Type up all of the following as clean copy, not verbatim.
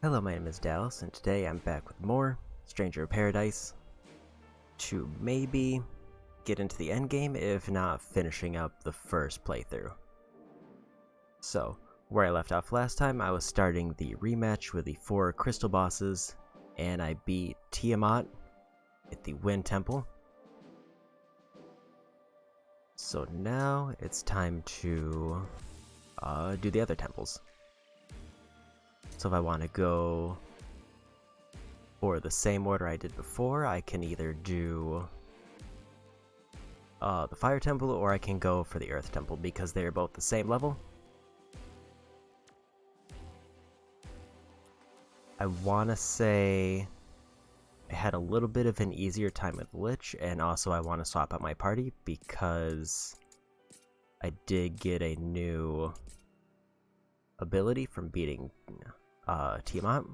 Hello, my name is Dallas, and today I'm back with more Stranger of Paradise to maybe get into the endgame, if not finishing up the first playthrough. So, where I left off last time, I was starting the rematch with the 4 crystal bosses, and I beat Tiamat at the Wind Temple. So now it's time to do the other temples. So if I want to go for the same order I did before, I can either do the Fire Temple, or I can go for the Earth Temple, because they're both the same level. I want to say I had a little bit of an easier time with Lich, and also I want to swap out my party because I did get a new ability from beating Tiamat.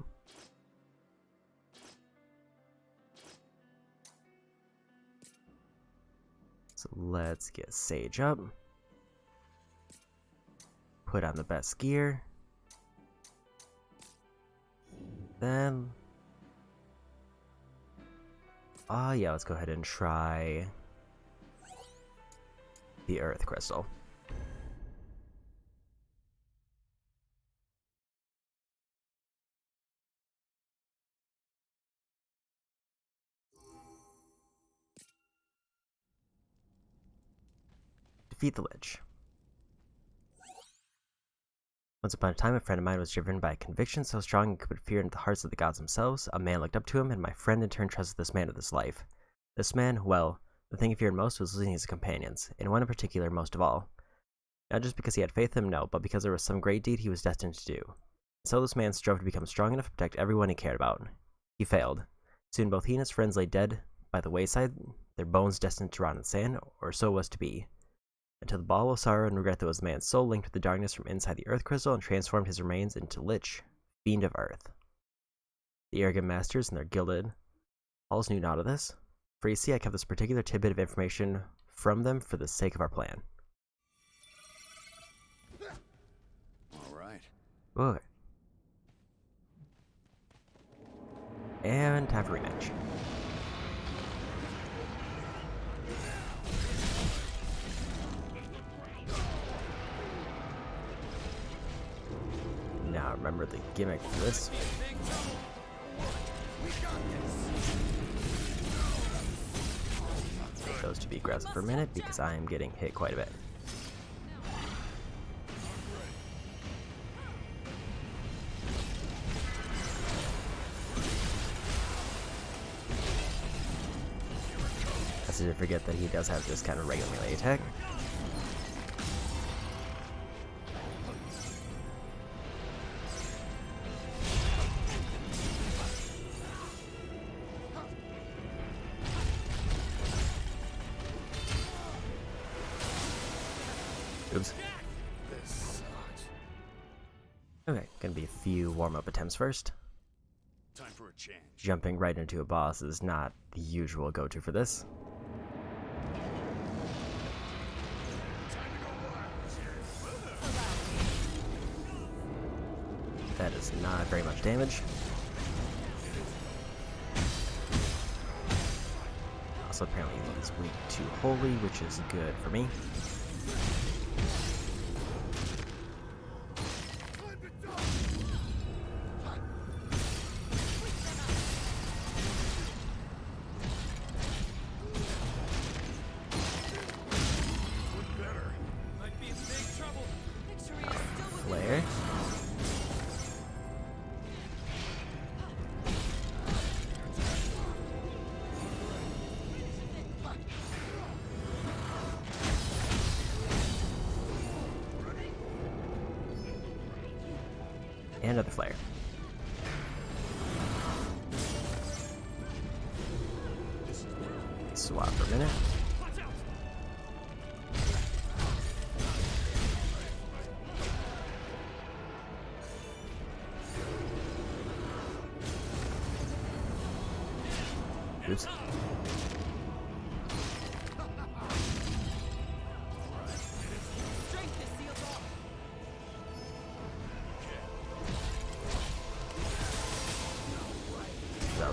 So let's get Sage up, put on the best gear, then yeah, let's go ahead and try the Earth Crystal. Defeat the Lich. Once upon a time, a friend of mine was driven by a conviction so strong it could put fear into the hearts of the gods themselves. A man looked up to him, and my friend in turn trusted this man with his life. This man, well, the thing he feared most was losing his companions, and one in particular most of all. Not just because he had faith in him, no, but because there was some great deed he was destined to do. So this man strove to become strong enough to protect everyone he cared about. He failed. Soon both he and his friends lay dead by the wayside, their bones destined to rot in sand, or so it was to be. Until the ball of sorrow and regret that was the man's soul linked with the darkness from inside the Earth Crystal and transformed his remains into Lich, Fiend of Earth. The arrogant masters and their gilded halls knew not of this, for you see I kept this particular tidbit of information from them for the sake of our plan. Alright. Okay. And time for rematch. Now remember the gimmick for this. Take those to be aggressive for a minute because I am getting hit quite a bit. I did forget that he does have this kind of regular melee attack. Oops. Okay, gonna be a few warm-up attempts first. Time for a change. Jumping right into a boss is not the usual go-to for this. That is not very much damage. Also, apparently he's weak to holy, which is good for me. Flare. And another flare. Swap for a minute. Oops.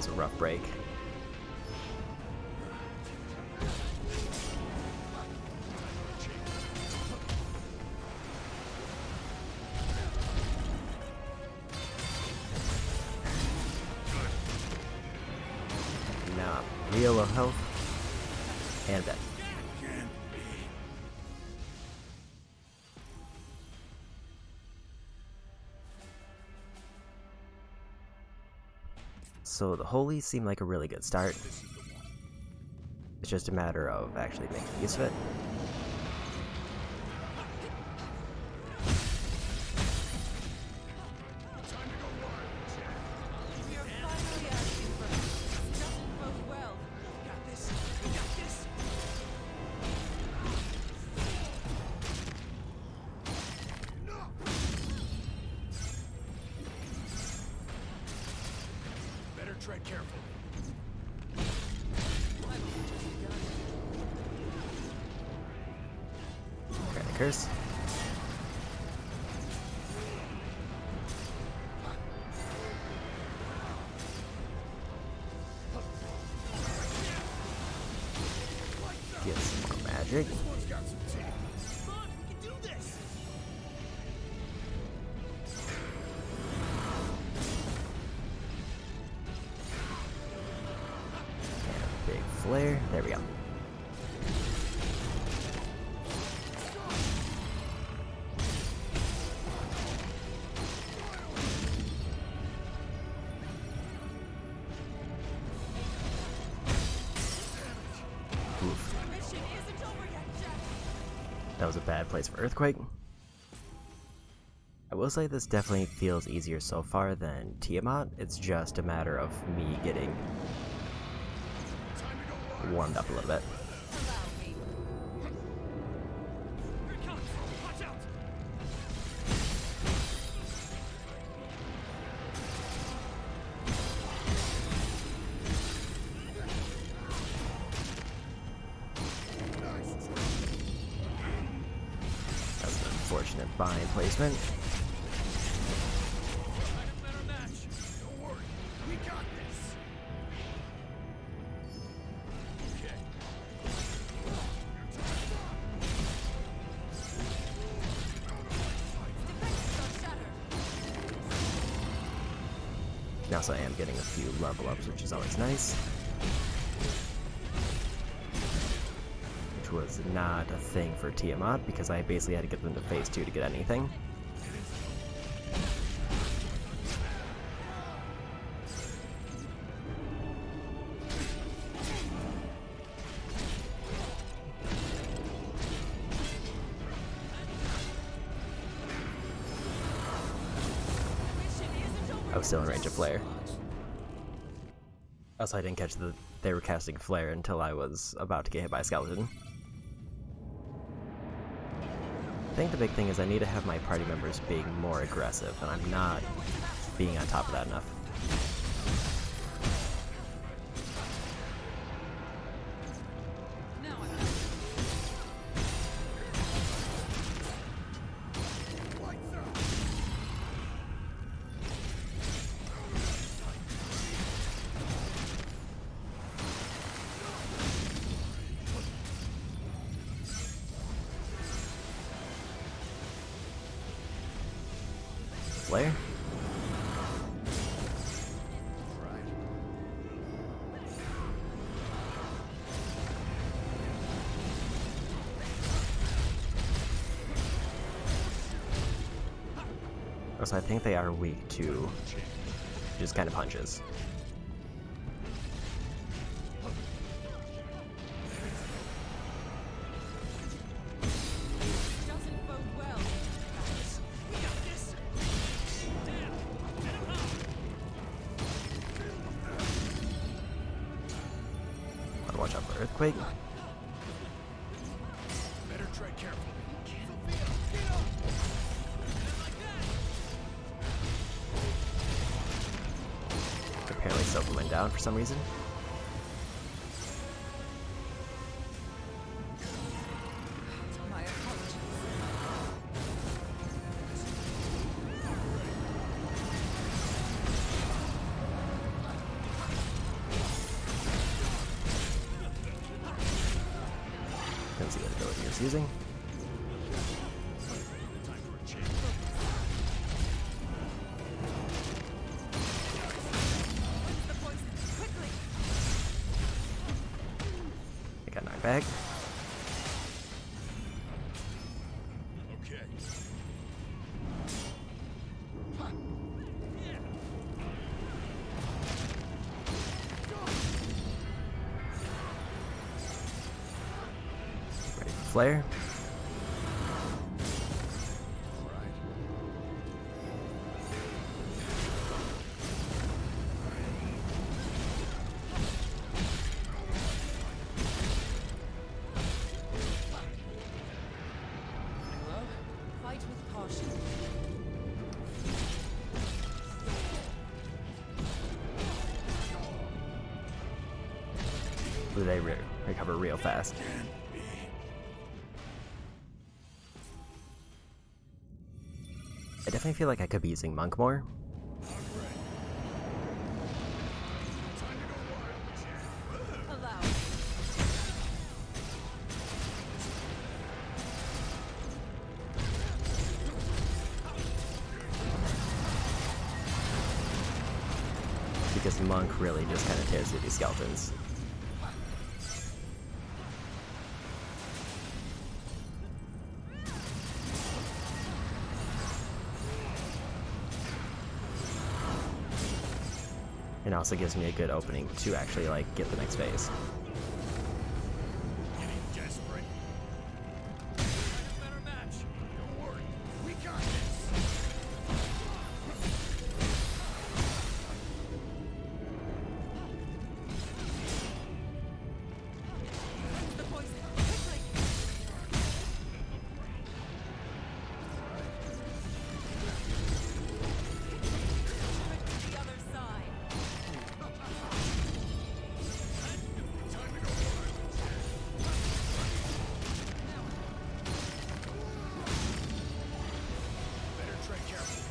was a rough break. Now, real low health and dead. So the Holy seemed like a really good start. It's just a matter of actually making use of it. Tread carefully. Okay, curse. Get some more magic. Big flare. There we go. Oof. That was a bad place for Earthquake. I will say this definitely feels easier so far than Tiamat. It's just a matter of me getting warmed up a little bit. That's an unfortunate bind placement. Also, I am getting a few level ups, which is always nice. Which was not a thing for Tiamat, because I basically had to get them to phase 2 to get anything. I was still in range of flare. Also, I didn't catch that they were casting flare until I was about to get hit by a skeleton. I think the big thing is I need to have my party members being more aggressive, and I'm not being on top of that enough. Flare? Also, I think they are weak to just kind of punches. Watch out for Earthquake. Better tread carefully. Apparently Sofa went down for some reason. My apologies. confusing. Time for a change. What's the poison? Quickly! I got knocked back. Okay. Ready for flare. All right. Hello? Fight with caution. Ooh, they recover real fast. I definitely feel like I could be using Monk more. Allow. Because Monk really just kind of tears through these skeletons. And also gives me a good opening to actually like get the next phase. Getting desperate. Better match. Don't worry. We got this. What's the poison? Quickly! Switch to the other side. Time to go wild. Better tread carefully.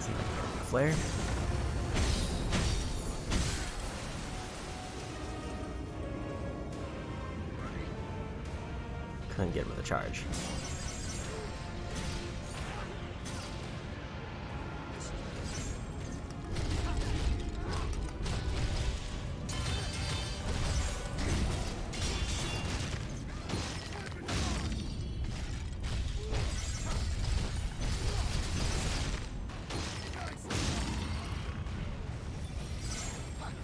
See if I can get a flare. Couldn't get him with a charge.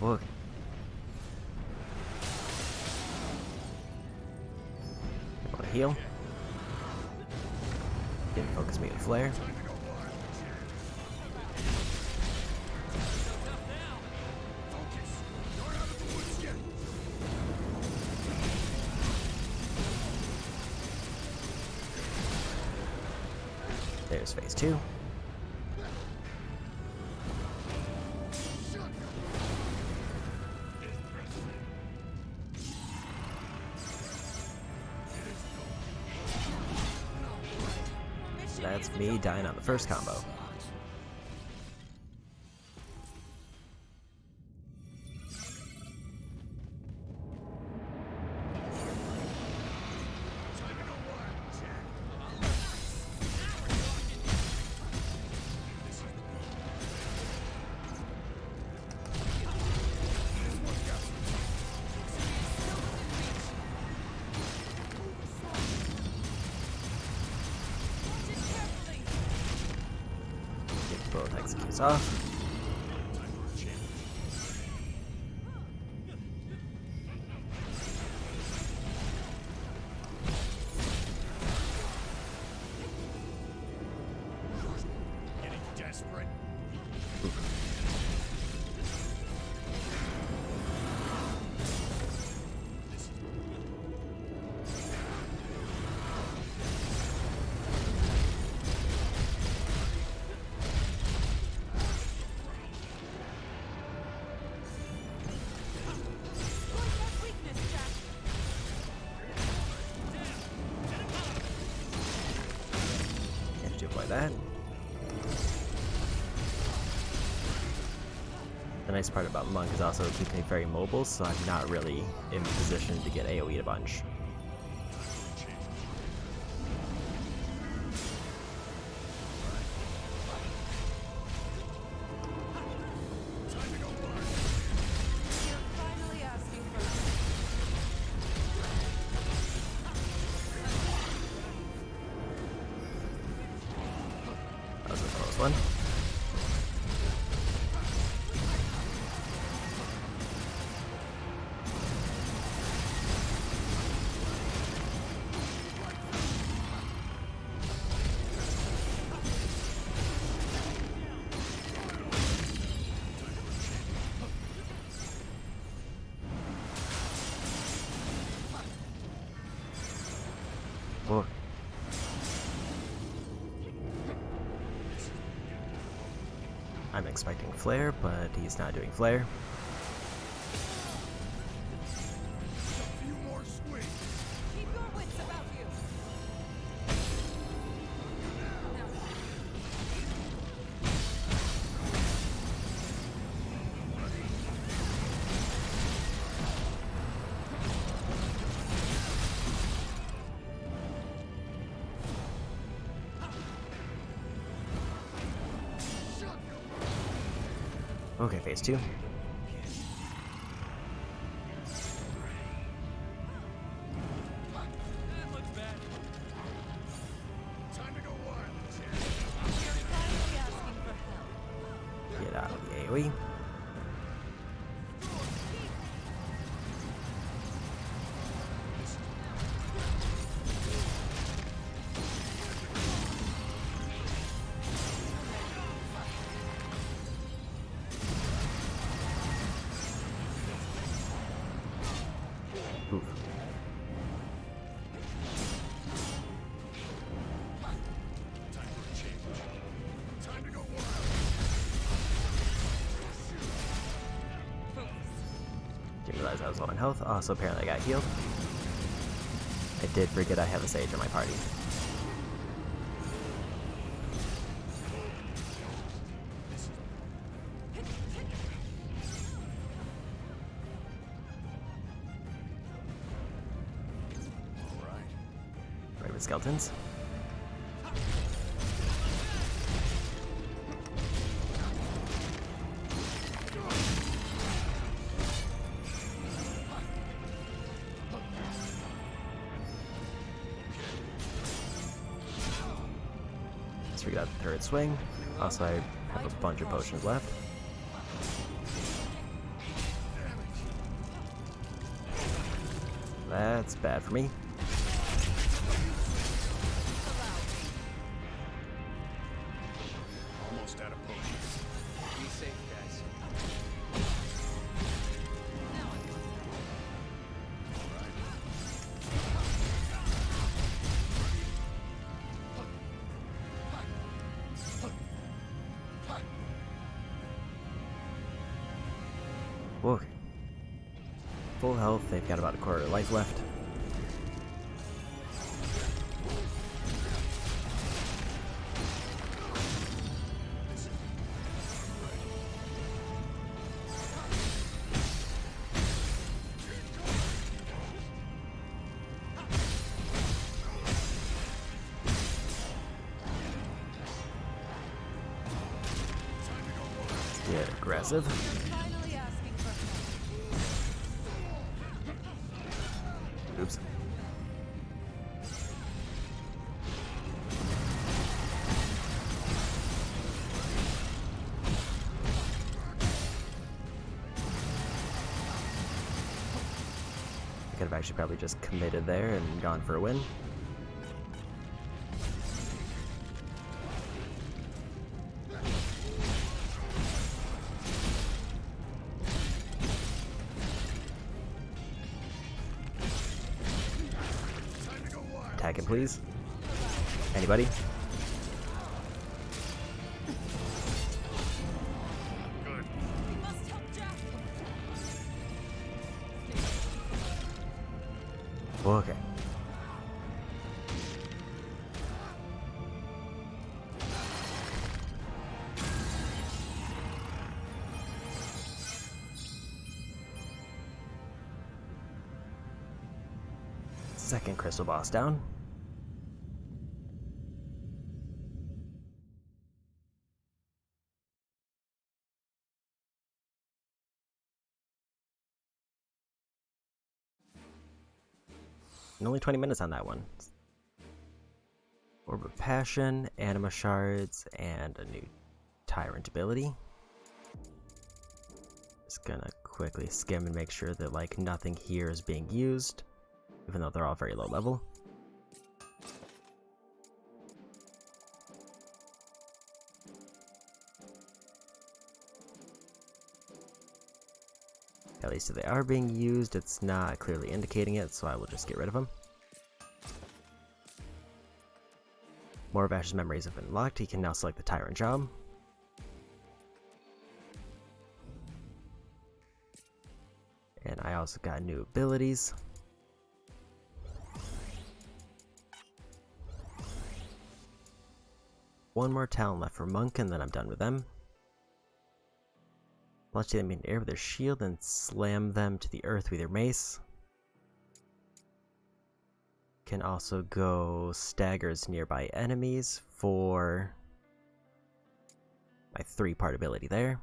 Whoa. Want to heal? Didn't focus me with flare. Focus. You're out of the woods yet. There's phase 2. That's me dying on the first combo. Time to go wild, Jack. This is the This one's got some Watch it carefully! Get both executes off. time for a change. Getting desperate. This is destroy that. The nice part about Monk is also it keeps me very mobile, so I'm not really in position to get AoE'd a bunch. You're finally asking for help. That was a close one. Whoa. I'm expecting flare, but he's not doing flare. A few more swings. Keep your wits about you. Okay, phase 2. That looks bad. Time to go wild. You're finally asking for help. Get out of the AoE. Oof. Time for a change. Time to go wild. Focus. Didn't realize I was low on health. Also, apparently I got healed. I did forget I have a sage in my party. All right. Right with skeletons. So we got the third swing. Also, I have a bunch of potions left. That's bad for me. Almost out of potions. Be safe, guys. Whoa. Full health, they've got about a quarter of life left. Get aggressive. Finally asking for help. Oops. I could have actually probably just committed there and gone for a win. Time to go wild. Attack it, please. Anybody? Good. We must help Jack. Okay. Second crystal boss down. And only 20 minutes on that one. Orb of Passion, Anima Shards, and a new Tyrant ability. Just gonna quickly skim and make sure that like nothing here is being used, even though they're all very low level. At least if they are being used, it's not clearly indicating it, so I will just get rid of them. More of Ash's memories have been locked. He can now select the Tyrant job. And I also got new abilities. One more talent left for Monk, and then I'm done with them. Launch the enemy in the air with their shield and slam them to the earth with your mace. Can also go staggers nearby enemies for my 3-part ability there.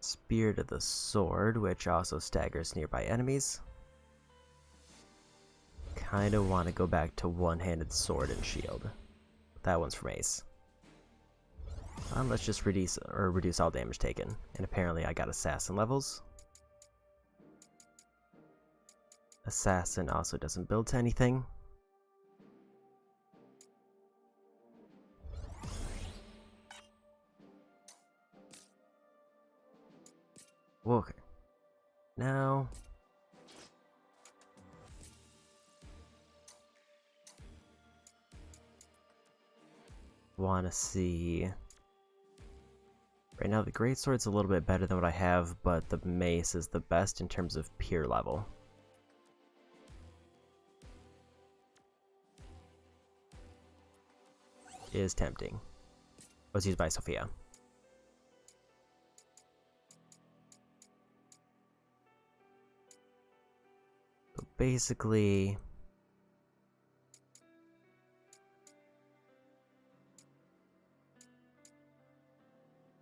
Spirit of the Sword, which also staggers nearby enemies. Kinda want to go back to one-handed sword and shield. That one's from Ace. Let's just reduce all damage taken. And apparently I got Assassin levels. Assassin also doesn't build to anything. Okay. Now want to see. Right now the greatsword's a little bit better than what I have, but the mace is the best in terms of pure level. Is tempting. Was used by Sophia. So basically,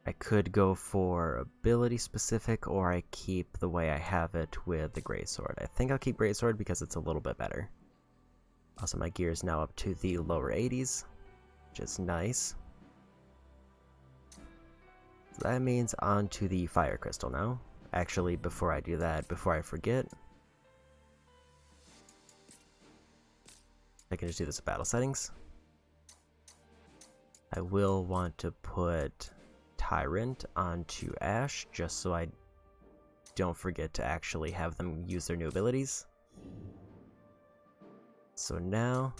I could go for ability specific, or I keep the way I have it with the greatsword. I think I'll keep greatsword because it's a little bit better. Also, my gear is now up to the lower 80s, which is nice. So that means on to the fire crystal now. Actually, before I do that, before I forget, I can just do this with battle settings. I will want to put Tyrant onto Ash, just so I don't forget to actually have them use their new abilities. So now,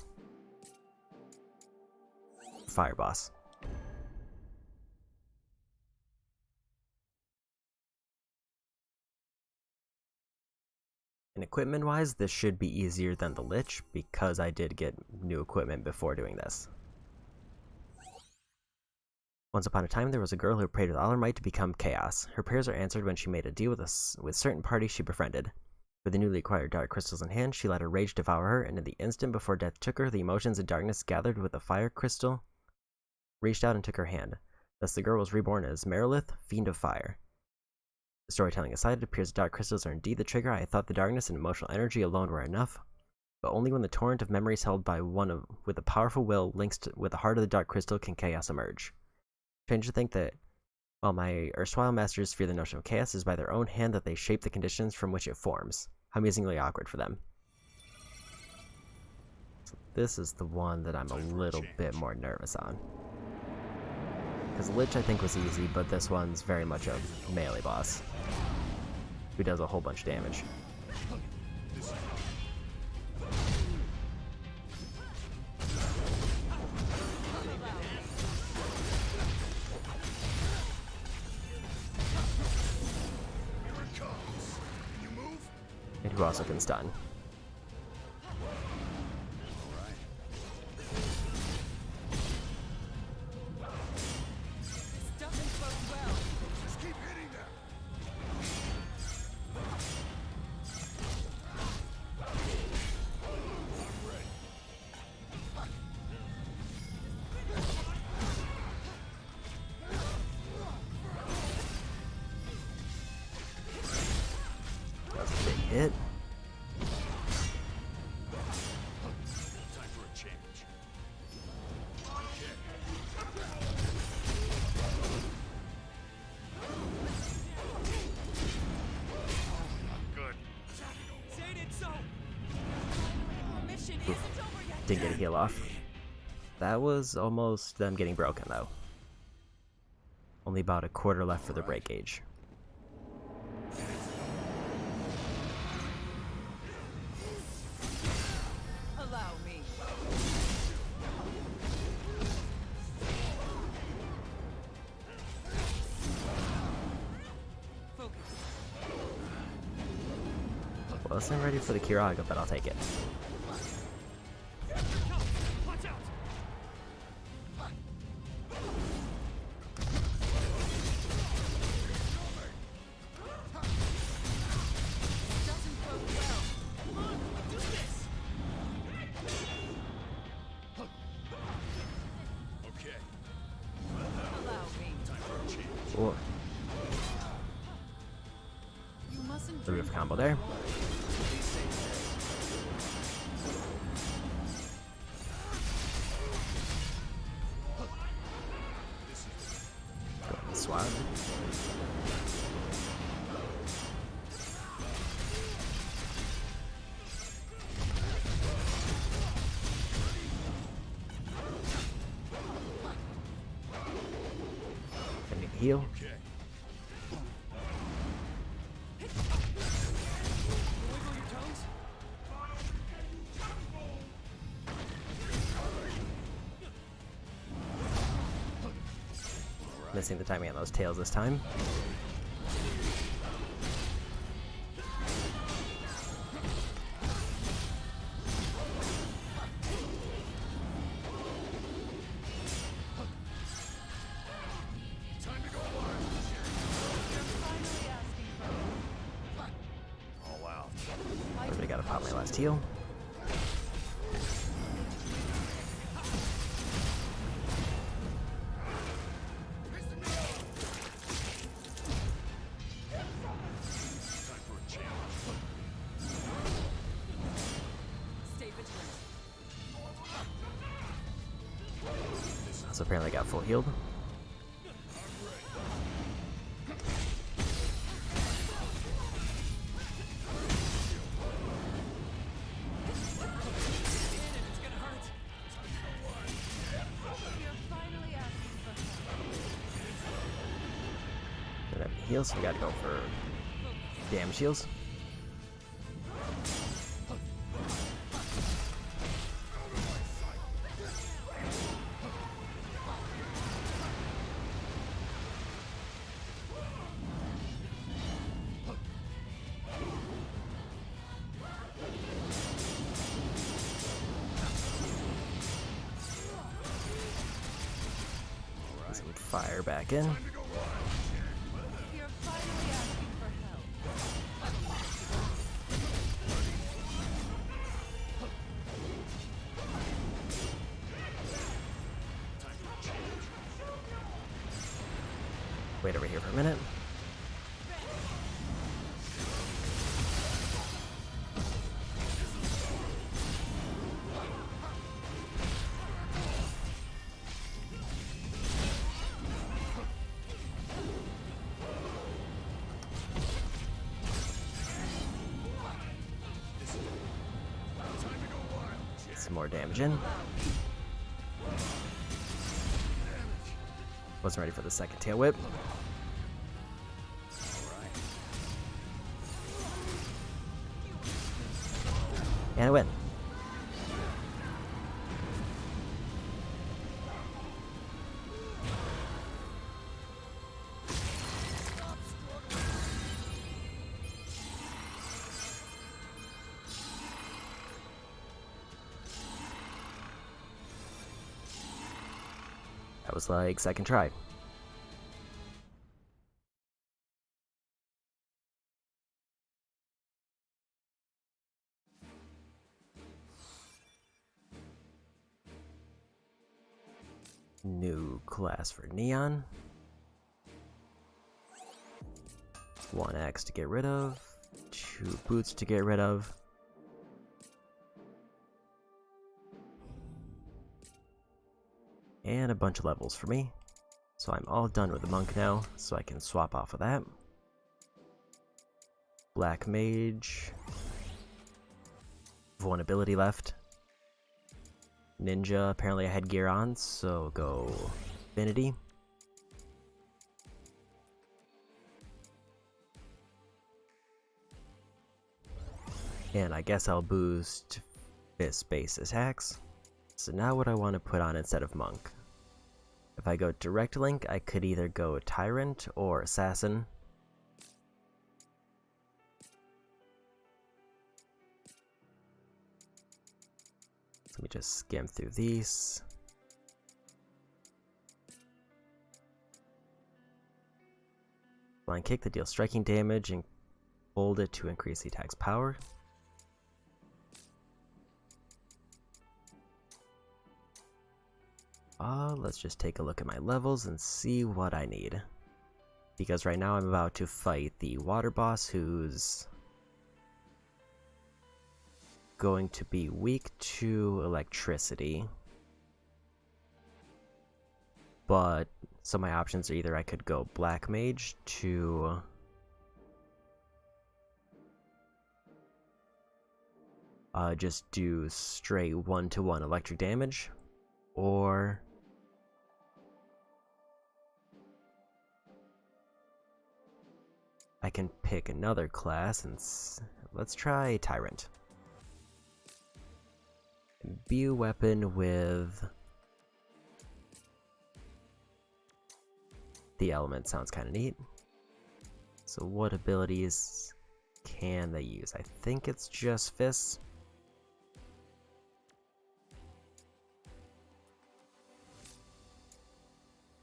Fire Boss. And equipment-wise, this should be easier than the Lich, because I did get new equipment before doing this. Once upon a time, there was a girl who prayed with all her might to become Chaos. Her prayers are answered when she made a deal with certain parties she befriended. With the newly acquired dark crystals in hand, she let her rage devour her, and in the instant before death took her, the emotions of darkness gathered with the fire crystal, reached out and took her hand. Thus the girl was reborn as Merilith, Fiend of Fire. The storytelling aside, it appears dark crystals are indeed the trigger. I thought the darkness and emotional energy alone were enough, but only when the torrent of memories held by one with a powerful will linked with the heart of the dark crystal can chaos emerge. Strange to think that while my erstwhile masters fear the notion of chaos, it is by their own hand that they shape the conditions from which it forms. How amazingly awkward for them. So this is the one that I'm a little bit more nervous on. Because Lich I think was easy, but this one's very much a melee boss who does a whole bunch of damage. And who also can stun. Oof. Didn't get a heal off. That was almost them getting broken, though. Only about a quarter left for the break gauge. Allow me. Focus. Wasn't ready for the Kiraga, but I'll take it. Watch out! Doesn't bode well. Come on, do this! Okay, Allow me. time for a change. Or You mustn't a bit drink of combo from there. the water. Be safe. Go ahead and swap. I need to heal. Okay. Wiggle your toes? Missing the timing on those tails this time. Time to go wild. You're finally asking for help. All out. I Already gotta pop my last heal. Time for a challenge. stay vigilant. So apparently got full healed. It's gonna hurt. You're finally asking for help. Don't have any heals, so we gotta go for damage heals. Some fire back in. You're finally asking for help. Wait over here for a minute. Some more damage in. Wasn't ready for the second tail whip. And I win. That was like second try. New class for Neon. One axe to get rid of. Two boots to get rid of. And a bunch of levels for me. So I'm all done with the monk now, so I can swap off of that. Black mage. One ability left. Ninja, apparently I had gear on, so go Infinity. And I guess I'll boost Fist base attacks. So now what I want to put on instead of Monk. If I go Direct Link, I could either go Tyrant or Assassin. Let me just skim through these. Blind Kick that deals striking damage and hold it to increase the attack's power. Let's just take a look at my levels and see what I need. Because right now I'm about to fight the water boss who's going to be weak to electricity. But so my options are either I could go Black Mage to just do straight 1-to-1 electric damage, or I can pick another class and let's try Tyrant. Imbue weapon with the element sounds kind of neat. So what abilities can they use? I think it's just fists.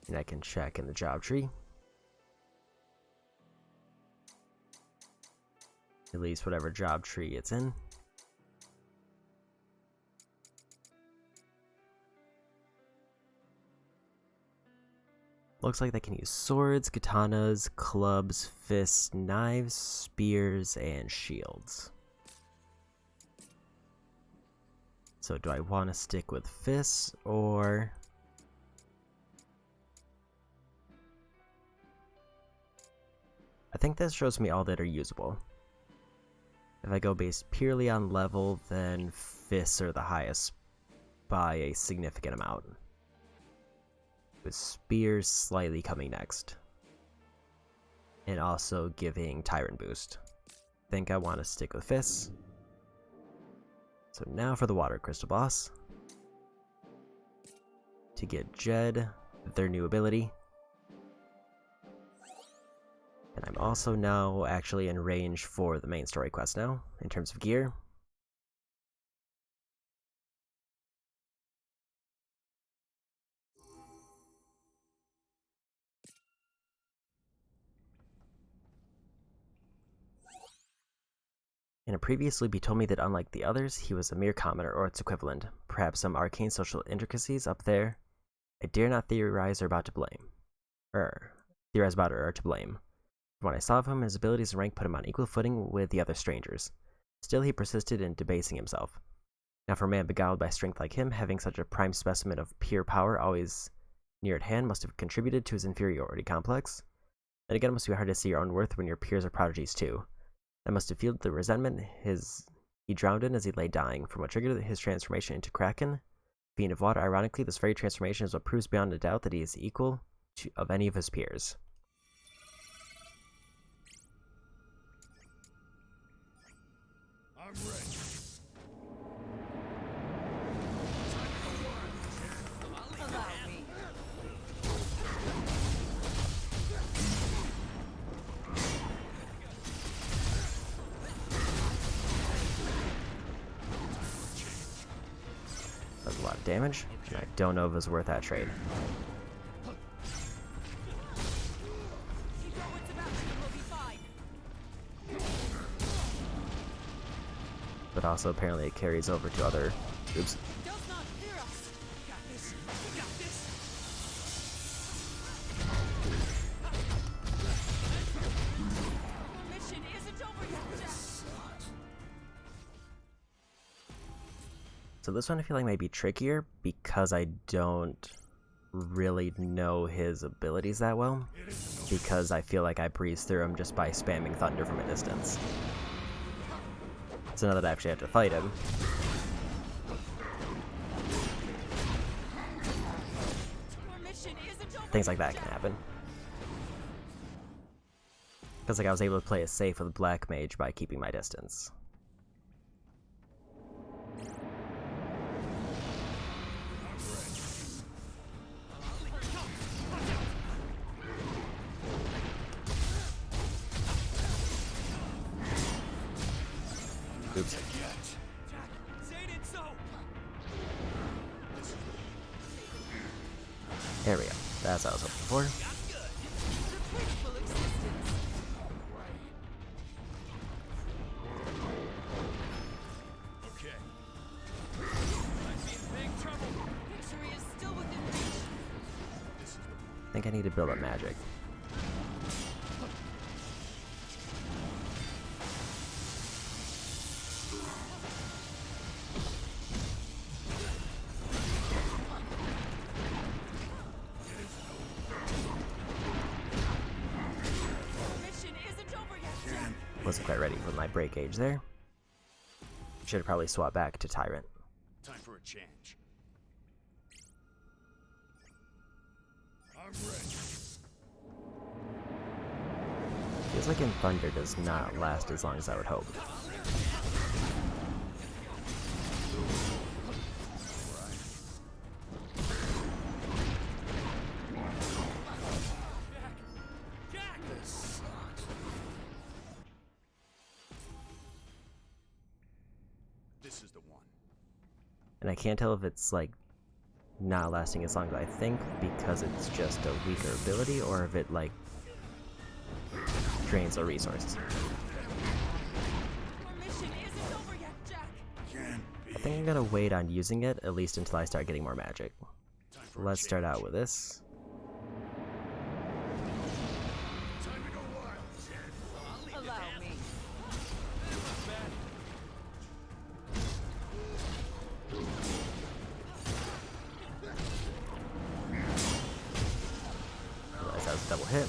And I can check in the job tree. At least whatever job tree it's in. Looks like they can use swords, katanas, clubs, fists, knives, spears, and shields. So do I want to stick with fists, or I think this shows me all that are usable. If I go based purely on level, then fists are the highest by a significant amount, with spears slightly coming next, and also giving Tyrant boost. I think I want to stick with fists. So now for the water crystal boss. To get Jed, their new ability. And I'm also now actually in range for the main story quest now, in terms of gear. In a previous loop, he told me that unlike the others, he was a mere commoner or its equivalent, perhaps some arcane social intricacies up there. I dare not theorize or about to blame. Theorize about or to blame. When I saw him, his abilities and rank put him on equal footing with the other strangers. Still, he persisted in debasing himself. Now, for a man beguiled by strength like him, having such a prime specimen of pure power always near at hand must have contributed to his inferiority complex. Then again, it must be hard to see your own worth when your peers are prodigies too. That must have fueled the resentment he drowned in as he lay dying, from what triggered his transformation into Kraken, Fiend of Water. Ironically, this very transformation is what proves beyond a doubt that he is equal of any of his peers. I'm ready. Allow me. That's a lot of damage, and I don't know if it's worth that trade. You know what's about to will be fine. But also apparently it carries over to other groups. Does not fear us. We got this. We got this. Our mission isn't over yet, Jack. So this one I feel like might be trickier because I don't really know his abilities that well, because I feel like I breeze through him just by spamming thunder from a distance. So now that I actually have to fight him, things like that can happen. Because like I was able to play it safe with Black Mage by keeping my distance. Oops. There we go. That's what I was hoping for. Replaceable existence. Okay. Might be in big trouble. Victory is still within reach. This is the I think I need to build up magic. Mission isn't over yet, Jack. Wasn't quite ready for my break gauge there. Should have probably swapped back to Tyrant. time for a change. I'm ready. Feels like in Thunder does not last as long as I would hope. This sucks. This is the one. And I can't tell if it's like not lasting as long as I think because it's just a weaker ability or if it like drains the resources. Our mission isn't over yet, Jack. Can't be. I think I'm gonna wait on using it at least until I start getting more magic. Time for a Let's start change. out with this. Time to go wild. Allow me. Realize that was a double hit.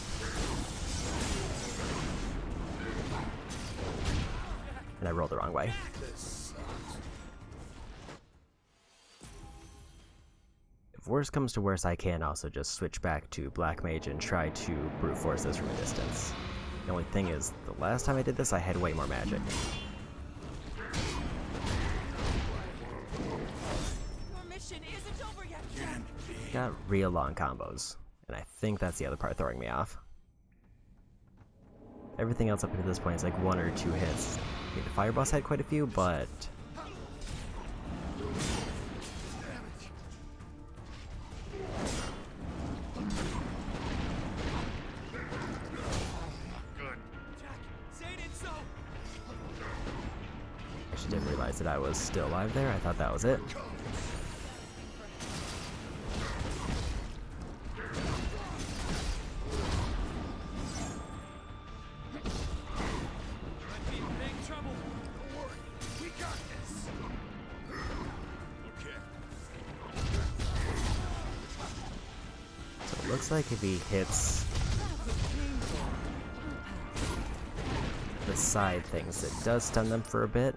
And I rolled the wrong way. This sucks. If worse comes to worse, I can also just switch back to Black Mage and try to brute force this from a distance. The only thing is, the last time I did this, I had way more magic. Our mission isn't over yet, Jack. Can't be. Got real long combos, and I think that's the other part throwing me off. Everything else up until this point is like 1 or 2 hits. I mean, the Fire Boss had quite a few, but Good. Jack, say it so. I actually didn't realize that I was still alive there. I thought that was it. Might be in big trouble. Don't worry. We got this. Okay. So it looks like if he hits the side things, it does stun them for a bit.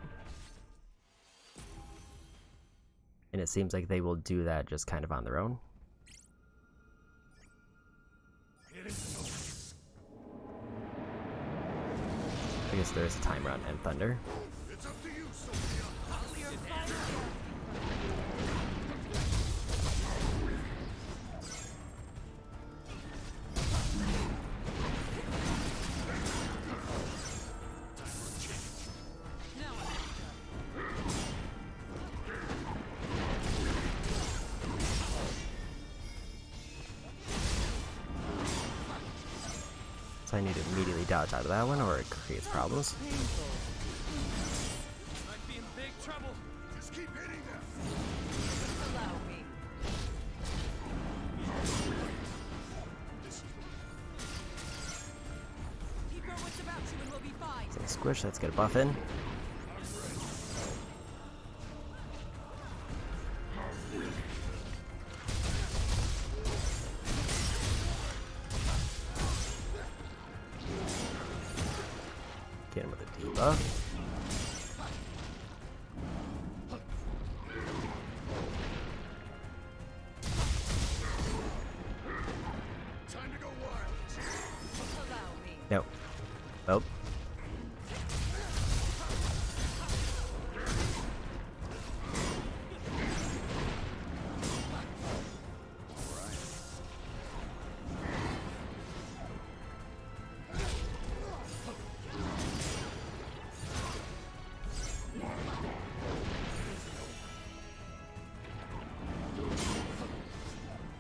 And it seems like they will do that just kind of on their own. It isn't over. I guess there is a timer on End Thunder. It's up to you, Sophia. Time for a change. Now So I need to immediately dodge out of that one or it creates problems. Might be in big trouble. Just keep hitting them. allow me. This is Keep your wits about you and we'll be fine. So squish, let's get a buff in. Get him with a debuff. Oh.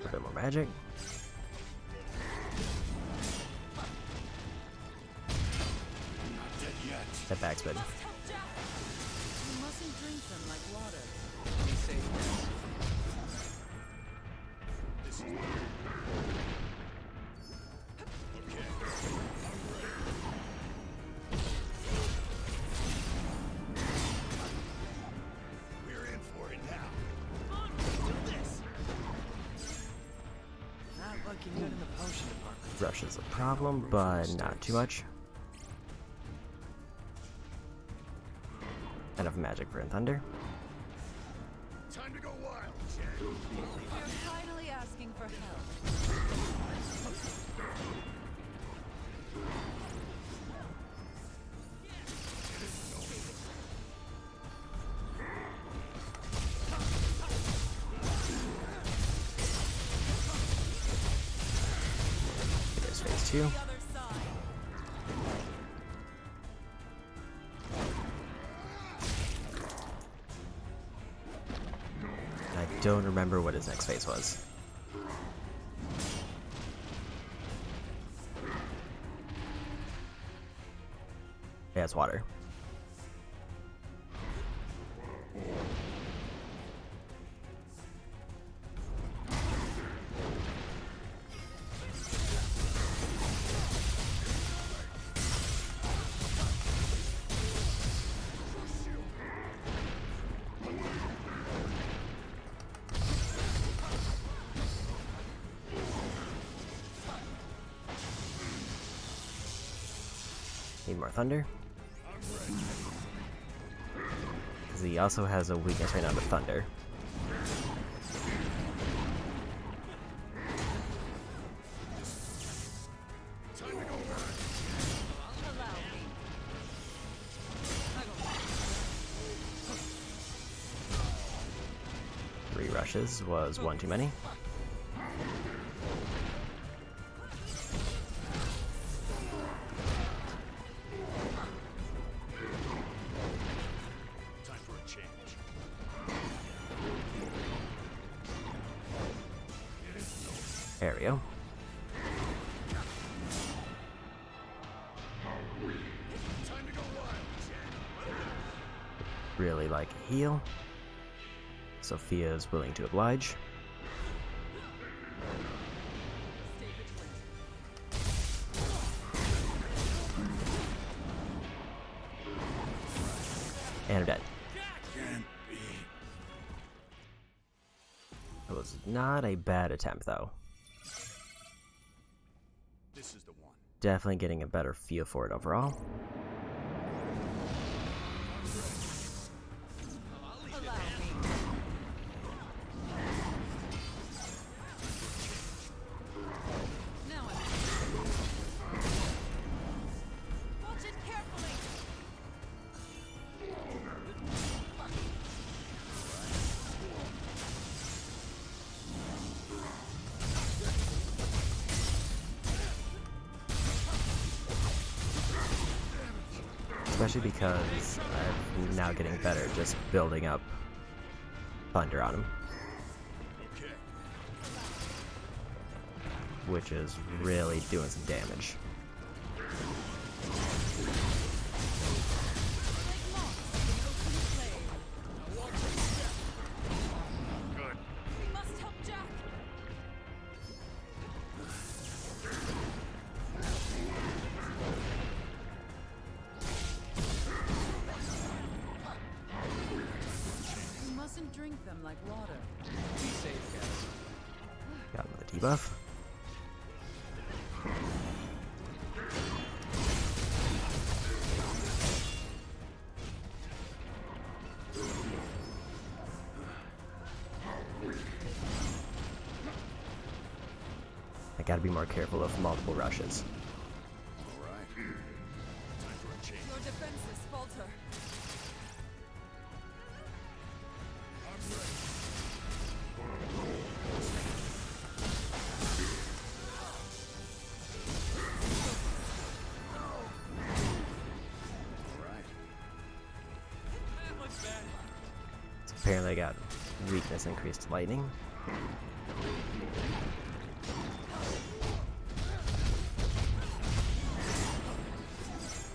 A bit more magic. Not dead yet. That backspin. Must help Jack. You mustn't drink them like water. Be safe, guys. This is okay. I'm ready. We're in for it now. Come on, do this. Not looking good in the potion department. Rush is a problem, but not too much. Enough magic for Thunder. Time to go wild, Jen. You're finally asking for help. There's phase 2. The other side. I don't remember what his next phase was. Yeah, it's water. Need more thunder. Because he also has a weakness right now to thunder. Time to go wild. Allow me. 3 rushes was one too many. Time for a change. There we go. Time to go wild, Jen. Really like a heal. Sophia is willing to oblige. Stay vigilant. And I'm dead. Can't be. It was not a bad attempt though. This is the one. Definitely getting a better feel for it overall. Allow me. Now I'm. Watch it carefully. Especially because I'm now getting better just building up thunder on him, Okay. which is really doing some damage. Like moths in open flame. Good. We must help Jack. You mustn't drink them like water. Be safe, guys. Got him with a debuff. I gotta be more careful of multiple rushes. All right. Apparently I got weakness increased to lightning.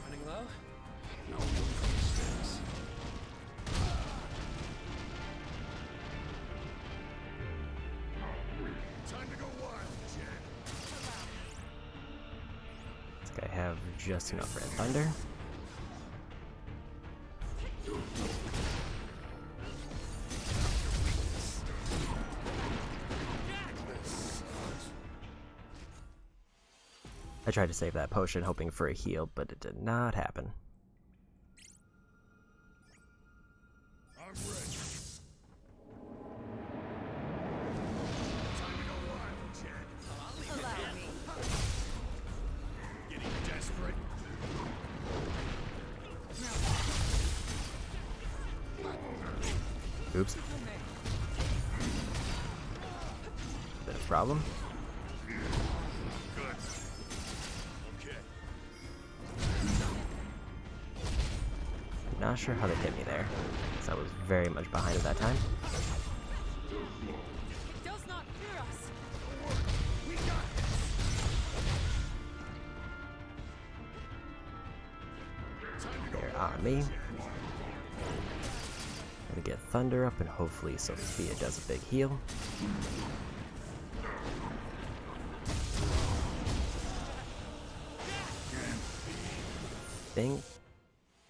Running low? No footsteps. Time to go wild, Jen. Looks like I have just enough red thunder. I tried to save that potion hoping for a heal, but it did not happen. I'm ready. Time to go wild, Jen. Allow me. Getting desperate. Oops. Bit of a problem. Good. Okay. Not sure how they hit me there, because I was very much behind at that time. It does not fear us. We got this. Time to go They're on me. Gonna get Thunder up and hopefully Sophia does a big heal. Think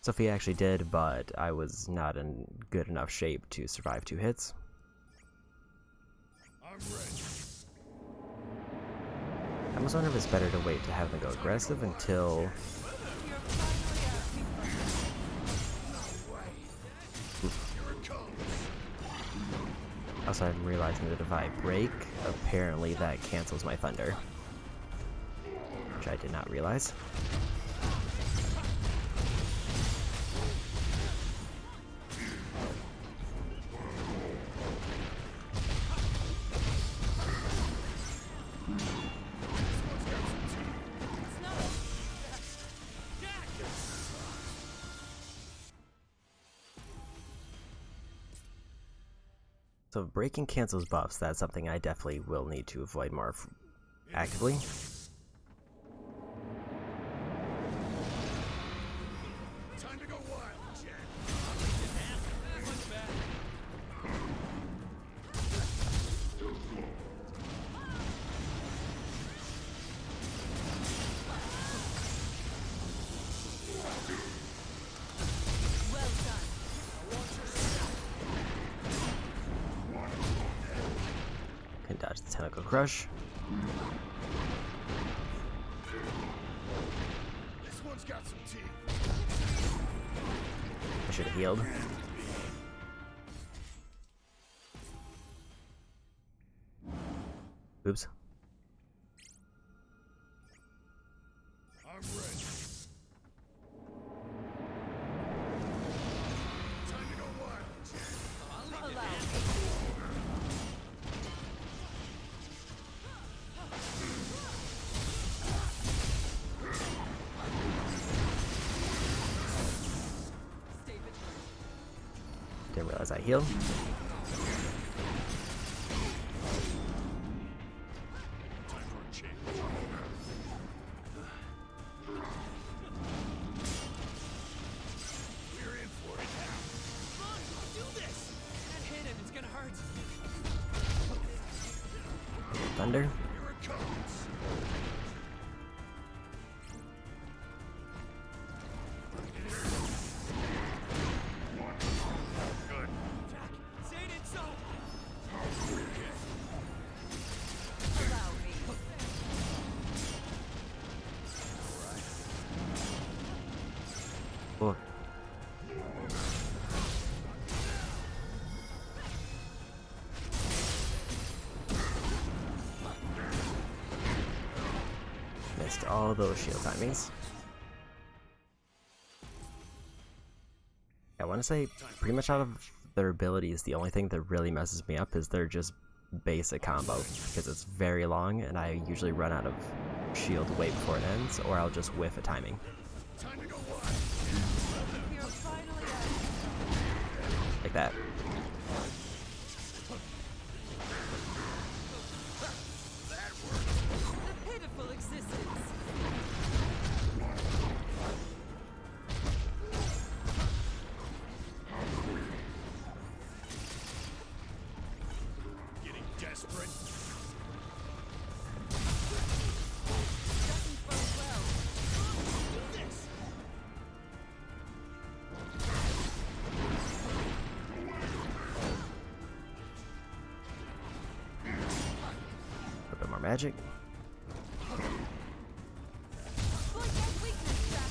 Sophia actually did, but I was not in good enough shape to survive 2 hits. I'm ready. I almost wonder if it's better to wait to have them go aggressive until You're finally asking for No way. Here it comes. also I'm realizing that if I break, apparently that cancels my Thunder, which I did not realize. So if breaking cancels buffs, that's something I definitely will need to avoid more actively. Time to go wild, Jen. well done. Can dodge the Tentacle Crush. This one's got some teeth. I should have healed. Oops. I'm ready. Time to go wild, Jen. Allow me. Stay vigilant. Didn't realize I healed. Time for a change. We're in for it now. Come on, do this! Can't hit him, it's gonna hurt. Thunder. Here it comes. Good. Jack, say it ain't so! Allow me. Oh. Missed all those shield timings. I want to say pretty much out of their abilities, the only thing that really messes me up is their just basic combo, because it's very long and I usually run out of shield way before it ends, or I'll just whiff a timing. Time to go wild. You're finally asking. Like that. desperate? Doesn't bode well. Do this! A bit more magic. Exploit that weakness, Jack.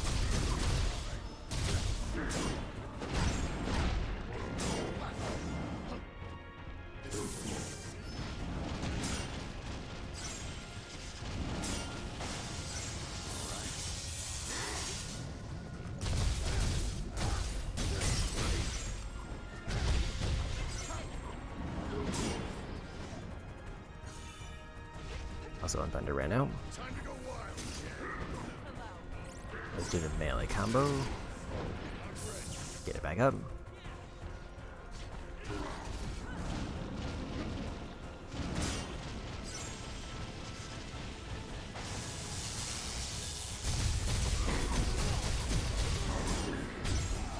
Also, on Thunder ran out. Time to go wild, Jen. Let's do the melee combo. Get it back up.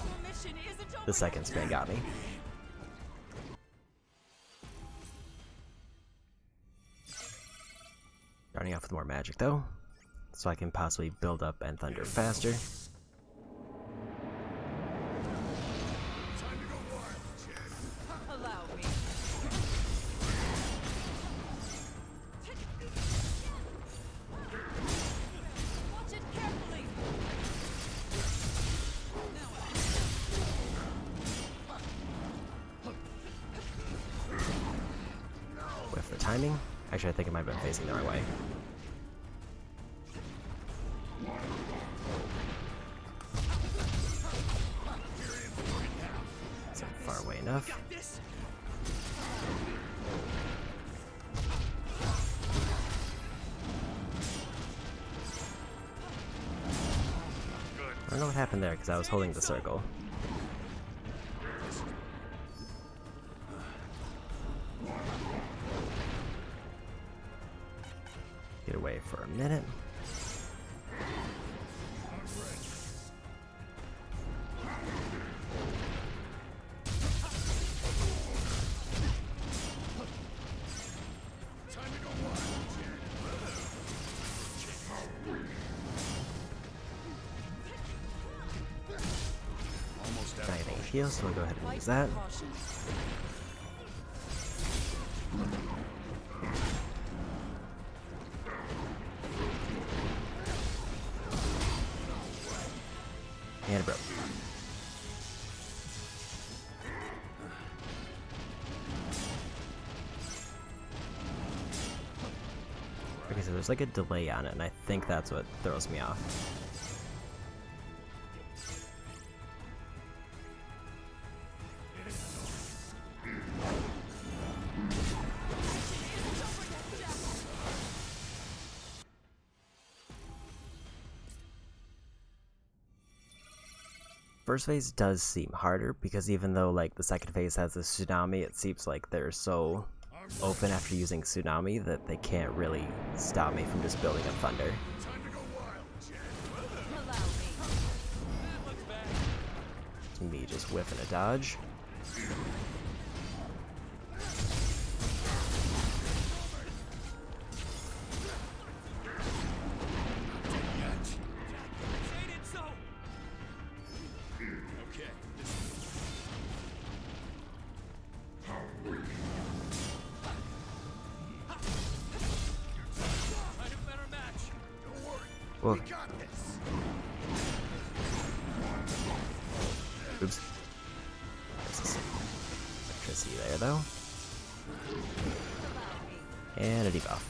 Your mission isn't over. The second spin got me. Starting off with more magic though, so I can possibly build up and thunder faster. Time to go wild, Jen. Allow me. Watch it carefully. With the timing, actually I think I might have been facing the right way. So far away enough. Got this. I don't know what happened there because I was holding the circle. Get away for a minute. Time to go wild, Jen. Almost out Not of getting a heal, so we'll go ahead and use that. Caution. And it broke. Okay, so there's like a delay on it, and I think that's what throws me off. First phase does seem harder because even though like the second phase has a tsunami, it seems like they're so open after using tsunami that they can't really stop me from just building up thunder. Time to go wild, Jen. Allow me. That looks bad. It's me just whiffing a dodge. Shaded so. Okay. Find a better match. Don't worry. Well, We got this. oops. There's some electricity there though. And a debuff.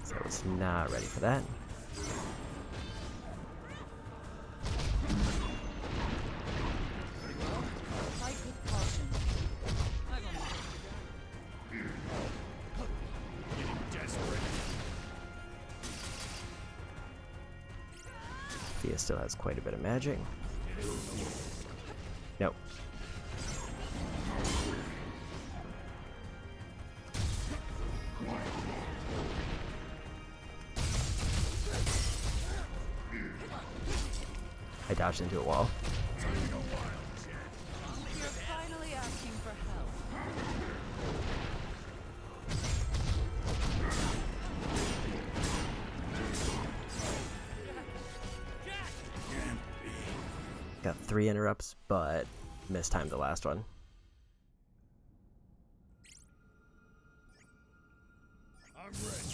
So I was not ready for that. Fight with caution. I've almost Getting desperate. Thea still has quite a bit of magic. Nope. I dodged into a wall. You're finally asking for help. Got 3 interrupts, but mistimed the last one. I'm ready.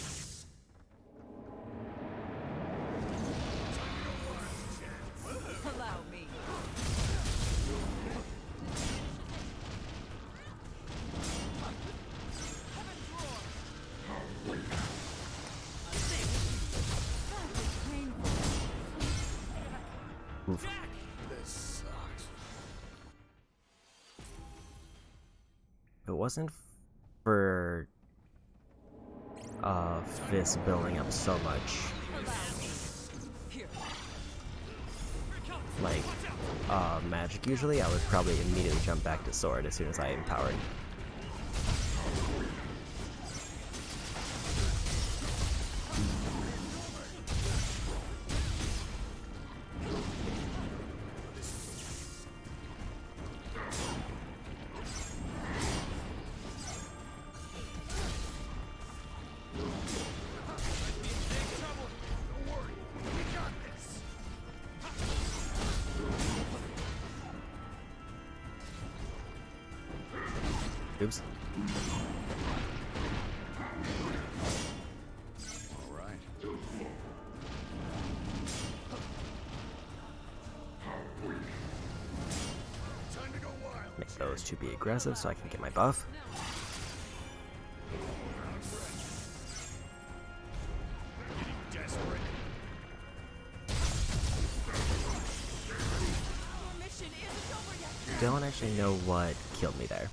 Allow me. Oof. This sucks. If it wasn't for Fist building up so much, like magic usually, I would probably immediately jump back to sword as soon as I empowered. Oops. All right. Time to go wild. Make those two be aggressive so I can get my buff. Getting desperate. Your mission isn't over yet. Don't actually know what killed me there.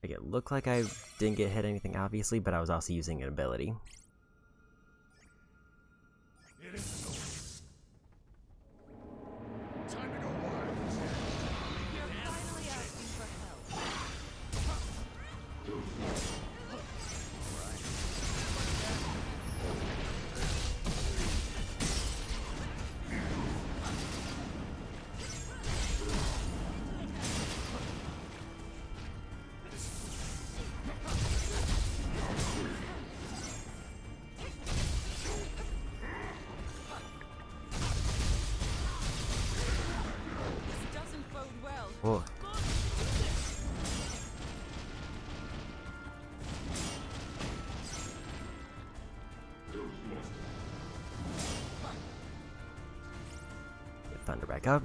Like, it looked like I didn't get hit anything obviously, but I was also using an ability. It isn't over. Time to go wild. You're finally asking for help. This doesn't bode well. Whoa. Get Thunder back up.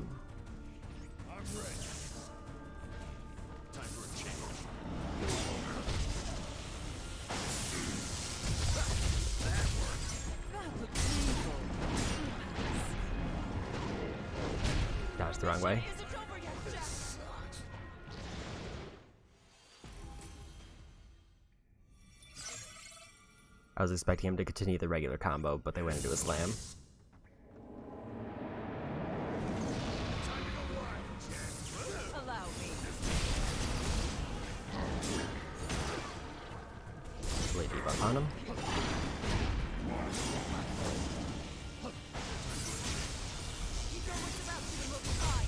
I'm ready. Time for a change. That looks painful. Dodged the wrong way. Isn't over yet, Jack. Sucks. I was expecting him to continue the regular combo, but they went into a slam. Time to go wild, Jack. Allow me. Lay debuff on him. You know what's about to and we'll be fine.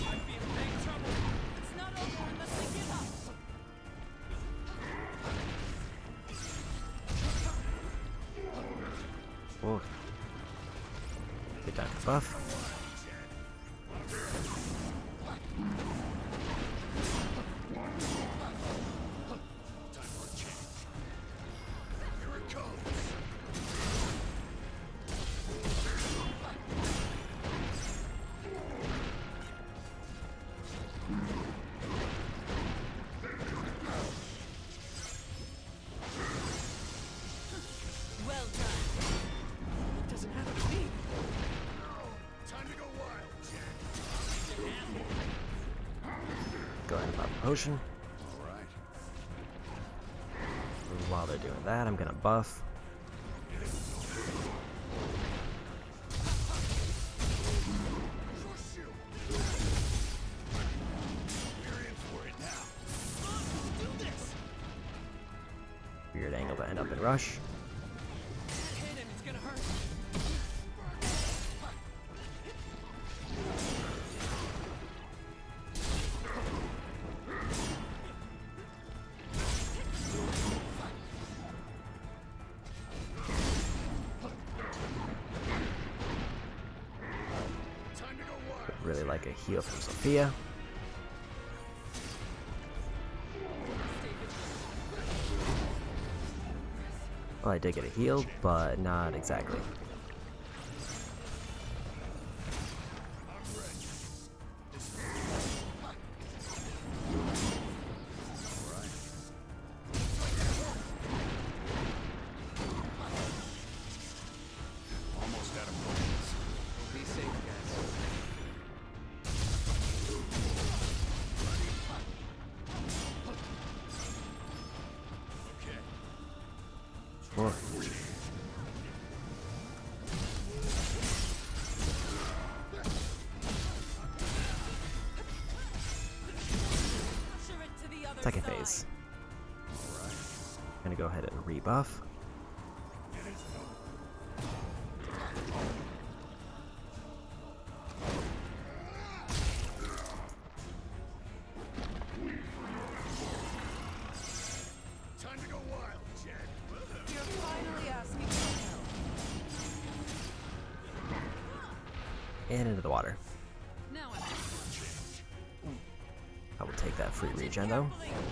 Might be in big trouble. It's not over unless I give up. Whoa. Get down to buff. Time for a change. Here it comes. Well done. It doesn't have to be. Time to go wild, Jack. Go ahead and pop a potion. All right. While they're doing that, I'm gonna buff. Your shield. We're in for it now. Do this. Weird angle to end up in rush. Hit him. It's gonna hurt. like a heal from Sophia. Well, I did get a heal, but not exactly. Almost out of bullets. Be safe, guys. Okay. Whoa. Usher it to the other Second side. phase. Gonna go ahead and rebuff. Time to go wild, Jen. You're finally asking for help. And into the water. Now I'm I will take that free regen though. carefully.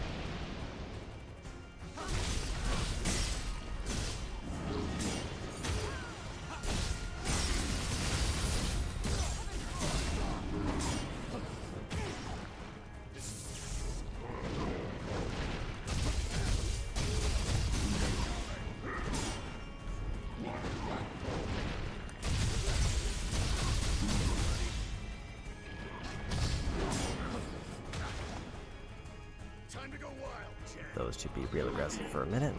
Time to go wild, Jen. Those should be real aggressive for a minute.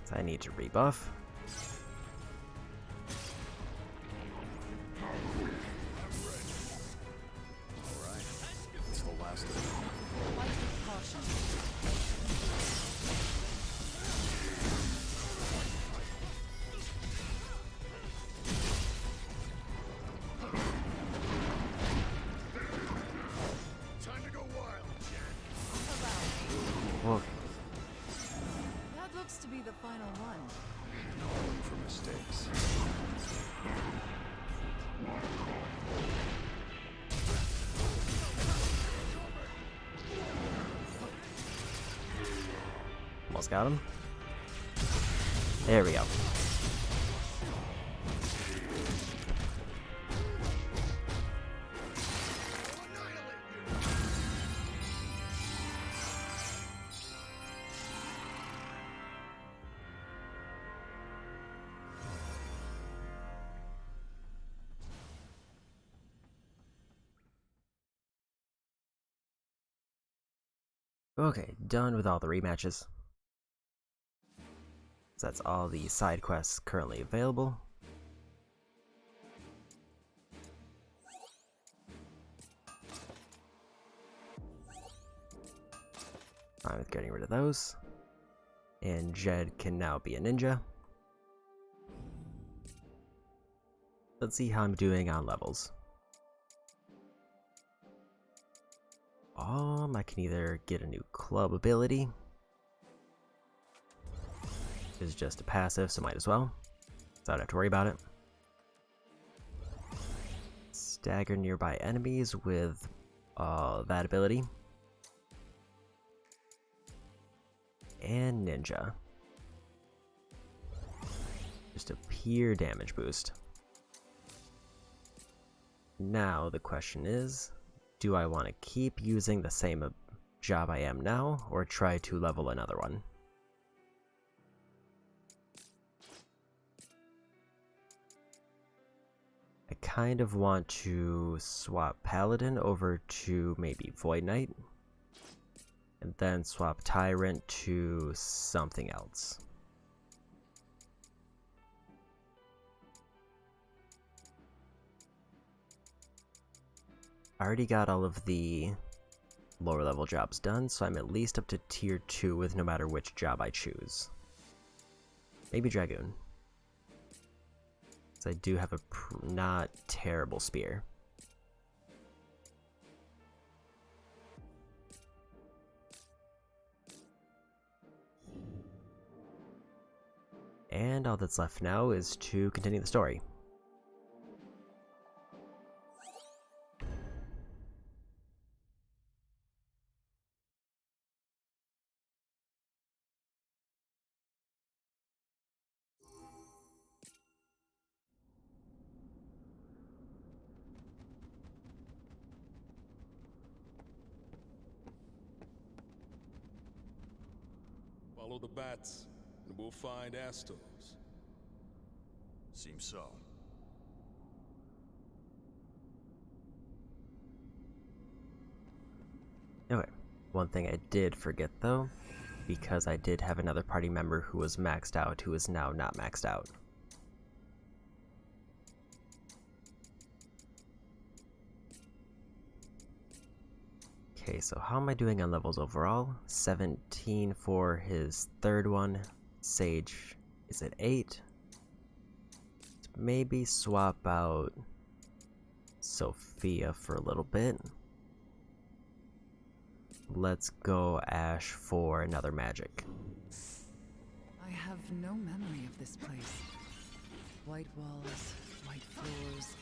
So I need to rebuff. Alright. It's the last of them. Fight with caution. Time to go wild, Jen. Allow me. Whoa. That looks to be the final one. No room for mistakes. Almost got him. There we go. Okay, done with all the rematches. So that's all the side quests currently available. Fine with getting rid of those. And Jed can now be a ninja. Let's see how I'm doing on levels. I can either get a new club ability. It's just a passive, so might as well. So I don't have to worry about it. Stagger nearby enemies with that ability. And ninja. Just a pure damage boost. Now the question is, do I want to keep using the same job I am now, or try to level another one? I kind of want to swap Paladin over to maybe Void Knight, and then swap Tyrant to something else. I already got all of the lower level jobs done, so I'm at least up to tier 2 with no matter which job I choose. Maybe Dragoon. So I do have a not terrible spear. And all that's left now is to continue the story. Follow the bats, and we'll find Astos. Seems so. Okay, one thing I did forget though, because I did have another party member who was maxed out who is now not maxed out. Okay, so how am I doing on levels overall? 17 for his third one. Sage is at 8. Maybe swap out Sophia for a little bit. Let's go Ash for another magic. I have no memory of this place. White walls, white floors.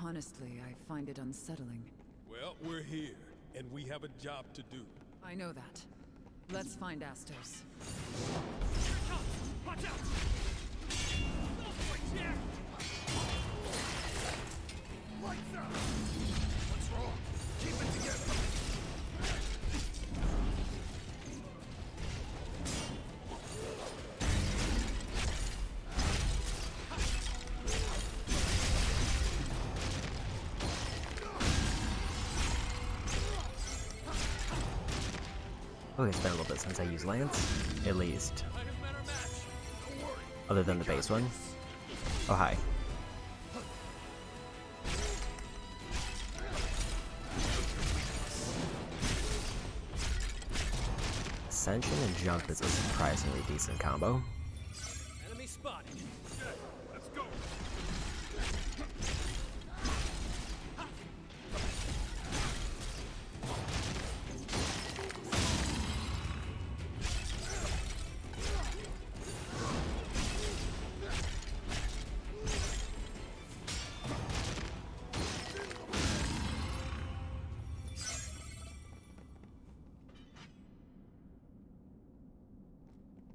Honestly, I find it unsettling. Well, we're here, and we have a job to do. I know that. Let's find Astos. Here it comes! Watch out! No switch here! Lights out! What's wrong? Keep it together! Okay, it's been a little bit since I used Lance, at least. Might have met our match. Don't worry. Other than the base one. Oh, hi. Ascension and Jump is a surprisingly decent combo. Enemy spotted. Okay, let's go.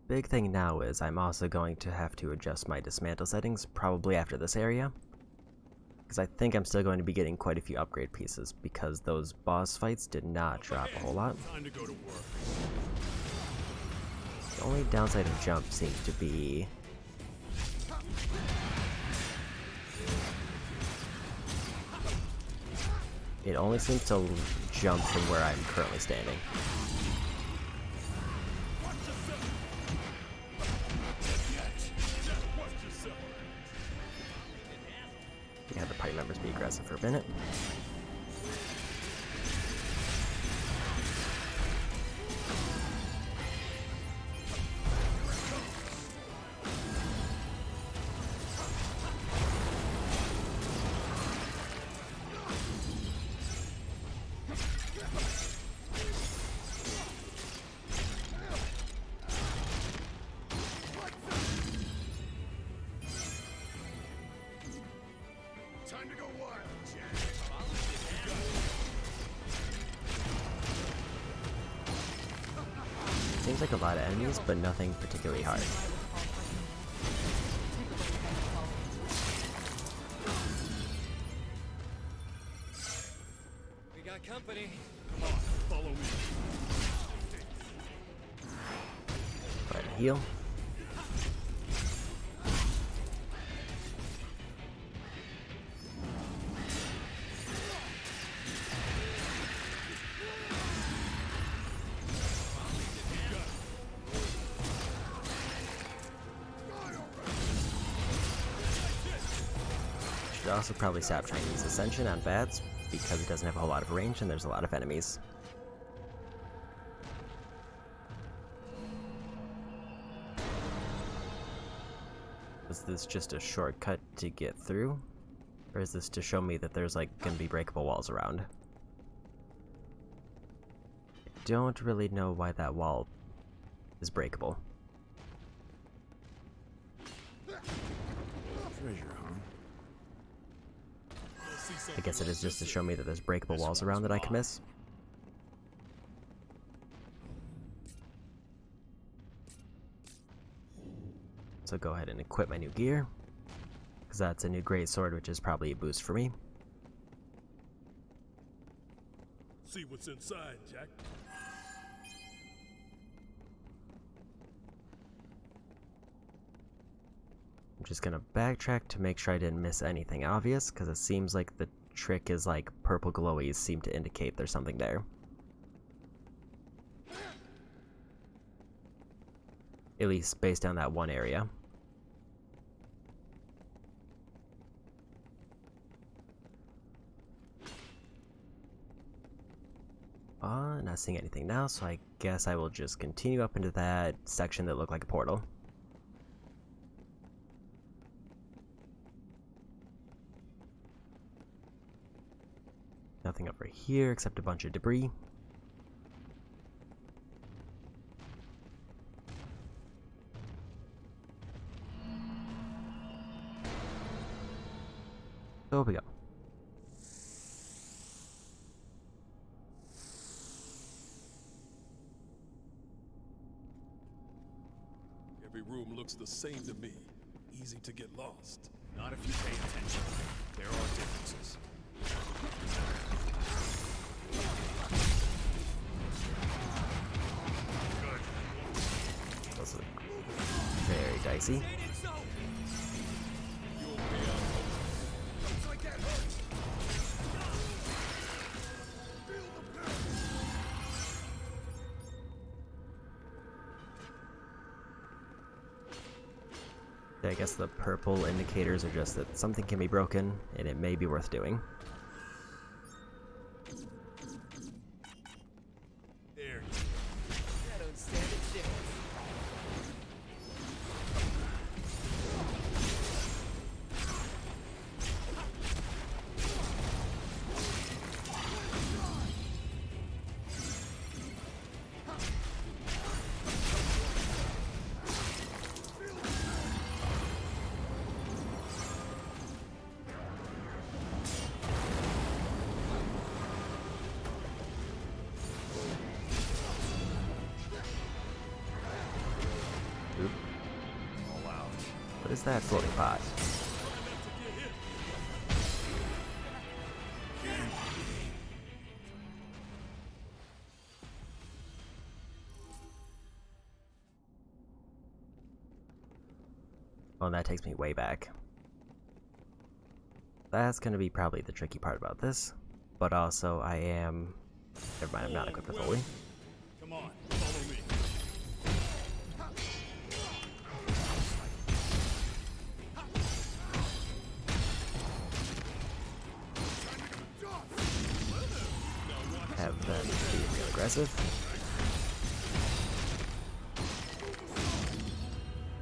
Big thing now is I'm also going to have to adjust my dismantle settings probably after this area, because I think I'm still going to be getting quite a few upgrade pieces because those boss fights did not drop a whole lot. Time to go to work. The only downside of Jump seems to be it only seems to jump from where I'm currently standing. Yeah, the party members be aggressive for a minute. Time to go wild, Jack. Seems like a lot of enemies, but nothing particularly hard. We got company. Come on, follow me. Go ahead and heal. Should also probably stop trying to use Ascension on bats because it doesn't have a whole lot of range and there's a lot of enemies. Is this just a shortcut to get through? Or is this to show me that there's like gonna be breakable walls around? I don't really know why that wall is breakable. Treasure, huh? I guess it is just to show me that there's breakable walls around that I can miss. So go ahead and equip my new gear, because that's a new great sword, which is probably a boost for me. See what's inside, Jack. I'm just gonna backtrack to make sure I didn't miss anything obvious, because it seems like the trick is like purple glowies seem to indicate there's something there. At least based on that one area. Not seeing anything now, so I guess I will just continue up into that section that looked like a portal. Nothing over here except a bunch of debris. So here we go. Every room looks the same to me. Easy to get lost. Not if you pay attention. There are differences. This is very dicey. Looks like that hurts. Feel the pain. I guess the purple indicators are just that something can be broken, and it may be worth doing. There. I don't stand a chance. Oop. All out. What is that floating pot? Well, that takes me way back. That's gonna be probably the tricky part about this, but also I am... Never mind, I'm not equipped with Holy. Come on, follow me. Have them be real aggressive.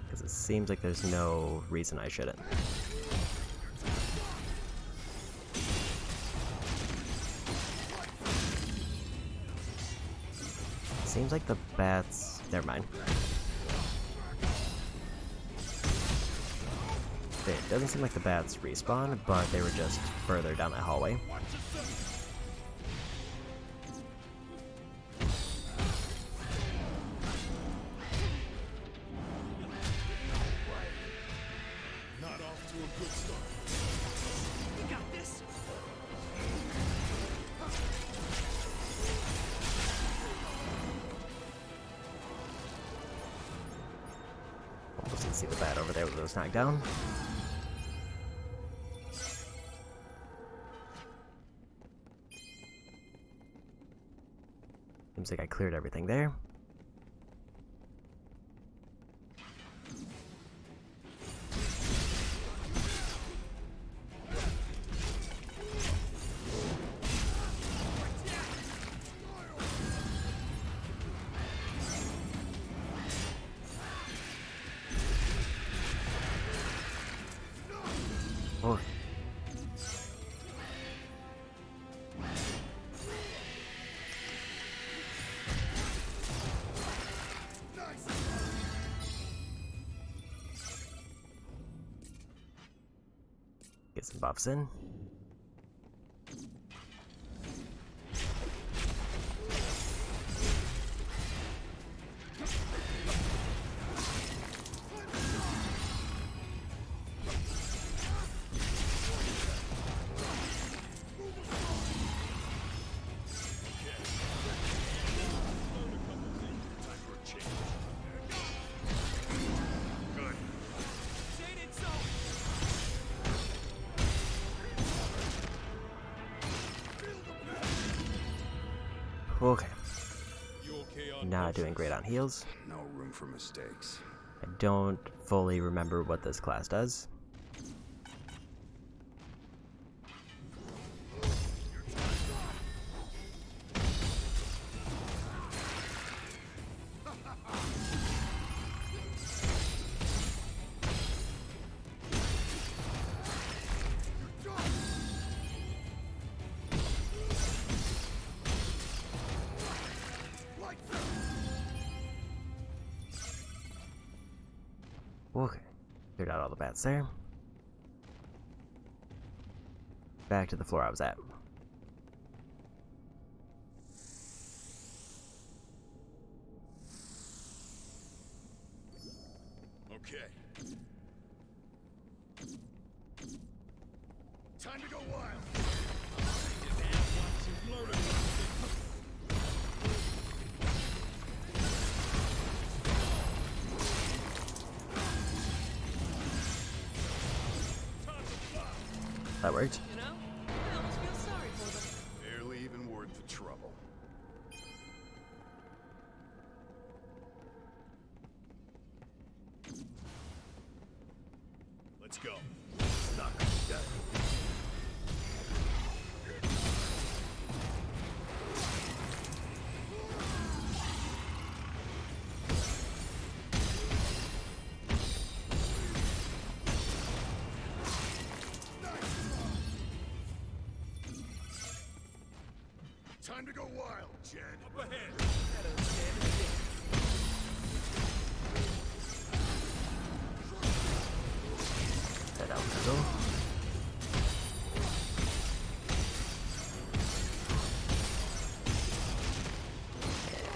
Because it seems like there's no reason I shouldn't. Seems like the bats... Never mind. It doesn't seem like the bats respawn, but they were just further down that hallway. Not off to a good start. We got this. Almost didn't see the bat over there with those knocked down. Seems like I cleared everything there. Oh. Get some buffs in. Time for a change. Good. Say it ain't so. Okay, You okay on not doing great on heals. No room for mistakes. I don't fully remember what this class does. Okay, cleared out all the bats there. Back to the floor I was at. Okay. Time to go wild. That worked. You know, I almost feel sorry for them. Barely even worth the trouble. Let's go. Not dead. Time to go wild, Jed. Up ahead. Head out the door.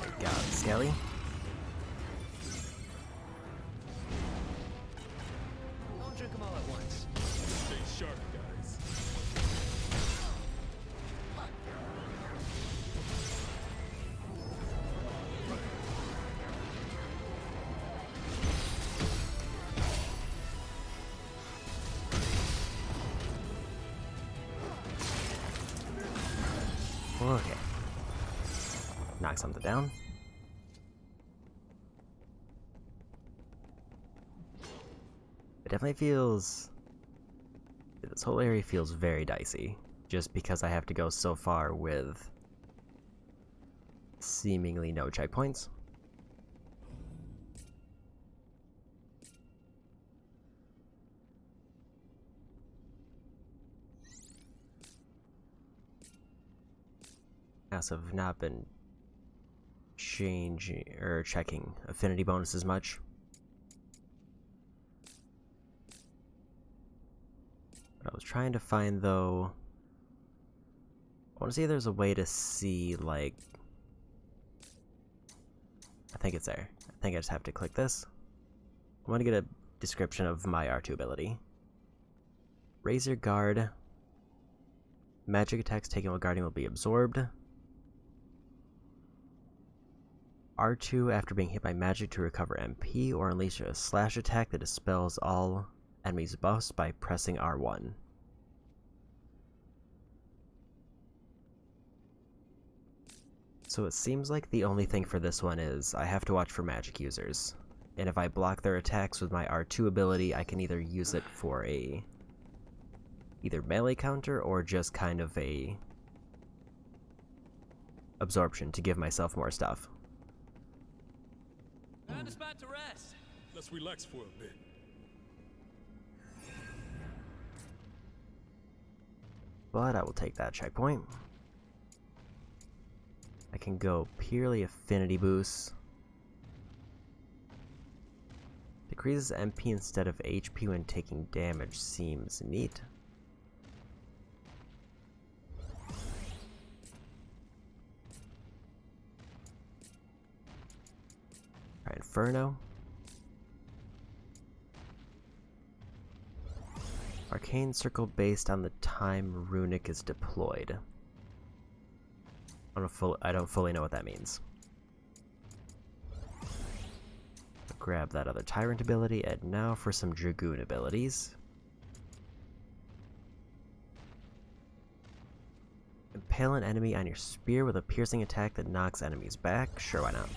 And got Skelly. Don't drink them all at once. Stay sharp, guys. Okay. Knock something down. It definitely feels... This whole area feels very dicey. Just because I have to go so far with seemingly no checkpoints. Have not been changing or checking affinity bonuses much. What I was trying to find though, I want to see if there's a way to see like, I think it's there. I think I just have to click this. I want to get a description of my R2 ability. Razor Guard. Magic attacks taken while guarding will be absorbed. R2 after being hit by magic to recover MP, or unleash a slash attack that dispels all enemies' buffs by pressing R1. So it seems like the only thing for this one is I have to watch for magic users. And if I block their attacks with my R2 ability, I can either use it for a either melee counter or just kind of a absorption to give myself more stuff. Find a spot to rest. Let's relax for a bit. But I will take that checkpoint. I can go purely affinity boost. Decreases MP instead of HP when taking damage seems neat. Alright, Inferno. Arcane circle based on the time runic is deployed. I don't fully know what that means. Grab that other Tyrant ability, and now for some Dragoon abilities. impale an enemy on your spear with a piercing attack that knocks enemies back. Sure, why not?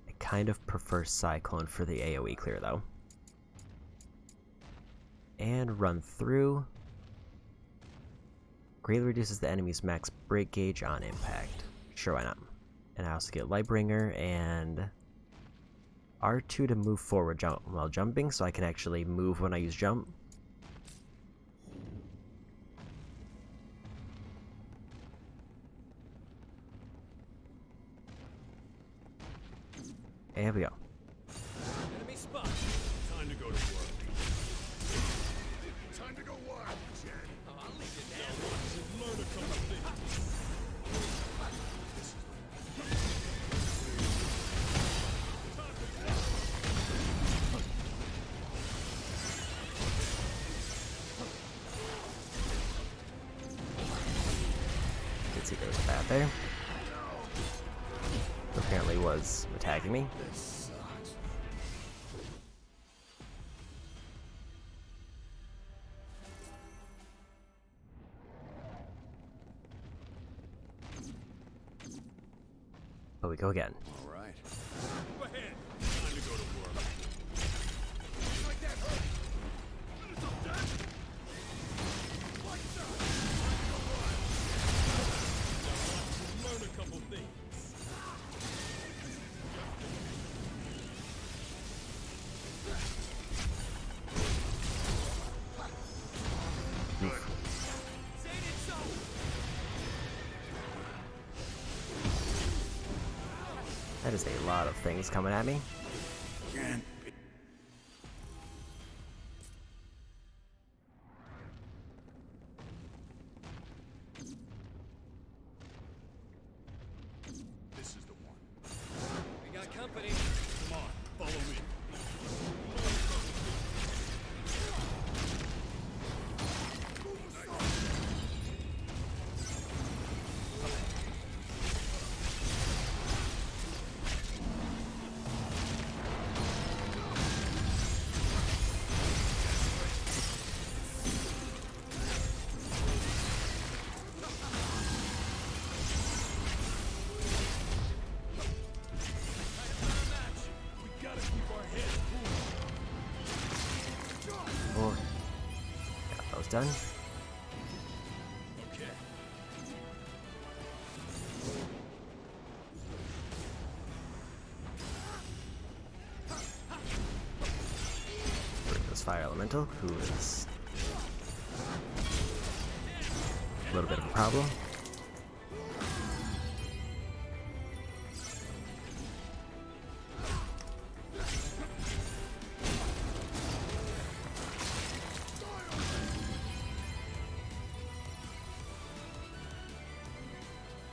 I kind of prefer Cyclone for the AoE clear though. And run through. Greatly reduces the enemy's max break gauge on impact. Sure, why not? And I also get Lightbringer and R2 to move forward while jumping, so I can actually move when I use jump. And here we go. Enemy spot. Time to go to work. Time to go wild, Jen. Oh, I'll leave you there. Learn a couple things. Let's see, there's a bat there. Apparently was attacking me. This sucks. But we go again. All right. Go ahead. Time to go to work. Like that hurt. Learn a couple things. Say it so. That is a lot of things coming at me. Can't be. This is the one. We got company. Come on, follow me. We gotta keep our heads cool. Oh, got those done. Okay. This fire elemental, who is a little bit of a problem.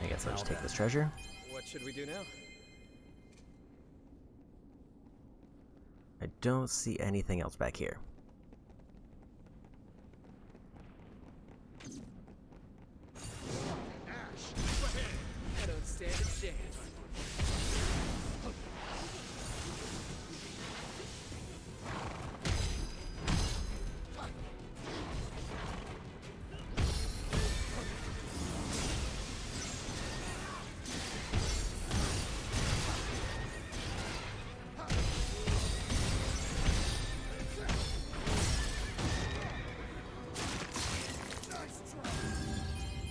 I guess I'll just take this treasure. What should we do now? I don't see anything else back here. I don't stand a chance.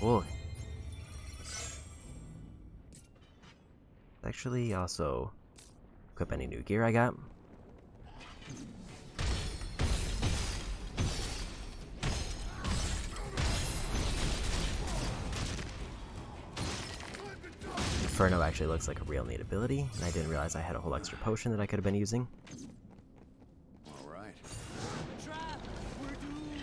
Whoa. Actually, also equip any new gear I got. Inferno actually looks like a real neat ability, and I didn't realize I had a whole extra potion that I could have been using. All right. Trap. We're doomed.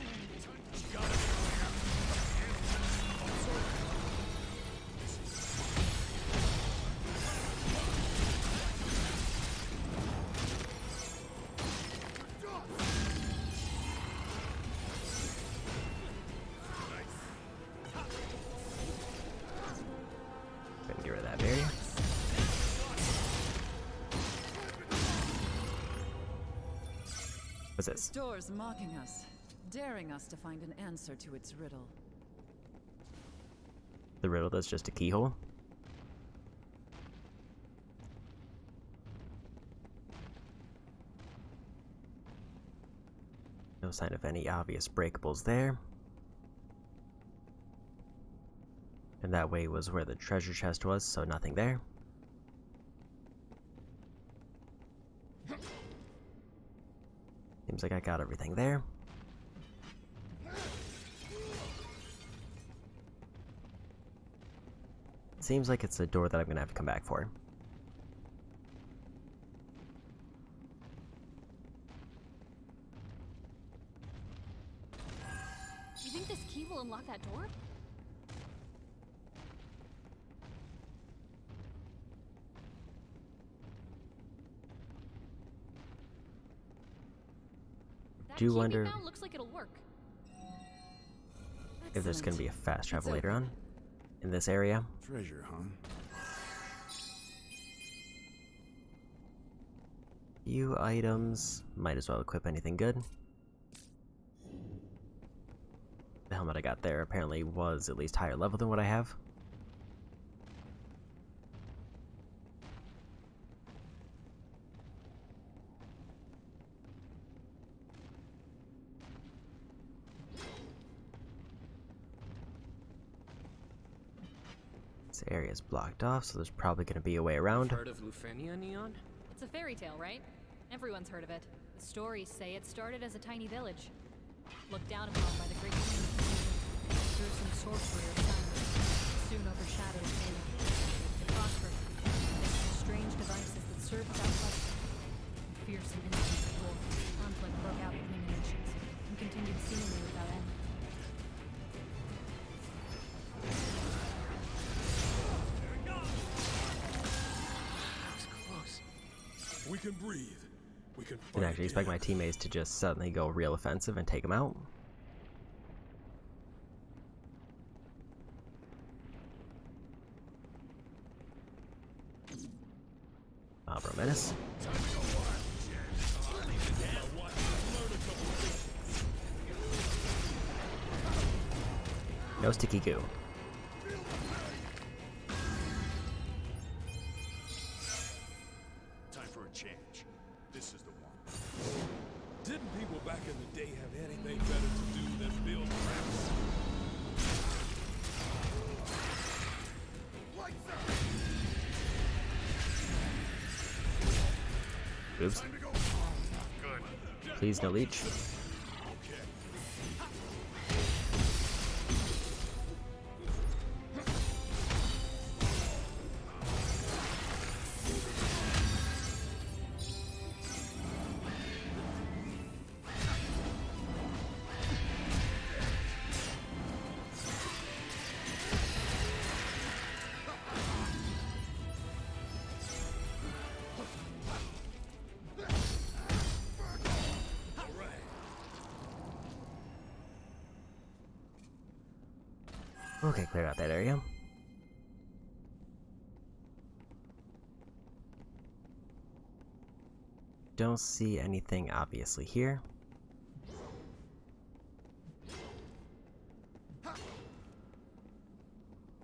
Go ahead and get rid of that barrier. What's This this? door's mocking us, daring us to find an answer to its riddle. The riddle that's just a keyhole? No sign of any obvious breakables there. And that way was where the treasure chest was, so nothing there. Seems like I got everything there. Seems like it's a door that I'm gonna have to come back for. You think this key will unlock that door? That Do key we wonder found looks like it'll work. if there's gonna be a fast travel It's later open. on in this area. Treasure, huh? Few items. Might as well equip anything good. The helmet I got there apparently was at least higher level than what I have. This area is blocked off, so there's probably going to be a way around. Heard of Lufenia, Neon? It's a fairy tale, right? Everyone's heard of it. The stories say it started as a tiny village, looked down upon by the great king. Through some sorcery or science, soon overshadowed Canaan. It prospered, thanks to strange devices that served without pleasure. Fearsome incidents of war, conflict broke out between the nations, and continued seemingly without end. We can breathe. We can Didn't fight actually expect my again. teammates to just suddenly go real offensive and take them out. Bro Menace. No sticky goo. Time for a change. This is the one. Didn't people back in the day have anything better to do than build traps? Lights out! Oops. Time to go. Good. Please no leech. Okay. Okay, cleared out that area. Don't see anything obviously here.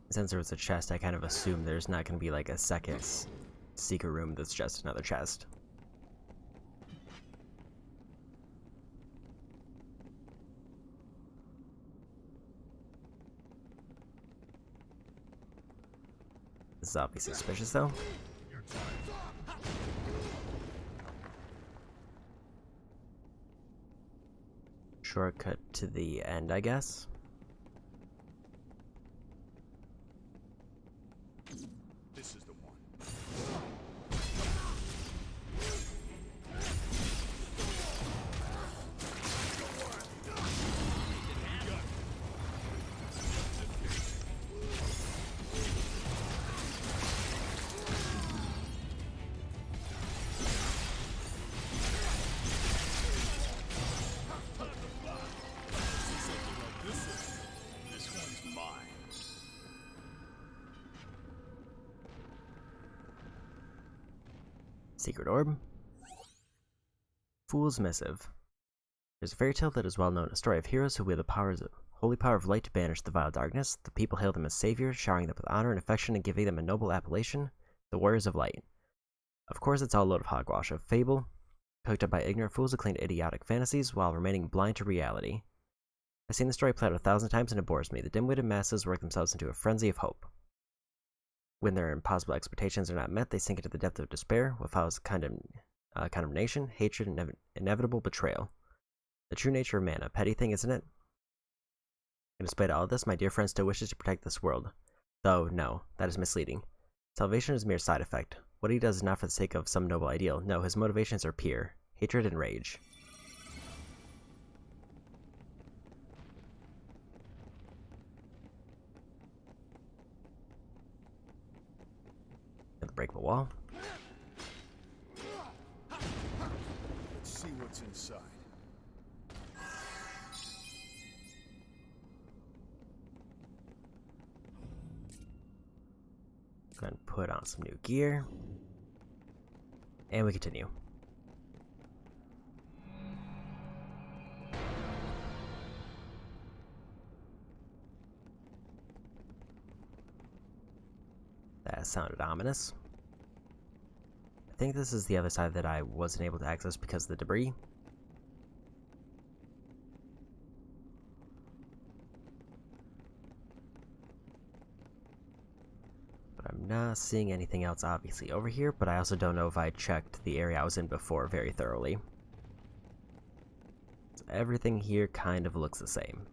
Since there was a chest, I kind of assumed there's not going to be like a second secret room that's just another chest. This is obviously suspicious though. Your time's up. Shortcut to the end, I guess. This is the one. This one's mine. Secret orb. Fool's Missive. There's a fairy tale that is well known, a story of heroes who wield the holy power of light to banish the vile darkness. The people hail them as saviors, showering them with honor and affection and giving them a noble appellation, the Warriors of Light. Of course, it's all a load of hogwash, a fable, cooked up by ignorant fools who cling to idiotic fantasies while remaining blind to reality. I've seen the story played out 1,000 times and it bores me. The dim-witted masses work themselves into a frenzy of hope. When their impossible expectations are not met, they sink into the depth of despair, what follows condemnation, hatred, and inevitable betrayal. The true nature of man, a petty thing, isn't it? And despite all of this, my dear friend still wishes to protect this world. Though, no, that is misleading. Salvation is a mere side effect. What he does is not for the sake of some noble ideal. No, his motivations are pure hatred and rage. And the breakable wall. Let's see what's inside. Go ahead and put on some new gear. And we continue. That sounded ominous. I think this is the other side that I wasn't able to access because of the debris. But I'm not seeing anything else obviously over here, but I also don't know if I checked the area I was in before very thoroughly. So everything here kind of looks the same.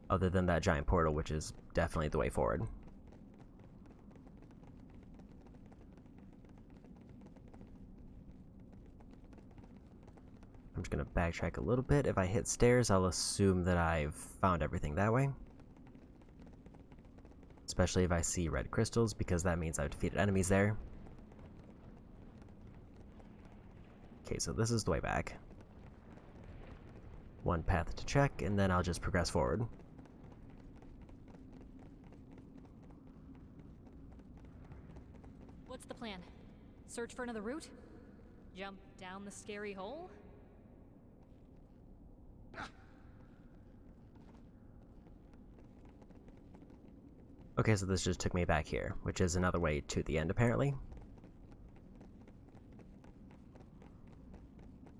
Other than that giant portal, which is definitely the way forward. I'm just going to backtrack a little bit. If I hit stairs, I'll assume that I've found everything that way. Especially if I see red crystals, because that means I've defeated enemies there. Okay, so this is the way back. One path to check, and then I'll just progress forward. What's the plan? Search for another route? Jump down the scary hole? Okay, so this just took me back here, which is another way to the end, apparently.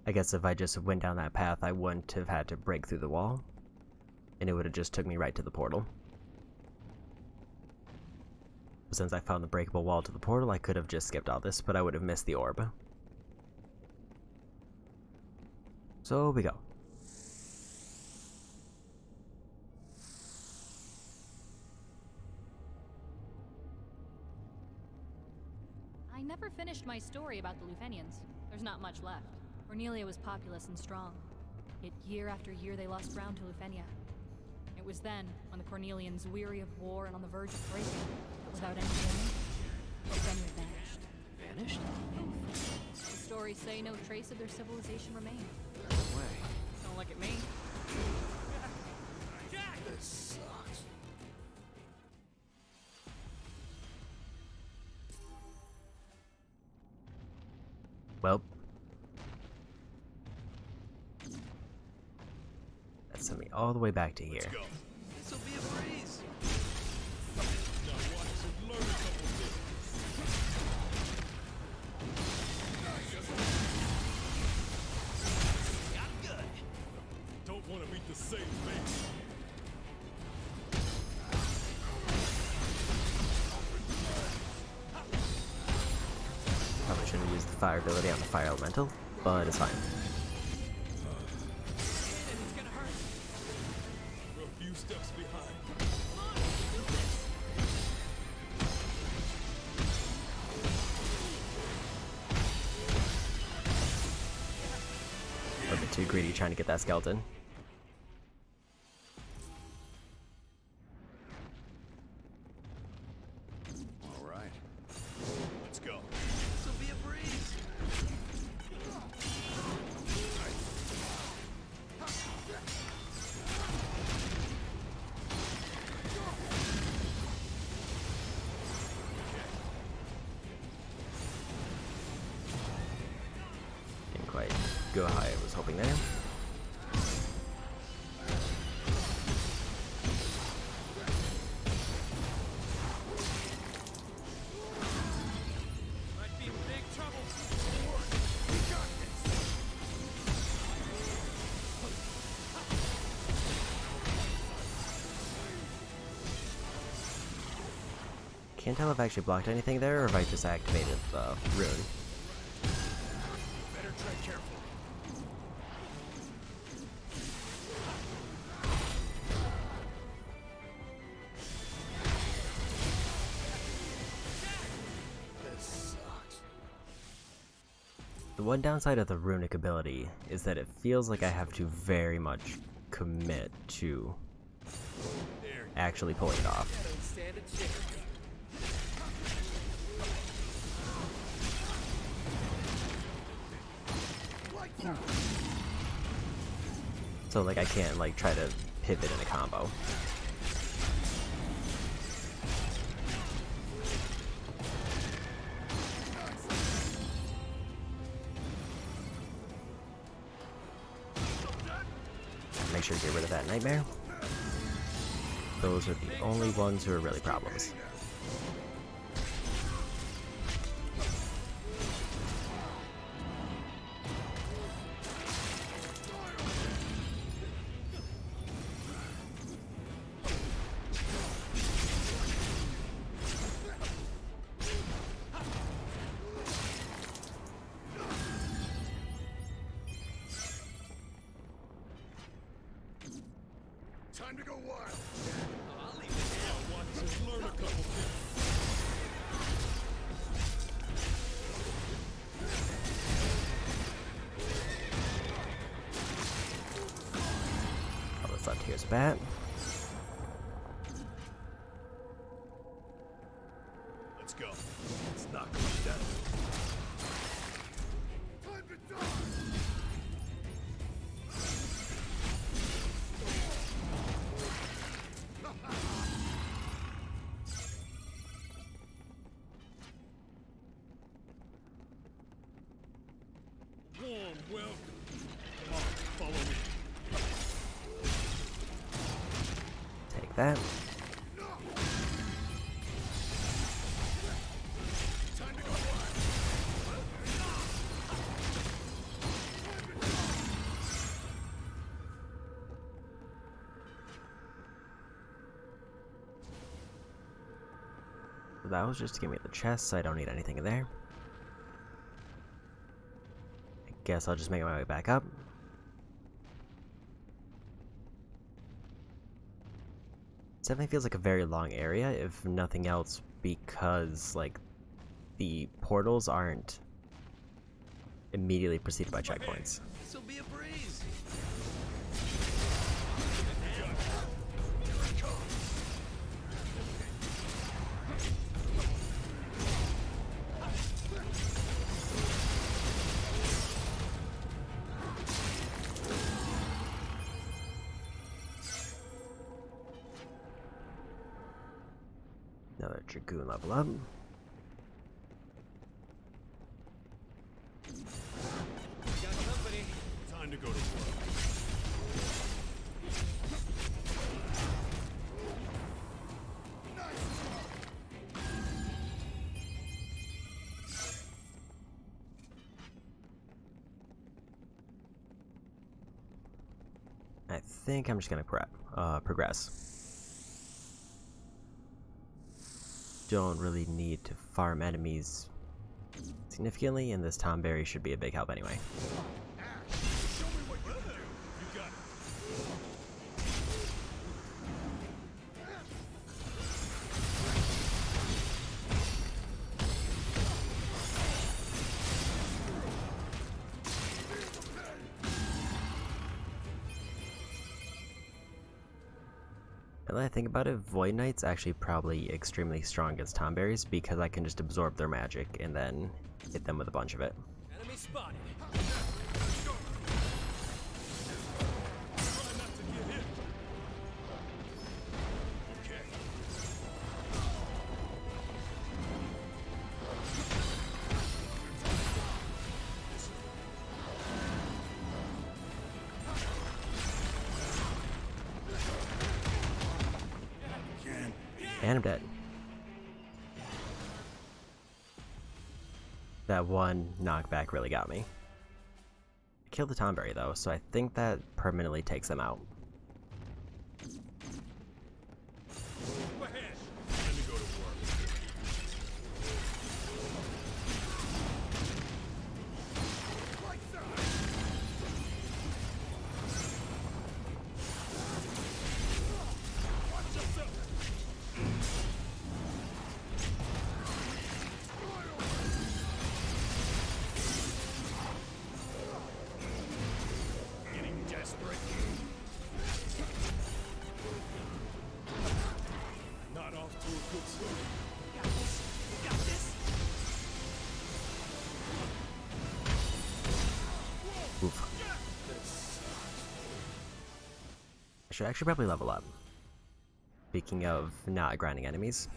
I guess if I just went down that path, I wouldn't have had to break through the wall, and it would have just took me right to the portal. But since I found the breakable wall to the portal, I could have just skipped all this, but I would have missed the orb. So we go. I never finished my story about the Lufenians. There's not much left. Cornelia was populous and strong. Yet year after year they lost ground to Lufenia. It was then, when the Cornelians, weary of war and on the verge of breaking, that without any warning, Lufenia vanished. Vanished? The stories say no trace of their civilization remained. No way. Don't look at me. This sucks. Well. That sent me all the way back to here. Let's go. This'll be a breeze. Now watch and learn a couple things. Got good. Don't want to meet the same fate. Probably shouldn't have used the fire ability on the fire elemental, but it's fine. It's gonna hurt. We're a few steps behind. A bit too greedy trying to get that skeleton. All right. Let's go. This'll be a breeze. Didn't quite go high I was hoping there. Might be in big trouble. Can't tell if I actually blocked anything there or if I just activated the rune. Better tread careful. This sucks. The one downside of the runic ability is that it feels like I have to very much commit to There. actually pulling it off. Don't stand a chance. So like I can't like try to pivot in a combo. Make sure to get rid of that nightmare. Those are the only ones who are really problems. Time to go wild. I'll leave it here. Watch us learn a couple things. All that's left here is a bat. Let's go. Let's knock them down. Time to die. Warm welcome. Come on, follow me. Take that. Time to go wild. So that was just to give me the chest, so I don't need anything in there. I guess I'll just make my way back up. It definitely feels like a very long area, if nothing else, because like the portals aren't immediately preceded by checkpoints. This'll be a breeze. Another Dragoon level up. Got company. Time to go to work. I think I'm just gonna progress. Don't really need to farm enemies significantly, and this Tomberry should be a big help anyway. Show me what you can do. You got it. Now that I think about it, Void Knight's actually probably extremely strong against Tomberries because I can just absorb their magic and then hit them with a bunch of it. Enemy spotted. Try not to get hit. Okay. And I'm dead. That one knockback really got me. I killed the Tomberry though, so I think that permanently takes them out. Move ahead. Time to go to work. Lights out! Watch yourself. Getting desperate. Not off to a good start. Got this. Oof. I should actually probably level up. Speaking of not grinding enemies.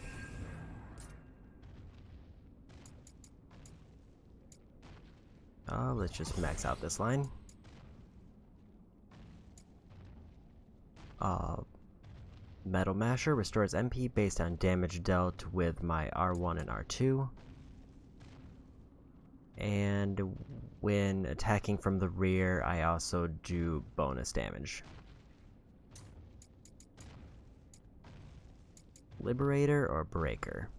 Let's just max out this line. Metal Masher restores MP based on damage dealt with my R1 and R2. And when attacking from the rear, I also do bonus damage. Liberator or Breaker?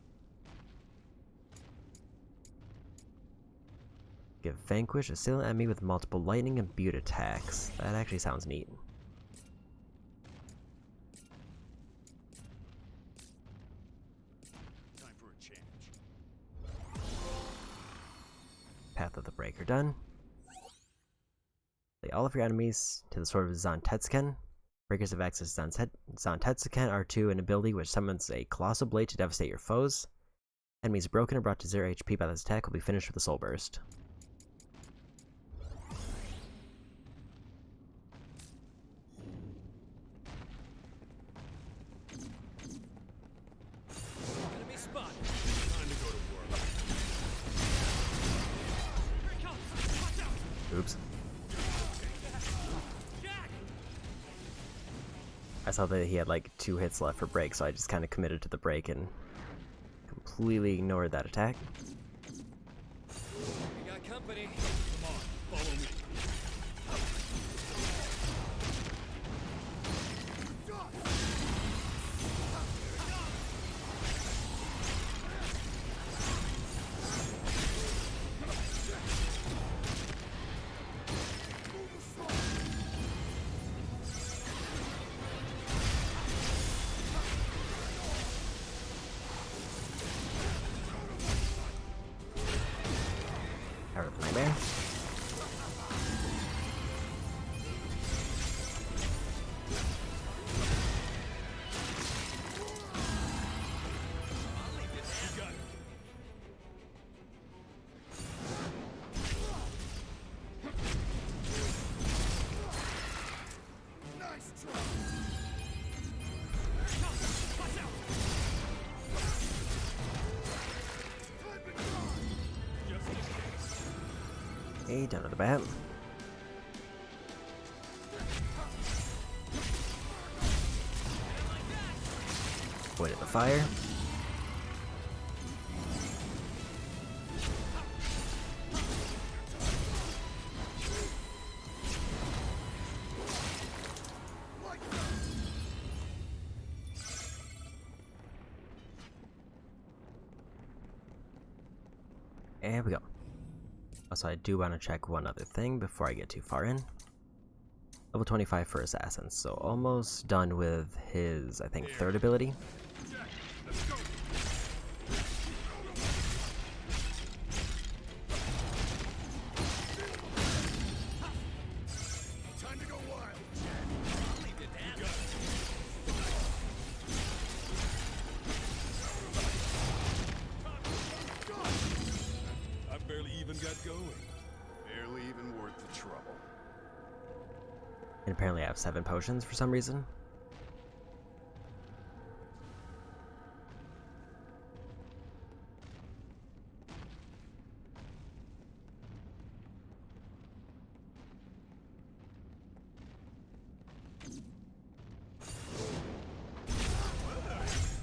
Give Vanquish, assailant enemy with multiple lightning and butte attacks. That actually sounds neat. Time for a change. Path of the Breaker done. Lay all of your enemies to the Sword of Zantetsuken. Breakers have access to Zantetsuken R2, an ability which summons a Colossal Blade to devastate your foes. Enemies broken or brought to 0 HP by this attack will be finished with a Soul Burst. Enemy spotted. Time to go to work. Here it comes. Watch out. Oops. Jack. I saw that he had like 2 hits left for break, so I just kind of committed to the break and completely ignored that attack. We got company. Come on, follow me. Power of the Nightmare. You got it. Nice try! Watch out. Type and dodge! Just in case. Okay, down to the bat. Avoided the fire. Lights out! And we go. Also, I do want to check one other thing before I get too far in. Level 25 for Assassins, so almost done with his, I think, 3rd ability. Jack, let's go. Time to go wild! I'll leave it at that. I barely even got going. Barely even worth the trouble. And apparently I have 7 potions for some reason.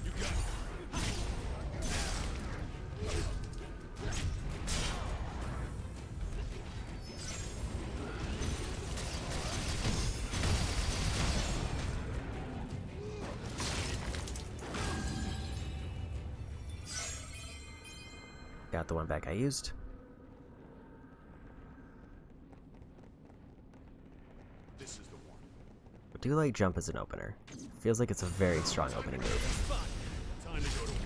You got it. got the one back I used. This is the one. I do like jump as an opener. Feels like it's a very strong opening move. Time to go to work.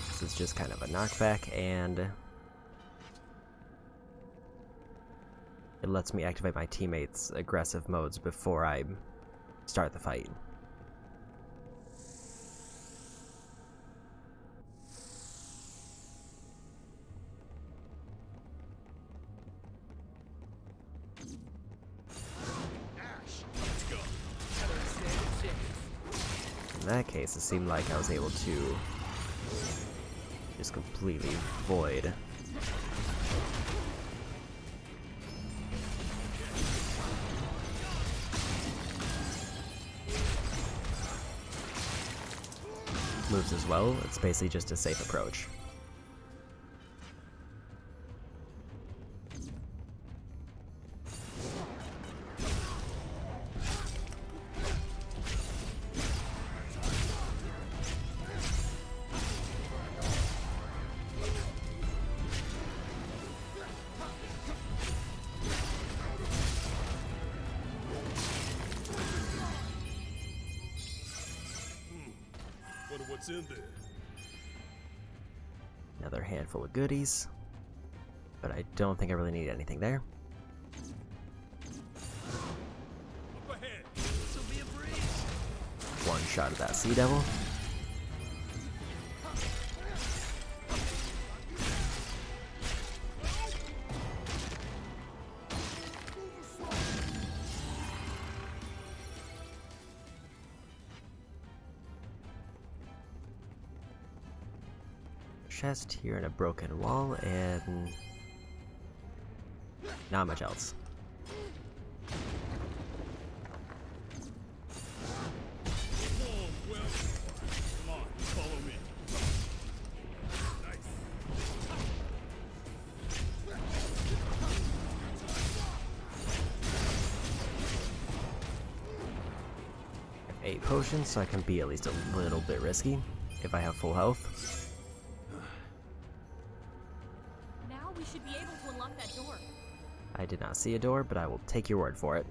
Just This is just kind of a knockback, and it lets me activate my teammates' aggressive modes before I start the fight. let's go. In that case, it seemed like I was able to just completely void. Moves as well, it's basically just a safe approach. Wonder what's in there. Another handful of goodies, but I don't think I really need anything there. Up ahead. This'll be a breeze. One shot of that Sea Devil. Chest here and a broken wall, and not much else. Whoa, well. Come on, follow me. Nice. I have 8 potions, so I can be at least a little bit risky if I have full health. Now we should be able to unlock that door. I did not see a door, but I will take your word for it.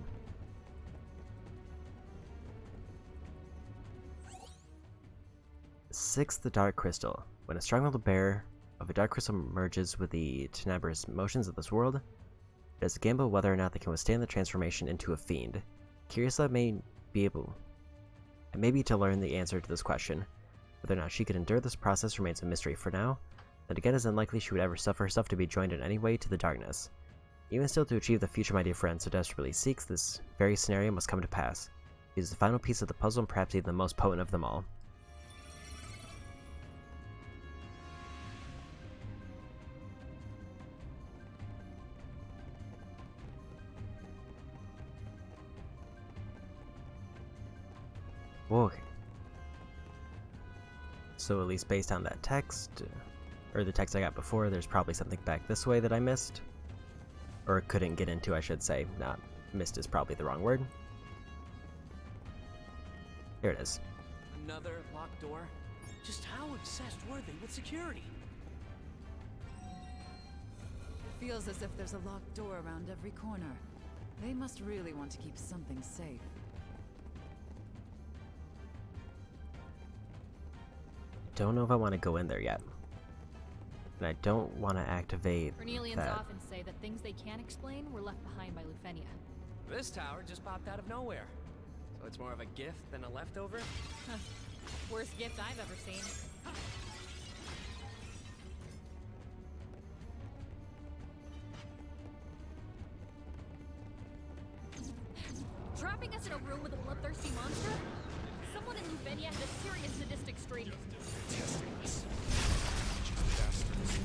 Sixth, the Dark Crystal. When a strong-willed bearer of a Dark Crystal merges with the tenebrous motions of this world, it has a gamble whether or not they can withstand the transformation into a fiend. Curiously, maybe to learn the answer to this question, whether or not she could endure this process remains a mystery for now, but again it is unlikely she would ever suffer herself to be joined in any way to the darkness. Even still, to achieve the future my dear friend so desperately seeks, this very scenario must come to pass. It is the final piece of the puzzle and perhaps even the most potent of them all. Whoa. So at least based on that text, or the text I got before, there's probably something back this way that I missed. Or couldn't get into, I should say. Not missed is probably the wrong word. Here it is. Another locked door? Just how obsessed were they with security? Feels as if there's a locked door around every corner. They must really want to keep something safe. Don't know if I want to go in there yet. And I don't want to activate Cornelians that. often say that things they can't explain were left behind by Lufenia. This tower just popped out of nowhere. So it's more of a gift than a leftover? Worst gift I've ever seen. Trapping us in a room with a bloodthirsty monster? Someone in Lufenia has a serious sadistic streak. Testing us. Just bastards.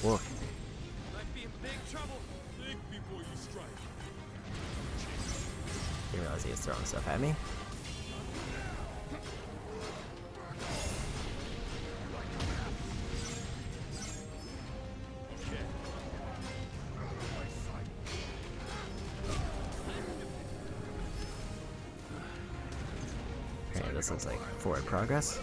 Whoa. Might be in big trouble. Think before you strike. Didn't realize he was throwing stuff at me. this looks like forward progress.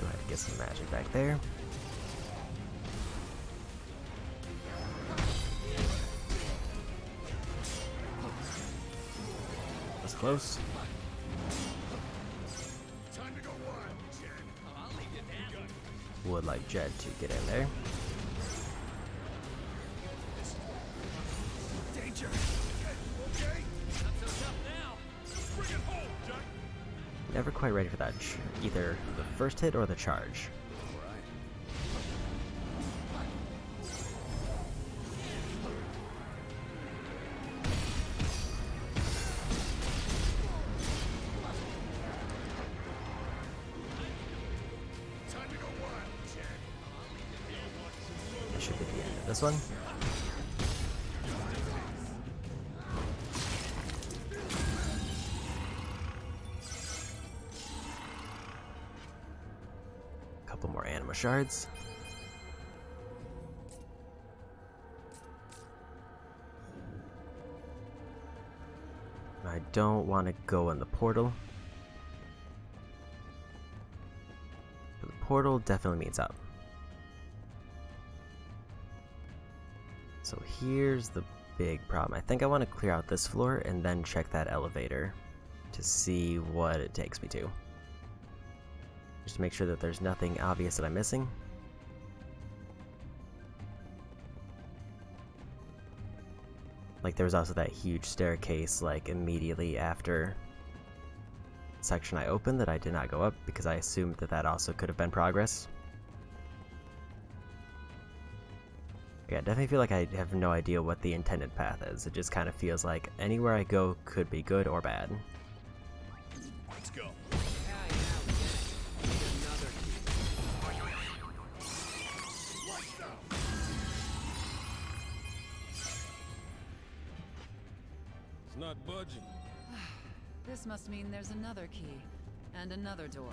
Go ahead and get some magic back there. That's close. Time to go wild, Jed. Oh, I'll leave you down. Would like Jed to get in there. Danger. Jed, you okay? Not so tough now. Bring it home, Jack. Never quite ready for that. Either the first hit or the charge. Time to go wild, Jed. That should be the end of this one. Couple more anima shards. I don't want to go in the portal. The portal definitely means up. So here's the big problem. I think I want to clear out this floor and then check that elevator to see what it takes me to. Just to make sure that there's nothing obvious that I'm missing. Like there was also that huge staircase like immediately after the section I opened that I did not go up because I assumed that that also could have been progress. Yeah, I definitely feel like I have no idea what the intended path is. It just kind of feels like anywhere I go could be good or bad. Let's go. Yeah, we get it. Need another key. Lights out. It's not budging. This must mean there's another key. And another door.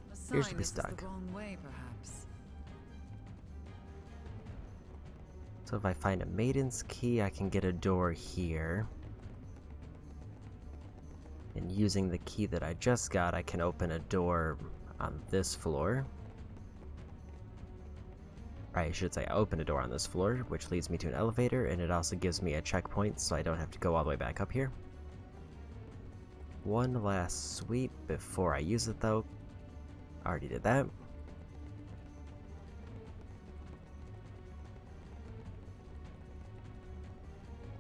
A Appears to sign be this is stuck. the wrong way, perhaps. So if I find a maiden's key, I can get a door here. And using the key that I just got, I can open a door on this floor. Right, I should say I open a door on this floor, which leads me to an elevator, and it also gives me a checkpoint so I don't have to go all the way back up here. One last sweep before I use it though. Already did that.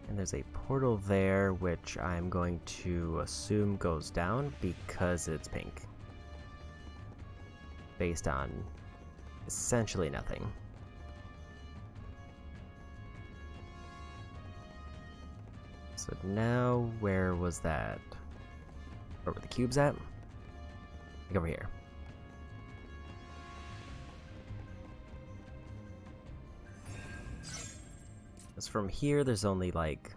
And there's a portal there, which I'm going to assume goes down because it's pink. Based on essentially nothing. So now, where was that? Where were the cubes at? Like over here. Because from here, there's only like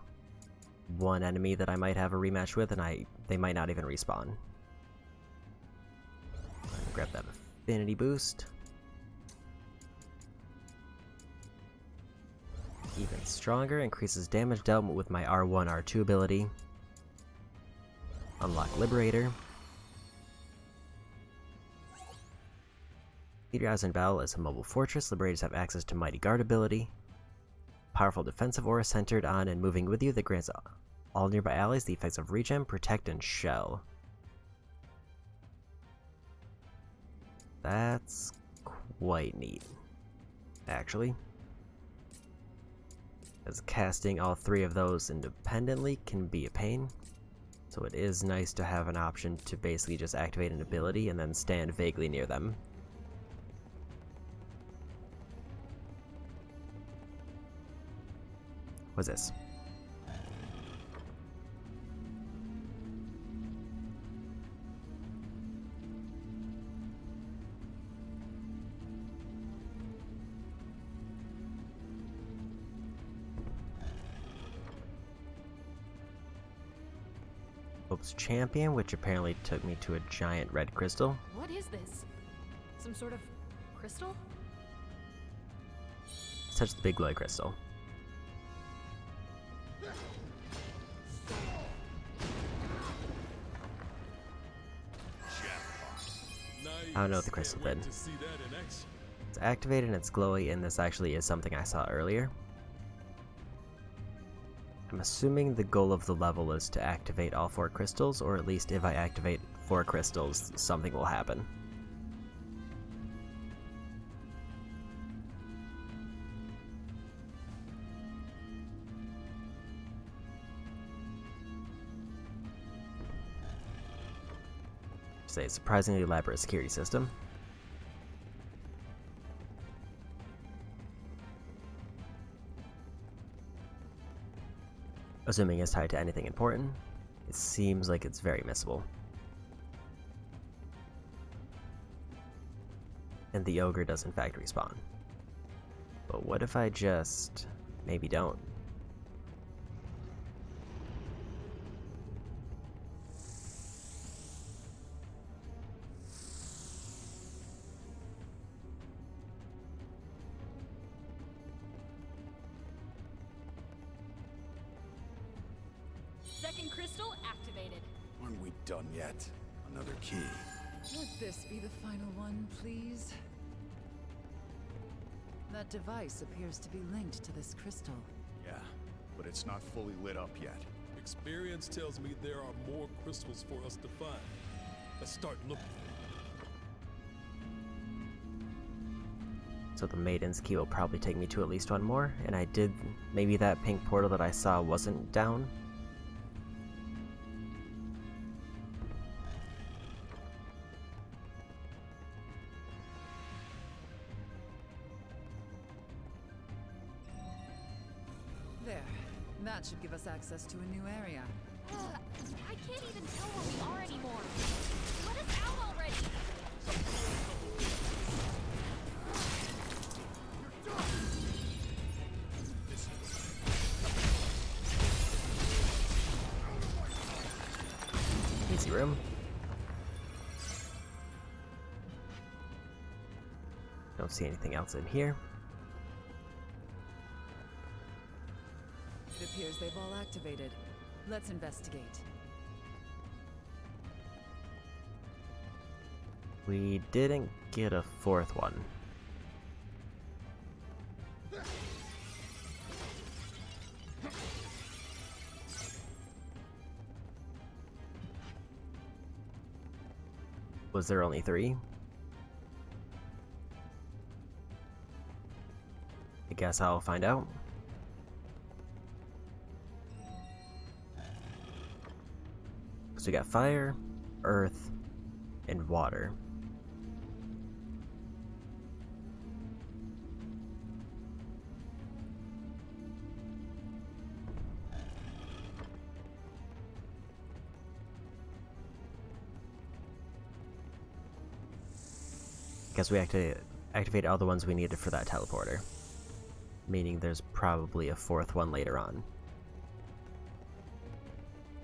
one enemy that I might have a rematch with, and they might not even respawn. Grab that affinity boost. Even stronger, increases damage dealt with my R1, R2 ability. Unlock Liberator. Leader as in battle is a mobile fortress. Liberators have access to Mighty Guard ability. Powerful defensive aura centered on and moving with you that grants all nearby allies the effects of Regen, Protect, and Shell. That's quite neat, actually. As casting all three of those independently can be a pain, so it is nice to have an option to basically just activate an ability and then stand vaguely near them. What's this? Hope's Champion, which apparently took me to a giant red crystal. What is this? Some sort of crystal? Let's touch the big glowy crystal. I don't know what the crystal did. It's activated and it's glowy, and this actually is something I saw earlier. I'm assuming the goal of the level is to activate all 4 crystals, or at least if I activate 4 crystals, something will happen. It's a surprisingly elaborate security system. Assuming it's tied to anything important, it seems like it's very missable. And the ogre does in fact respawn. But what if I just maybe don't? Second crystal activated. Aren't we done yet? Another key. Let this be the final one, please. That device appears to be linked to this crystal. Yeah, but it's not fully lit up yet. Experience tells me there are more crystals for us to find. Let's start looking. So the Maiden's Key will probably take me to at least one more, and maybe that pink portal that I saw wasn't down. There. That should give us access to a new area. I can't even tell where we are anymore. Let us out already! Easy room. Don't see anything else in here. It appears they've all activated. Let's investigate. We didn't get a 4th one. Was there only 3? I guess I'll find out. So we got fire, earth, and water. Guess we activate all the ones we needed for that teleporter. Meaning there's probably a 4th one later on.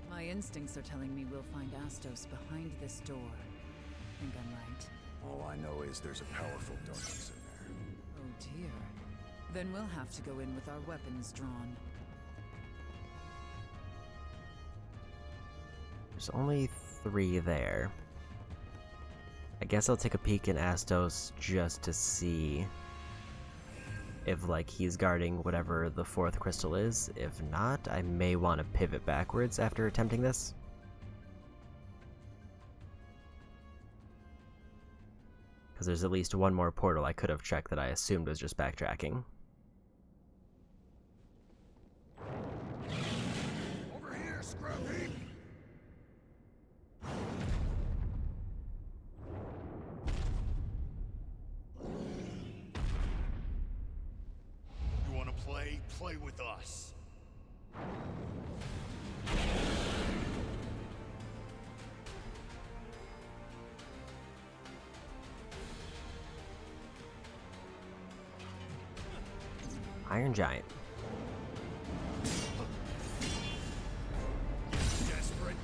My instincts are telling me we'll find Astos behind this door. Think I'm right? All I know is there's a powerful darkness in there. Oh dear. Then we'll have to go in with our weapons drawn. There's only 3 there. I guess I'll take a peek in Astos just to see if, like, he's guarding whatever the 4th crystal is. If not, I may want to pivot backwards after attempting this. Because there's at least one more portal I could have checked that I assumed was just backtracking. Over here, Scruffy! You wanna play? Play with us. Iron Giant. Desperate?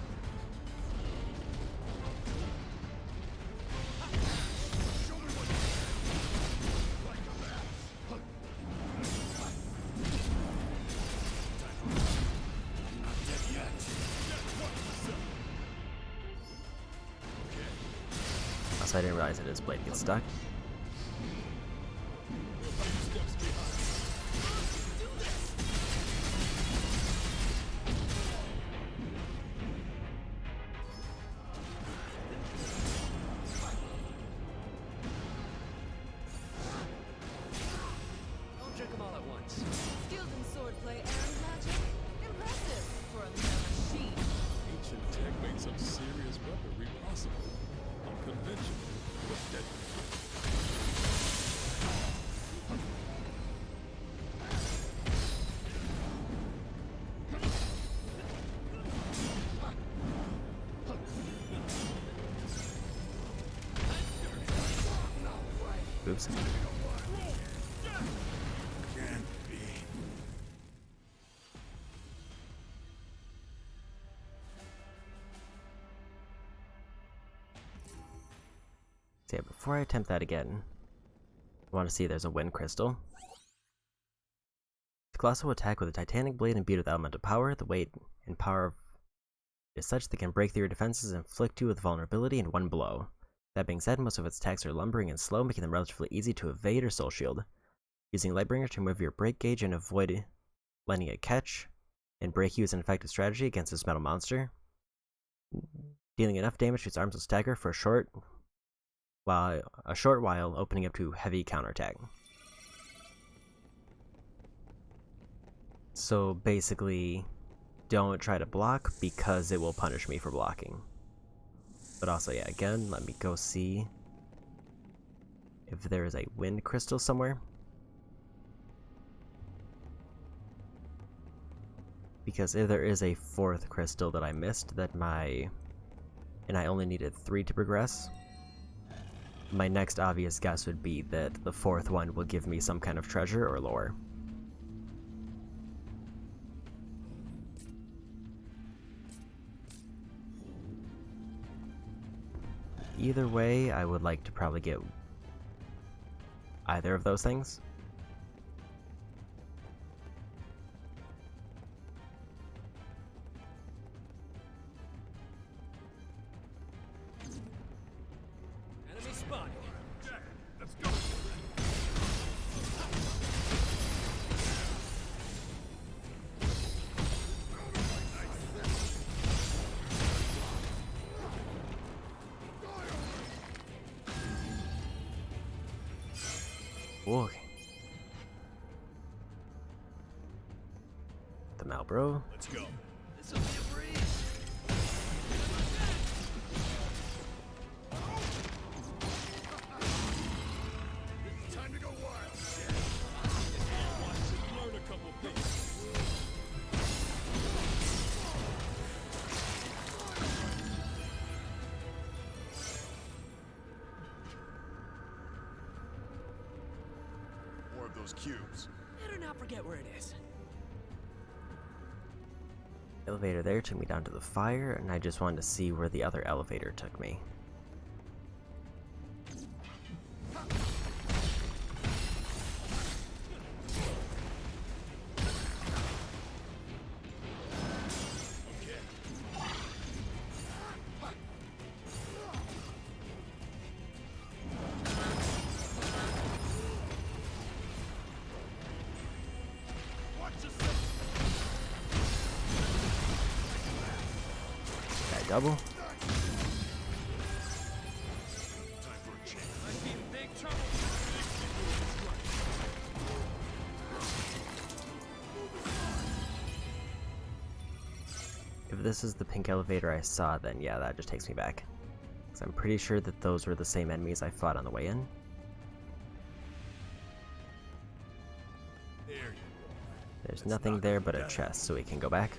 Also, I didn't realize that his blade gets stuck. Steps behind. Don't drink them all at once. Skilled in swordplay and magic. Impressive for a mere machine. Ancient tech makes some serious weaponry possible. Unconventional, but deadly. Oops. Can't be. So yeah, before I attempt that again, I want to see if there's a wind crystal. The Colossal will attack with a titanic blade imbued with elemental power. The weight and power is such that it can break through your defenses and inflict you with vulnerability in one blow. That being said, most of its attacks are lumbering and slow, making them relatively easy to evade or soul shield. Using Lightbringer to remove your break gauge and avoid letting it catch and break you is an effective strategy against this metal monster. Dealing enough damage to its arms will stagger for a short while, opening up to heavy counterattack. So basically, don't try to block because it will punish me for blocking. But also, yeah, again, let me go see if there is a wind crystal somewhere. Because if there is a fourth crystal that I missed, and I only needed 3 to progress, my next obvious guess would be that the fourth one will give me some kind of treasure or lore. Either way, I would like to probably get either of those things. Enemy spotted. Let's go. Whoa. The Malbro. Let's go. This'll be a breeze. Time to go wild. Learn a couple things. More of those cubes. Better not forget where it is. Elevator there took me down to the fire, and I just wanted to see where the other elevator took me. Got a double. Time for a change. Might be in big trouble. If this is the pink elevator I saw, then yeah, that just takes me back. Because I'm pretty sure that those were the same enemies I fought on the way in. There you are. There's Let's nothing knock there them but a down. chest, so we can go back.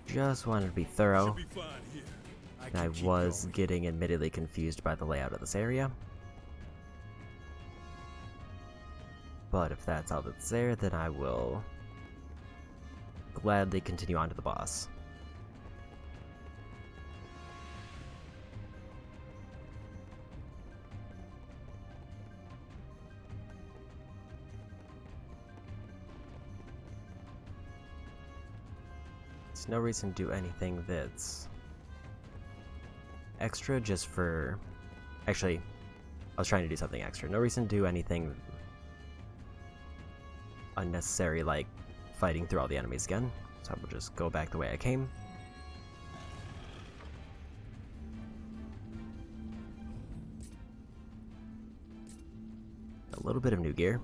Just wanted to be thorough, Should be fine here. and can I keep was going. getting admittedly confused by the layout of this area. But if that's all that's there, then I will gladly continue on to the boss. There's no reason to do anything that's extra just for... Actually, I was trying to do something extra. No reason to do anything unnecessary like fighting through all the enemies again. So I will just go back the way I came. A little bit of new gear.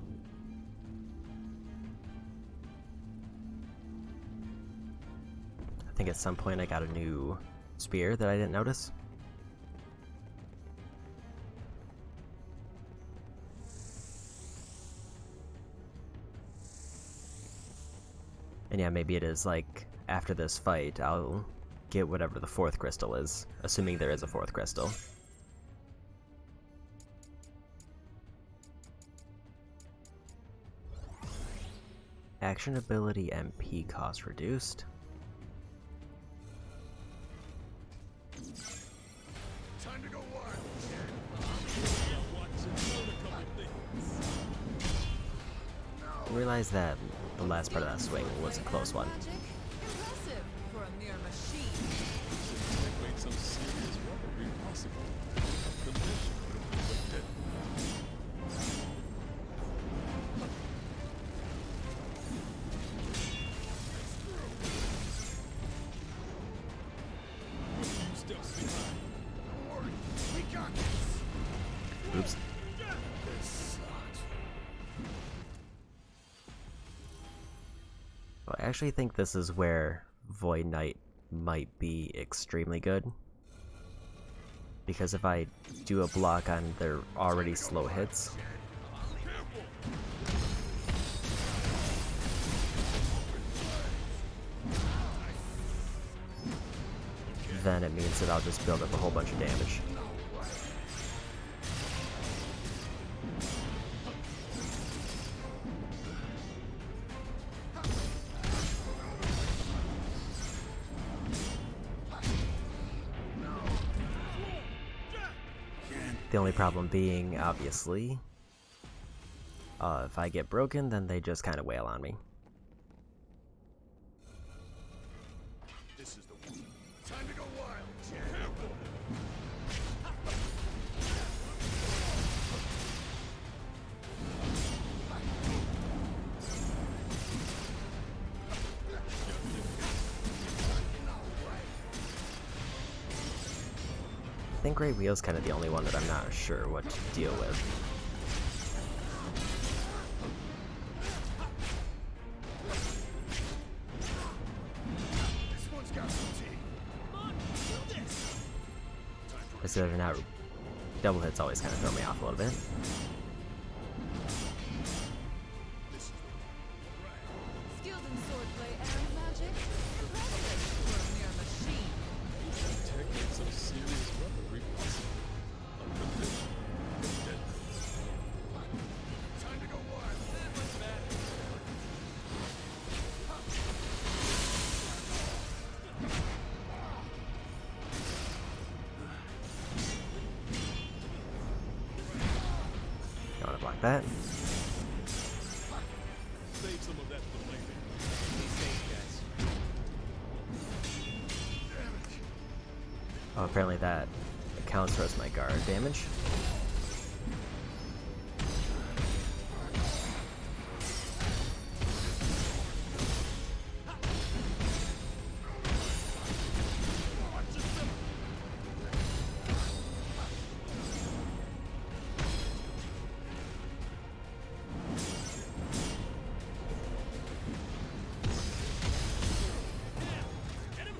I think at some point I got a new spear that I didn't notice. And yeah, maybe it is like after this fight I'll get whatever the fourth crystal is, assuming there is a fourth crystal. Action ability MP cost reduced. Time to go wild. I realized that the last part of that swing was a close one. Magic? Impressive for a mere machine. Tech made some serious weaponry possible. Conventional, but deadly. A few steps behind. Don't worry. We got this. Oops. This sucks. Well, I actually think this is where Void Knight might be extremely good. Because if I do a block on their already slow hits, then it means that I'll just build up a whole bunch of damage. The only problem being, obviously, if I get broken, then they just kind of wail on me. This is the one. Time to go wild. Careful. I think Great Wheel's kind of the only one that I'm not sure what to deal with. This one's got some teeth. Come on, do this! Instead of not double hits always kind of throw me off a little bit. Skilled in swordplay and magic? Impressive for a mere machine. Tech made some serious weaponry possible. Unconventional, but deadly. Time to go wild. That one's bad. You want to block that? Save some of that for later. Be safe, guys. Oh, apparently that accounts towards my guard damage.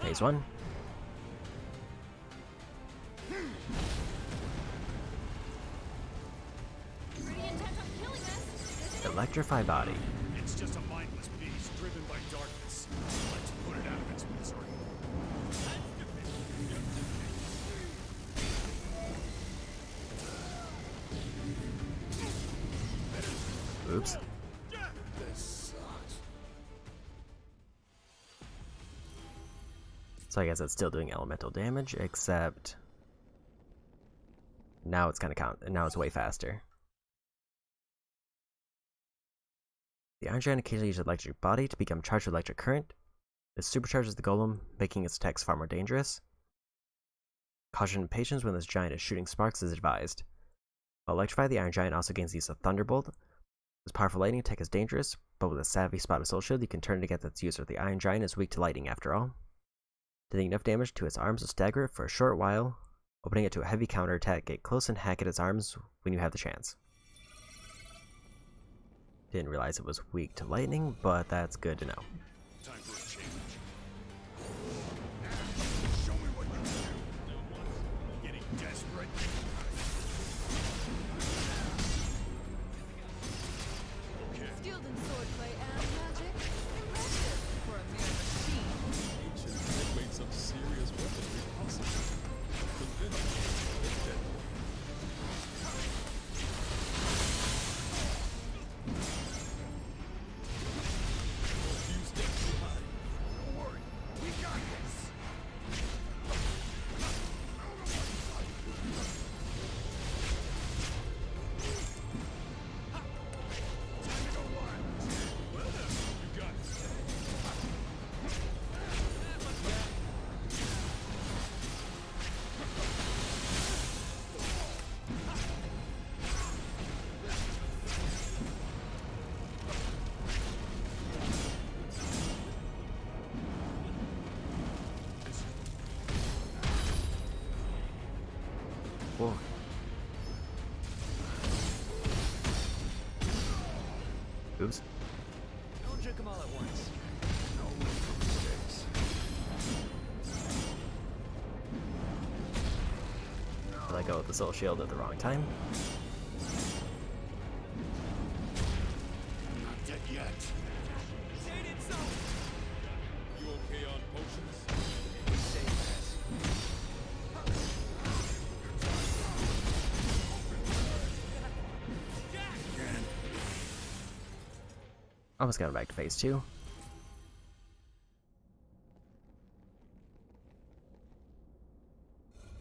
Phase 1. Pretty intent on killing us, isn't it? Electrify body. It's just a mindless beast driven by darkness. Let's put it out of its misery. Oops. This sucks. So I guess it's still doing elemental damage, except now it's now it's way faster. The Iron Giant occasionally uses electric body to become charged with electric current. This supercharges the golem, making its attacks far more dangerous. Caution and patience when this giant is shooting sparks is advised. While Electrify, the Iron Giant also gains the use of Thunderbolt. This powerful lightning attack is dangerous, but with a savvy spot of Soul Shield, you can turn it against its user. The Iron Giant is weak to lightning after all. Dealing enough damage to its arms will stagger it for a short while, opening it to a heavy counterattack. Get close and hack at its arms when you have the chance. Didn't realize it was weak to lightning, but that's good to know. Time for a change. Show me what you can do. Getting desperate. Okay. Skilled in swordplay and magic. Impressive for a mere machine. Ancient tech made some serious weaponry possible. Conventional but deadly. A few steps behind. Don't worry. We got this. Time to go wild. Well then, you got it. Whoa. Oops. Don't drink them all at once. No room for mistakes. I let go with the Soul Shield at the wrong time. Not dead yet. You okay on potions? Save as. Again. Almost got him back to phase 2.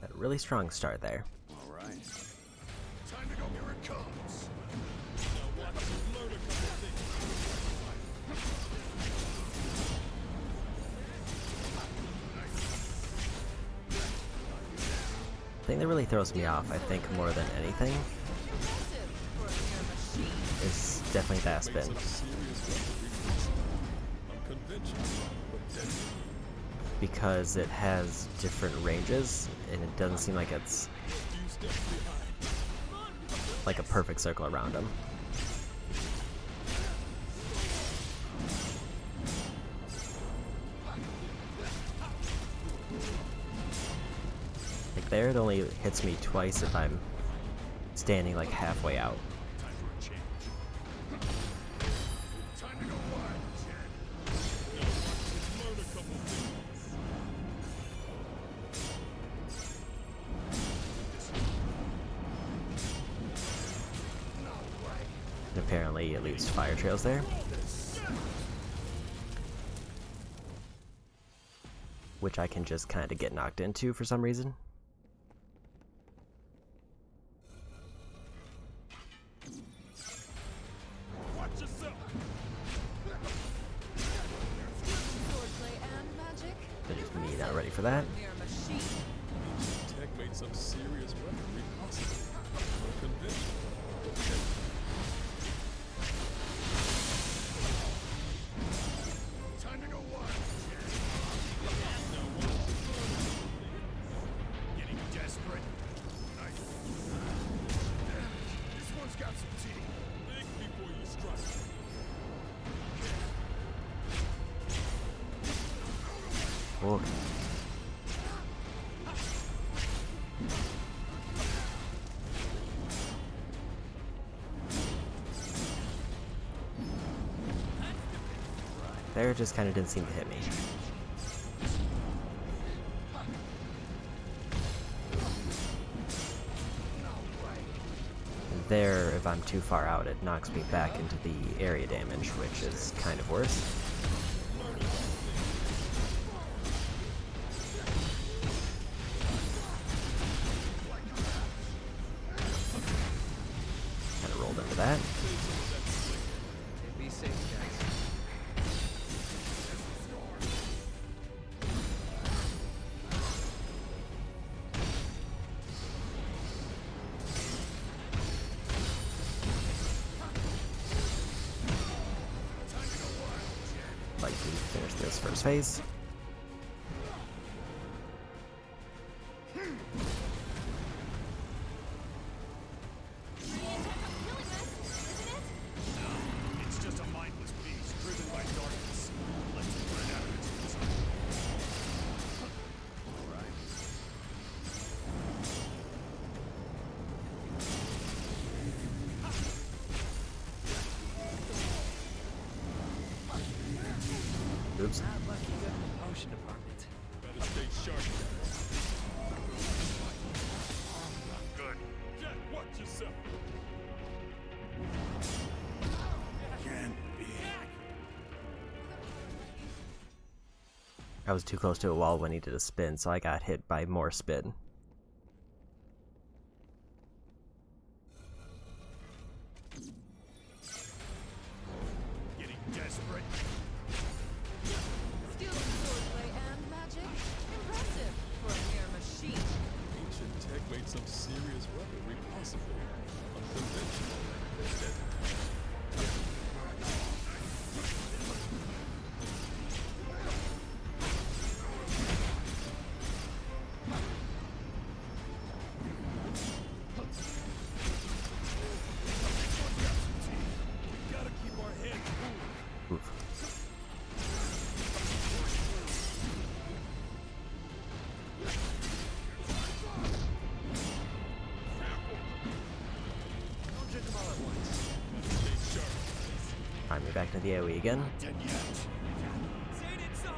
Had a really strong start there. All right. Time to go. Here it comes. Now watch you learn a couple things. The thing that really throws me off, I think, more than anything, Impressive for a mere machine. is definitely that Made spin. some serious weaponry possible. Unconventional but deadly. Because it has different ranges, and it doesn't seem like it's A few steps behind. like a perfect circle around them. Like there, it only hits me twice if I'm standing like halfway out. Time for a change. Time to go wild, Jen. Now watch you learn a couple things. No way. And apparently it leaves fire trails there. Which I can just kind of get knocked into for some reason. Watch yourself. Swordplay and magic. But just me not ready for that. Mere machine. Tech made some serious weaponry possible. Unconventional but deadly. Time to go wild, Jen. Getting desperate. Nice. This one's got some teeth. Think before you strike. Oh, there it just kind of didn't seem to hit me. And there, if I'm too far out, it knocks me back into the area damage, which is kind of worse. Kind of rolled into that. Be safe, guys. like to finish this first phase. It's just a mindless beast driven by darkness. Let's put it out of its misery. All right. Oops. Not lucky good in the potion department. Better stay sharp. Good. Jack, watch yourself. Can't be. I was too close to a wall when he did a spin, so I got hit by more spin. Getting desperate. Skilled in swordplay and magic? Impressive for a mere machine. Ancient tech made some serious weaponry possible. Unconventional. Gotta keep our heads cool. Oof. Don't drink them all at once. Better stay sharp. Alright, me back to the AoE again. Dead yet. Say it so.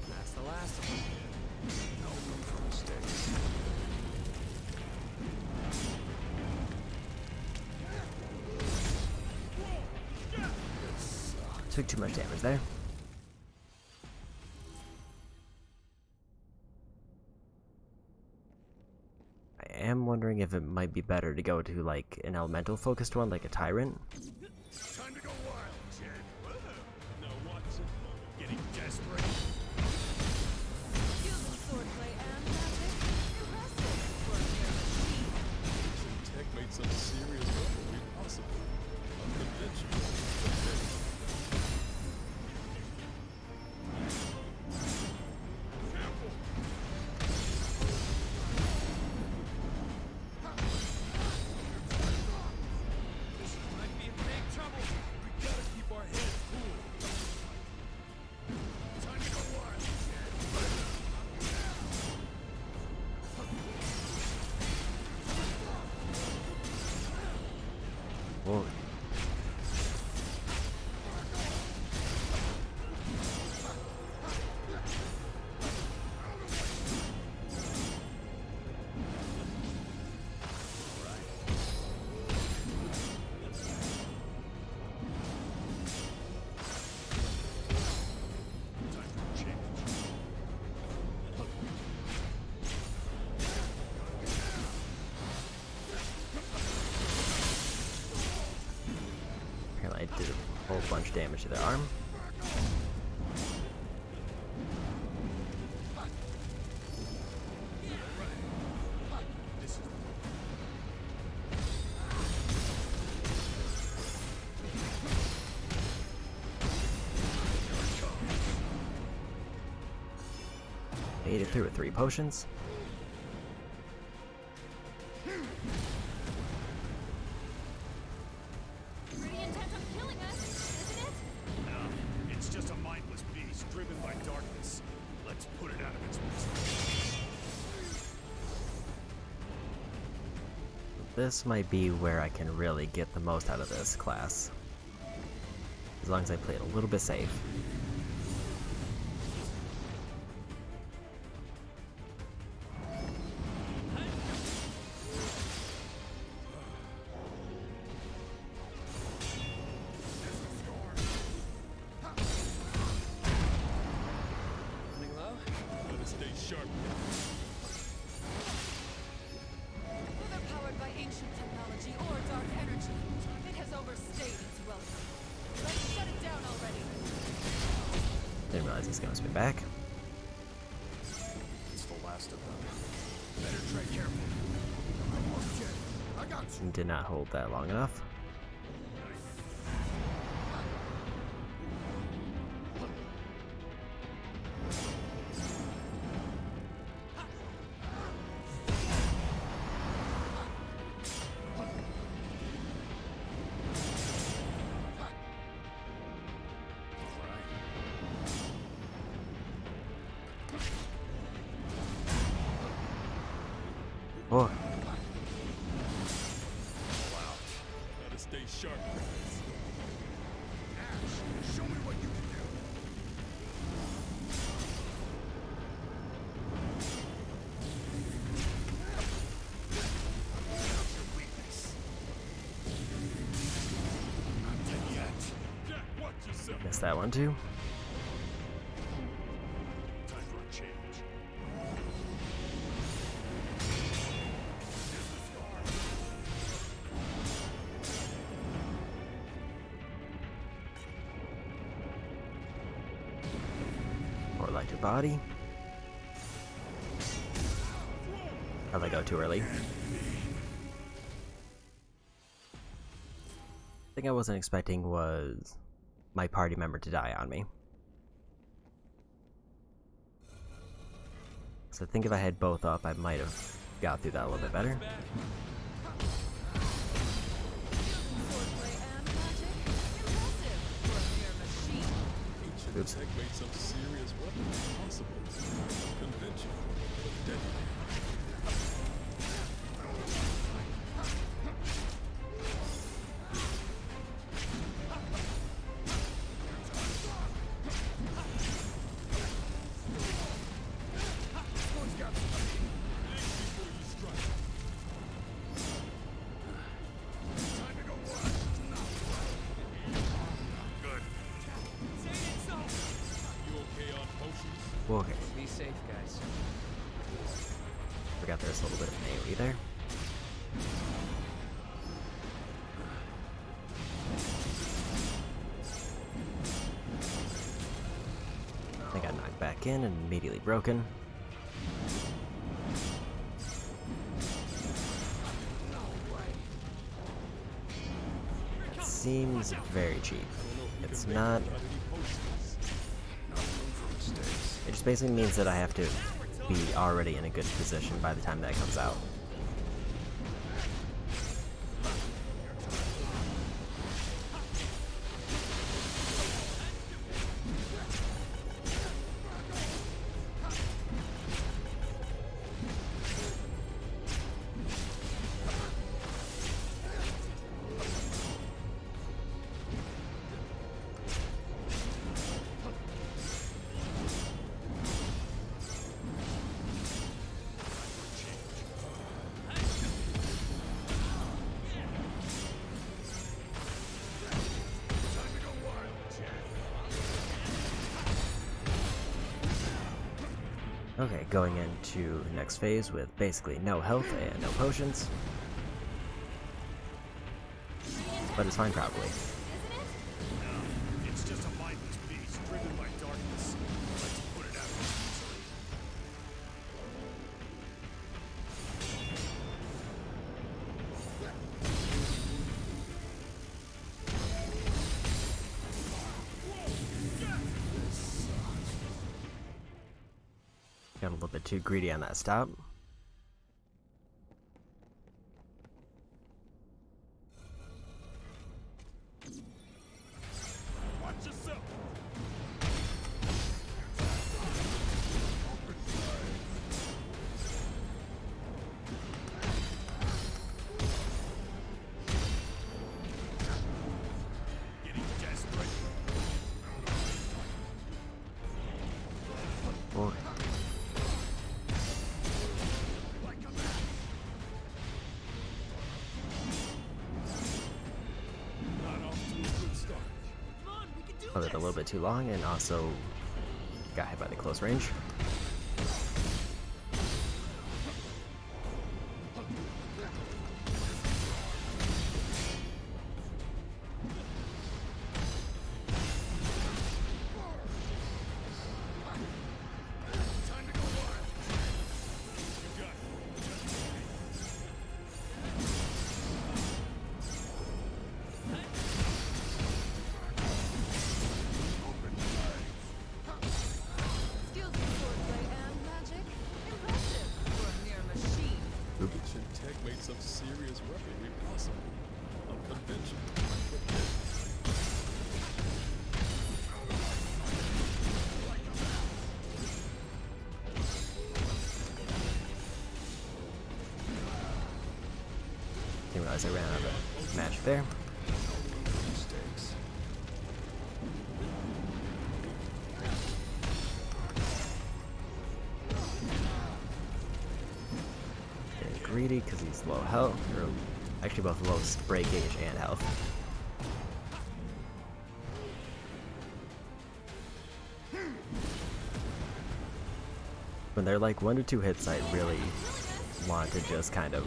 That's the last of them. No room for mistakes. Took too much damage there. I am wondering if it might be better to go to like an elemental focused one, like a tyrant. Time to go wild, Jen. Now watch it. Getting desperate. Skilled in swordplay and magic? Impressive for a mere machine. Ancient tech made some serious weaponry possible. Unconventional. Might be in big trouble. We gotta keep our heads cool. Time to go wild, Jen. Whoa. Time for change. Apparently I did a whole bunch of damage to their arm. This is Made it through with 3 potions. Pretty intent on killing us, isn't it? no. It's just a mindless beast driven by darkness. Let's put it out of its misery. This might be where I can really get the most out of this class. As long as I play it a little bit safe. Running low? Better stay sharp. Whether powered by ancient technology or dark energy, it has overstayed its welcome. Let's shut it down already. Didn't realize it's gonna spin back. rest of them. Better tread careful. Okay, I got you. Did not hold that long enough. Oh, Gotta stay sharp. Ash, show me what you can do. Your weakness. Not dead yet. Jack, watch yourself. missed that one too. Time for a change. Or like your body. How'd I go too early? Thing I wasn't expecting was my party member to die on me. So I think if I had both up, I might have got through that a little bit better. Swordplay and magic? Impressive for a mere machine. Ancient Oops. tech made some serious weapons possible. Conventional, but deadly. Well, okay, Be safe, guys. forgot there's a little bit of an AoE there. I got knocked back in and immediately broken. It seems very cheap. It's not. It just basically means that I have to be already in a good position by the time that comes out. Okay, going into next phase with basically no health and no potions. But it's fine probably. It's just a mindless beast driven by darkness. Let's put it out of its misery. Got a little bit too greedy on that stop. Watch yourself. Getting desperate. Oh, Like a man. Not off to a good start. held it a little bit too long and also got hit by the close range. fastest weaponry possible. Unconventional. Didn't realize I ran out of magic there. Mistakes. Getting greedy because he's low health, or actually both low spray gauge and health. When they're like 1 to 2 hits, I really want to just kind of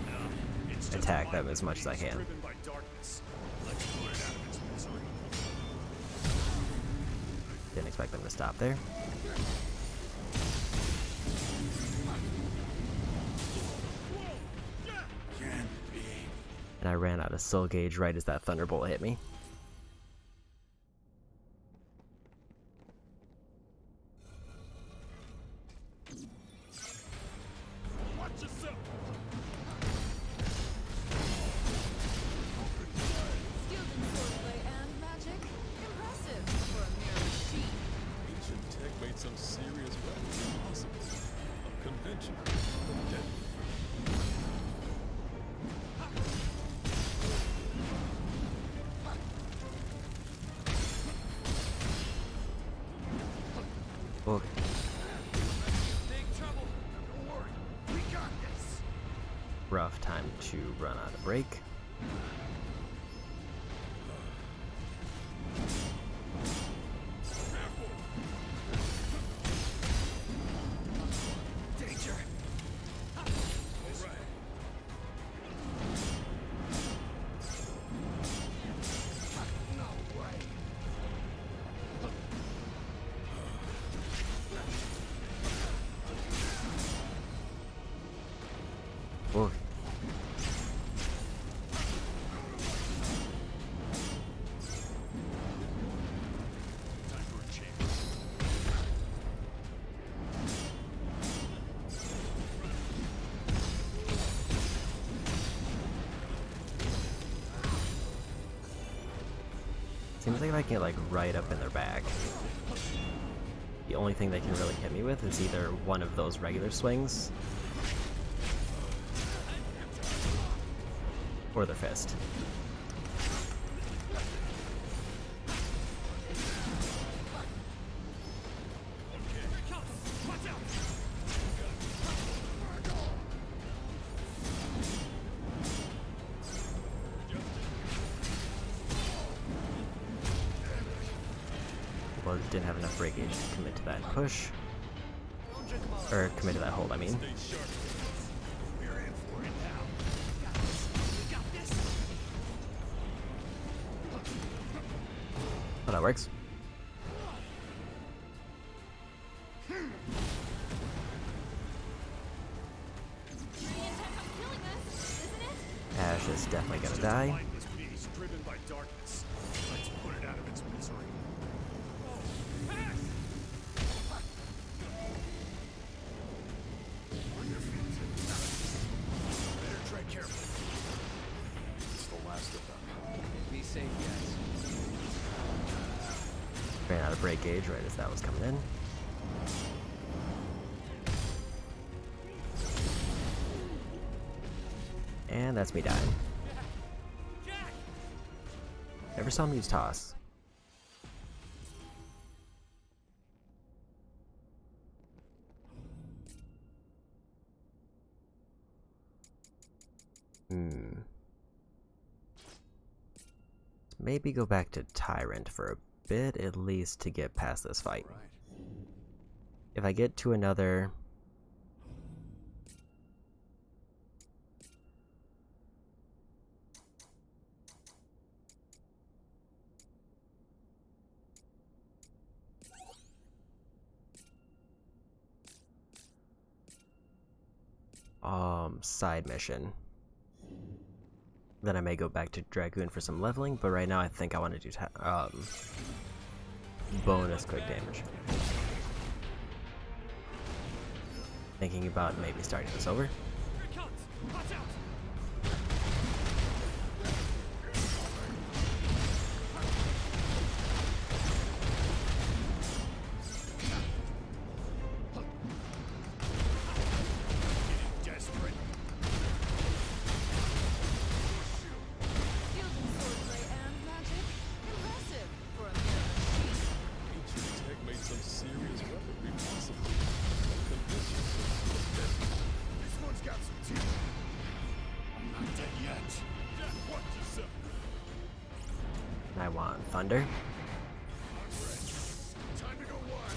attack them as much as I can. Driven by darkness. Let's put it out of its misery. Didn't expect them to stop there. And I ran out of soul gauge right as that thunderbolt hit me. Watch yourself. Skilled in swordplay and magic. Impressive for a mere machine. Ancient tech made some serious weapons possible. Unconventional. Deadly. Okay. Big trouble. Don't worry. We got this. Rough time to run out of break. Danger. No way. Okay. Time for a change. Seems like if I can get like right up in their back, the only thing they can really hit me with is either one of those regular swings or their fist. Watch out. Well, didn't have enough break gauge to commit to that push. Or commit to that hold, I mean. Stay sharp. We're in for it now. We got this. Oh, that works. Ash is definitely gonna die. Mindless beast driven by darkness. Let's put it out of its misery. Better tread carefully. It's the last of them. Be safe, guys. Ran out of break gauge right as that was coming in. And that's me dying. Jack. Never saw him use toss. Maybe go back to Tyrant for a bit, at least to get past this fight. If I get to another... side mission, then I may go back to Dragoon for some leveling, but right now I think I want to do bonus quick damage. Thinking about maybe starting this over. Here it comes. Watch out. Thunder. Time to go wild.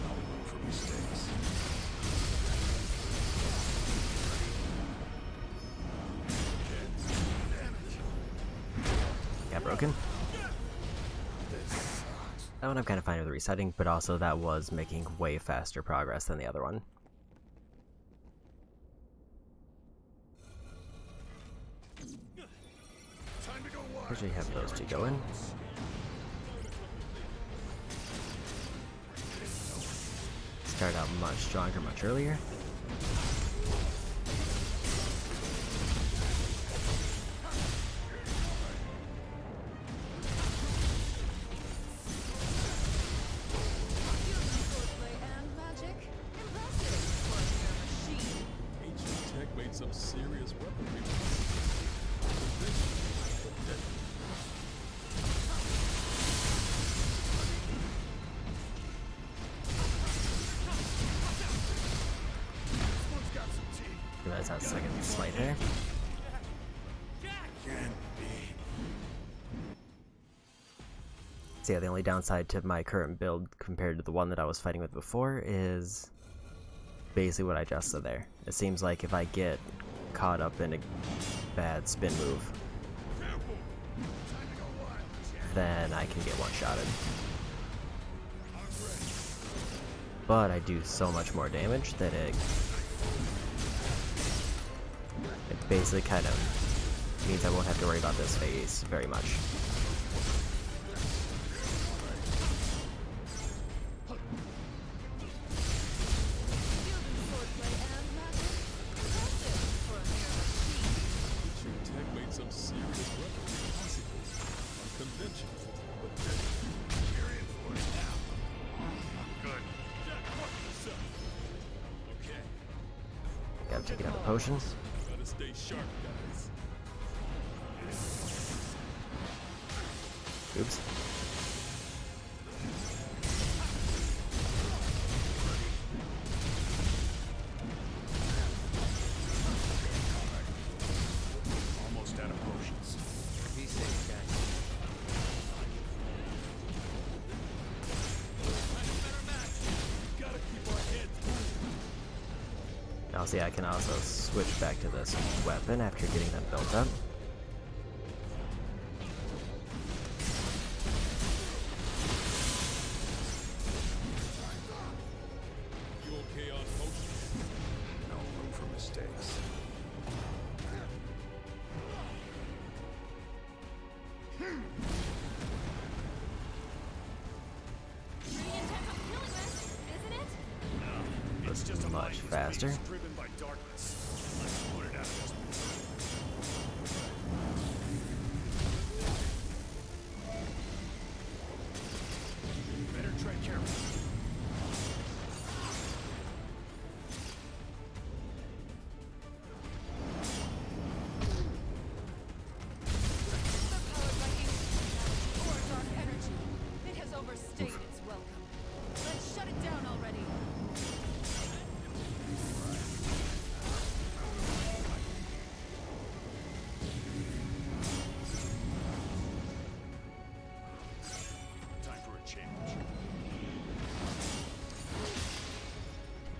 No room for mistakes. Got broken. That one I'm kind of fine with resetting, but also that was making way faster progress than the other one. Time to go wild. Usually have those two going. Start out much stronger, much earlier. Swordplay and magic? Impressive for a mere machine. Ancient tech made some serious weaponry possible. Conventional, but deadly. One's got some teeth. Realize that second slight there. Can't be. So yeah, the only downside to my current build compared to the one that I was fighting with before is basically what I just said there. It seems like if I get caught up in a bad spin move, Careful. Time to go wild. then I can get one-shotted. I'm ready. But I do so much more damage that it basically kind of means I won't have to worry about this phase very much. Wielding swordplay and magic? Impressive for a mere machine. Ancient tech made some serious weaponry possible. Conventional, but deadly. You're in for it now. Good. Jack, watch yourself. Okay, Gotta take another potion. gotta stay sharp, guys. Oops. Almost out of potions. Be safe, guys. Gotta keep our heads moving. Now see, I can also switch back to this weapon after getting them built up. You okay on potions? No room for mistakes. Pretty intense I'm dealing with, isn't it? It's just a Much mindless faster. beast driven by darkness. Let's put it out of its misery. Better tread carefully. Overpowered by ancient technology or dark energy. It has overstayed its welcome. Let's shut it down already. Time for a change.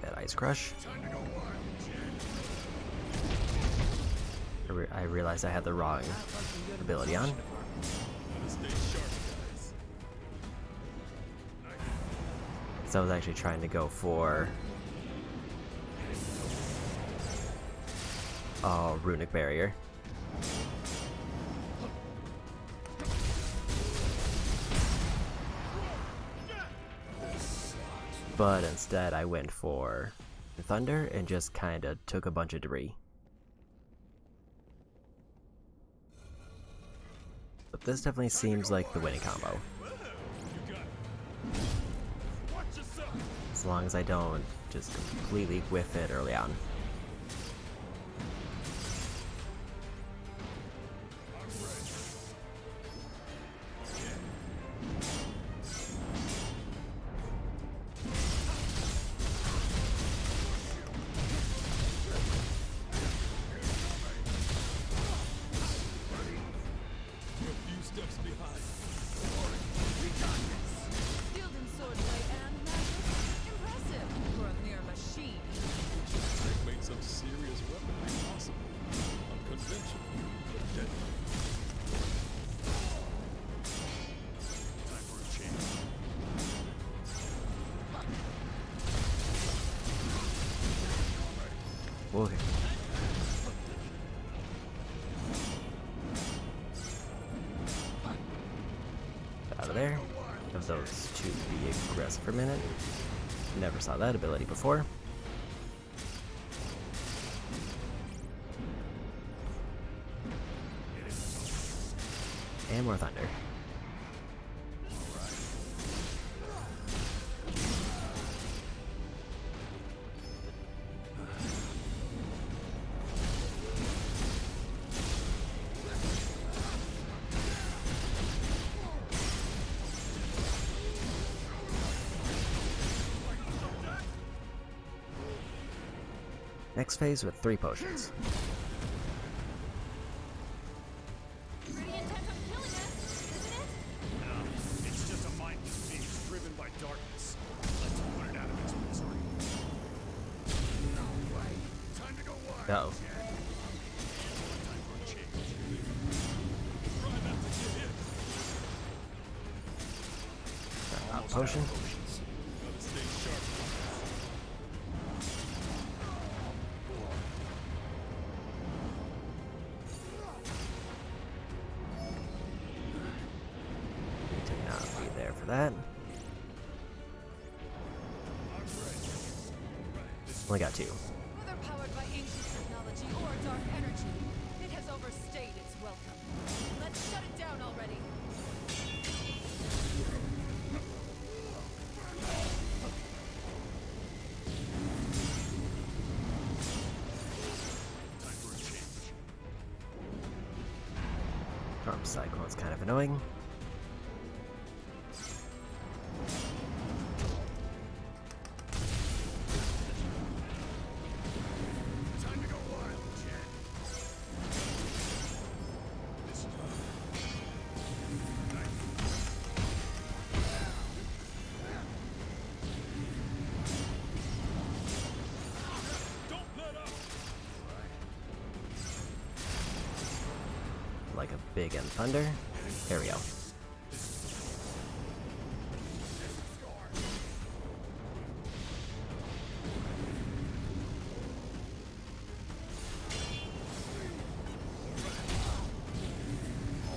That Ice Crush. Time to go wild. I realized I had the wrong ability on. Gotta stay sharp, guys. So I was actually trying to go for Runic Barrier. But instead I went for Thunder and just kinda took a bunch of debris. But this definitely seems like the winning combo. You got it. Watch yourself. As long as I don't just completely whiff it early on. okay. Out of there. Of those two be aggressive for a minute. Never saw that ability before. And more thunder. Next phase with 3 potions. Pretty intent on killing us, isn't it? No, it's just a mindless beast driven by darkness. Let's put it out of its misery. No way. Time to go wild. Uh-oh. Time for a change. Try not to get hit. Almost Potion. out of potions. Gotta stay sharp. Need to not be there for that. Only got 2. Whether powered by ancient technology or dark energy, it has overstayed its welcome. Let's shut it down already. Time for a change. Storm Cyclone's kind of annoying. Time to go wild, Jet. This is Don't let up. Like a big end thunder. There we go.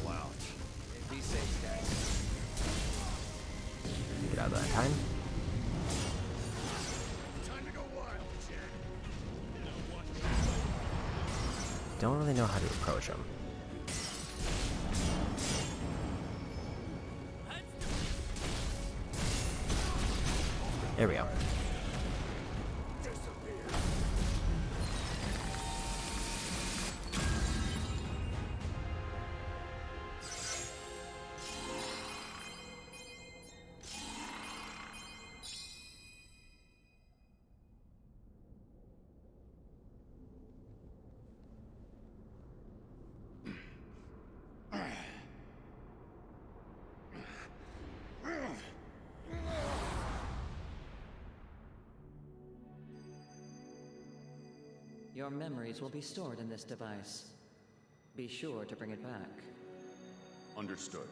all out. Be safe, guys. Get out of that time. Time to go wild, Jet. Don't really know how to approach him. There we go. Your memories will be stored in this device. Be sure to bring it back. Understood.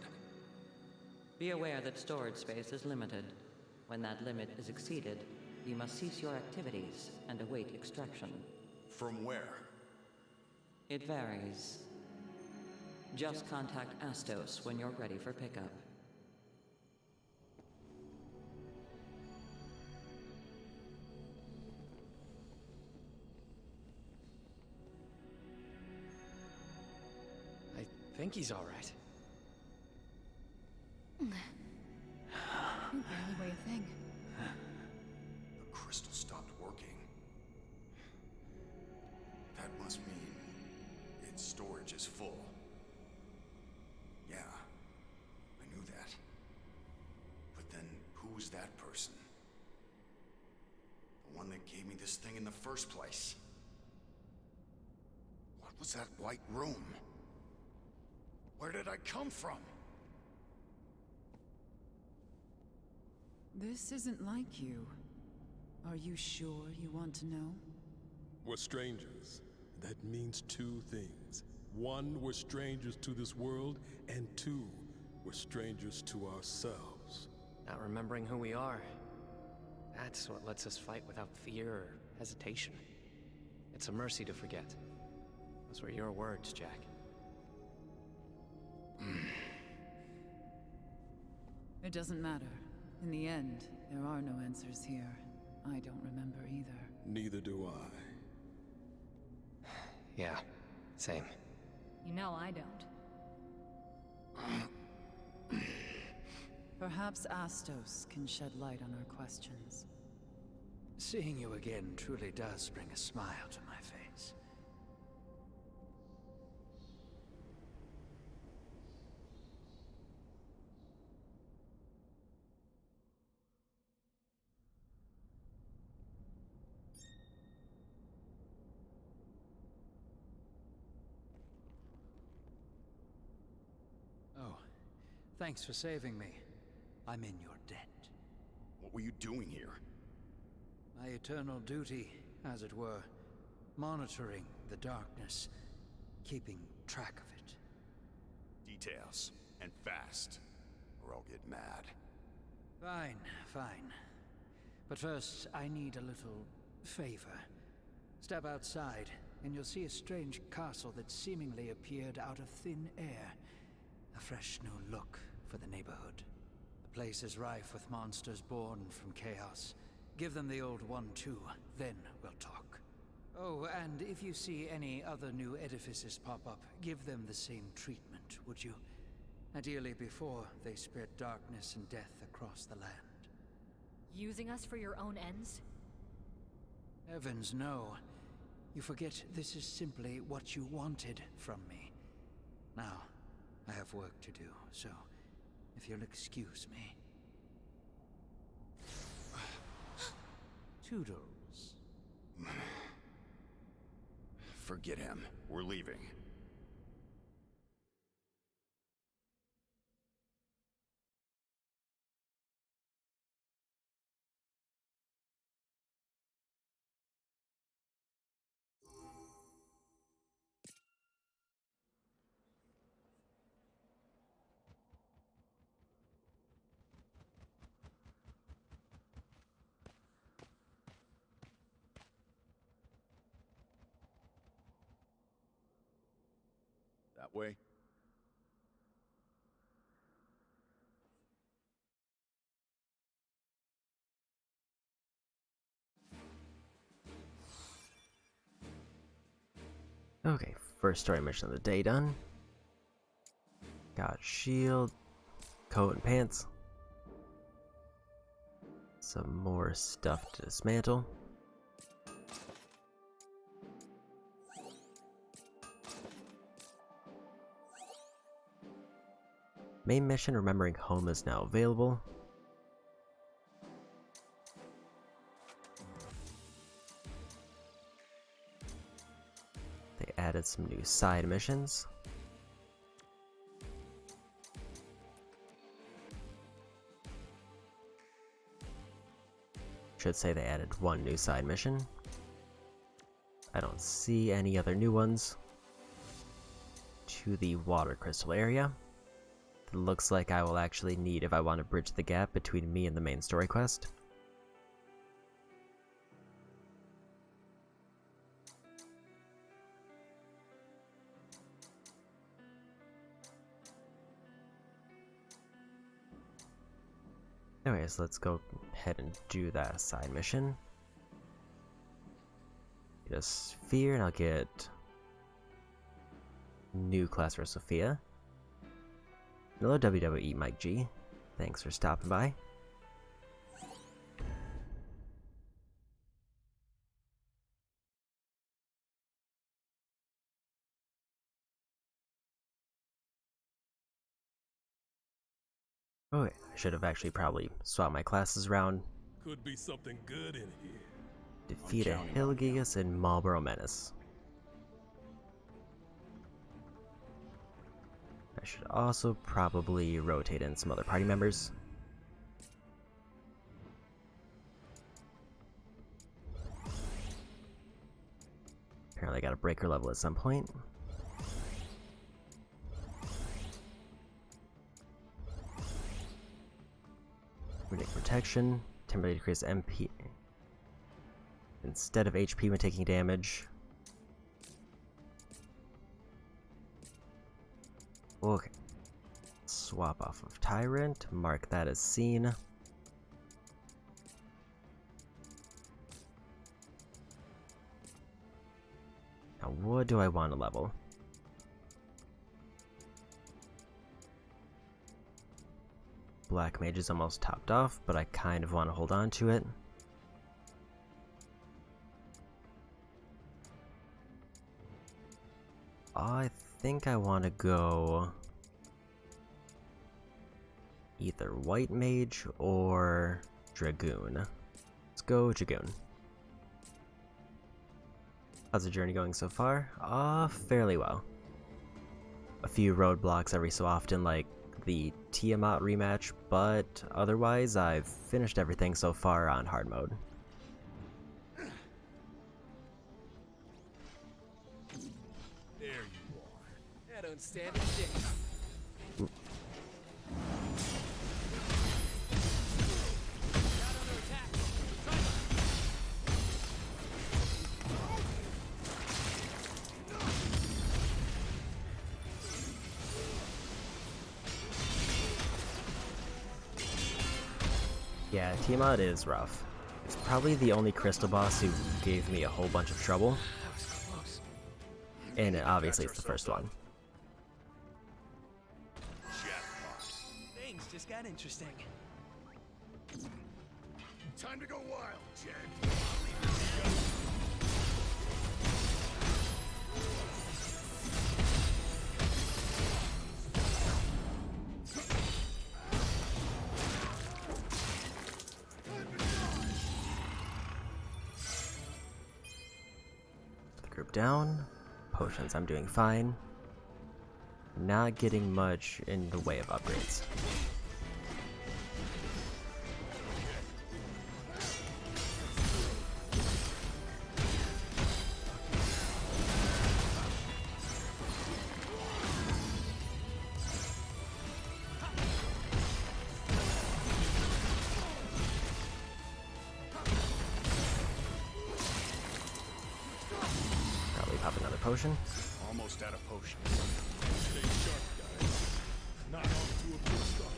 Be aware that storage space is limited. When that limit is exceeded, you must cease your activities and await extraction. From where? It varies. Just contact Astos when you're ready for pickup. I think he's all right. You barely weigh a thing. The crystal stopped working. That must mean its storage is full. Yeah, I knew that. But then who's that person? The one that gave me this thing in the first place? What was that white room? Where did I come from? This isn't like you. Are you sure you want to know? We're strangers. That means 2 things. 1, we're strangers to this world, and 2, we're strangers to ourselves. Not remembering who we are. That's what lets us fight without fear or hesitation. It's a mercy to forget. Those were your words, Jack. It doesn't matter. In the end, there are no answers here. I don't remember either. Neither do I. Yeah, same. You know I don't. Perhaps Astos can shed light on our questions. Seeing you again truly does bring a smile to my face. Oh, thanks for saving me. I'm in your debt. What were you doing here? My eternal duty, as it were. Monitoring the darkness. Keeping track of it. Details. And fast. Or I'll get mad. Fine, fine. But first, I need a little favor. Step outside, and you'll see a strange castle that seemingly appeared out of thin air. A fresh new look for the neighborhood. The place is rife with monsters born from chaos. Give them the old one too, then we'll talk. Oh, and if you see any other new edifices pop up, give them the same treatment, would you? Ideally before they spread darkness and death across the land. Using us for your own ends? Heavens, no. You forget this is simply what you wanted from me. Now, I have work to do, so if you'll excuse me. Toodles. Forget him. We're leaving. That way? Okay, first story mission of the day done. Got a shield, coat and pants. Some more stuff to dismantle. Main mission, remembering home, is now available. They added some new side missions. Should say they added one new side mission. I don't see any other new ones. To the water crystal area. It looks like I will actually need if I want to bridge the gap between me and the main story quest. Anyways, let's go ahead and do that side mission. Get a sphere, and I'll get new class for Sophia. Hello WWE Mike G. Thanks for stopping by. Oh, wait, I should have actually probably swapped my classes around. Could be something good in here. Defeat a Hilgigas and Marlboro Menace. I should also probably rotate in some other party members. Apparently I got a breaker level at some point. Runic protection, temporarily decrease MP instead of HP when taking damage. Okay. Swap off of Tyrant, mark that as seen. Now, what do I want to level? Black Mage is almost topped off, but I kind of want to hold on to it. I think I want to go either White Mage or Dragoon. Let's go Dragoon. How's the journey going so far? Fairly well. A few roadblocks every so often, like the Tiamat rematch, but otherwise I've finished everything so far on hard mode. There you are. I don't stand a chance. Not under attack. Try it. Yeah, Tiamat is rough. It's probably the only crystal boss who gave me a whole bunch of trouble. That was close. And obviously it's the first one. Things just got interesting. Time to go wild, Jed. The group down. Potions, I'm doing fine. Not getting much in the way of upgrades. Probably pop another potion. Almost out of potions. Stay sharp, guys. Not off to a good start.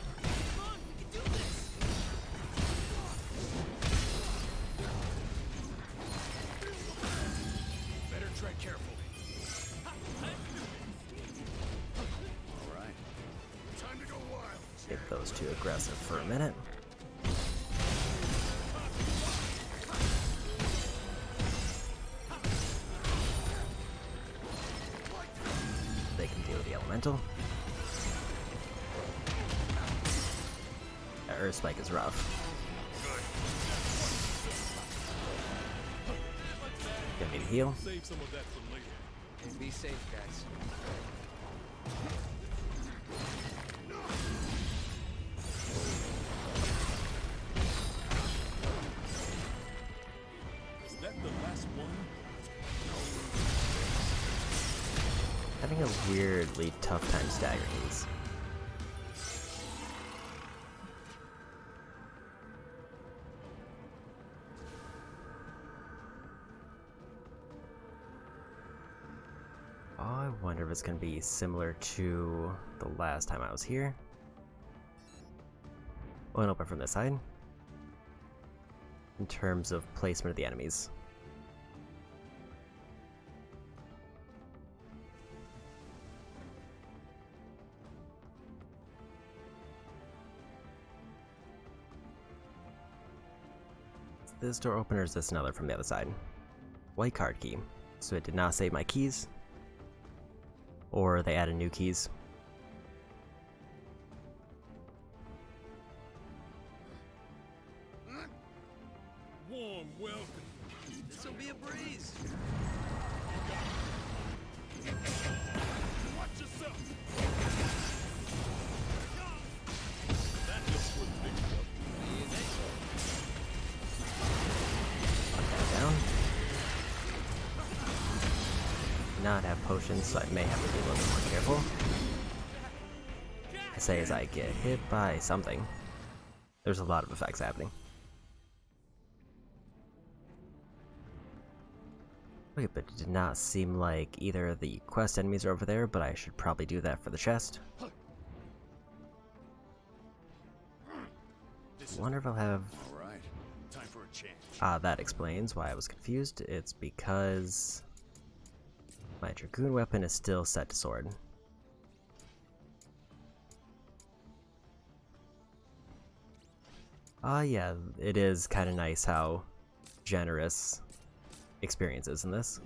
Come on, we can do this. Better tread carefully. All right. Time to go wild. Get those two aggressive for a minute. They can deal with the elemental. That Earth Spike is rough. Gonna need a heal. Save some of that for later. Be safe, guys. Is that the last one? Having a weirdly tough time staggering these. Oh, I wonder if it's going to be similar to the last time I was here. Oh, and open from this side. In terms of placement of the enemies. Is this door open or is this another from the other side? White card key. So it did not save my keys. Or they added new keys. Warm welcome. This'll be a breeze. Watch yourself. That looks worth picking up. Down. Not have potions, so I may have to be a little bit more careful. I say as I get hit by something. There's a lot of effects happening. Okay, but it did not seem like either of the quest enemies are over there, but I should probably do that for the chest. I wonder if I'll have... Alright, time for a change. That explains why I was confused. It's because my Dragoon weapon is still set to sword. Yeah, it is kind of nice how generous experience is in this.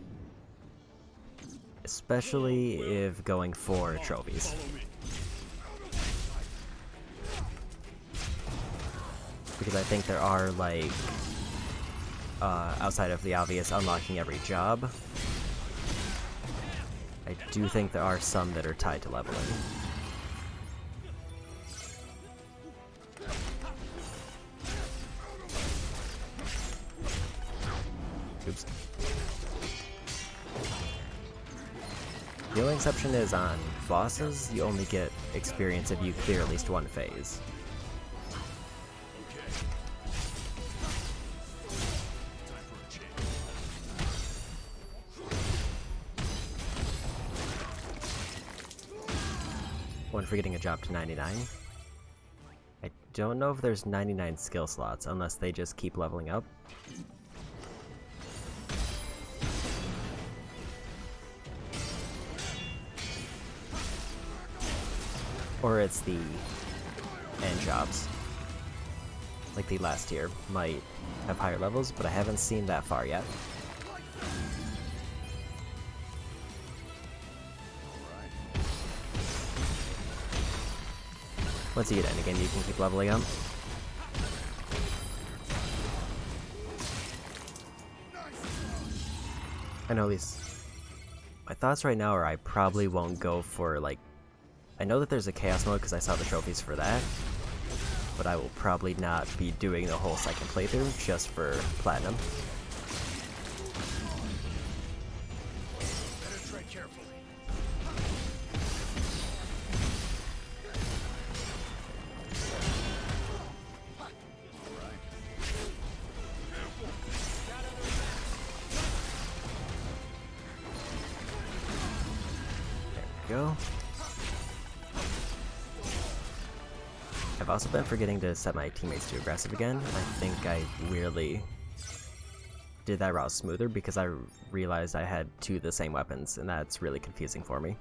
Especially if going for trophies. Because I think there are, like, outside of the obvious unlocking every job, I do think there are some that are tied to leveling. Oops. The only exception is on bosses, you only get experience if you clear at least one phase. One for getting a job to 99. I don't know if there's 99 skill slots unless they just keep leveling up. Or it's the end jobs. Like the last tier might have higher levels, but I haven't seen that far yet. Once you get endgame, you can keep leveling up. I know these. My thoughts right now are I probably won't go for, like, I know that there's a chaos mode because I saw the trophies for that, but I will probably not be doing the whole second playthrough just for platinum. Better tread carefully. There we go. I've also been forgetting to set my teammates to aggressive again. I think I weirdly did that route smoother because I realized I had two of the same weapons, and that's really confusing for me.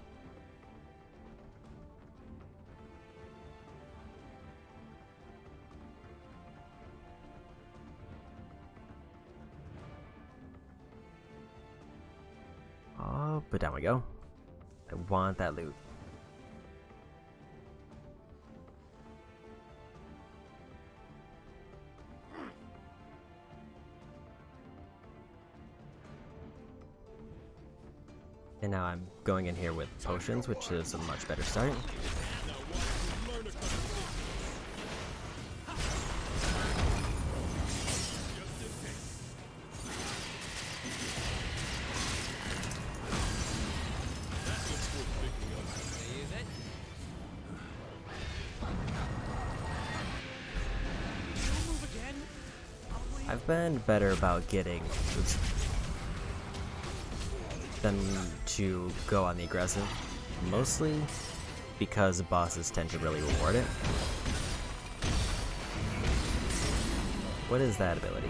Oh, but down we go. I want that loot. And now I'm going in here with potions, which is a much better start. I've been better about getting them to go on the aggressive, mostly because bosses tend to really reward it. What is that ability?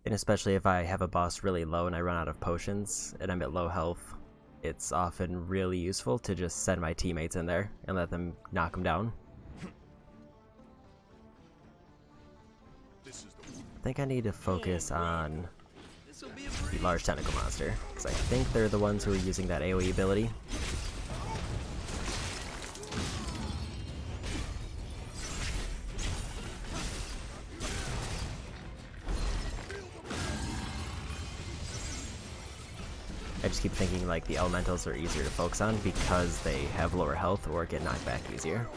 And especially if I have a boss really low and I run out of potions and I'm at low health, it's often really useful to just send my teammates in there and let them knock them down. I think I need to focus on the large tentacle monster, because I think they're the ones who are using that AoE ability. I just keep thinking like the elementals are easier to focus on because they have lower health or get knocked back easier.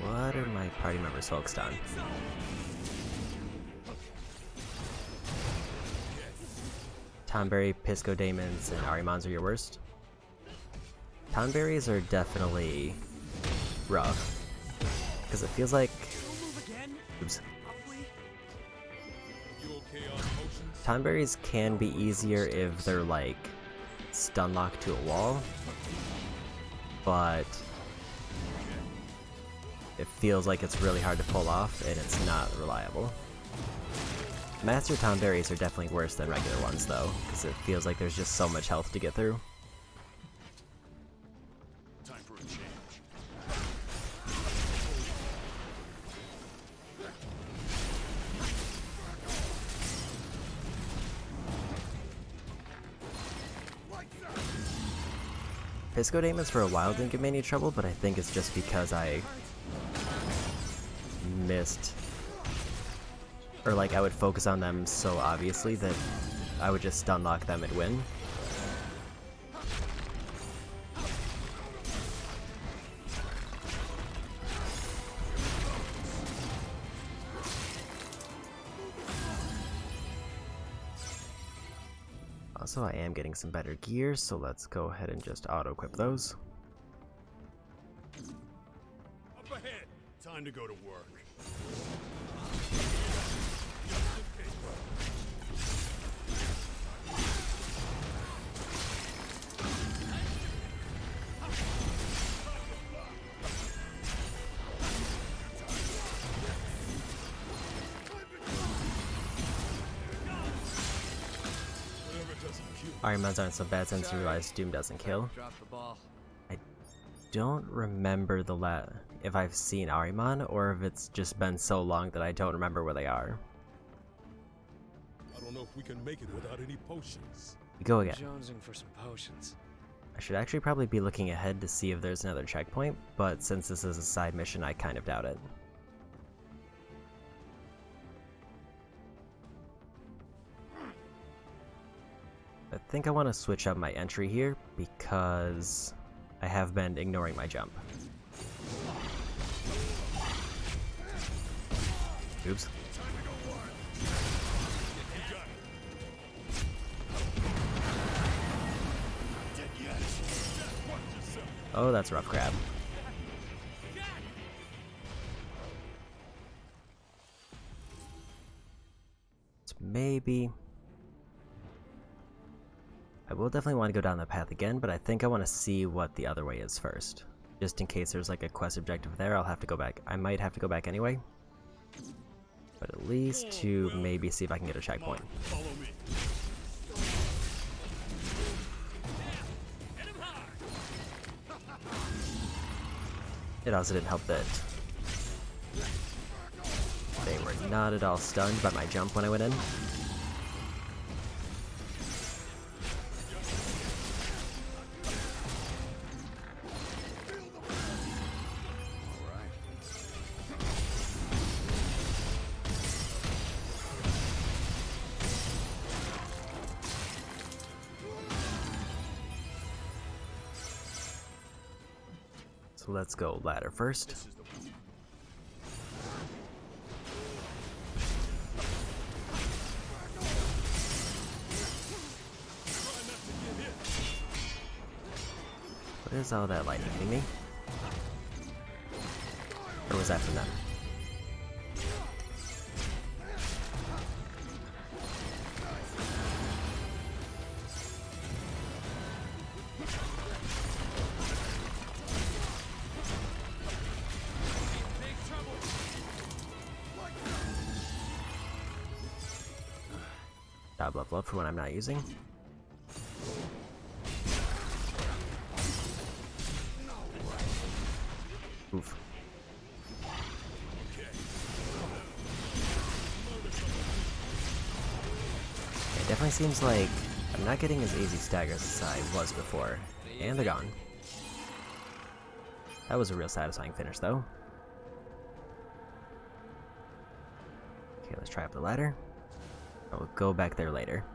What are my party members focused on? Tonberry, Pisco Daemons, and Arimons are your worst. Tonberries are definitely rough. Because it feels like... Oops. Tonberries can be easier if they're like stun locked to a wall, but it feels like it's really hard to pull off and it's not reliable. Master Tonberries are definitely worse than regular ones though, because it feels like there's just so much health to get through. Time for a change. Pisco Daemons for a while didn't give me any trouble, but I think it's just because I missed, or like I would focus on them so obviously that I would just stun lock them and win. Also, I am getting some better gear, so let's go ahead and just auto-equip those. Up ahead. Time to go to work. Arimons aren't so bad since you realize Doom doesn't kill. Drop the ball. I don't remember if I've seen Arimon or if it's just been so long that I don't remember where they are. I don't know if we can make it without any potions. Go again. Jonesing for some potions. I should actually probably be looking ahead to see if there's another checkpoint, but since this is a side mission, I kind of doubt it. I think I want to switch up my entry here because I have been ignoring my jump. Oops. Oh, that's rough crab. So maybe... I will definitely want to go down that path again, but I think I want to see what the other way is first. Just in case there's like a quest objective there, I'll have to go back. I might have to go back anyway. But at least to maybe see if I can get a checkpoint. Follow me. It also didn't help that they were not at all stunned by my jump when I went in. So let's go ladder first. This is the one. What is all that lightning hitting me? Or was that from them? Dab level up for when I'm not using. Oof. It definitely seems like I'm not getting as easy staggers as I was before. And they're gone. That was a real satisfying finish though. Okay, let's try up the ladder. I will go back there later.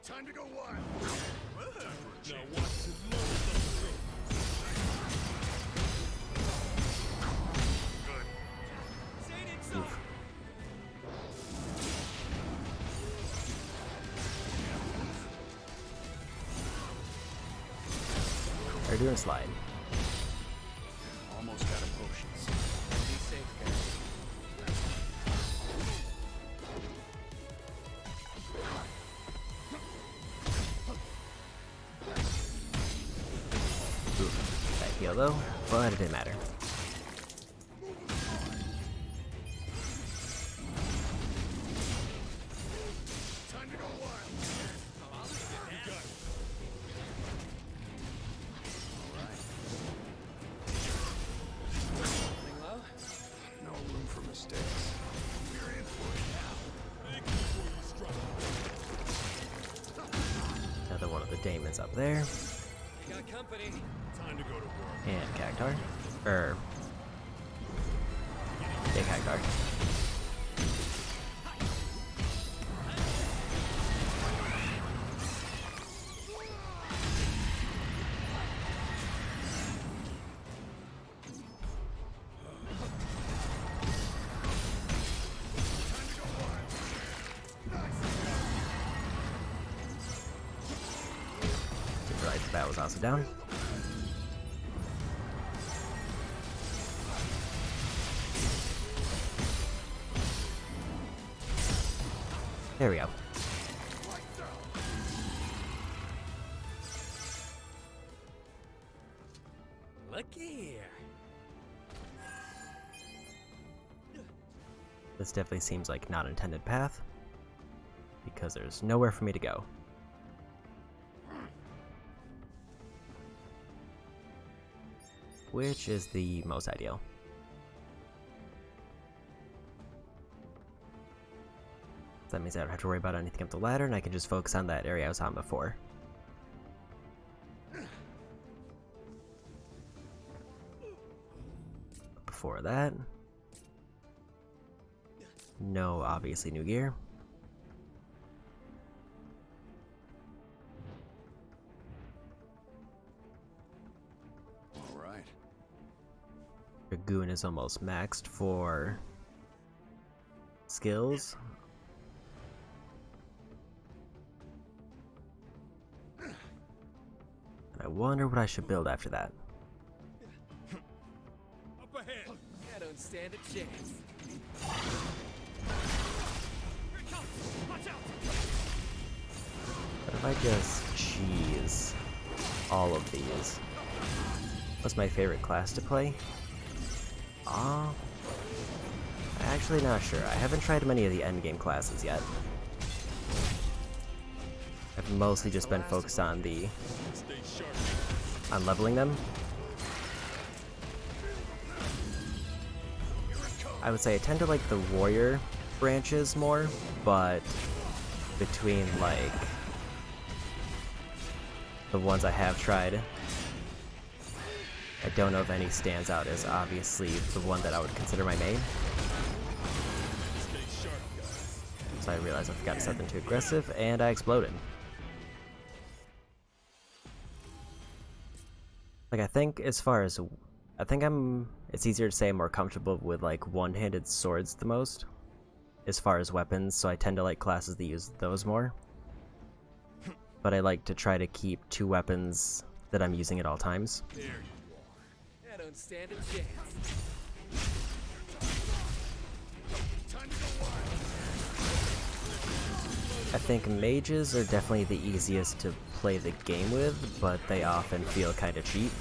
Time to go wild. Now watch the load. Staying inside. Oof. They're doing slide. Almost out of potions. Be safe, guys. Oof. That heal though, but it didn't matter. Time to go wild. Running low? No room for mistakes. We're in for it now. Think before you strike. Another one of the daemons up there. We got company. Time to go to work. And Cactar. Yeah, Cactar. Right, the bat was also down. There we go. Looky here. This definitely seems like not intended path, because there's nowhere for me to go. Which is the most ideal. That means I don't have to worry about anything up the ladder, and I can just focus on that area I was on before. Before that, no obviously new gear. All right. Dragoon is almost maxed for skills. And I wonder what I should build after that. Up ahead. I don't stand a chance. Here it comes. Watch out. What if I just cheese all of these? What's my favorite class to play? I'm actually not sure. I haven't tried many of the endgame classes yet. I've mostly just been focused on Stay sharp. on leveling them. I would say I tend to like the warrior branches more, but between like the ones I have tried, I don't know if any stands out as obviously the one that I would consider my main. Stay sharp, guys. So I realized I forgot to set them too aggressive, and I exploded. Like, I think as far as... it's easier to say I'm more comfortable with, like, one-handed swords the most, as far as weapons, so I tend to like classes that use those more. But I like to try to keep two weapons that I'm using at all times. There you are. I don't stand a chance. Time to go wild. I think mages are definitely the easiest to play the game with, but they often feel kind of cheap.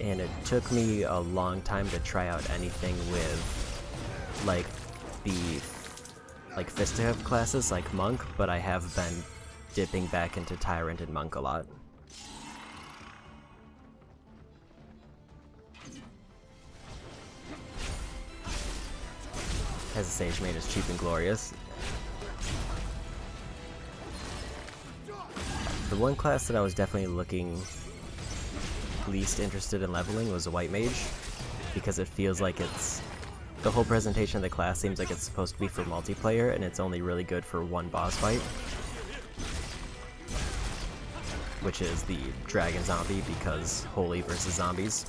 And it took me a long time to try out anything with, like, the, like, fisticuff classes, like Monk, but I have been dipping back into Tyrant and Monk a lot. As a Sage Mage is cheap and glorious. The one class that I was definitely looking least interested in leveling was a White Mage, because it feels like it's the whole presentation of the class seems like it's supposed to be for multiplayer, and it's only really good for one boss fight, which is the dragon zombie, because holy versus zombies.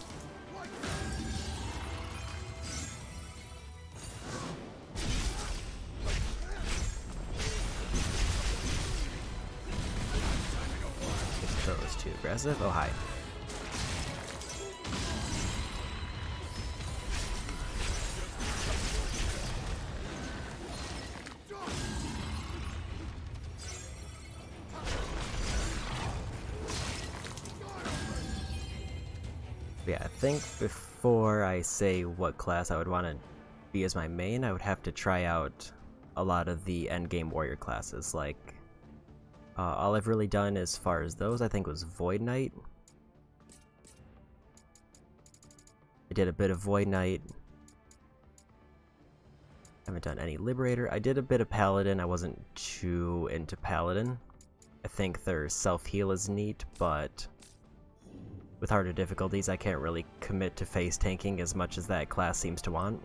That was too aggressive. Oh, hi. Yeah, I think before I say what class I would want to be as my main, I would have to try out a lot of the endgame warrior classes. Like, all I've really done as far as those, I think, was Void Knight. I did a bit of Void Knight. Haven't done any Liberator. I did a bit of Paladin. I wasn't too into Paladin. I think their self-heal is neat, but with harder difficulties, I can't really commit to face tanking as much as that class seems to want.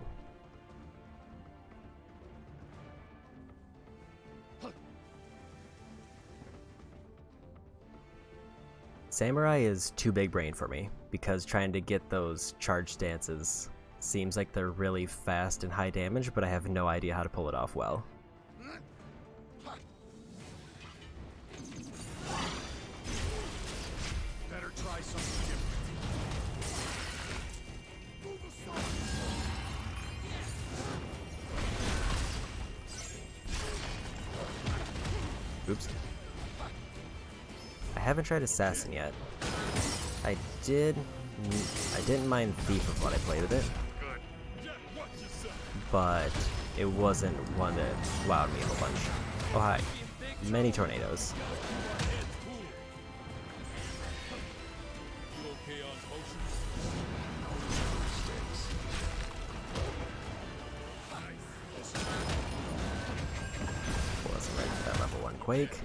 Samurai is too big brain for me, because trying to get those charge stances seems like they're really fast and high damage, but I have no idea how to pull it off well. Better try something different. Oops. I haven't tried Assassin yet. I didn't mind Thief of what I played with it, but it wasn't one that wowed me a whole bunch. Oh hi. Many tornadoes. Wasn't ready for that level 1 Quake.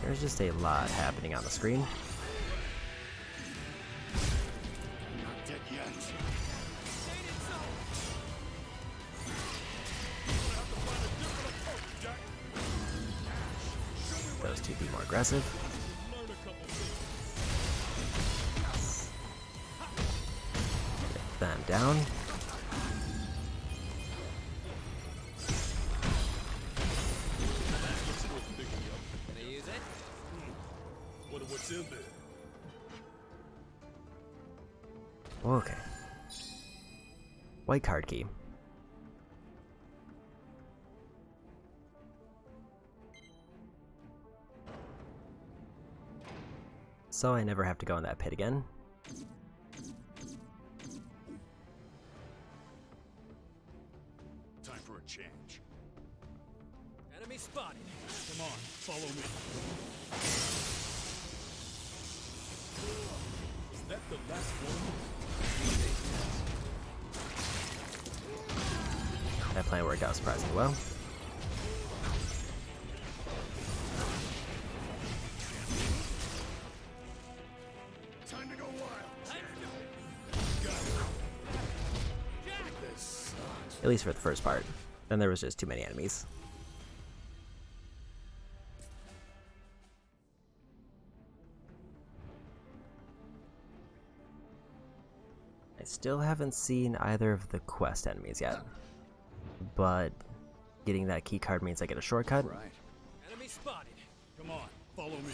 There's just a lot happening on the screen. Not dead yet. Those two be more aggressive. Get them down. What's in there? Okay. White card key. So I never have to go in that pit again. Time for a change. Enemy spotted. Come on, follow me. Is that the last one? That plan worked out surprisingly well. Time to go wild. This sucks. At least for the first part. Then there was just too many enemies. I still haven't seen either of the quest enemies yet, but getting that key card means I get a shortcut. Right. Enemy spotted. Come on, follow me.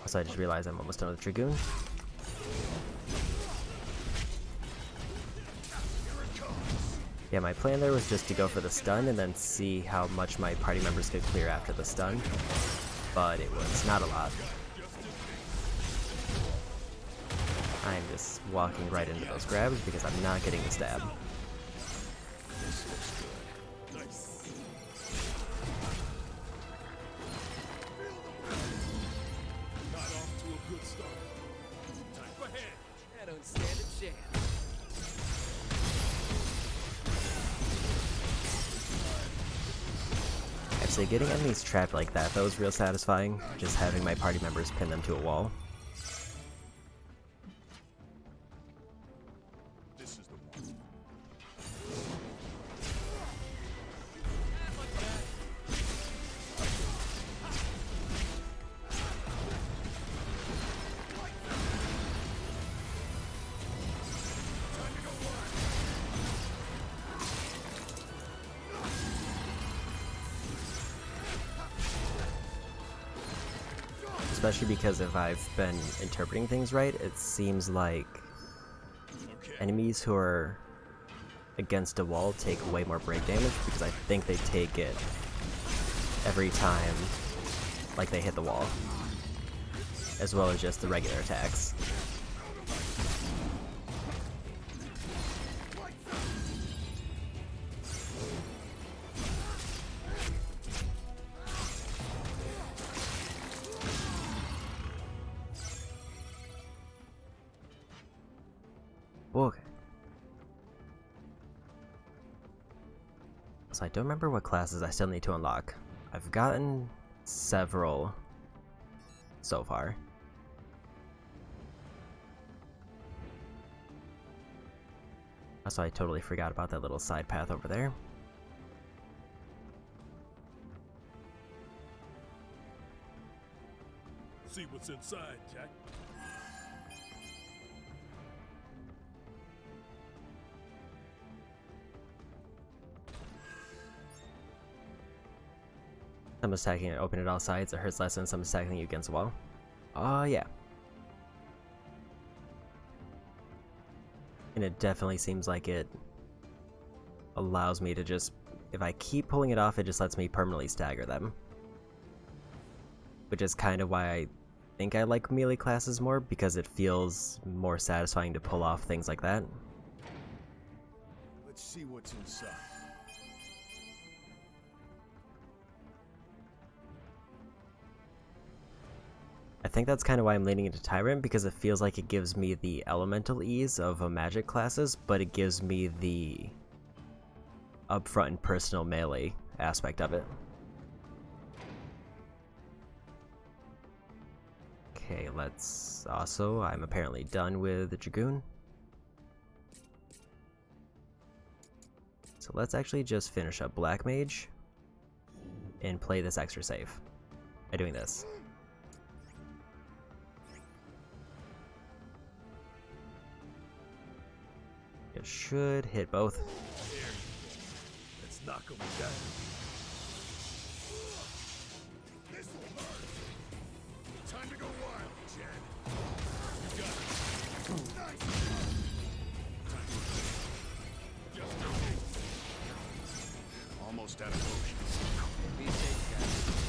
So I just realized I'm almost done with Dragoon. Yeah, my plan there was just to go for the stun and then see how much my party members could clear after the stun, but it was not a lot. I'm just walking right into those grabs because I'm not getting the stab. This looks good. Nice. Got off to a good start. Time for head. I don't stand a chance. Actually, getting enemies trapped like that was real satisfying. Just having my party members pin them to a wall. This is the one. Especially because if I've been interpreting things right, it seems like enemies who are against a wall take way more break damage, because I think they take it every time like they hit the wall, as well as just the regular attacks. Okay. So I don't remember what classes I still need to unlock. I've gotten several so far. Also, I totally forgot about that little side path over there. See what's inside, Jack. Someone's attacking it open at all sides. It hurts less than someone's attacking you against a wall. Yeah. And it definitely seems like it allows me to just, if I keep pulling it off, it just lets me permanently stagger them. Which is kind of why I think I like melee classes more, because it feels more satisfying to pull off things like that. Let's see what's inside. I think that's kind of why I'm leaning into Tyrant, because it feels like it gives me the elemental ease of a magic classes, but it gives me the upfront and personal melee aspect of it. Okay, let's also, I'm apparently done with the Dragoon. So let's actually just finish up Black Mage and play this extra safe by doing this. It should hit both. Here, let's knock them down. This will hurt. Time to go wild, Chad. You got it. Nice. Just Almost out of potions. Be safe, guys.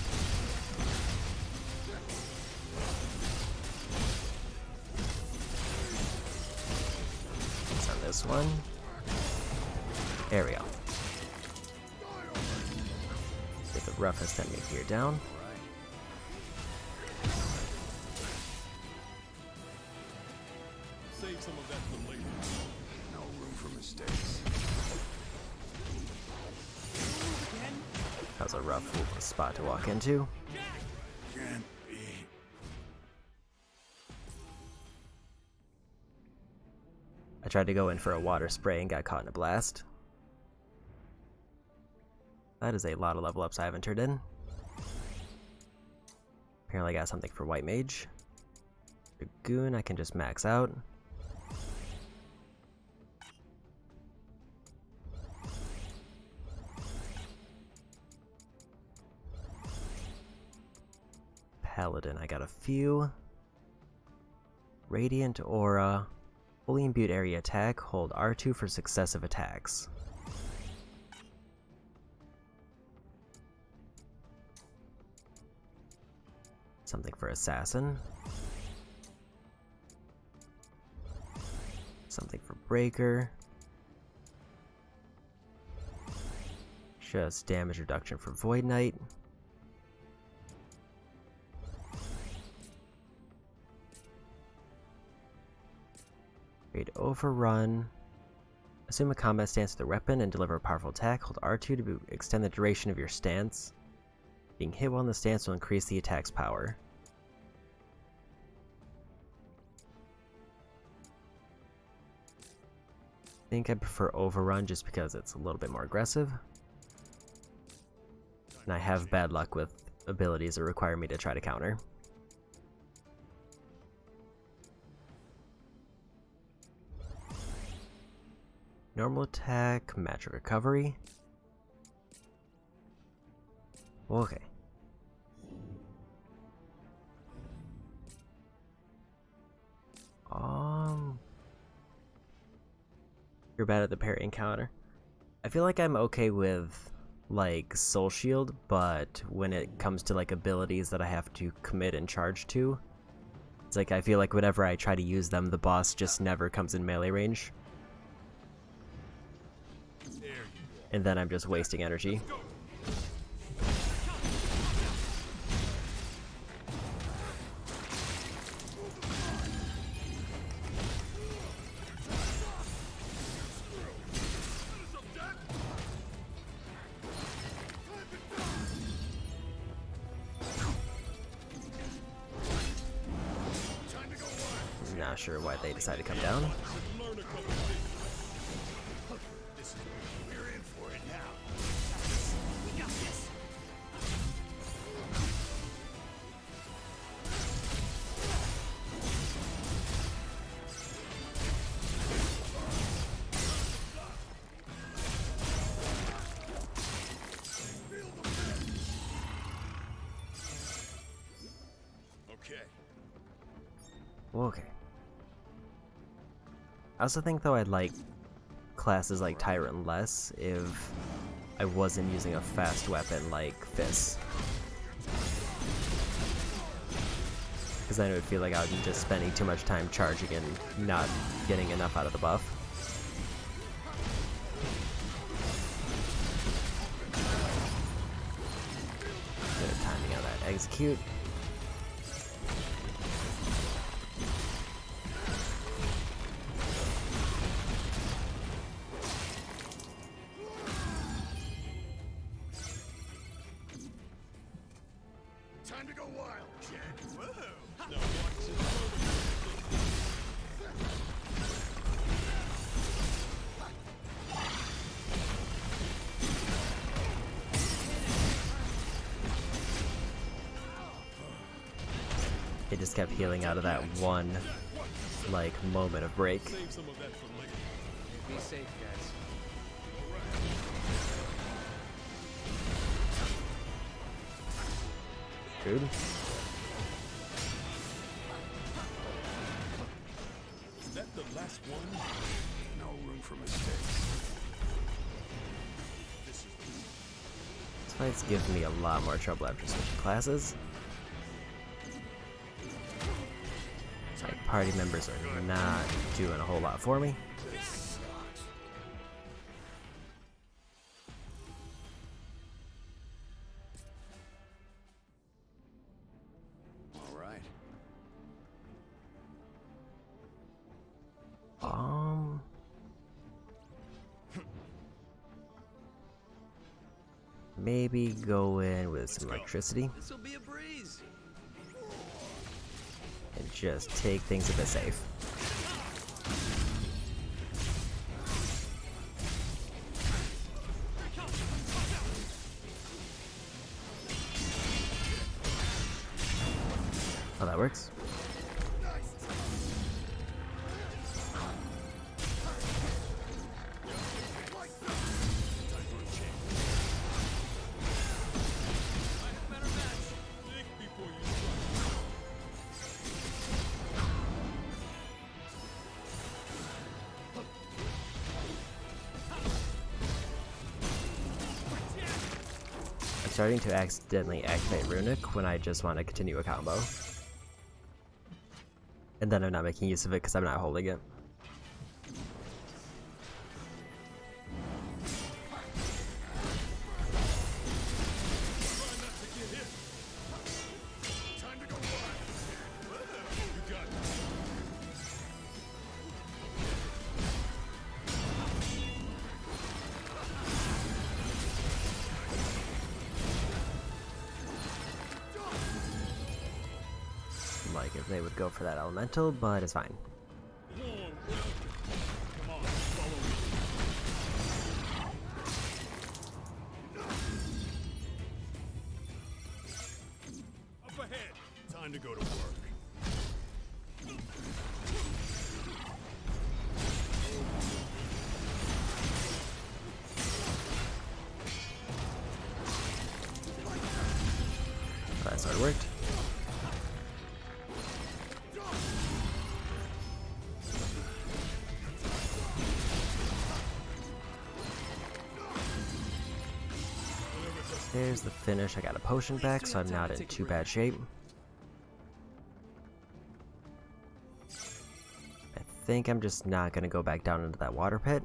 On this one. There we go. Get the roughest enemy here down. save some of that for later. No room for mistakes. That was a rough spot to walk into. Can't be. I tried to go in for a water spray and got caught in a blast. That is a lot of level ups I haven't turned in. Apparently I got something for White Mage. Dragoon I can just max out. Paladin I got a few. Radiant Aura. Fully imbued area attack. Hold R2 for successive attacks. Something for Assassin. Something for Breaker. Just damage reduction for Void Knight. Create Overrun. Assume a combat stance with a weapon and deliver a powerful attack. Hold R2 to extend the duration of your stance. Being hit while in the stance will increase the attack's power. I think I prefer Overrun just because it's a little bit more aggressive. And I have bad luck with abilities that require me to try to counter. Normal attack, magic recovery. Okay. You're bad at the parry and counter. I feel like I'm okay with like Soul Shield, but when it comes to like abilities that I have to commit and charge to, it's like I feel like whenever I try to use them, the boss just never comes in melee range. And then I'm just wasting energy. Not sure why they decided to come down. We're in for it now. We got this. Okay. Okay. I also think though I'd like classes like Tyrant less if I wasn't using a fast weapon like Fist. Because then it would feel like I would be just spending too much time charging and not getting enough out of the buff. Good timing on that execute. Time to go wild, Jed. Woohoo! Now watch this. It just kept healing out of that one, like, moment of break. Save some of that for later. Be safe, guys. Dude. Is that the last one? No room for mistakes. This is This fight's giving me a lot more trouble after switching classes. It's like party members are not doing a whole lot for me. All right. Maybe go in with some electricity This will be a breeze. and just take things a bit safe. Oh, that works. think before you try. I'm starting to accidentally activate Runic when I just want to continue a combo. And then I'm not making use of it because I'm not holding it. Time to go wild. Woohoo! You got it. they would go for that elemental, but it's fine. Come on, follow me. Up ahead. Time to go to work. That sort of worked. There's the finish. I got a potion back, so I'm not in too bad shape. I think I'm just not going to go back down into that water pit.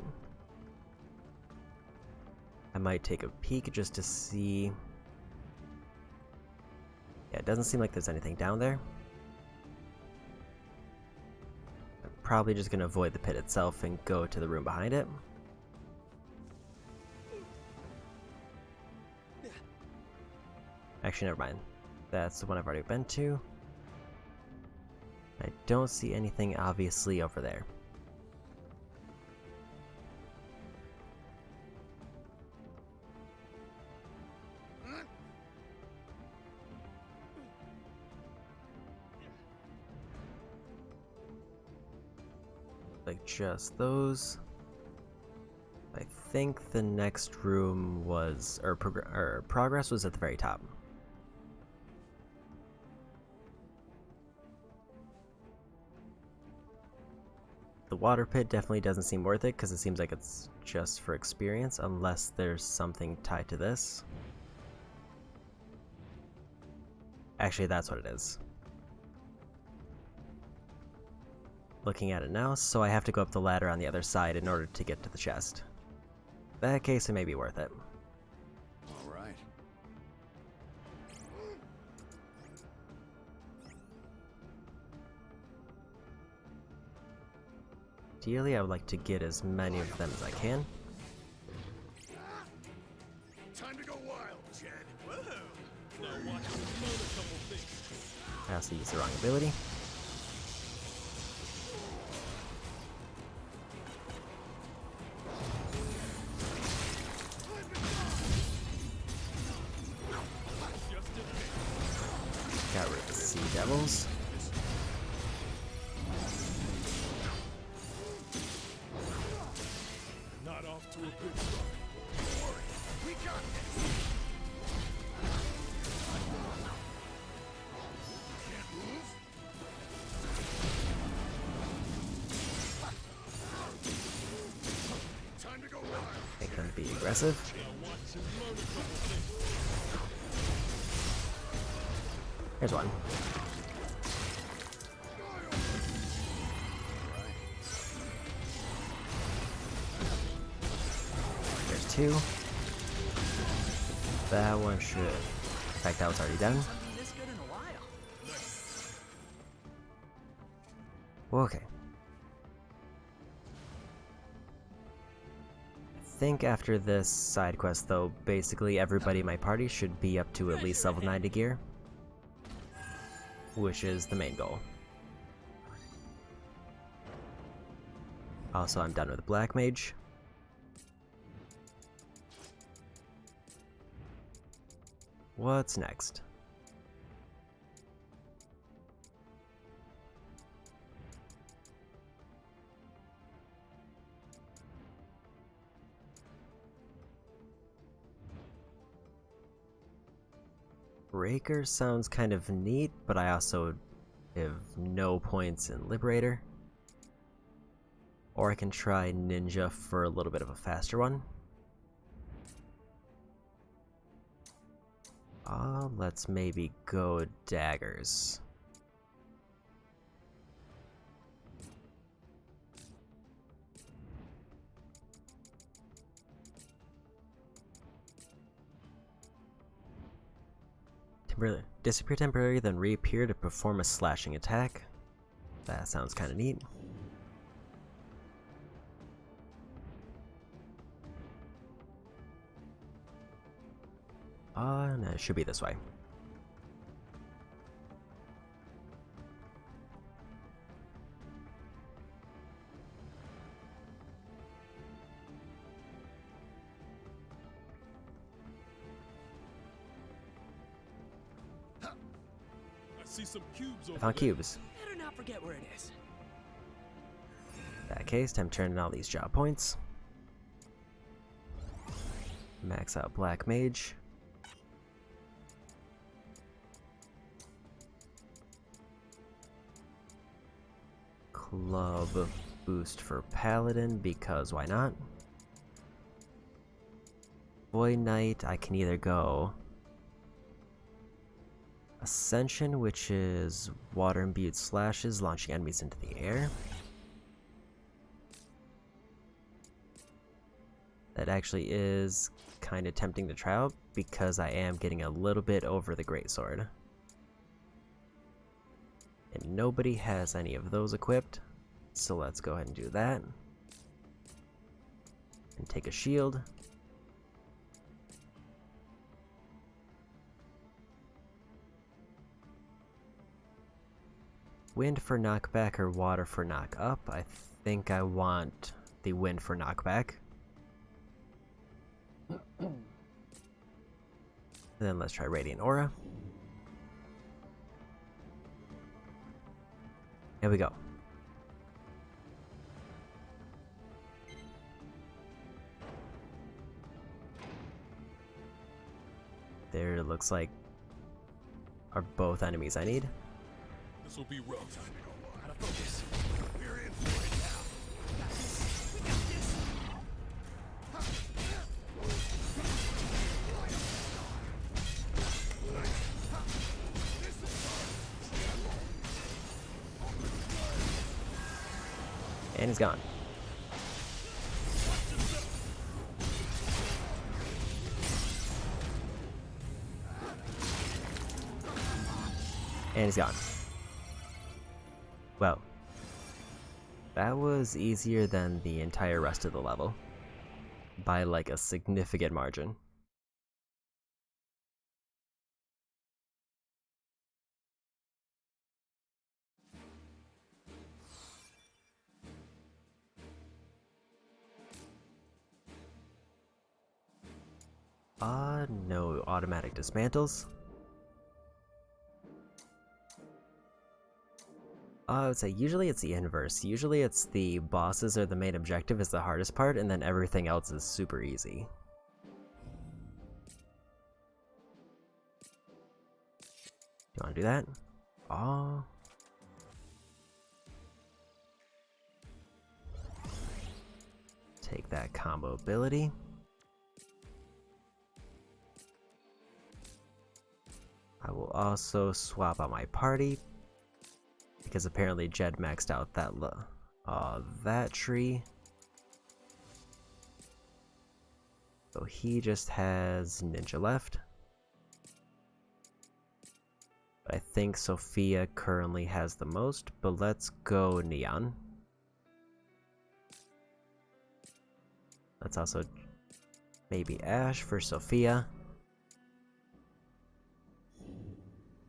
I might take a peek just to see. Yeah, it doesn't seem like there's anything down there. I'm probably just going to avoid the pit itself and go to the room behind it. Actually, never mind. That's the one I've already been to. I don't see anything obviously over there. Like just those. I think the next room was, or progress was at the very top. The water pit definitely doesn't seem worth it because it seems like it's just for experience unless there's something tied to this. Actually, that's what it is. Looking at it now, so I have to go up the ladder on the other side in order to get to the chest. In that case, it may be worth it. All right. Ideally, I would like to get as many of them as I can. Time to go wild, Chad. Whoa. Now watch me load a couple things. I also used the wrong ability. Got rid of the Sea Devils. Not off to a good start. We got this. Can't move. Time to go wild. Make them be aggressive. Now watch him learn a couple things. Here's one. There's two. That one should. In fact, that was already done. This good in a while. Okay. I think after this side quest, though, basically everybody in my party should be up to at least level 90 gear, which is the main goal. Also, I'm done with the Black Mage. What's next? Breaker sounds kind of neat, but I also have no points in Liberator. Or I can try Ninja for a little bit of a faster one. Let's maybe go Daggers. Disappear temporarily, then reappear to perform a slashing attack. That sounds kind of neat. No, it should be this way. see some cubes over I found there. cubes. Better not forget where it is. In that case, time to turn in all these job points. Max out Black Mage. Club boost for Paladin, because why not? Void Knight, I can either go Ascension, which is water imbued slashes, launching enemies into the air. That actually is kind of tempting to try out, because I am getting a little bit over the Greatsword. And nobody has any of those equipped, so let's go ahead and do that. And take a shield. Wind for knockback or water for knock up? I think I want the wind for knockback. Then let's try Radiant Aura. Here we go. There looks like are both enemies I need. This will be rough. Out of focus. We're in for it now. Got this. We got this. And he's gone. And he's gone. Well, that was easier than the entire rest of the level. By like a significant margin. No automatic dismantles. I would say usually it's the inverse. Usually it's the bosses are the main objective is the hardest part, and then everything else is super easy. You wanna do that? Oh. Take that combo ability. I will also swap out my party, because apparently Jed maxed out that tree. So he just has Ninja left. I think Sophia currently has the most, but let's go Neon. Let's also maybe Ash for Sophia.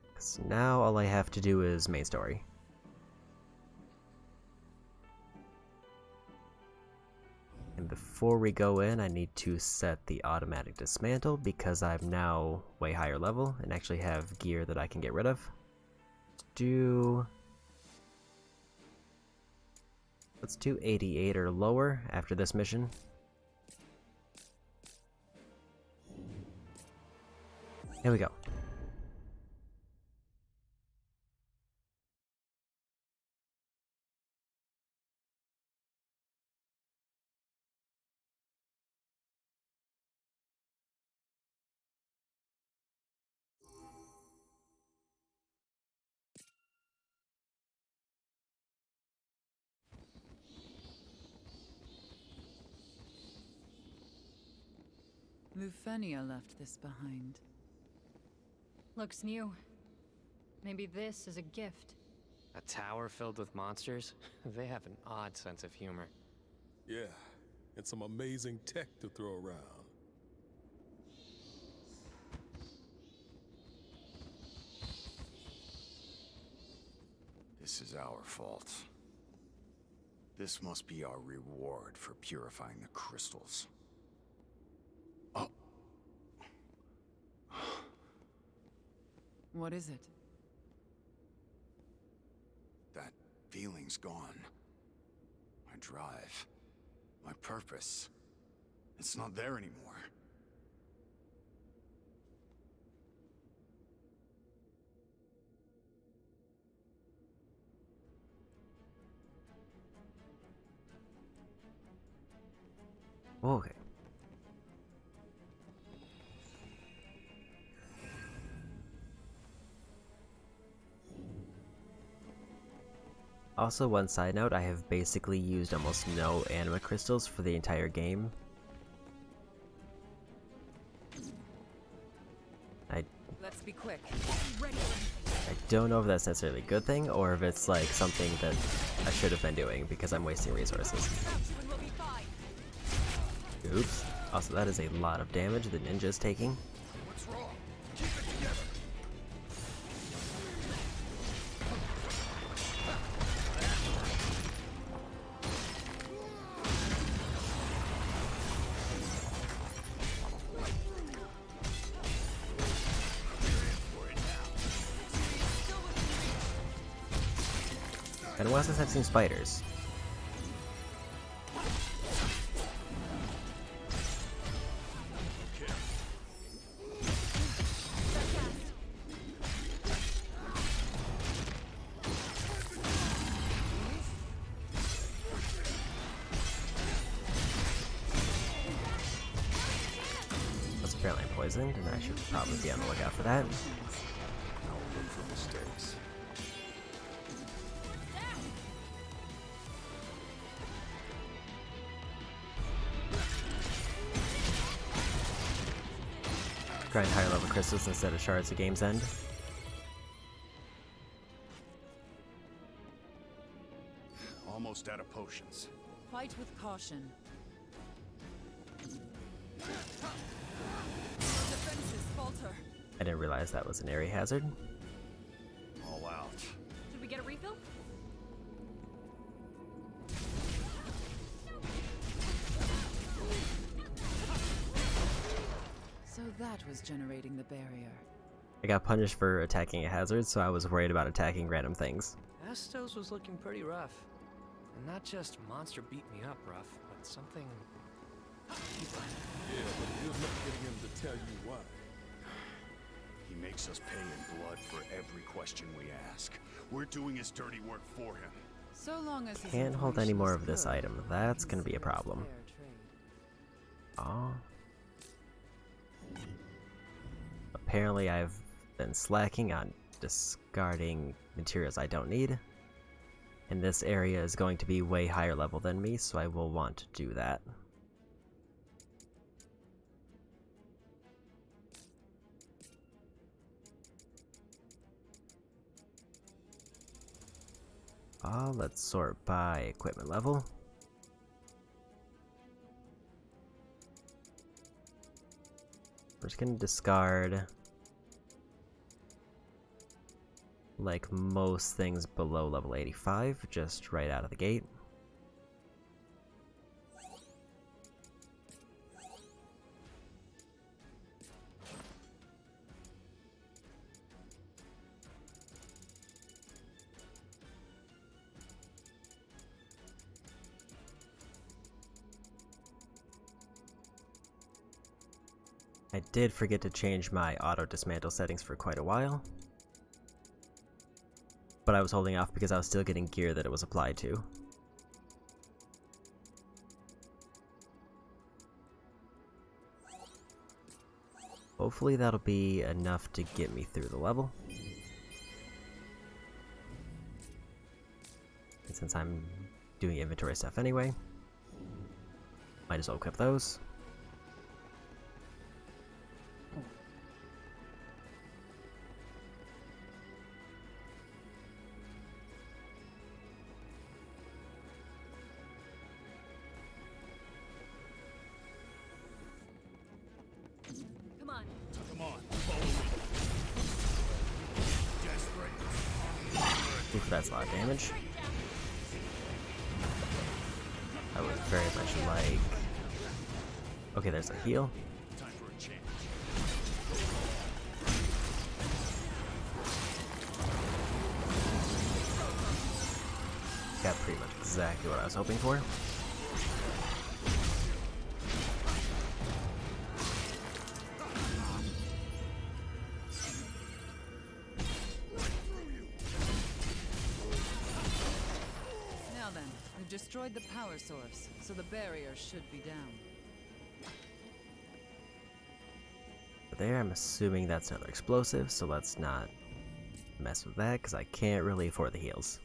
Because now all I have to do is main story. And before we go in, I need to set the automatic dismantle because I'm now way higher level and actually have gear that I can get rid of. Let's do 88 or lower after this mission. Here we go. Lufenia left this behind. Looks new. Maybe this is a gift. A tower filled with monsters? They have an odd sense of humor. Yeah, and some amazing tech to throw around. This is our fault. This must be our reward for purifying the crystals. Oh. What is it? feeling's gone. My drive, my purpose, it's not there anymore. Okay. Also, one side note, I have basically used almost no anima crystals for the entire game. Let's be quick. I don't know if that's necessarily a good thing, or if it's like something that I should have been doing because I'm wasting resources. Oops. Also, that is a lot of damage the ninja is taking. What's wrong? Keep it together. And why since I've seen spiders? That's apparently poisoned, and I should probably be on the lookout for that. I'll look for mistakes. Grind higher level crystals instead of shards at game's end. Almost out of potions. Fight with caution. Defenses falter. I didn't realize that was an area hazard. All out. Did we get a refill? So that was generating the barrier. I got punished for attacking a hazard, so I was worried about attacking random things. Astos was looking pretty rough. And not just monster beat me up rough, but something... Yeah, but good luck getting him to tell you why. He makes us pay in blood for every question we ask. We're doing his dirty work for him. So long as his Can't hold any information more is of this good, item. That's gonna be a it's problem. fair trade. Aw. Apparently I've been slacking on discarding materials I don't need. And this area is going to be way higher level than me, so I will want to do that. Let's sort by equipment level. We're just gonna discard like most things below level 85, just right out of the gate. I did forget to change my auto dismantle settings for quite a while, but I was holding off because I was still getting gear that it was applied to. Hopefully that'll be enough to get me through the level. And since I'm doing inventory stuff anyway, might as well equip those. Come on. Come on, follow me. Desperate. Oof, that's a lot of damage. I would very much like... Okay, there's a heal. Time for a change. exactly what I was hoping for. Now then, we've destroyed the power source, so the barrier should be down. There, I'm assuming that's another explosive, so let's not mess with that, because I can't really afford the heals.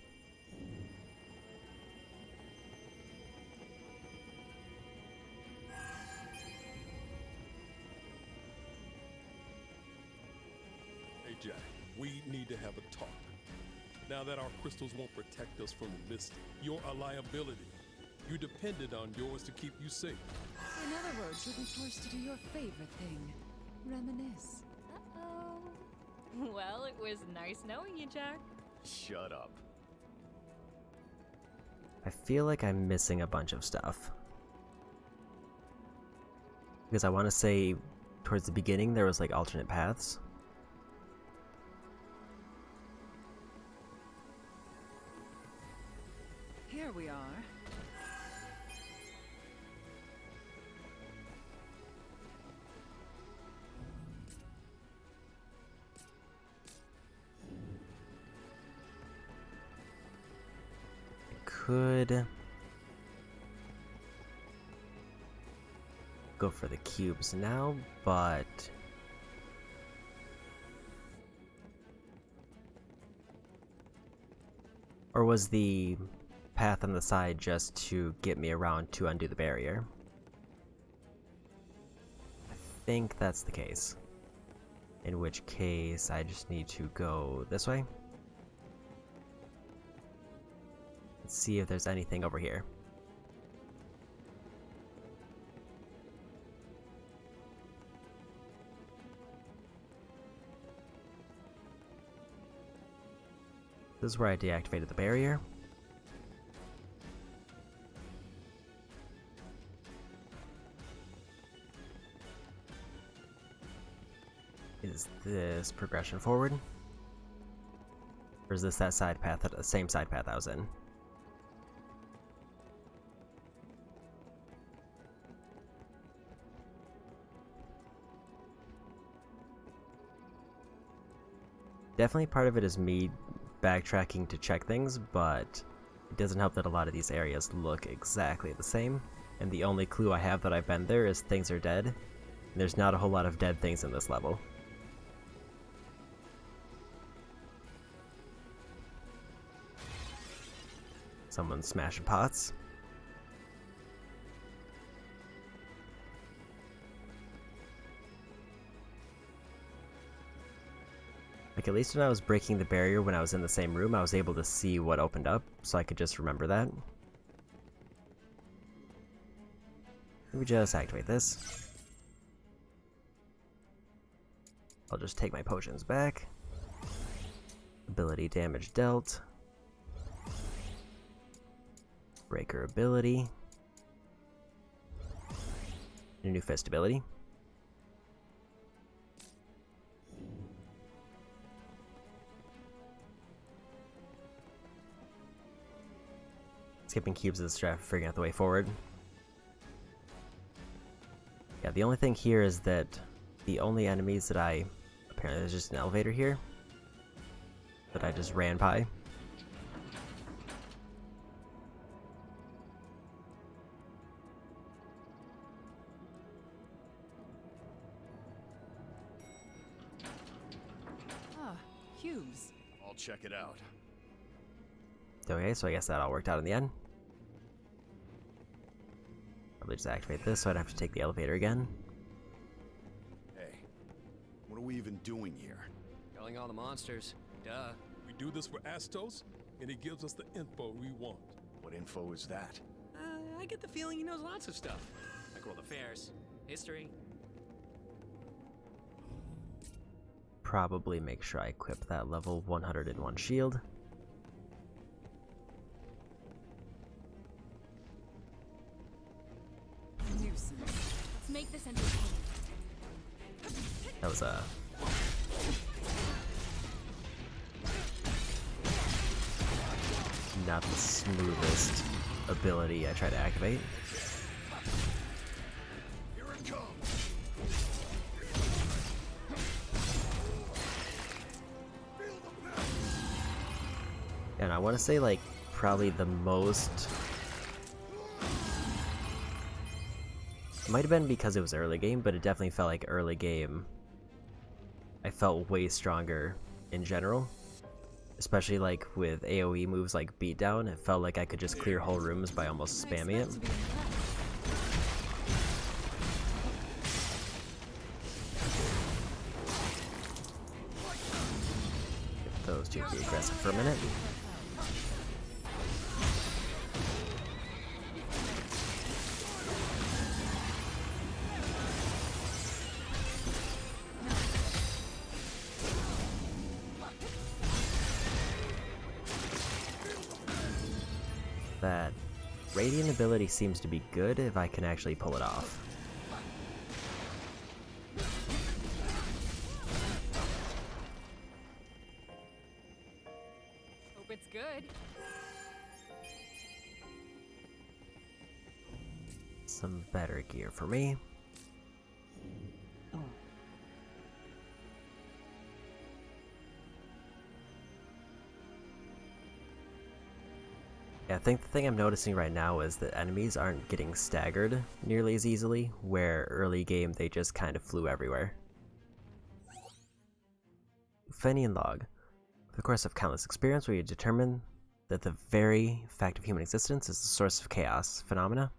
Hey Jack, we need to have a talk. Now that our crystals won't protect us from the mist, you're a liability. You depended on yours to keep you safe. In other words, you'll be forced to do your favorite thing. Reminisce. Uh-oh. Well, it was nice knowing you, Jack. Shut up. I feel like I'm missing a bunch of stuff. Because I want to say towards the beginning there was like alternate paths. Here we are. Could go for the cubes now, but or was the path on the side just to get me around to undo the barrier? I think that's the case. In which case, I just need to go this way. Let's see if there's anything over here. This is where I deactivated the barrier. Is this progression forward? Or is this that side path, the same side path I was in? Definitely part of it is me backtracking to check things, but it doesn't help that a lot of these areas look exactly the same, and the only clue I have that I've been there is things are dead, and there's not a whole lot of dead things in this level. Someone's smashing pots. Like, at least when I was breaking the barrier when I was in the same room, I was able to see what opened up, so I could just remember that. Let me just activate this. I'll just take my potions back. Ability damage dealt. Breaker ability. A new fist ability. Skipping cubes is a strat for figuring out the way forward. Yeah, the only thing here is that the only enemies that apparently there's just an elevator here that I just ran by. Ah, cubes. I'll check it out. Okay, so I guess that all worked out in the end. Probably just activate this so I don't have to take the elevator again. Hey, what are we even doing here? Killing all the monsters. Duh. We do this for Astos, and he gives us the info we want. What info is that? I get the feeling he knows lots of stuff. Like world affairs, history. Probably make sure I equip that level 101 shield. Nuisance. Let's make this entertaining. That was not the smoothest ability I try to activate. Here it comes. And I want to say, like, probably the most... Might have been because it was early game, but it definitely felt like early game. I felt way stronger in general. Especially, like, with AoE moves like Beatdown, it felt like I could just clear whole rooms by almost spamming it. Get those two to be aggressive for a minute. That Radiant ability seems to be good if I can actually pull it off. Hope it's good. Some better gear for me. Yeah, I think the thing I'm noticing right now is that enemies aren't getting staggered nearly as easily, where early game they just kind of flew everywhere. Fenian Log. Over the course of countless experience, we determined that the very fact of human existence is the source of chaos phenomena.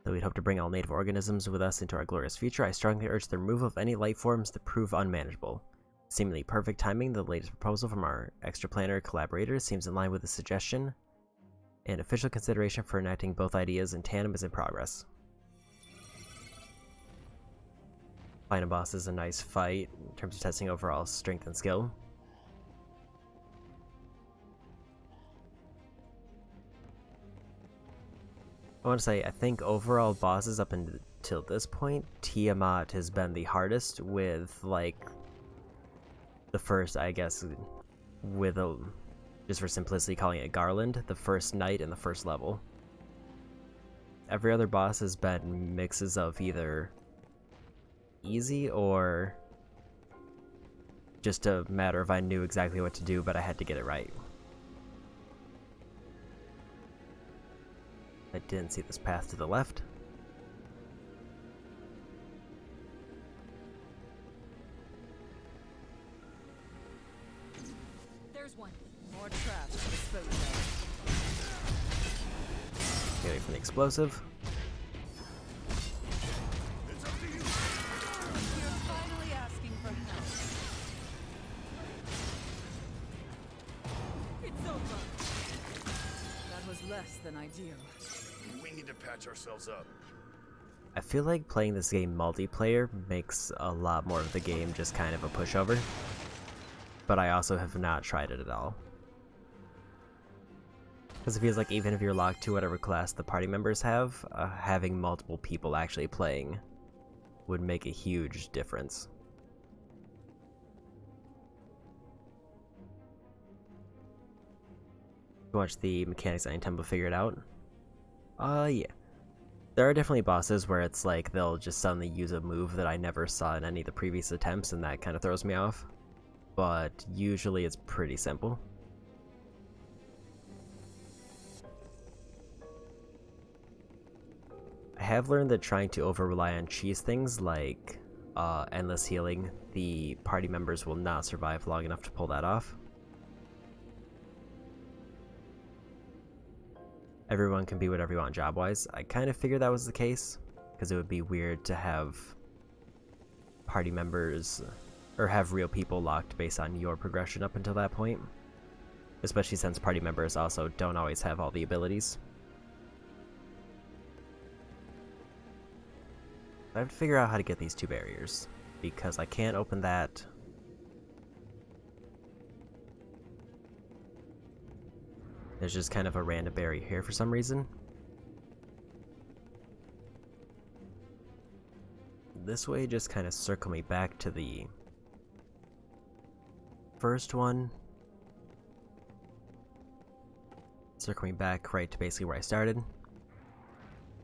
Though we'd hope to bring all native organisms with us into our glorious future, I strongly urge the removal of any life forms that prove unmanageable. Seemingly perfect timing, the latest proposal from our extraplanar collaborators seems in line with the suggestion, and official consideration for enacting both ideas in tandem is in progress. Final boss is a nice fight in terms of testing overall strength and skill. I want to say, I think overall bosses up until this point, Tiamat has been the hardest with, like, the first, I guess, with a... just for simplicity calling it Garland, the first night and the first level. Every other boss has been mixes of either easy or just a matter of I knew exactly what to do, but I had to get it right. I didn't see this path to the left. There's one. More trash to dispose of. Get away from the explosive. It's up to you. You're finally asking for help. It's over. That was less than ideal. We need to patch ourselves up. I feel like playing this game multiplayer makes a lot more of the game just kind of a pushover, but I also have not tried it at all. Because it feels like even if you're locked to whatever class the party members have, having multiple people actually playing would make a huge difference. Watch the mechanics I intend to figure it out. Yeah. There are definitely bosses where it's like they'll just suddenly use a move that I never saw in any of the previous attempts, and that kind of throws me off. But usually it's pretty simple. I have learned that trying to over-rely on cheese things like endless healing, the party members will not survive long enough to pull that off. Everyone can be whatever you want job-wise. I kind of figured that was the case, because it would be weird to have party members, or have real people locked based on your progression up until that point. Especially since party members also don't always have all the abilities. I have to figure out how to get these two barriers, because I can't open that. There's just kind of a random barrier here for some reason. This way just kind of circle me back to the first one. circling back right to basically where I started.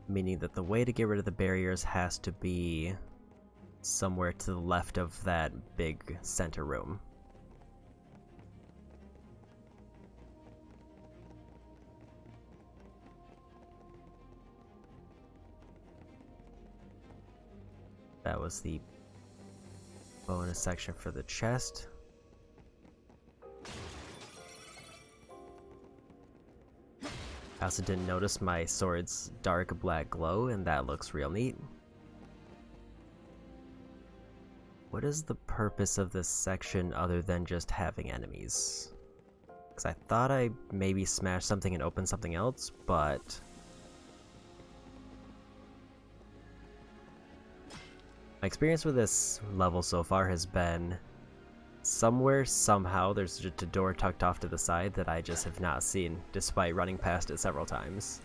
Meaning that the way to get rid of the barriers has to be somewhere to the left of that big center room. That was the bonus section for the chest. I also didn't notice my sword's dark black glow, and that looks real neat. What is the purpose of this section other than just having enemies? Because I thought I maybe smashed something and opened something else, but my experience with this level so far has been somewhere, somehow, there's just a door tucked off to the side that I just have not seen, despite running past it several times.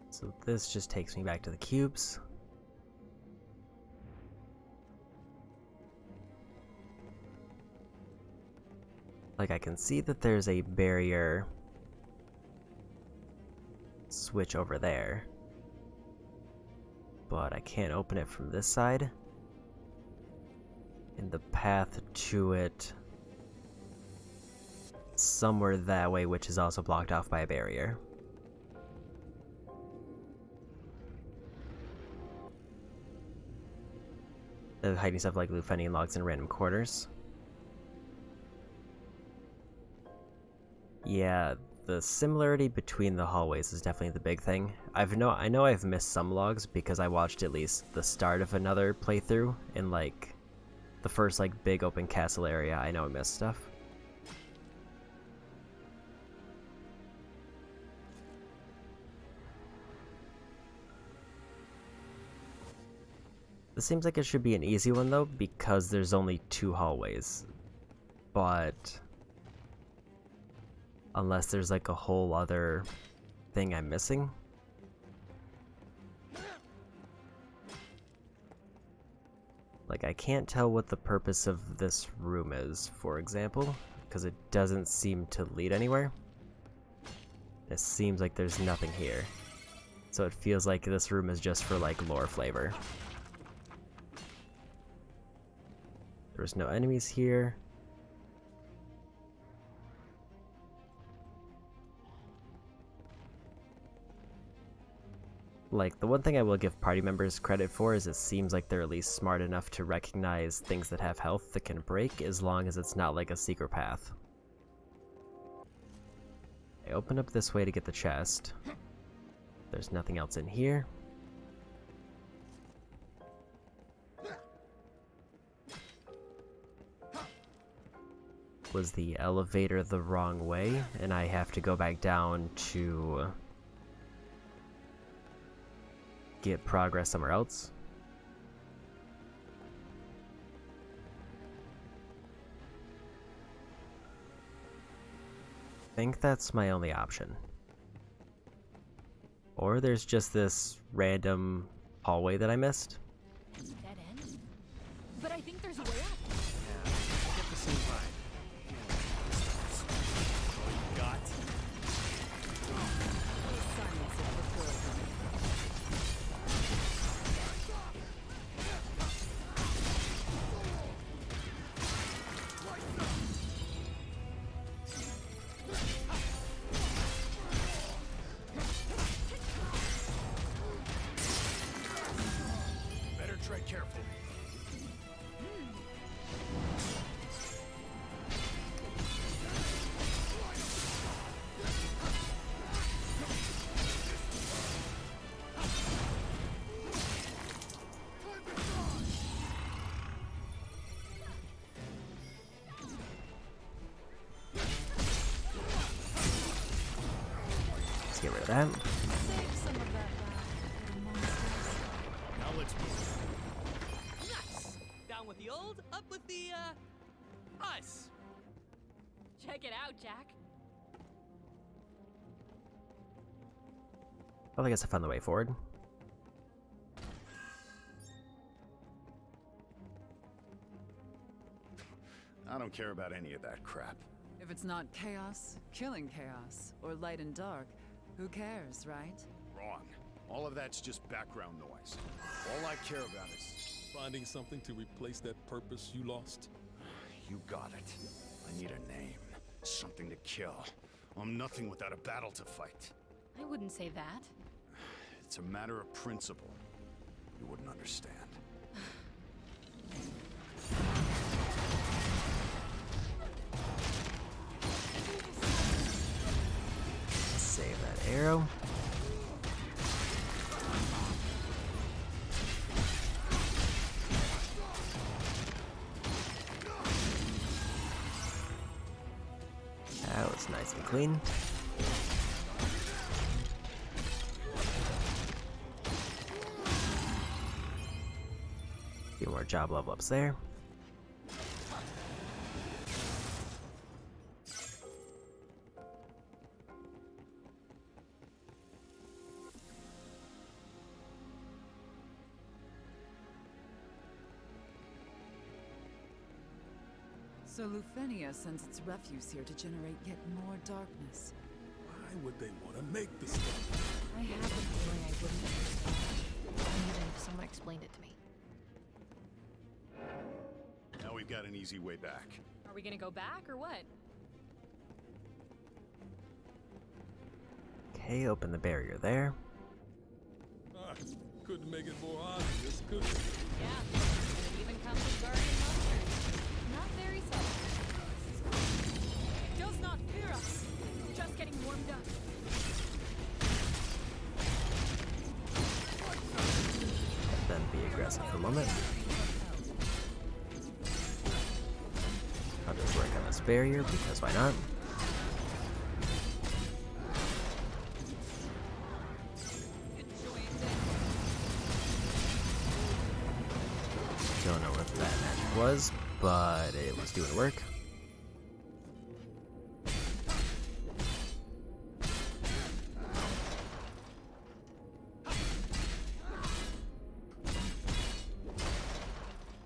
So this just takes me back to the cubes. Like, I can see that there's a barrier switch over there, but I can't open it from this side. And the path to it somewhere that way, which is also blocked off by a barrier. Hiding stuff like loot finding logs in random corners. Yeah, the similarity between the hallways is definitely the big thing. I know I've missed some logs because I watched at least the start of another playthrough in like the first like big open castle area. I know I missed stuff. This seems like it should be an easy one though, because there's only 2 hallways. But unless there's like a whole other thing I'm missing. Like, I can't tell what the purpose of this room is, for example, because it doesn't seem to lead anywhere. It seems like there's nothing here. So it feels like this room is just for like lore flavor. There's no enemies here. Like, the one thing I will give party members credit for is it seems like they're at least smart enough to recognize things that have health that can break, as long as it's not like a secret path. I open up this way to get the chest. There's nothing else in here. Was the elevator the wrong way, and I have to go back down to get progress somewhere else? I think that's my only option. Or there's just this random hallway that I missed. Dead end? But I think there's a way up. Yeah, I get the same vibe. Got. Better tread carefully. Let's get rid of that. Save some of that for monsters. Now let's move. Nice! Down with the old, up with the, Us! Check it out, Jack. Well, I guess I found the way forward. I don't care about any of that crap. If it's not chaos, killing chaos, or light and dark, who cares, right? Wrong. All of that's just background noise. All I care about is... Finding something to replace that purpose you lost? You got it. I need a name. Something to kill. I'm nothing without a battle to fight. I wouldn't say that. It's a matter of principle. You wouldn't understand. Save that arrow. That was nice and clean. Few more job level ups there. So Lufenia sends its refuse here to generate yet more darkness. Why would they want to make the stuff? I have a feeling I wouldn't understand, even if someone explained it to me. Now we've got an easy way back. Are we gonna go back, or what? Okay, open the barrier there. Couldn't make it more obvious, could it? Yeah, and it even comes with guardian monsters. Not very subtle. It does not fear us. Just getting warmed up. Then be aggressive for a moment. I'll just work on this barrier because why not? Don't know what that magic was, but it was doing work.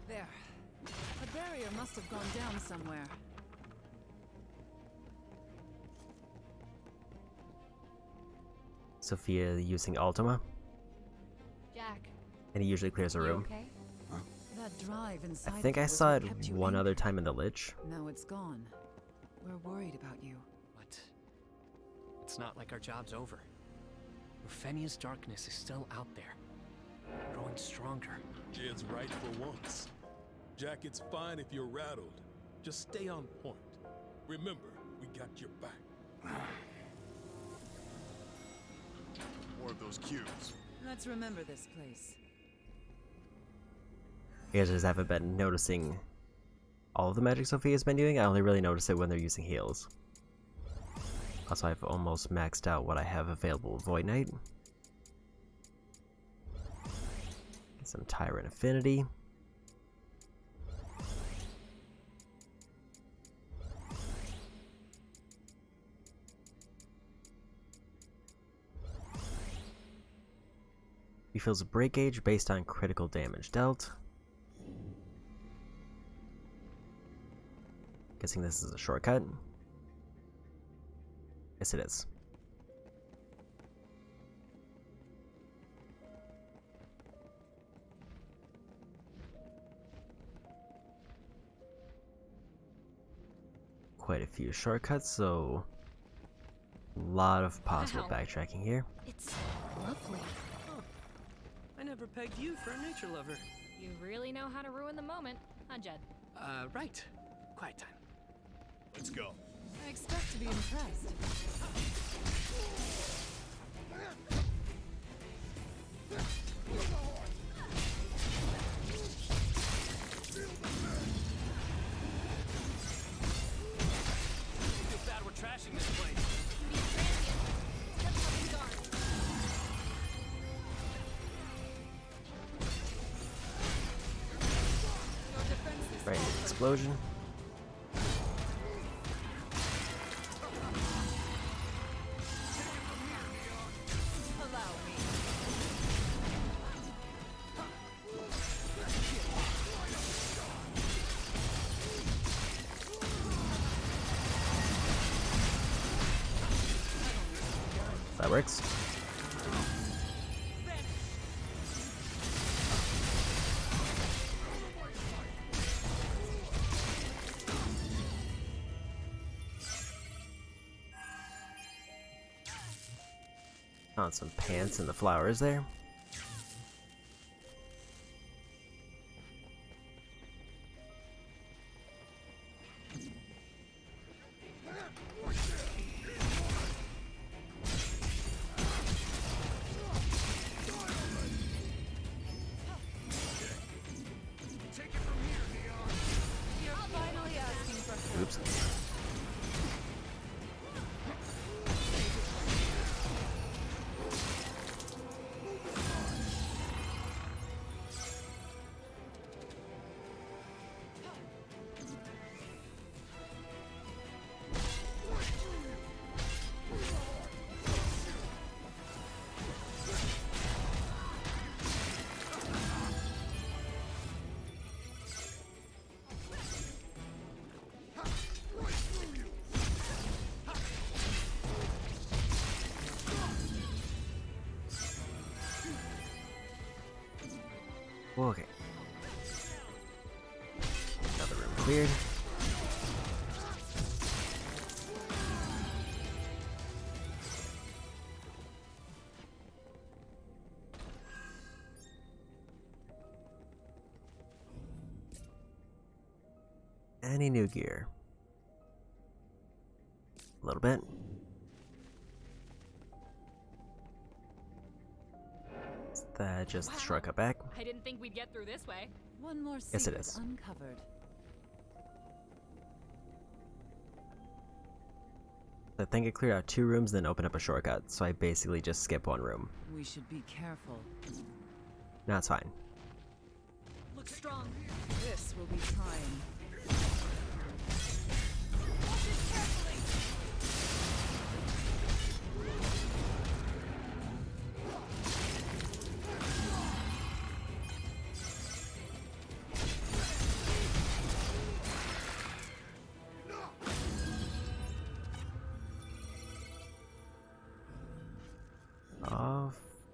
There. The barrier must have gone down somewhere. Sophia using Ultima, Jack, and he usually clears a you room. okay? That drive inside I think of you I was saw what it kept you one angry. other time in the Lich. Now it's gone. We're worried about you. But it's not like our job's over. Rufenia's darkness is still out there, growing stronger. Jed's right for once. Jack, it's fine if you're rattled. Just stay on point. Remember, we got your back. More of those cubes. Let's remember this place. You guys just haven't been noticing all of the magic Sophia's been doing. I only really notice it when they're using heals. Also, I've almost maxed out what I have available with Void Knight. Get some Tyrant Affinity. Refills a break gauge based on critical damage dealt. Guessing this is a shortcut. Yes, it is. Quite a few shortcuts, so a lot of possible Wow. backtracking here. It's lovely. I never pegged you for a nature lover. You really know how to ruin the moment, huh, Jed? Right. Quiet time. Let's go. I expect to be impressed. Feels bad we're trashing this place. Be transient. Step up and guard. Your defenses Right into the falter. explosion. That works. On some pants and the flowers there. You're finally asking for Oops. Okay. Another room cleared. Any new gear? A little bit. Is that just the shortcut back? I didn't think we'd get through this way. One more Yes, it secret is. uncovered. I think I cleared out 2 rooms, then opened up a shortcut, so I basically just skip 1 room. We should be careful. No, it's fine. Look strong. This will be trying.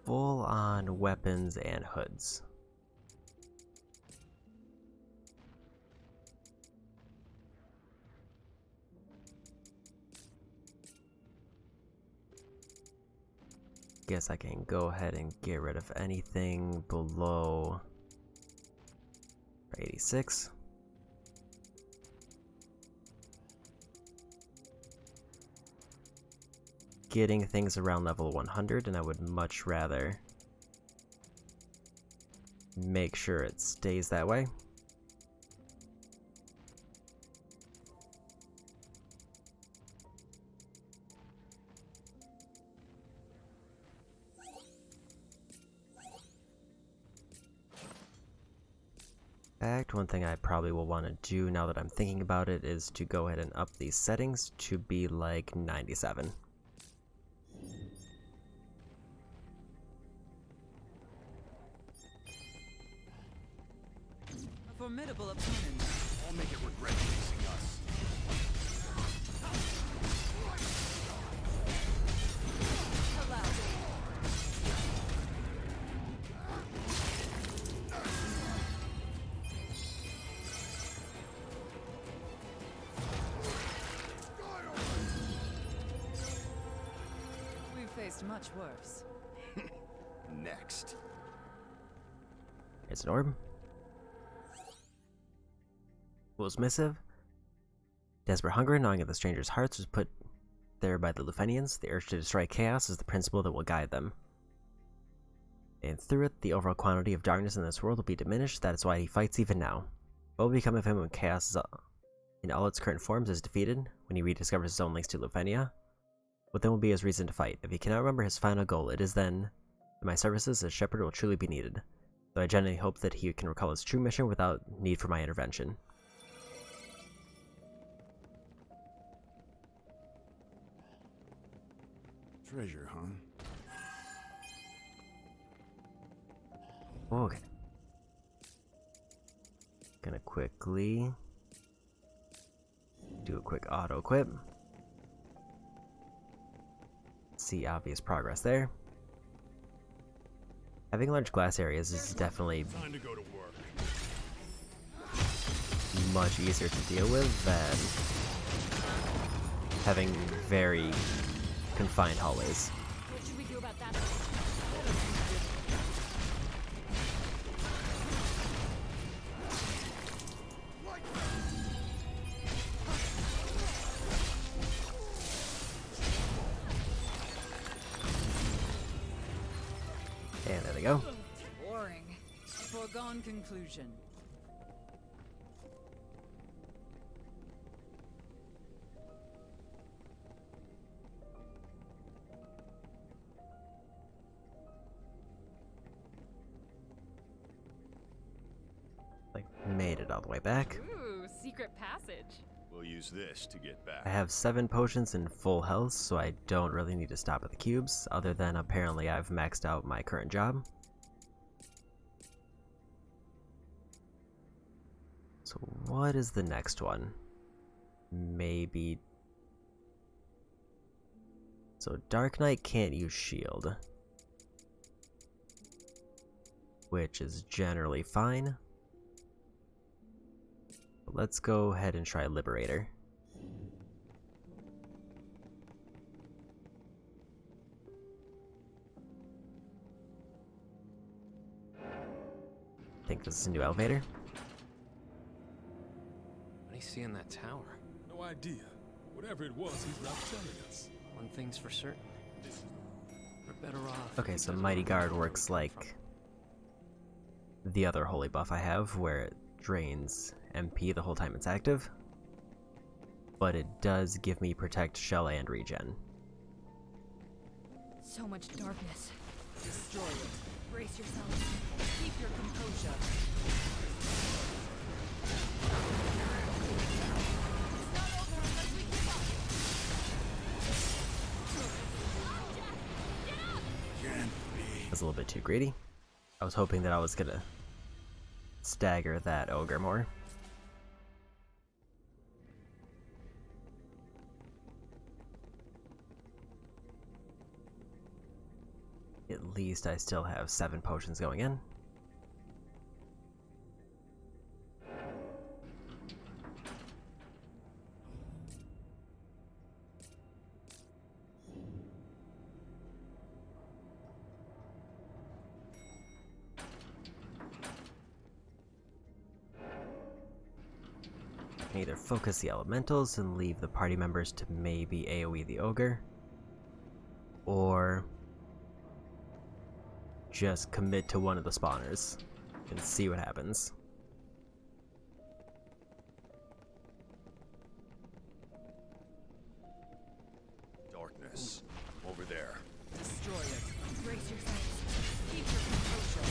Full on weapons and hoods. Guess I can go ahead and get rid of anything below 86. Getting things around level 100, and I would much rather make sure it stays that way. In fact, one thing I probably will want to do now that I'm thinking about it is to go ahead and up these settings to be like 97. A formidable opponent. I'll make it regret facing us. We've faced much worse. Next. Here's an orb. Fool's Missive. Desperate hunger, gnawing at the stranger's hearts, was put there by the Lufenians. The urge to destroy chaos is the principle that will guide them. And through it, the overall quantity of darkness in this world will be diminished. That is why he fights even now. What will become of him when chaos in all its current forms is defeated, when he rediscovers his own links to Lufenia? What then will be his reason to fight? If he cannot remember his final goal, it is then that my services as shepherd will truly be needed. Though I genuinely hope that he can recall his true mission without need for my intervention. Treasure, huh? Okay. Gonna quickly do a quick auto equip. see obvious progress there. Having large glass areas is definitely Time to go to work. much easier to deal with than having very confined hallways. What should we do about that? And there they go. Boring. Foregone conclusion. Like, made it all the way back. Ooh, secret passage. We'll use this to get back. I have 7 potions in full health, so I don't really need to stop at the cubes, other than apparently I've maxed out my current job. So what is the next one? Maybe... So Dark Knight can't use shield, which is generally fine. Let's go ahead and try Liberator. I think this is a new elevator. What do you see in that tower? No idea. Whatever it was, he's not telling us. One thing's for certain. We're better off. Okay, so Mighty Guard works like the other holy buff I have, where it drains MP the whole time it's active, but it does give me Protect, Shell, and Regen. So much darkness. Destroy it. Brace yourselves. Keep your composure. It's not over unless we give up. Can't be. I was a little bit too greedy. I was hoping that I was gonna stagger that ogre more. At least I still have 7 potions going in. I can either focus the elementals and leave the party members to maybe AoE the ogre, or just commit to one of the spawners and see what happens. Darkness. Over there. Destroy it. Brace yourselves. Keep your composure.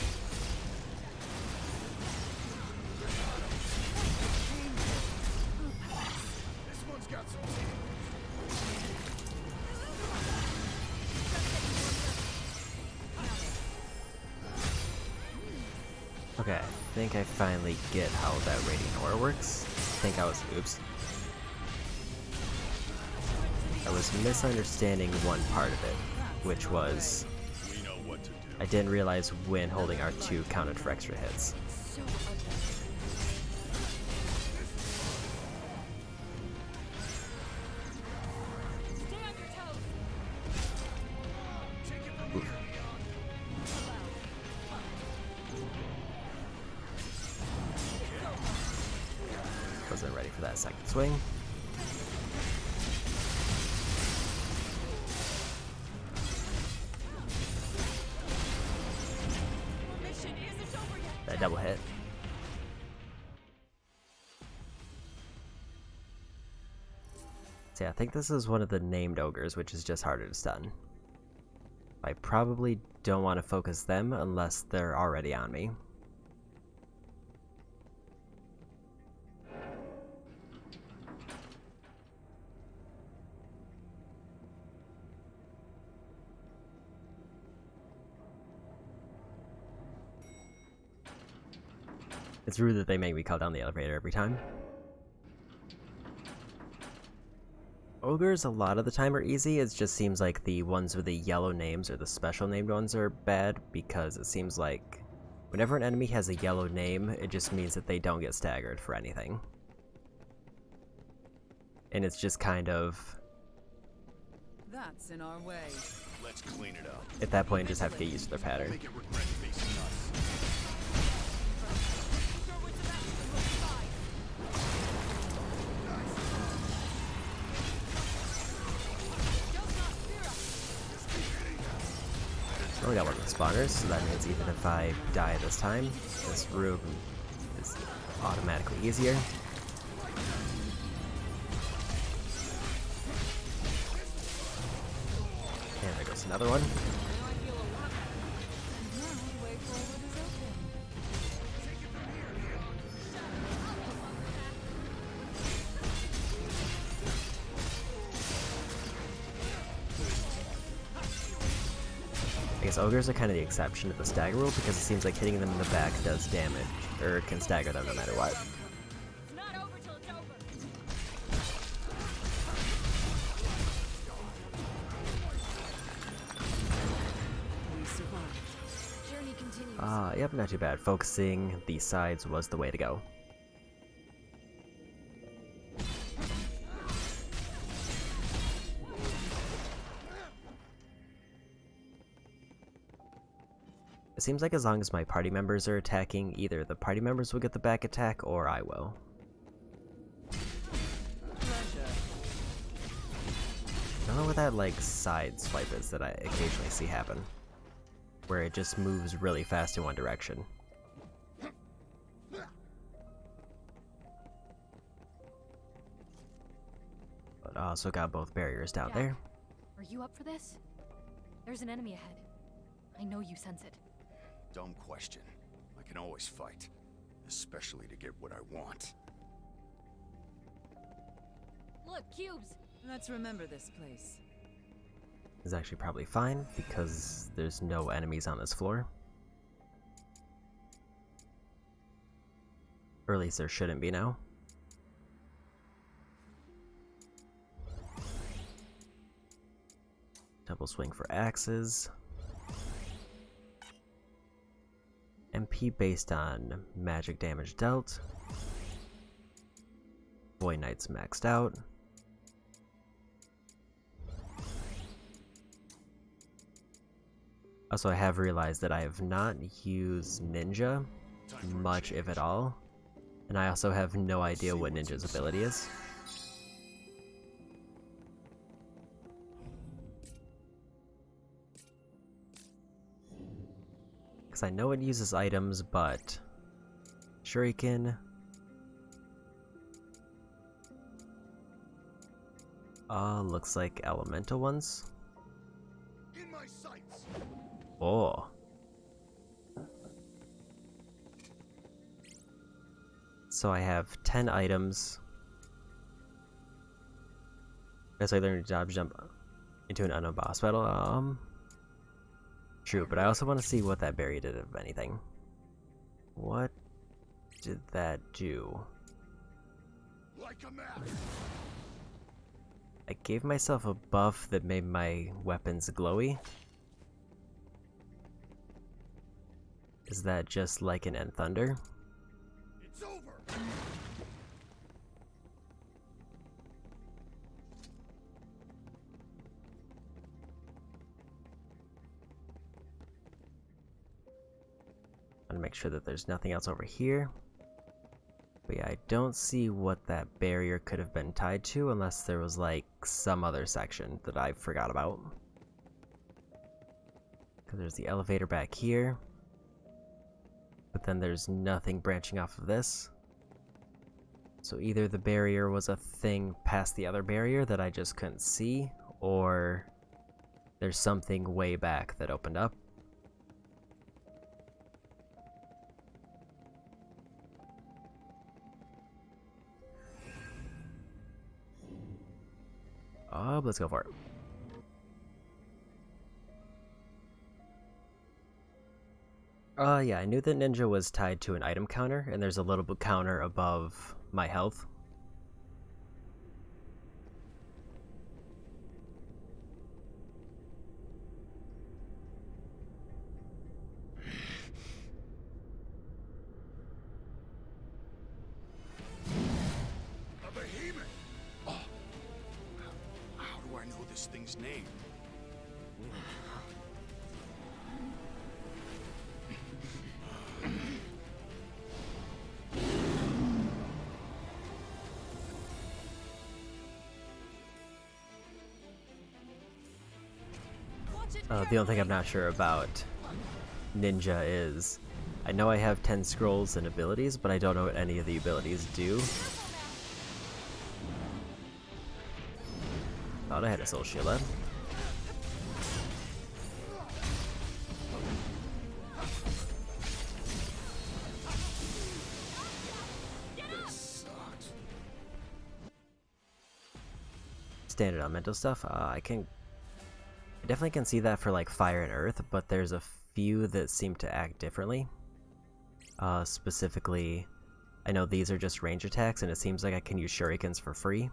This one's got some. Okay, I think I finally get how that Radiant Aura works. I think I was... oops. I was misunderstanding one part of it, which was... We know what to do. I didn't realize when holding R2 counted for extra hits. So ugly. Stay on your toes. Oof. Wasn't ready for that second swing. Mission isn't over yet. That double hit. So yeah, I think this is one of the named ogres, which is just harder to stun. I probably don't want to focus them unless they're already on me. It's rude that they make me call down the elevator every time. Ogres a lot of the time are easy. It just seems like the ones with the yellow names or the special named ones are bad, because it seems like whenever an enemy has a yellow name, it just means that they don't get staggered for anything. And it's just kind of... That's in our way. Let's clean it up. At that point, just have to get used to their pattern. Make it regret facing us. Oh, we got one of the spawners, so that means even if I die this time, this room is automatically easier. And there goes another one. I guess ogres are kind of the exception to the stagger rule, because it seems like hitting them in the back does damage, or can stagger them no matter what. It's not over till it's over. We survived. Journey continues. Yep, not too bad. Focusing the sides was the way to go. It seems like as long as my party members are attacking, either the party members will get the back attack, or I will. Pleasure. I don't know what that, like, side swipe is that I occasionally see happen. Where it just moves really fast in one direction. But I also got both barriers down Jack, there. Are you up for this? There's an enemy ahead. I know you sense it. Dumb question. I can always fight. Especially to get what I want. Look, cubes! Let's remember this place. Is actually probably fine, because there's no enemies on this floor. Or at least there shouldn't be now. Double swing for axes. MP based on magic damage dealt. Void Knight's maxed out. Also, I have realized that I have not used Ninja much, if at all. And I also have no idea what Ninja's ability is. Because I know it uses items, but... Shuriken... looks like elemental ones. In my sights. Oh. So I have 10 items. As I learn to dodge jump into an unknown boss battle. True, but I also want to see what that barrier did, if anything. What did that do? Like a map. I gave myself a buff that made my weapons glowy. Is that just like an End Thunder? It's over. I want to make sure that there's nothing else over here. But yeah, I don't see what that barrier could have been tied to, unless there was like some other section that I forgot about. Because there's the elevator back here. But then there's nothing branching off of this. So either the barrier was a thing past the other barrier that I just couldn't see, or there's something way back that opened up. Let's go for it. Yeah, I knew that Ninja was tied to an item counter, and there's a little bit counter above my health. I know this thing's name. The only thing I'm not sure about ninja is, I know I have 10 scrolls and abilities, but I don't know what any of the abilities do. Thought I had a soul shield then. Standard elemental stuff. I definitely can see that for like fire and earth, but there's a few that seem to act differently. Specifically, I know these are just range attacks, and it seems like I can use shurikens for free.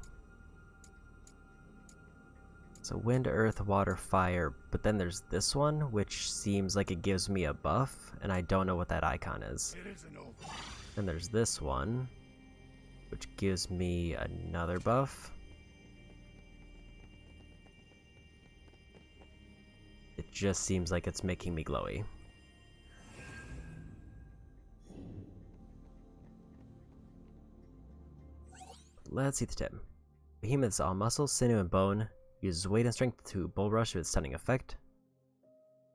So wind, earth, water, fire, but then there's this one, which seems like it gives me a buff, and I don't know what that icon is. Then there's this one, which gives me another buff. It just seems like it's making me glowy. Let's see the tip. Behemoth's all muscle, sinew, and bone. Uses weight and strength to bull rush with stunning effect.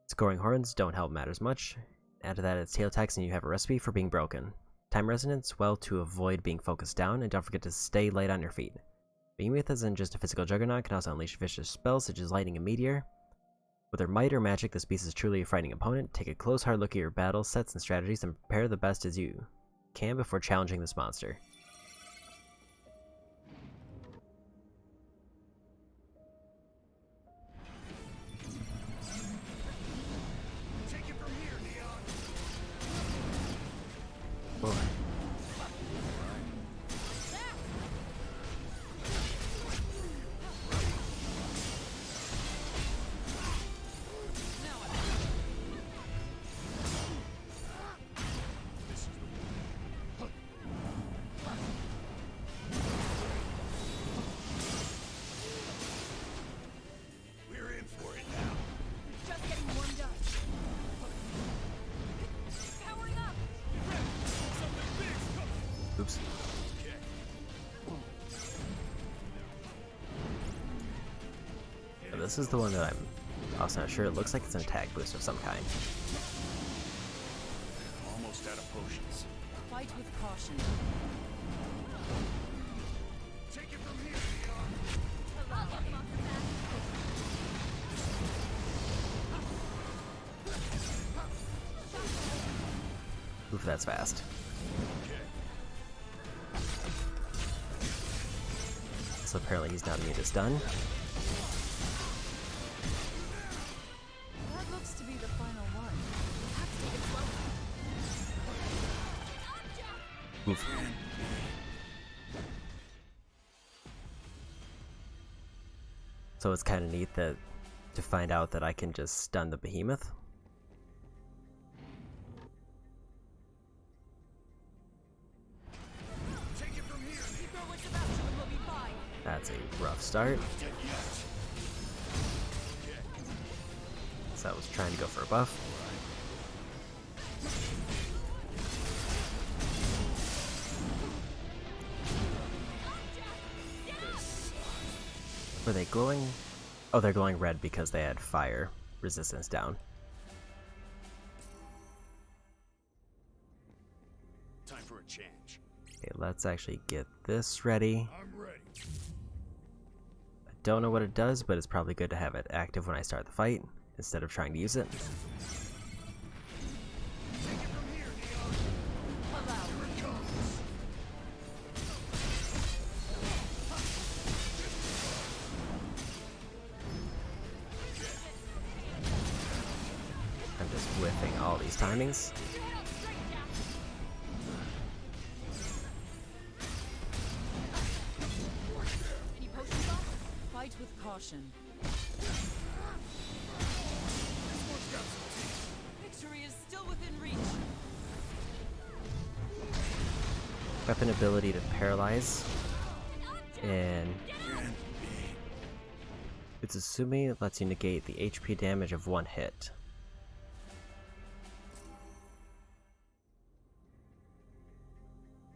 Scoring horns don't help matters much. Add to that its tail attacks and you have a recipe for being broken. Time resonance, well, to avoid being focused down, and don't forget to stay light on your feet. Behemoth isn't just a physical juggernaut, can also unleash vicious spells such as lightning and meteor. With their might or magic, this beast is truly a frightening opponent. Take a close hard look at your battle sets and strategies and prepare the best as you can before challenging this monster. Take it from here, Neon. Boy. Oops. This is the one that I'm also not sure. It looks like it's an attack boost of some kind. Almost out of potions. Fight with caution. Take it from here, Neon. Oof, that's fast. So apparently he's not immune to stun. That looks to be the final one. Oof. So it's kind of neat that to find out that I can just stun the behemoth. That's a rough start. So I was trying to go for a buff. Were they glowing? Oh, they're glowing red because they had fire resistance down. Time for a change. Okay, let's actually get this ready. I'm ready. I don't know what it does, but it's probably good to have it active when I start the fight instead of trying to use it. Take it from here, Neon. Here it comes. I'm just whiffing all these timings. Fight with caution. Victory is still within reach. Weapon ability to paralyze. And It's assuming it lets you negate the HP damage of one hit.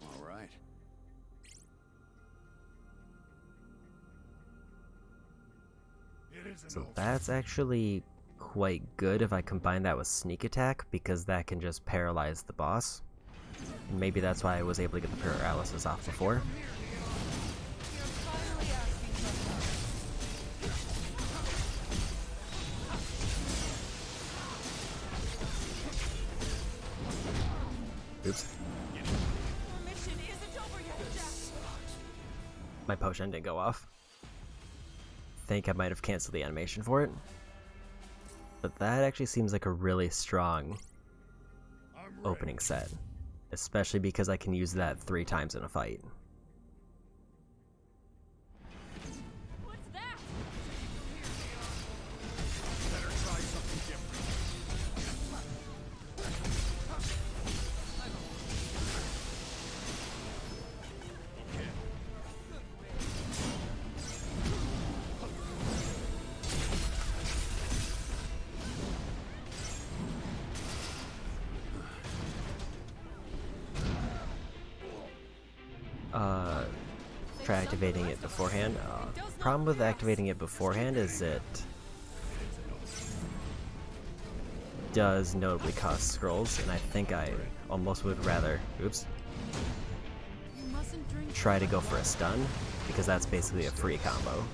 All right. So that's actually quite good if I combine that with sneak attack, because that can just paralyze the boss. And maybe that's why I was able to get the paralysis off before. You're finally asking for help. Oops. Your mission isn't over yet, Jack. My potion didn't go off. Think I might have canceled the animation for it. But that actually seems like a really strong opening set. Especially because I can use that 3 times in a fight. What's that? Better try something different. Try activating it beforehand. Problem with activating it beforehand is it does notably cost scrolls, and I think I almost would rather, oops, You mustn't drink. try to go for a stun, because that's basically a free combo. Allow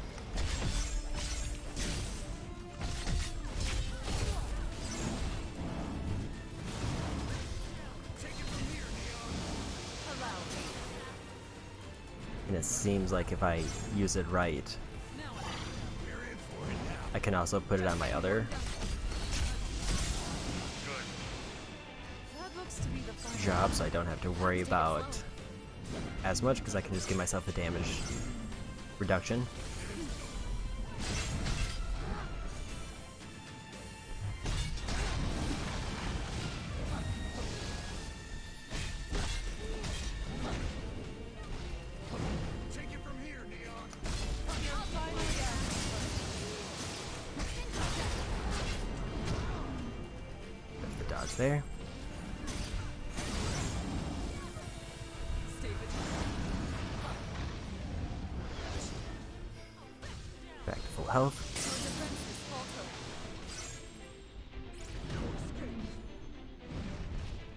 me. And it seems like if I use it right, I can also put it on my other That looks to be the final. job, so I don't have to worry about as much, because I can just give myself the damage reduction. Take it from here, Neon. You're finally asking There's the dodge there. Stay vigilant. Back to full health. Your defenses falter.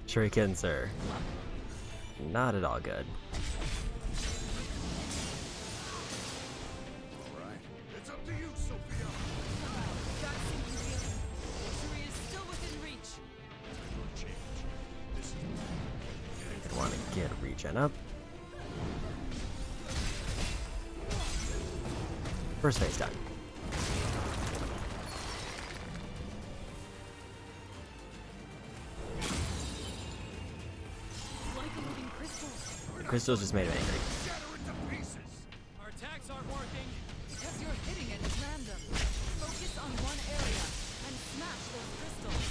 Shurikens are not at all good. All right. It's up to you, Sophia. That sinking feeling. Victory is still within reach. No change. This is I want to get regen up. First phase done. Like a moving crystal. The crystals just made him angry. shatter it to pieces. Our attacks aren't working. Because you're hitting it at random. Focus on one area and smash those crystals.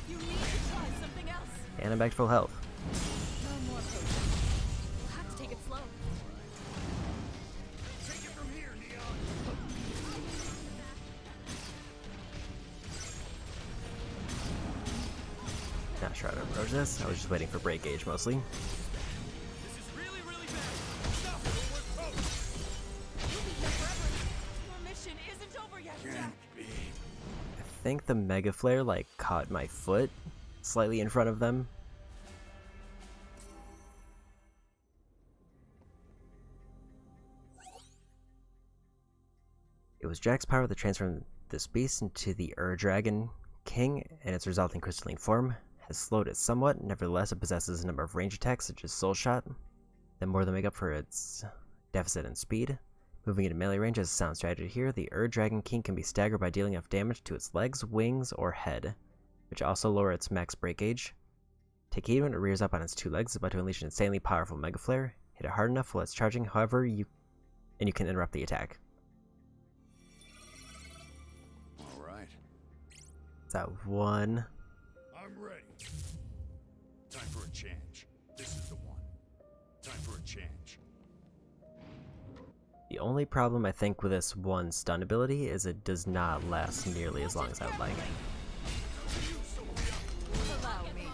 You need to try something else. And I'm back to full health. No more potions. We'll have to take it slow. Take it from here, Neon. Not sure how to approach this. I was just waiting for break gauge mostly. This is really, really bad. Stop it or we're toast. You'll be here forever. Your mission isn't over yet, Jack. Can't be. I think the Mega Flare like caught my foot slightly in front of them. It was Jack's power that transformed this beast into the Dragon King, and its resulting crystalline form has slowed it somewhat. Nevertheless, it possesses a number of range attacks such as Soul Shot that more than make up for its deficit in speed. Moving into melee range as a sound strategy here, the Dragon King can be staggered by dealing enough damage to its legs, wings, or head, which also lower its max break gauge. Take heed when it rears up on its 2 legs, about to unleash an insanely powerful Mega Flare. Hit it hard enough while it's charging, however, you can interrupt the attack. that one. I'm ready. Time for a change. This is the one. Time for a change. The only problem I think with this one stun ability is it does not last nearly as long as I would like. Allow me.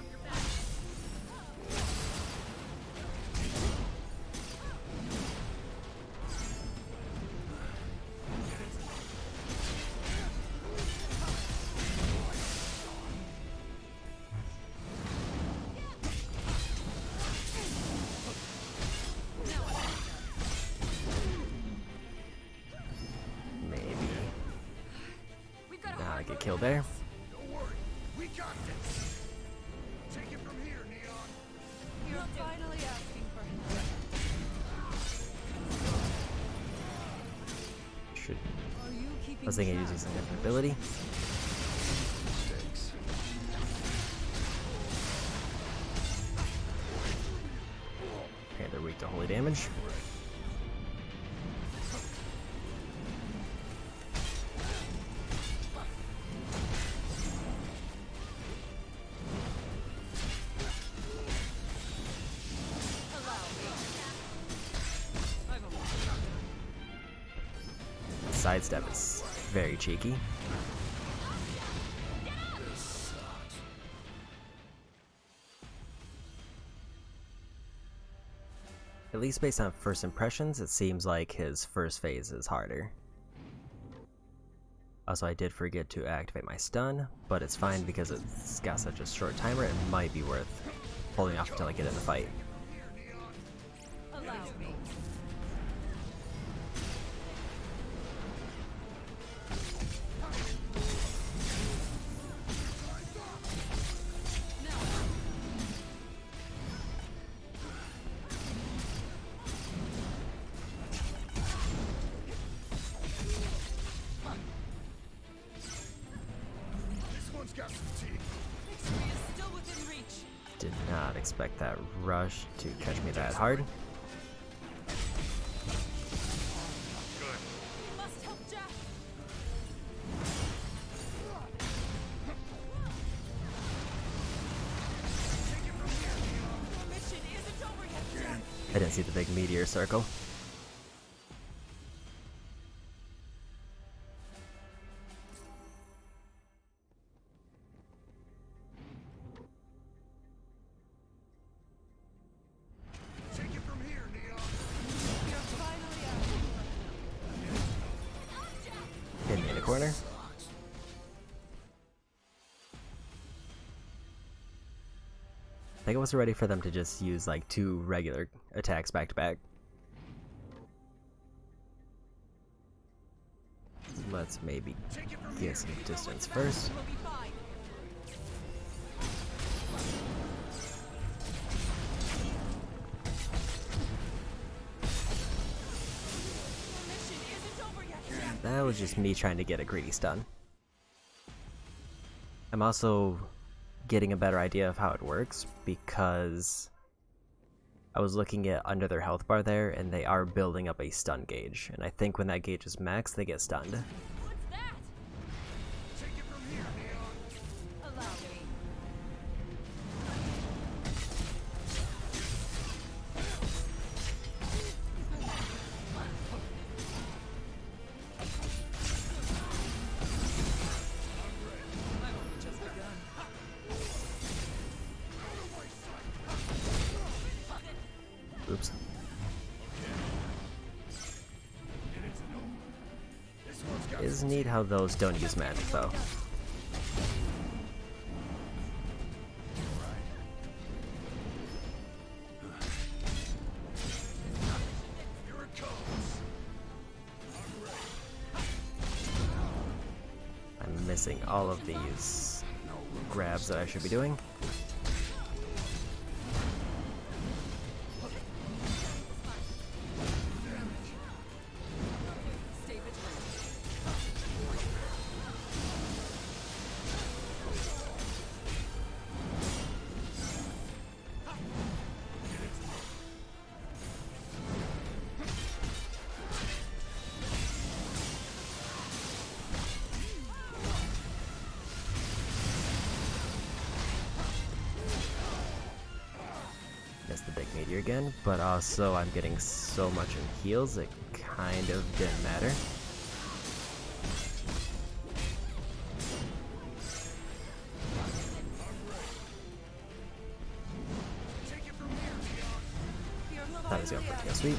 Maybe. We've got a Nah, I hard get road killed ahead there. of us. Don't worry. We got this. Take it from here, Neon. You're finally asking for help. Should. Are you I keeping was thinking of track using some of different the ability. Mistakes. Okay, they're weak to holy damage. Sidestep is very cheeky. At least based on first impressions, it seems like his first phase is harder. Also, I did forget to activate my stun, but it's fine because it's got such a short timer, it might be worth holding off until I get in the fight. Allow me. This one's got some teeth. Victory is still within reach. Did not expect that rush to catch me that hard. We must help Jack. Your mission isn't over yet, Jack. I didn't see the big meteor circle. Take it from here, Neon. You're finally asking for help. Hit me in the corner. I think I wasn't ready for them to just use like 2 regular attacks back to back. Let's maybe get some distance first. We'll be fine. Your mission isn't over yet, Jack. That was just me trying to get a greedy stun. I'm also getting a better idea of how it works because I was looking at under their health bar there and they are building up a stun gauge, and I think when that gauge is max they get stunned. What's that? Take it from here, Neon. Allow me. I've only just begun. Oops. It is neat how those don't use magic though. Here it comes. I'm missing all of these grabs that I should be doing. Stay vigilant. here again, but also I'm getting so much in heals, it kind of didn't matter. That was going for tail sweep.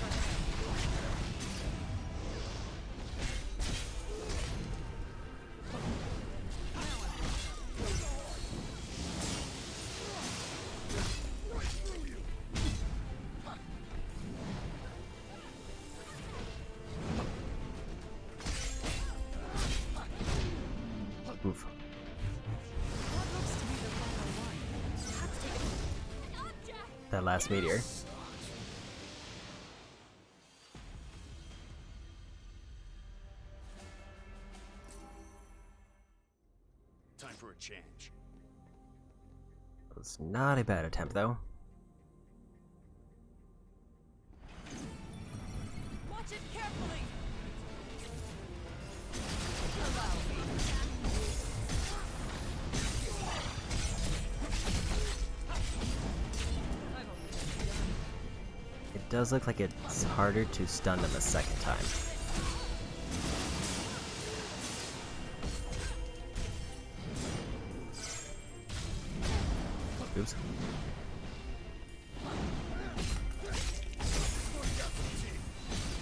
Oof. That last meteor. Time for a change. It was not a bad attempt, though. Watch it carefully. Allow me. It does look like it's harder to stun them a second time. Oops.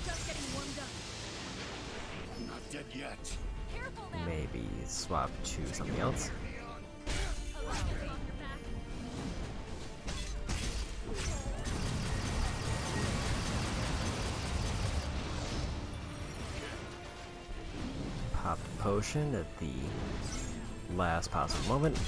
Just getting warmed up. I'm not dead yet. Careful now. Maybe swap to something else. Allow me. On your back. Popped a potion at the last possible moment.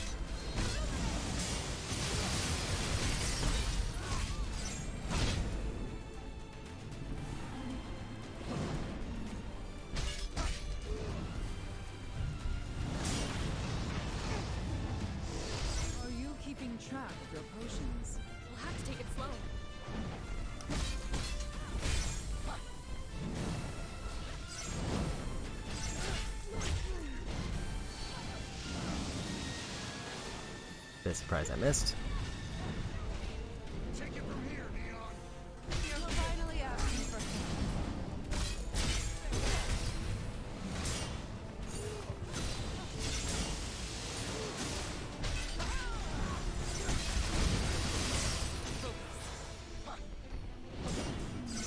Are you keeping track of your potions? We'll have to take it slow. Bit surprised I missed. Take it from here, Neon. You're finally asking for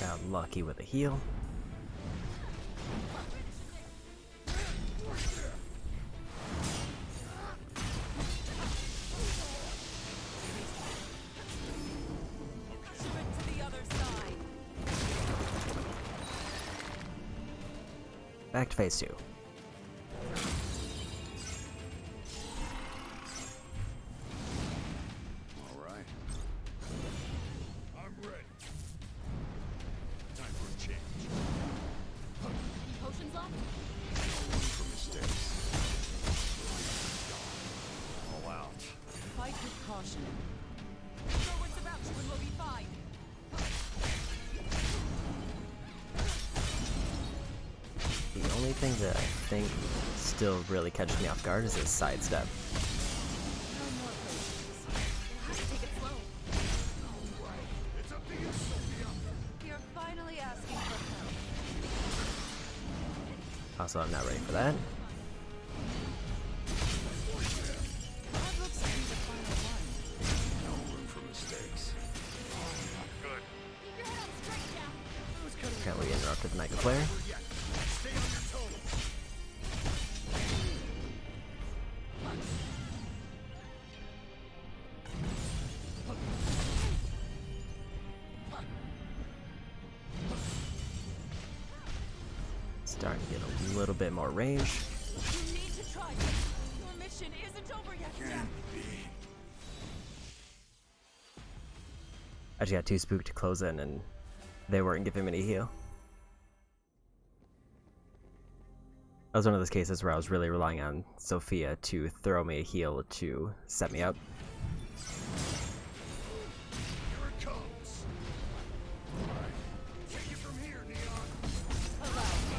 help. Got lucky with a heal. Sprint to the other side. Back to phase 2. All right. I'm ready. Time for a change. Potions left? Room for mistakes. All out. Fight with caution. Know what's about you and we'll be fine. The only thing that I think still really catches me off guard is his sidestep. No more potions. We'll have to take it slow. It's up to you, Sophia. You're finally asking for help. Also, I'm not ready for that. That looks to be the final one. No room for mistakes. Good. Keep your head up straight, Jack. Apparently we interrupted the Mega Flare. Yet. Stay on your toes. Starting to get a little bit more range. You need to try this. Your mission isn't over yet, Jack. Can't be. I just got too spooked to close in and they weren't giving me any heal. That was one of those cases where I was really relying on Sophia to throw me a heal to set me up. Here it comes. All right. Take it from here, Neon. Allow me.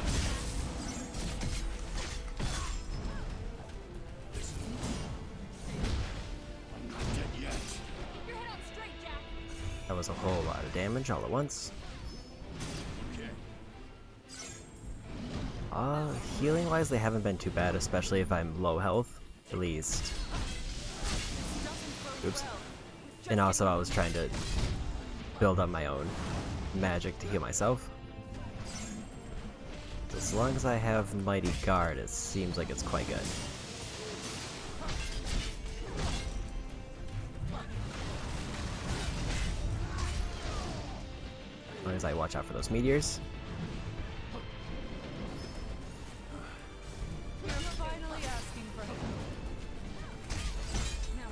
I'm not dead yet. Keep your head up straight, Jack. That was a whole lot of damage all at once. Healing wise, they haven't been too bad, especially if I'm low health, at least. Oops. And also I was trying to build up my own magic to heal myself. As long as I have Mighty Guard, it seems like it's quite good. As long as I watch out for those meteors. You're finally asking for help. Now,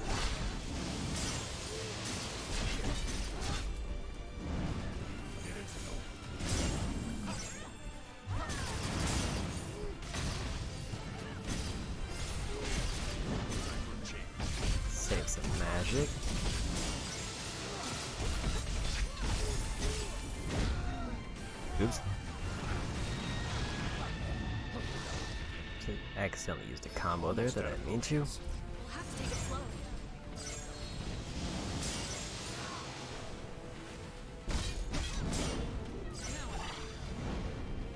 Save some magic. Oops. Accidentally used a combo there that I didn't mean to. We'll have to take it slowly.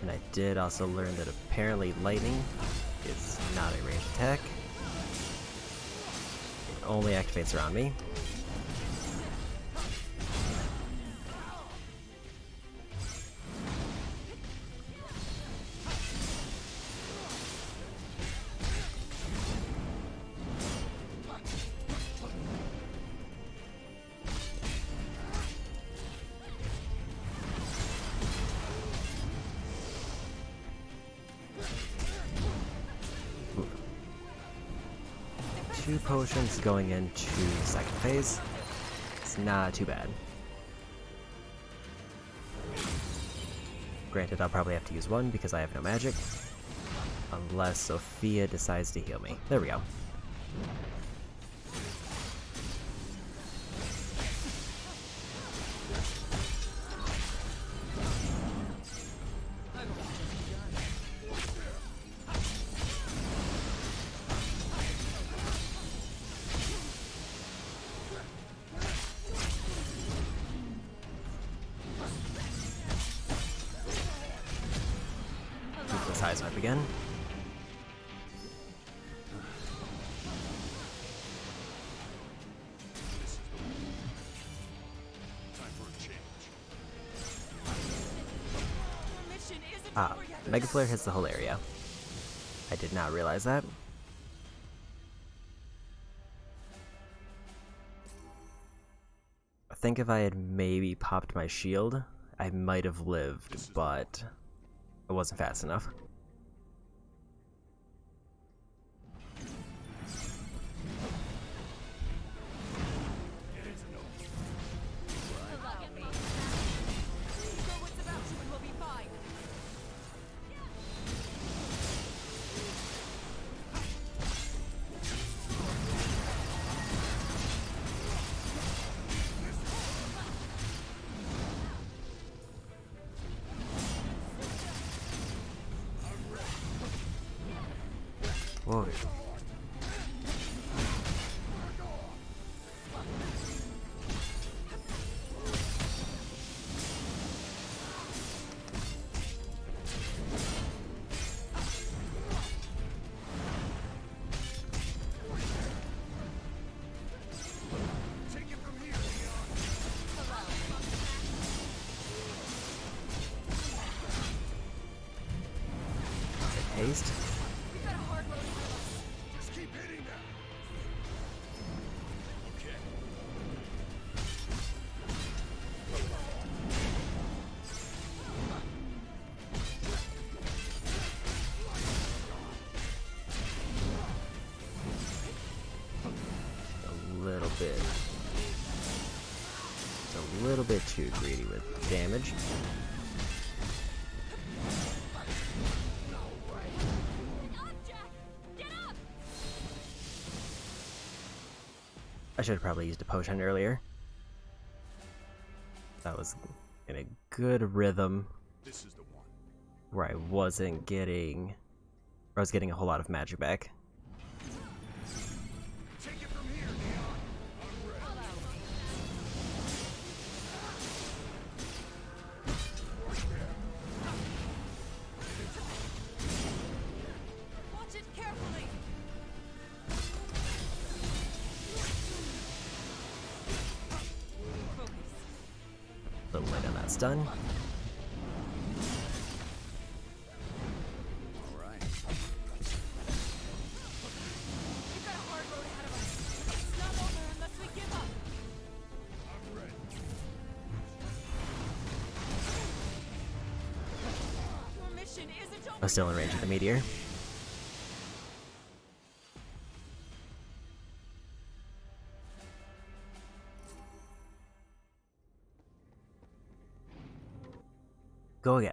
And I did also learn that apparently lightning is not a ranged attack. It only activates around me. Two potions going into the second phase. It's not too bad. Granted, I'll probably have to use one because I have no magic. Unless Sophia decides to heal me. There we go. Size up again. Mega Flare hits the whole area. I did not realize that. I think if I had maybe popped my shield, I might have lived, but it wasn't fast enough. Whoa. Haste. A little bit too greedy with damage. I should have probably used a potion earlier. That was in a good rhythm This is the one. where I wasn't getting, I was getting a whole lot of magic back. Take it from here, Leon. I'm ready. That's done. Alright. We've got a hard road ahead of us. It's not over unless we give up. I'm ready. Your mission isn't over. I'm still in range of the meteor. Go again.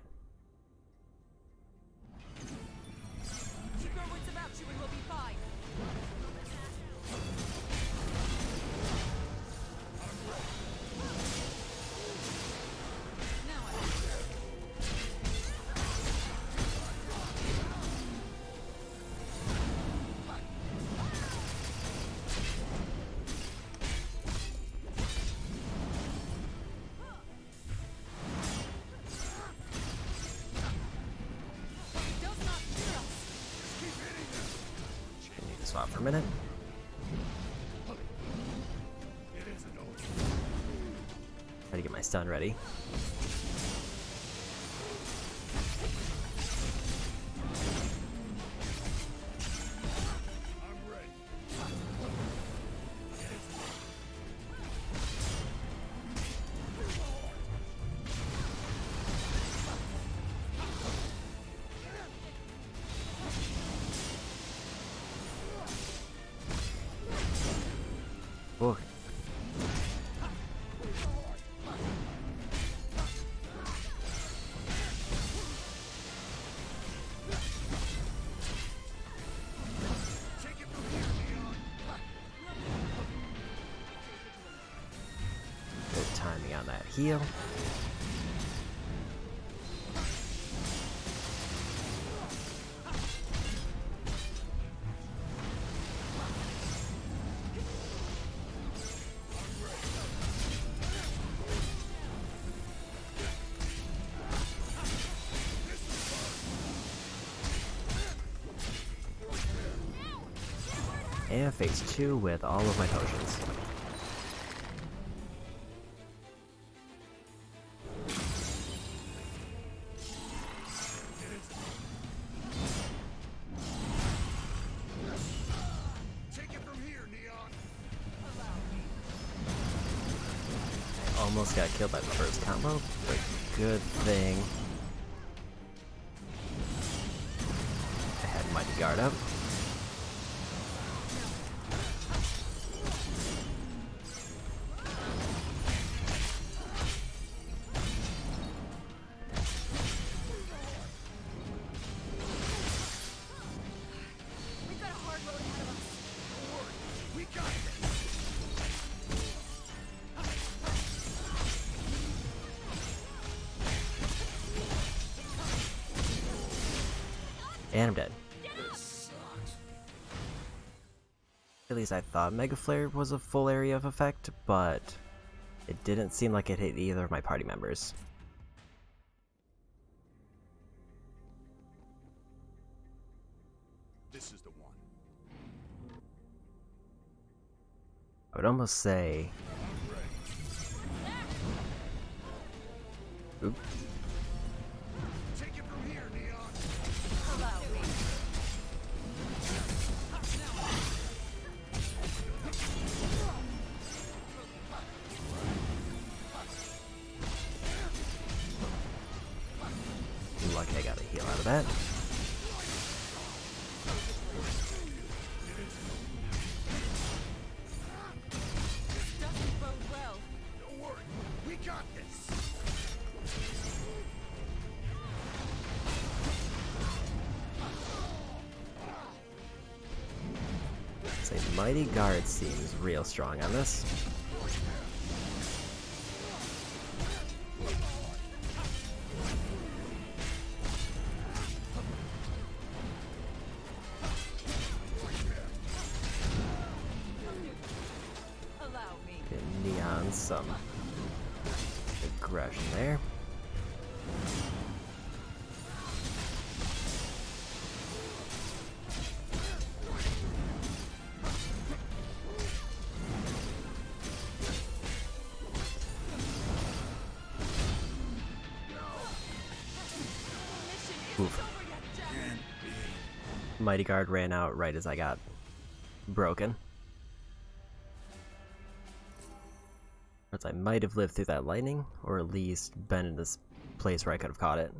Keep your wits about you and we'll be fine. Now does not fear us. Need to swap for a minute. Try to get my stun ready. Oh, good timing on that heal. And phase 2 with all of my potions. I almost got killed by the first combo, but good thing I had Mighty Guard up. We've got a hard road ahead of us. We got this! And I'm dead. At least I thought Mega Flare was a full area of effect, but it didn't seem like it hit either of my party members. This is the one. I would almost say... Oop. Take it from here, Neon! Allow me. Lucky I got a heal out of that. Doesn't bode well. Don't worry, we got this! Say Mighty Guard seems real strong on this. Allow me. Get Neon some aggression there. Mighty Guard ran out right as I got broken. As I might have lived through that lightning, or at least been in this place where I could have caught it.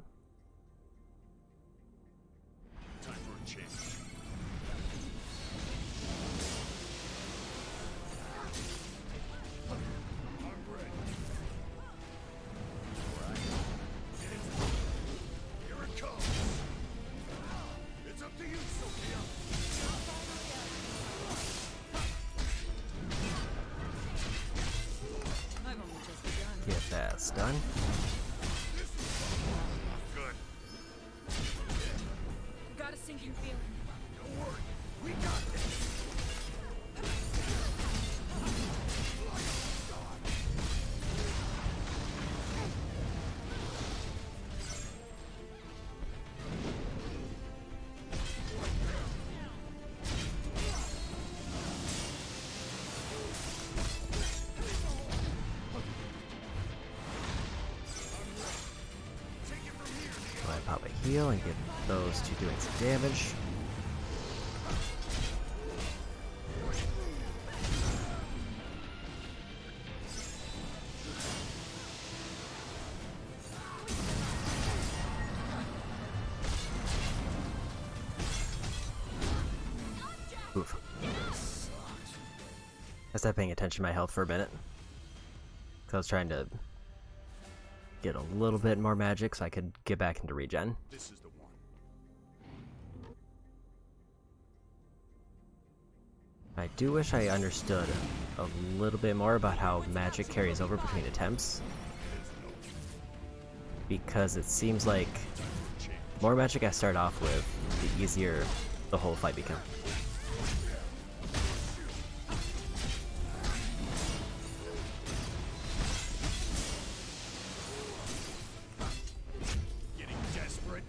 Time for a change. I'm ready. Alright. Here it comes. It's up to you, Sophia. I've only just begun. Get that stun. Good. Got a sinking feeling. Don't worry. We got this. So I pop a heal and get those two doing some damage. Oof. I stopped paying attention to my health for a minute. Because I was trying to get a little bit more magic so I could get back into regen. This is the one. I do wish I understood a little bit more about how magic carries over between attempts. Because it seems like the more magic I start off with, the easier the whole fight becomes. Getting desperate.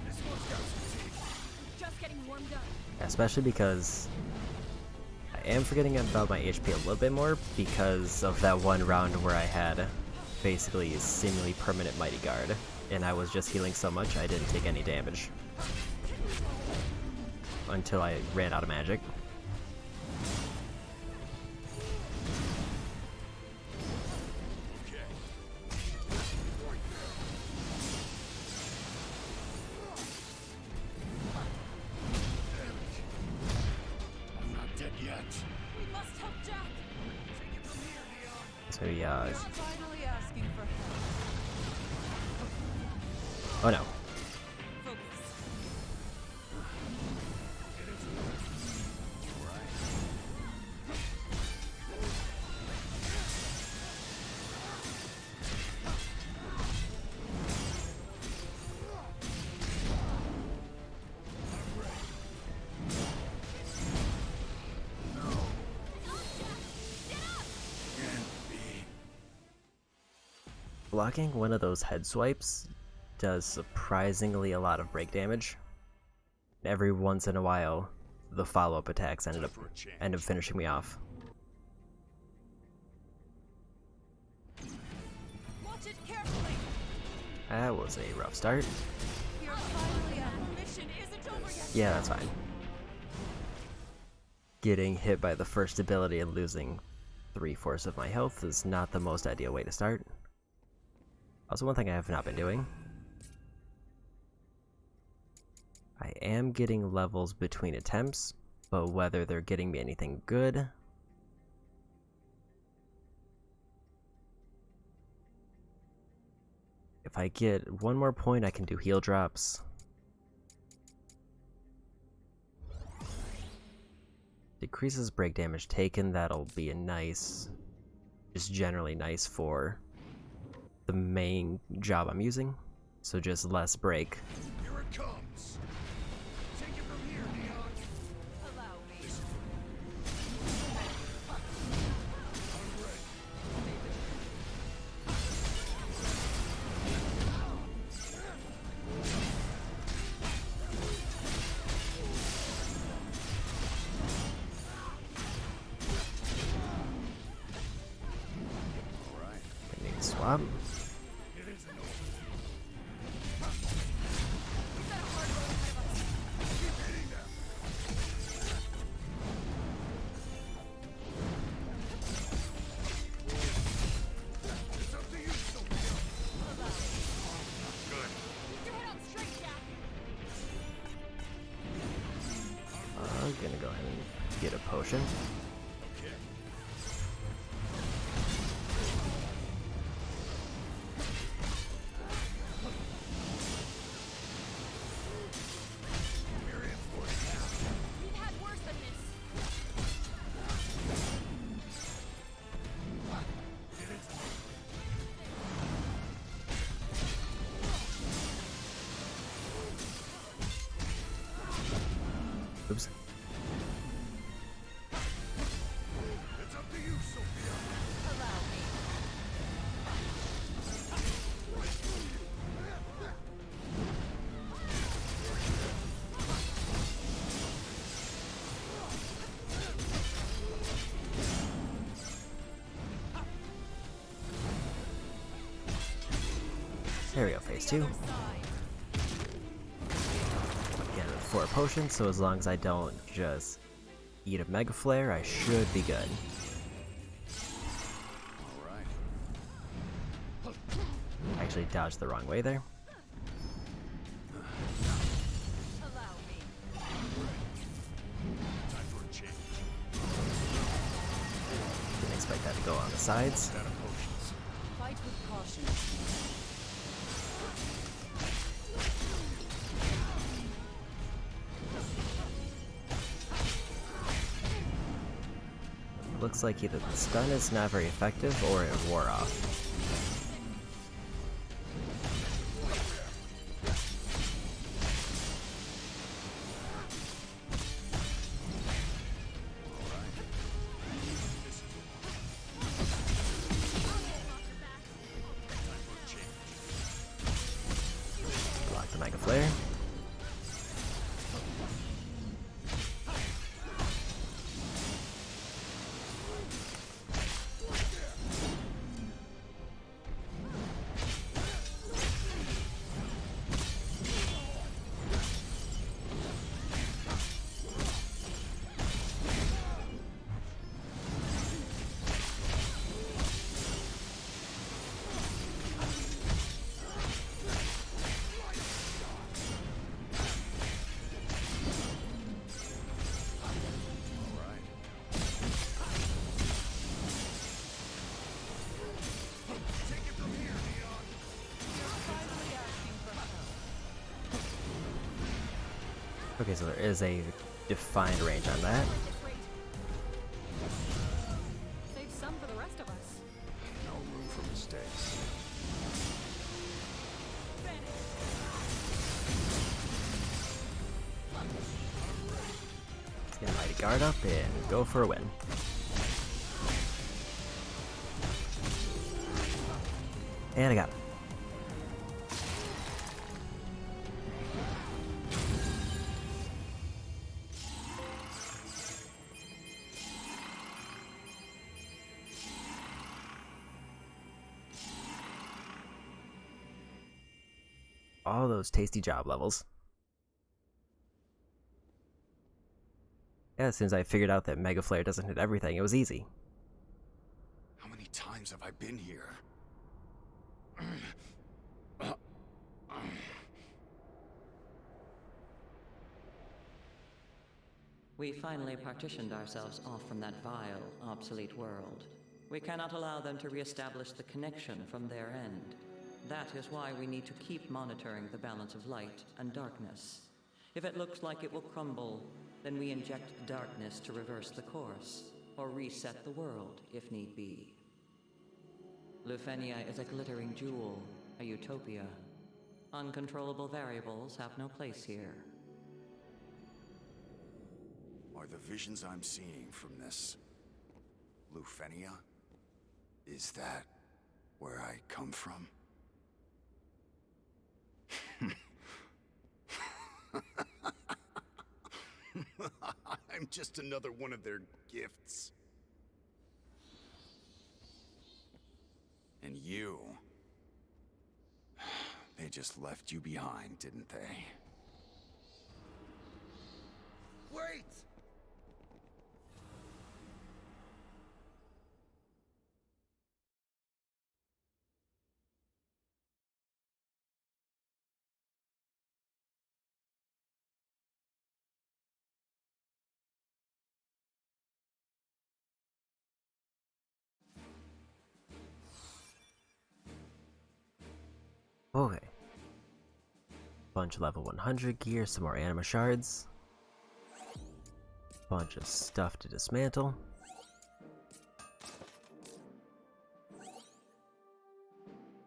This one's got some teeth. Just getting warmed up. Especially because I am forgetting about my HP a little bit more because of that one round where I had basically a seemingly permanent Mighty Guard, and I was just healing so much I didn't take any damage until I ran out of magic. Okay. I'm not dead yet. We must help Jack. Take it from here, Leon. So yeah, You're finally asking for help. oh no. Focus. Blocking one of those head swipes does surprisingly a lot of break damage. Every once in a while, the follow-up attacks end up finishing me off. Watch it carefully. That was a rough start. You're finally out. Mission isn't over yet. Yeah, that's fine. Getting hit by the first ability and losing 3/4 of my health is not the most ideal way to start. Also, one thing I have not been doing. I am getting levels between attempts, but whether they're getting me anything good. If I get one more point, I can do heal drops. Decreases break damage taken, that'll be a nice, just generally nice for the main job I'm using. So just less break. Here it comes. Take it from here, Leon. Allow me. I'm ready. I need to swap. It isn't over. get a potion. We've had worse than this. Oops. Allow me. There we go, phase 2. Again, with 4 potions, so as long as I don't just eat a Mega Flare, I should be good. Actually dodged the wrong way there. Allow me. Didn't expect that to go on the sides. Fight with caution. Looks like either the stun is not very effective or it wore off. Block the Mega Flare. Okay, so there is a defined range on that. Save some for the rest of us. No room for mistakes. Get Mighty Guard up and go for a win. And I got him. All those tasty job levels. Yeah, as soon as I figured out that Mega Flare doesn't hit everything, it was easy. How many times have I been here? We finally partitioned ourselves off from that vile, obsolete world. We cannot allow them to reestablish the connection from their end. That is why we need to keep monitoring the balance of light and darkness. If it looks like it will crumble, then we inject darkness to reverse the course, or reset the world if need be. Lufenia is a glittering jewel, a utopia. Uncontrollable variables have no place here. Are the visions I'm seeing from this Lufenia? Is that where I come from? I'm just another one of their gifts. And you... They just left you behind, didn't they? Wait! Okay. Bunch of level 100 gear, some more anima shards. Bunch of stuff to dismantle.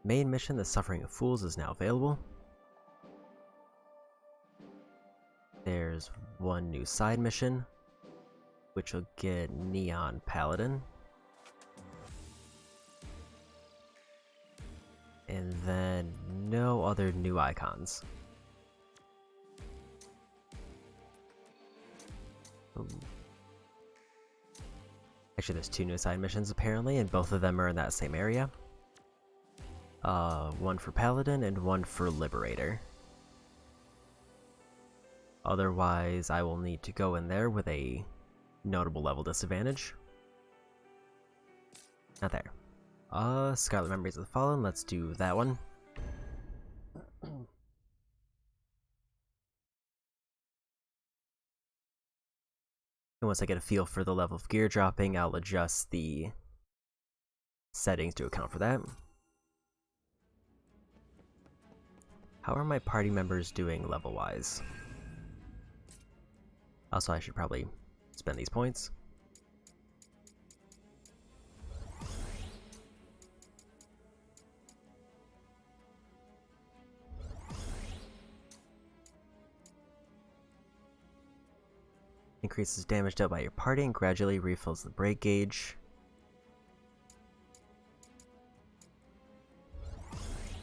Main mission, The Suffering of Fools, is now available. There's one new side mission, which will get Neon Paladin. And then no other new icons. Ooh. Actually, there's two new side missions apparently, and both of them are in that same area. One for Paladin and one for Liberator. Otherwise, I will need to go in there with a notable level disadvantage. Not there. Scarlet Memories of the Fallen, let's do that one. And once I get a feel for the level of gear dropping, I'll adjust the settings to account for that. How are my party members doing level-wise? Also, I should probably spend these points. Increases damage dealt by your party and gradually refills the break gauge.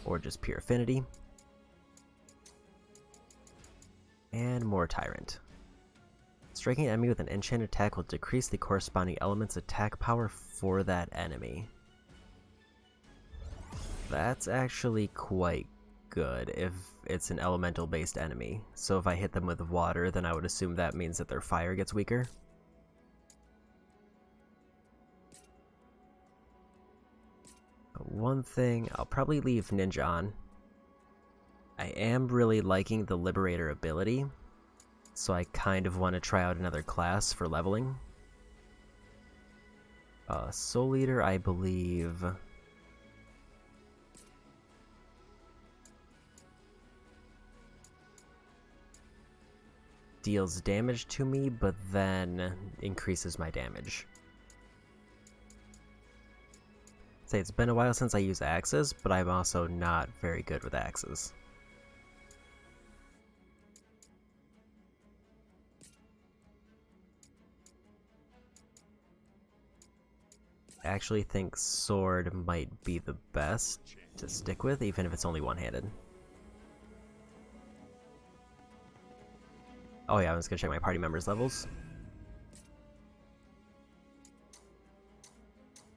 Or just pure affinity. And more Tyrant. Striking an enemy with an enchanted attack will decrease the corresponding element's attack power for that enemy. That's actually quite good if it's an elemental based enemy. So if I hit them with water, then I would assume that means that their fire gets weaker. One thing, I'll probably leave Ninja on. I am really liking the Liberator ability, so I kind of want to try out another class for leveling. Soul Eater, I believe... deals damage to me, but then increases my damage. Say it's been a while since I used axes, but I'm also not very good with axes. I actually think sword might be the best to stick with, even if it's only one-handed. Oh yeah, I was gonna check my party members' levels.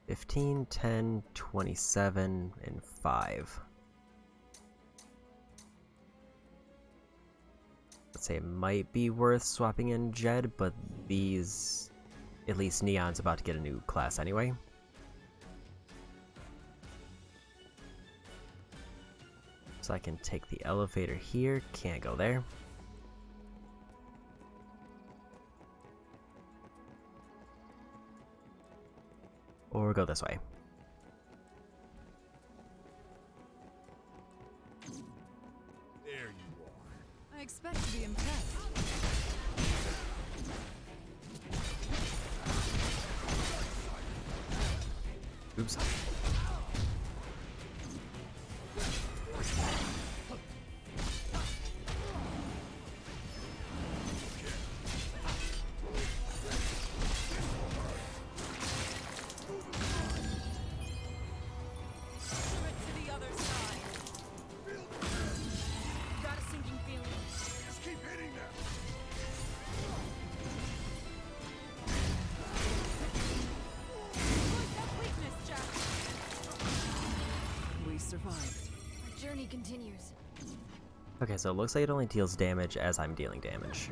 15, 10, 27, and 5. Let's say it might be worth swapping in Jed, but these... at least Neon's about to get a new class anyway. So I can take the elevator here, can't go there. Or go this way. There you are. I expect to be impressed. Oops. Our journey continues. Okay, so it looks like it only deals damage as I'm dealing damage.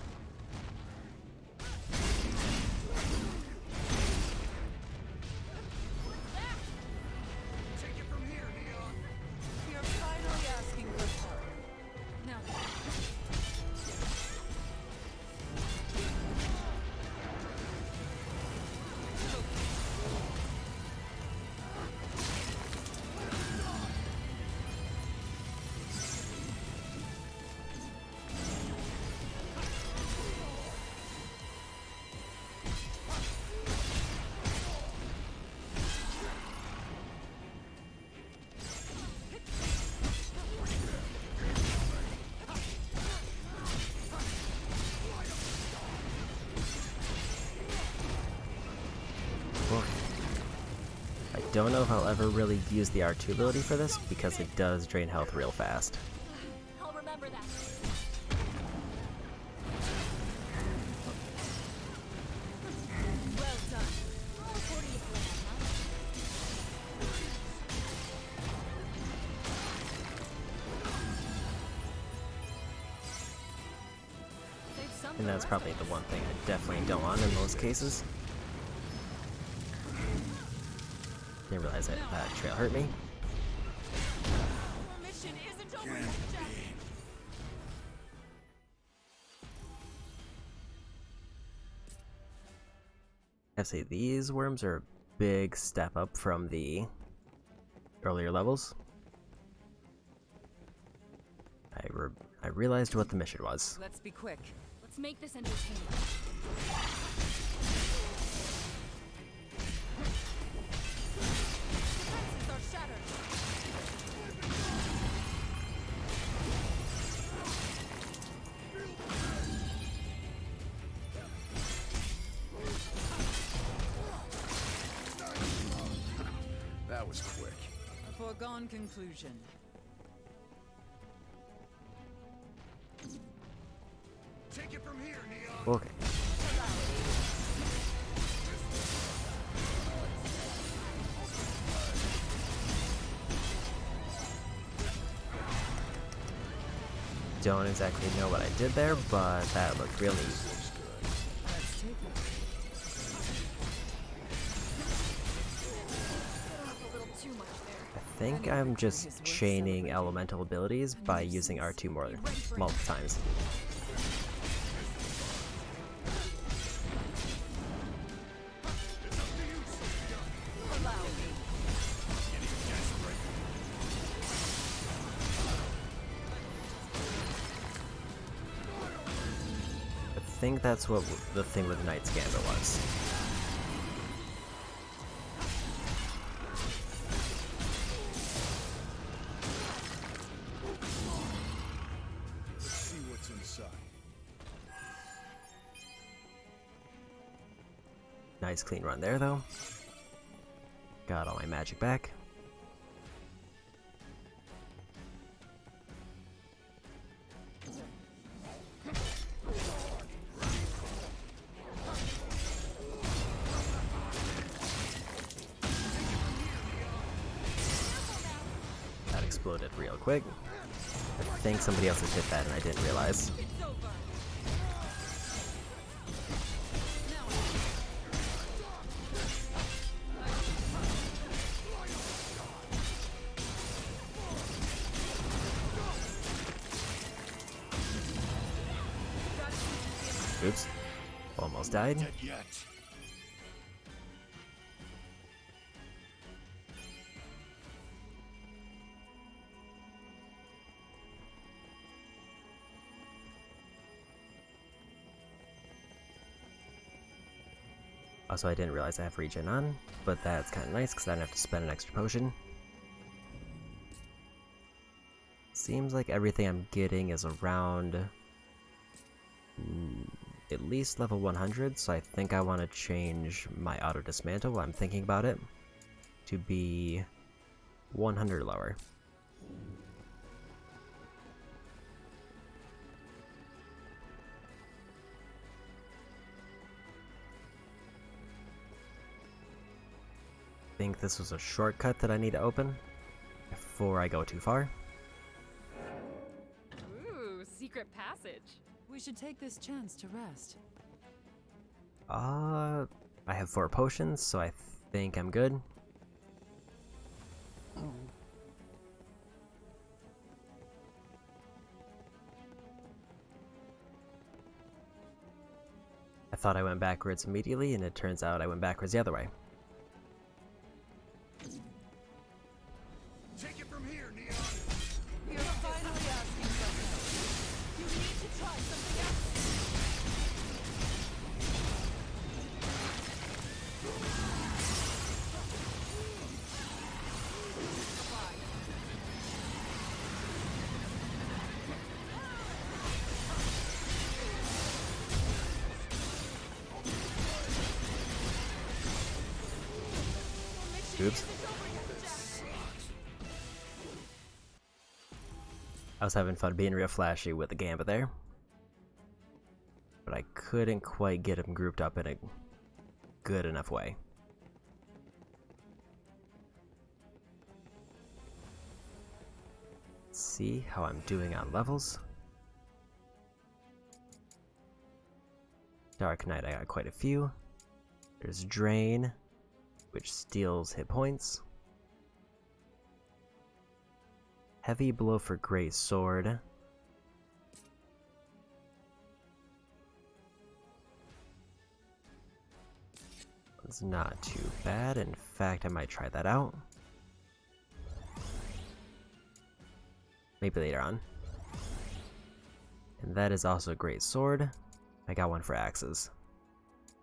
Take it from here, Neon. You're finally asking for help. Now, don't know if I'll ever really use the R2 ability for this, because it does drain health real fast. I'll remember that. Well done. All according to plan, huh? Save some for And the that's rest probably of the us. one thing I definitely don't want in most cases. Didn't realize that trail hurt me. Our mission isn't over yet, Jack. I say these worms are a big step up from the earlier levels. I realized what the mission was. Let's be quick. Let's make this entertaining. Defenses are shattered. That was quick. A foregone conclusion. Take it from here, Neon. Okay. Don't exactly know what I did there, but that looked really easy. Let's take it. A little too much there. I think I'm just chaining elemental abilities by using R2 multiple times. Allow me. I think that's what the thing with Knight's Gambit was. Let's see what's inside. Nice clean run there, though. Got all my magic back. That exploded real quick. I think somebody else has hit that and I didn't realize. It's over. Oops. Almost died. Dead yet. Also, I didn't realize I have regen on, but that's kind of nice because I don't have to spend an extra potion. Seems like everything I'm getting is around at least level 100, so I think I want to change my auto dismantle while I'm thinking about it to be 100 lower. I think this was a shortcut that I need to open before I go too far. Ooh, secret passage. We should take this chance to rest. I have 4 potions, so I think I'm good. I thought I went backwards immediately, and it turns out I went backwards the other way. Take it from here, Neon. You're finally asking for help. You need to try something else. Oops. Isn't over I was having fun being real flashy with the Gambit there. But I couldn't quite get him grouped up in a good enough way. Let's see how I'm doing on levels. Dark Knight, I got quite a few. There's Drain, which steals hit points. Heavy Blow for Great Sword. It's not too bad. In fact, I might try that out. Maybe later on. And that is also a Great Sword. I got one for axes.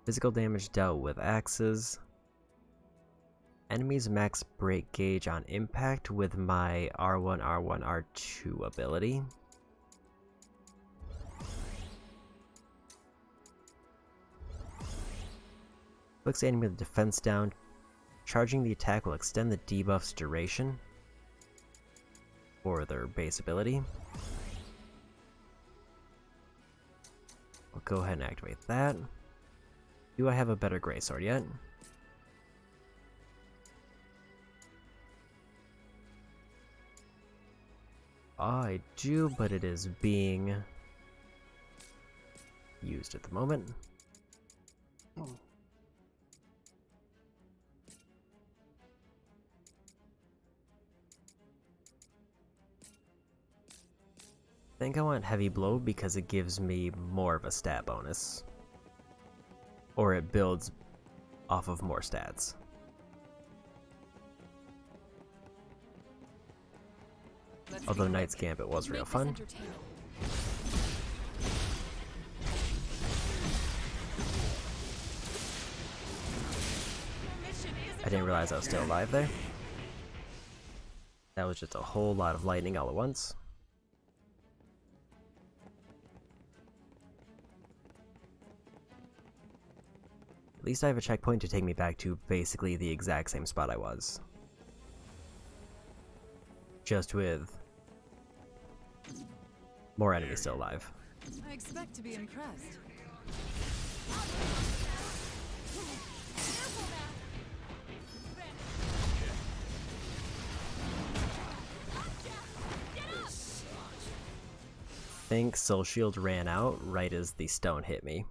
Physical damage dealt with axes. Enemies max break gauge on impact with my R1, R1, R2 ability. Flicks the enemy with defense down. Charging the attack will extend the debuff's duration for their base ability. I'll go ahead and activate that. Do I have a better greatsword yet? I do, but it is being used at the moment. I think I want Heavy Blow because it gives me more of a stat bonus. Or it builds off of more stats. Although Knight's Gambit was real fun. I didn't realize I was still alive there. That was just a whole lot of lightning all at once. At least I have a checkpoint to take me back to basically the exact same spot I was. Just with more enemies still alive. I expect to be impressed. I think Soul Shield ran out right as the stone hit me.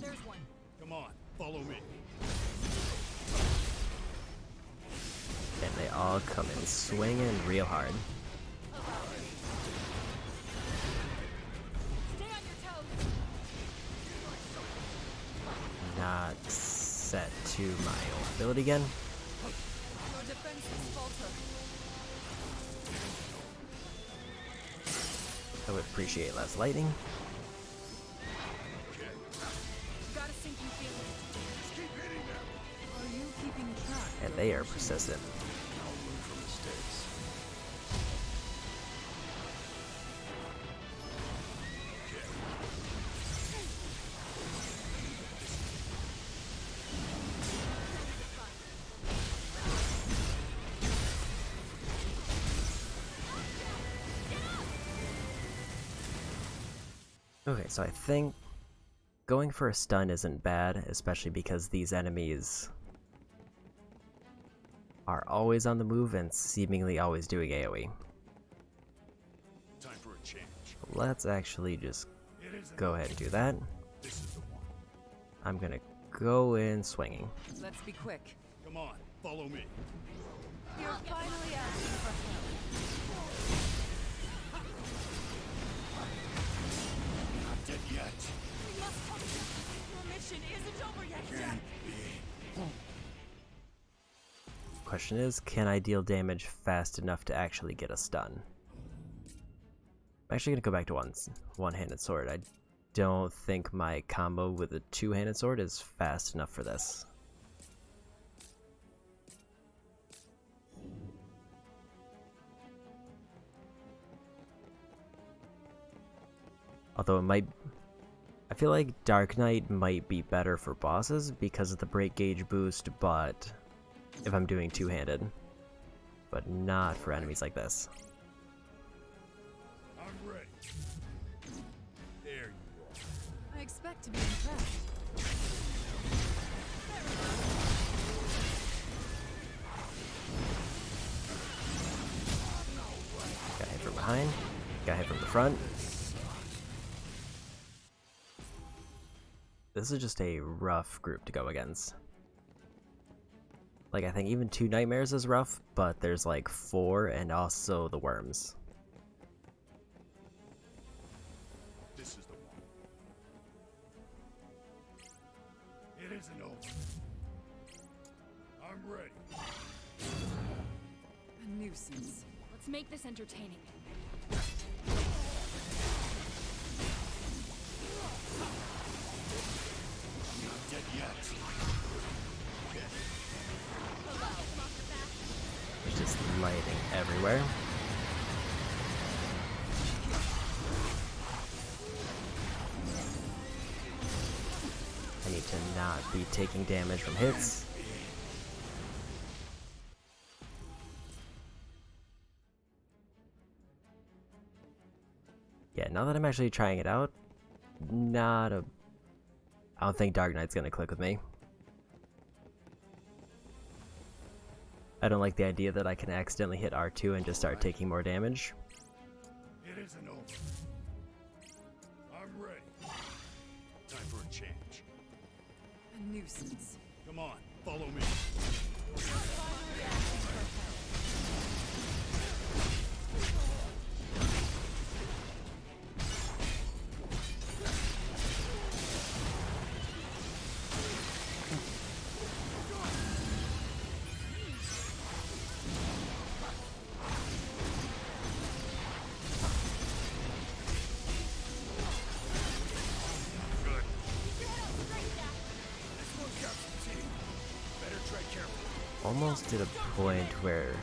There's one. Come on, follow me. And they all come in swinging real hard. Stay on your toes. Not set to my ability again. Your defenses falter. I would appreciate less lightning. Got a sinking feeling. Are you keeping track? And they are persistent. No room for mistakes. Okay, so I think going for a stun isn't bad, especially because these enemies are always on the move and seemingly always doing AoE. Time for a change. Let's actually just go ahead and do that. This is the one. I'm gonna go in swinging. Let's be quick. Come on, follow me. You're finally asking for help. Not dead yet. We must help you. Your mission isn't over yet, Jack. Can't be. Question is, can I deal damage fast enough to actually get a stun? I'm actually gonna go back to one-handed sword. I don't think my combo with a two-handed sword is fast enough for this. Although I feel like Dark Knight might be better for bosses because of the break gauge boost, but if I'm doing two-handed, but not for enemies like this. I'm ready. There you are. I expect to be impressed. Got hit from behind, got hit from the front. This is just a rough group to go against. Like, I think even 2 nightmares is rough, but there's like 4 and also the worms. This is the one. It isn't over. I'm ready. A nuisance. Let's make this entertaining. Not dead yet. Just lighting everywhere. I need to not be taking damage from hits. Yeah, now that I'm actually trying it out, I don't think Dark Knight's gonna click with me. I don't like the idea that I can accidentally hit R2 and just start taking more damage. It isn't over. I'm ready. Time for a change. A nuisance. Come on, follow me. Almost to the point where...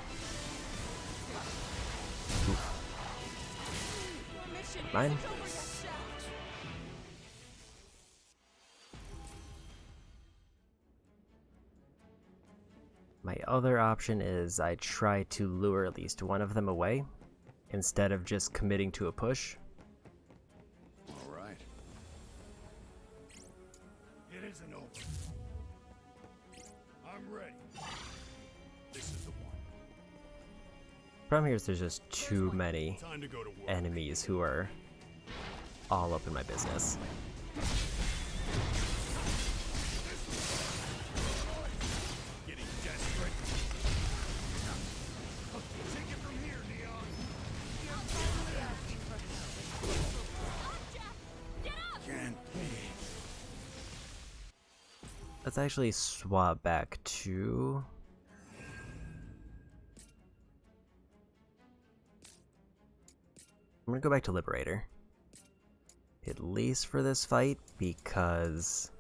Mine? My other option is I try to lure at least one of them away, instead of just committing to a push. All right. It isn't over. I'm ready. This is the one. Problem here is there's just too many Time to go to work. enemies who are all up in my business. Getting desperate. Take it from here, Neon. Can't be. Let's actually swap back to... I'm gonna go back to Liberator. At least for this fight, because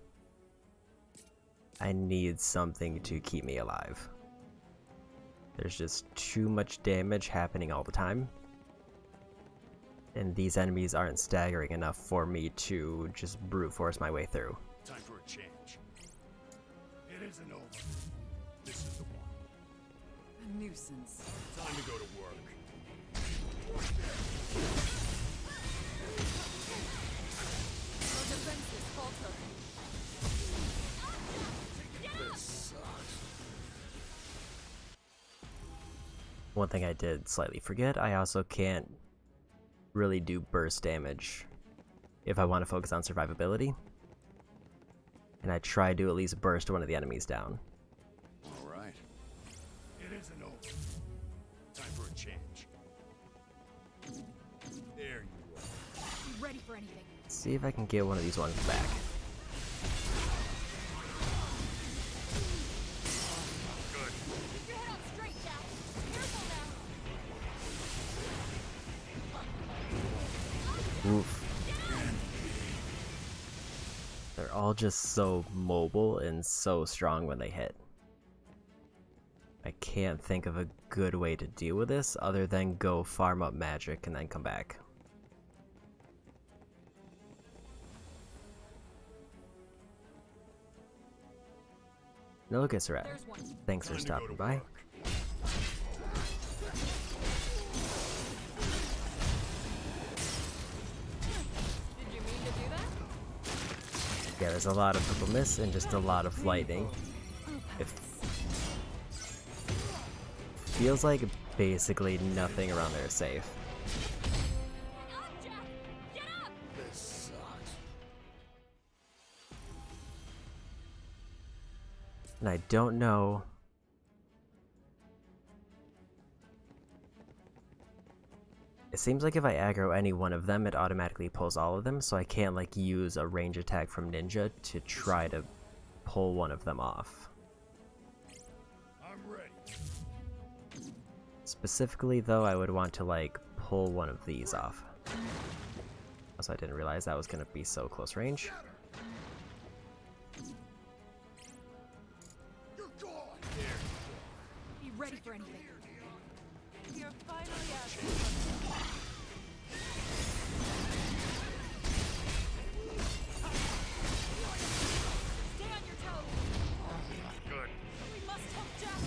I need something to keep me alive. There's just too much damage happening all the time. And these enemies aren't staggering enough for me to just brute force my way through. Time for a change. It isn't over. This is the one. A nuisance. Time to go to work. Our defenses falter. This sucks. One thing I did slightly forget, I also can't really do burst damage if I want to focus on survivability. And I try to at least burst one of the enemies down. All right. It isn't over. Time for a change. There you are. Be ready for anything. See if I can get one of these ones back. Keep your head up straight, Jack. Careful now. Oof. They're all just so mobile and so strong when they hit. I can't think of a good way to deal with this other than go farm up magic and then come back. No Glycerat. There's one. Thanks for Time to go stopping to by. work. Did you mean to do that? Yeah, there's a lot of purple mist and just a lot of lightning. It feels like basically nothing around there is safe. Get up, Jack! Get up! This sucks. And I don't know. It seems like if I aggro any one of them, it automatically pulls all of them, so I can't like use a range attack from Ninja to try to pull one of them off. I'm ready. Specifically though, I would want to like pull one of these off. Also, I didn't realize that was going to be so close range. You're gone. Be ready for anything. You're finally out. Stay on your toes. Good. We must help Jack.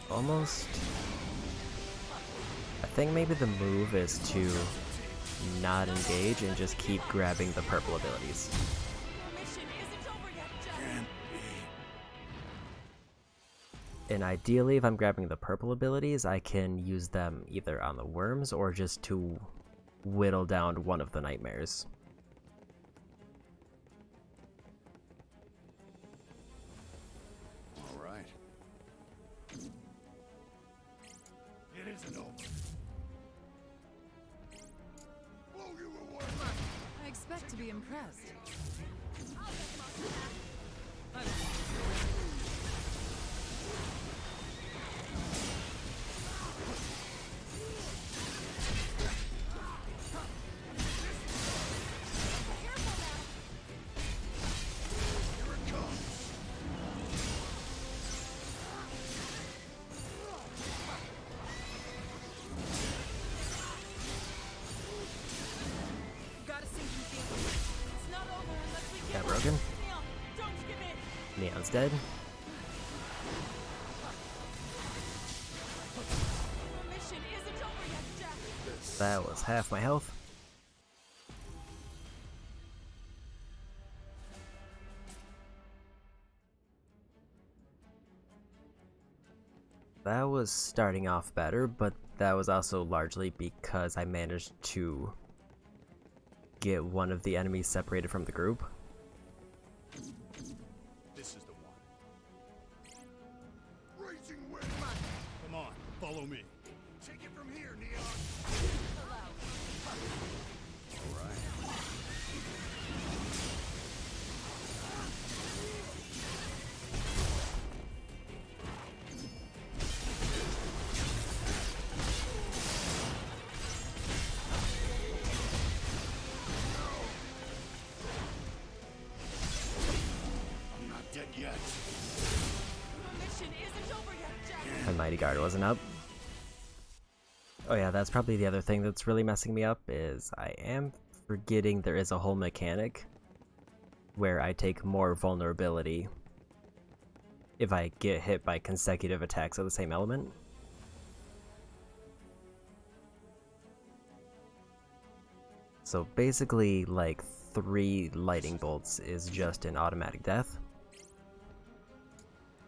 Almost. I think maybe the move is to not engage and just keep grabbing the purple abilities. Your mission isn't over yet, Jack. Can't be. And ideally, if I'm grabbing the purple abilities, I can use them either on the worms or just to whittle down one of the nightmares. All right. It isn't over. Blow you away. I expect to be impressed. Here it comes. Got a sinking feeling. It's not over unless we Got get broken. Neil, don't give in. Neon's dead. Your mission isn't over yet, Jack. That was half my health. That was starting off better, but that was also largely because I managed to get one of the enemies separated from the group. This is the one. Raging wind. Come on, follow me. Take it from here, Neon. Allowed. All right. I'm not dead yet. Your mission isn't over yet, Jack. My Mighty Guard wasn't up. Oh yeah, that's probably the other thing that's really messing me up, is I am forgetting there is a whole mechanic where I take more vulnerability if I get hit by consecutive attacks of the same element. So basically, like 3 lightning bolts is just an automatic death,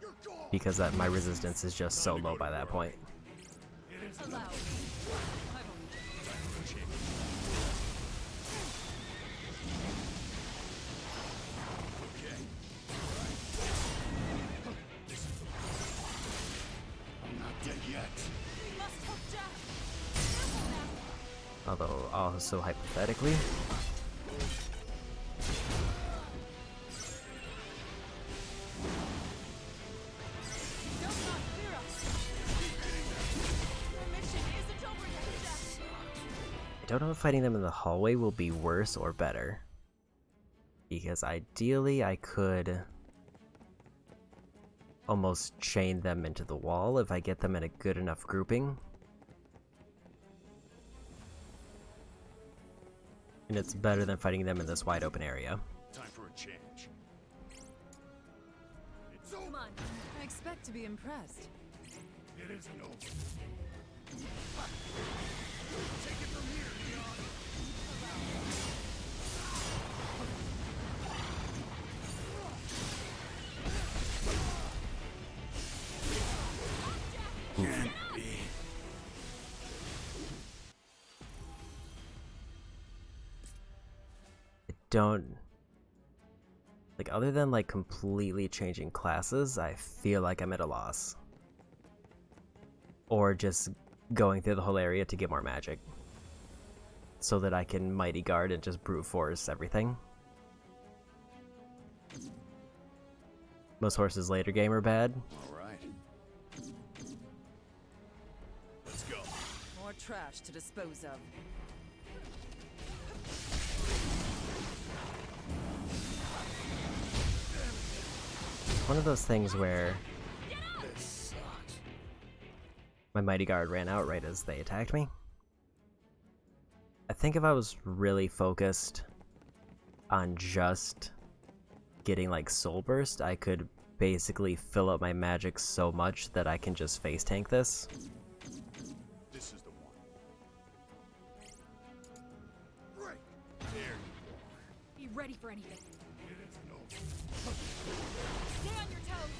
You're gone. because my resistance is just so low by that point. Allowed. I'm not dead yet. We must help Jack. Careful now. Although, also hypothetically, Don't not fear us. Your mission isn't over yet, Jack. I don't know if fighting them in the hallway will be worse or better. Because ideally I could almost chain them into the wall if I get them in a good enough grouping. And it's better than fighting them in this wide open area. Time for a change. It's Come over. on. I expect to be impressed. It isn't over. Take it from here, Leon. Can't be. I don't... Like, other than, like, completely changing classes, I feel like I'm at a loss. Or just going through the whole area to get more magic. So that I can Mighty Guard and just brute force everything. Most horses later game are bad. All right. Let's go. More trash to dispose of. One of those things where This sucks. my Mighty Guard ran out right as they attacked me. I think if I was really focused on just getting like Soul Burst, I could basically fill up my magic so much that I can just face tank this. This is the one. Break. There you Be ready for anything. are. It isn't over. Stay on your toes.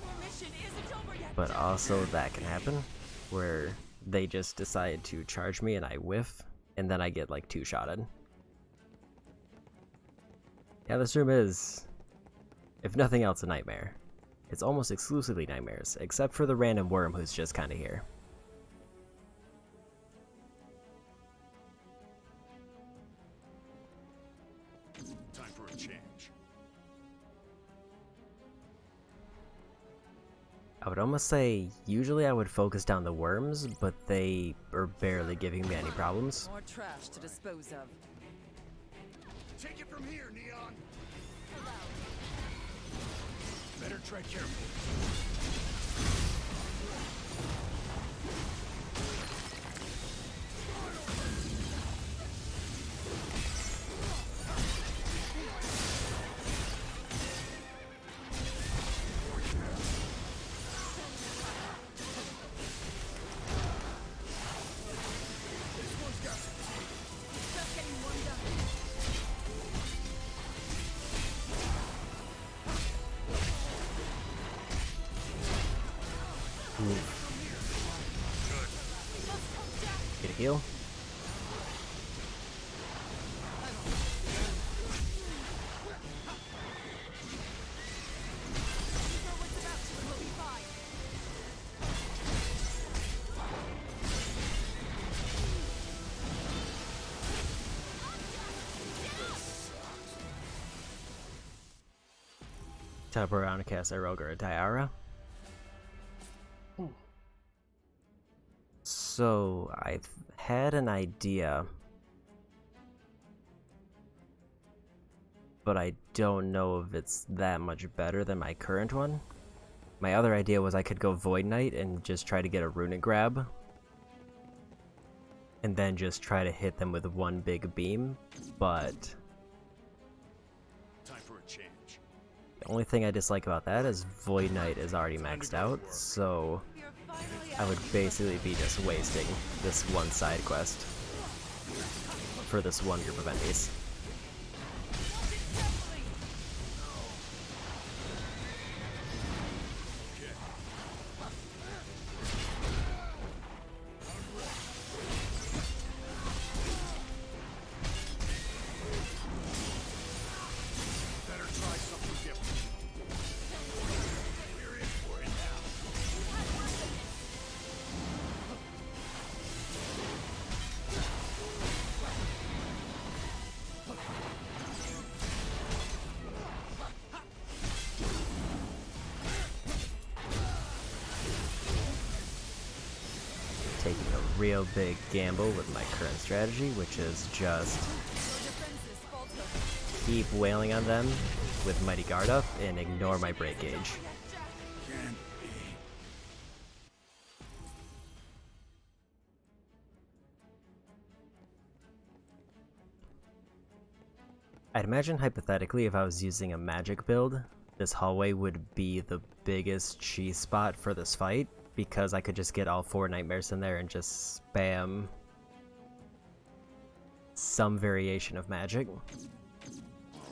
Your mission isn't over yet. But also that can happen where they just decide to charge me and I whiff, and then I get like two-shotted. Yeah, this room is, if nothing else, a nightmare. It's almost exclusively nightmares, except for the random worm who's just kinda here. Time for a change. I would almost say, usually I would focus down the worms, but they are barely giving me any problems. More trash to dispose of. Take it from here, Neon. Better tread carefully. Just getting warmed up. Get a heal. Know what's about to and we'll be fine. Teleport around and cast Aerogar Diara. So, I've had an idea, but I don't know if it's that much better than my current one. My other idea was I could go Void Knight and just try to get a runic grab, and then just try to hit them with one big beam, but Time for a change. the only thing I dislike about that is Void Knight is already maxed out, so You're finally I would basically be just wasting this one side quest for this one group of enemies. Better try something different. We're in for it now. Taking a real big gamble with my current strategy, which is just keep wailing on them with Mighty Guard up and ignore my break gauge. Can't be. I'd imagine hypothetically if I was using a magic build, this hallway would be the biggest cheese spot for this fight, because I could just get all 4 nightmares in there and just spam some variation of magic. All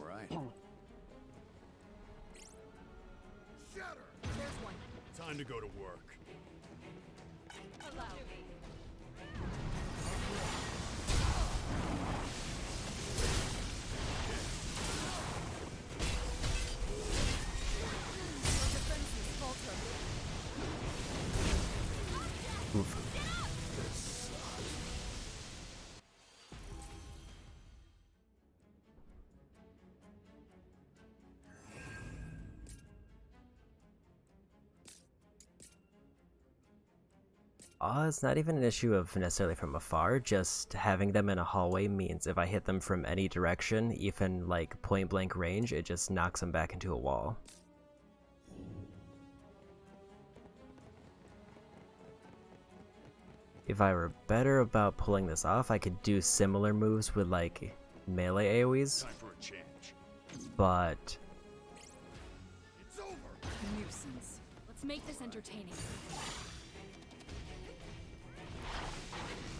right. There's one. Time to go to work. Allow me. Your defenses falter. Oof. It's not even an issue of necessarily from afar, just having them in a hallway means if I hit them from any direction, even like point blank range, it just knocks them back into a wall. If I were better about pulling this off, I could do similar moves with like melee AoEs, Time for a change. but It's over. Nuisance. Let's make this entertaining.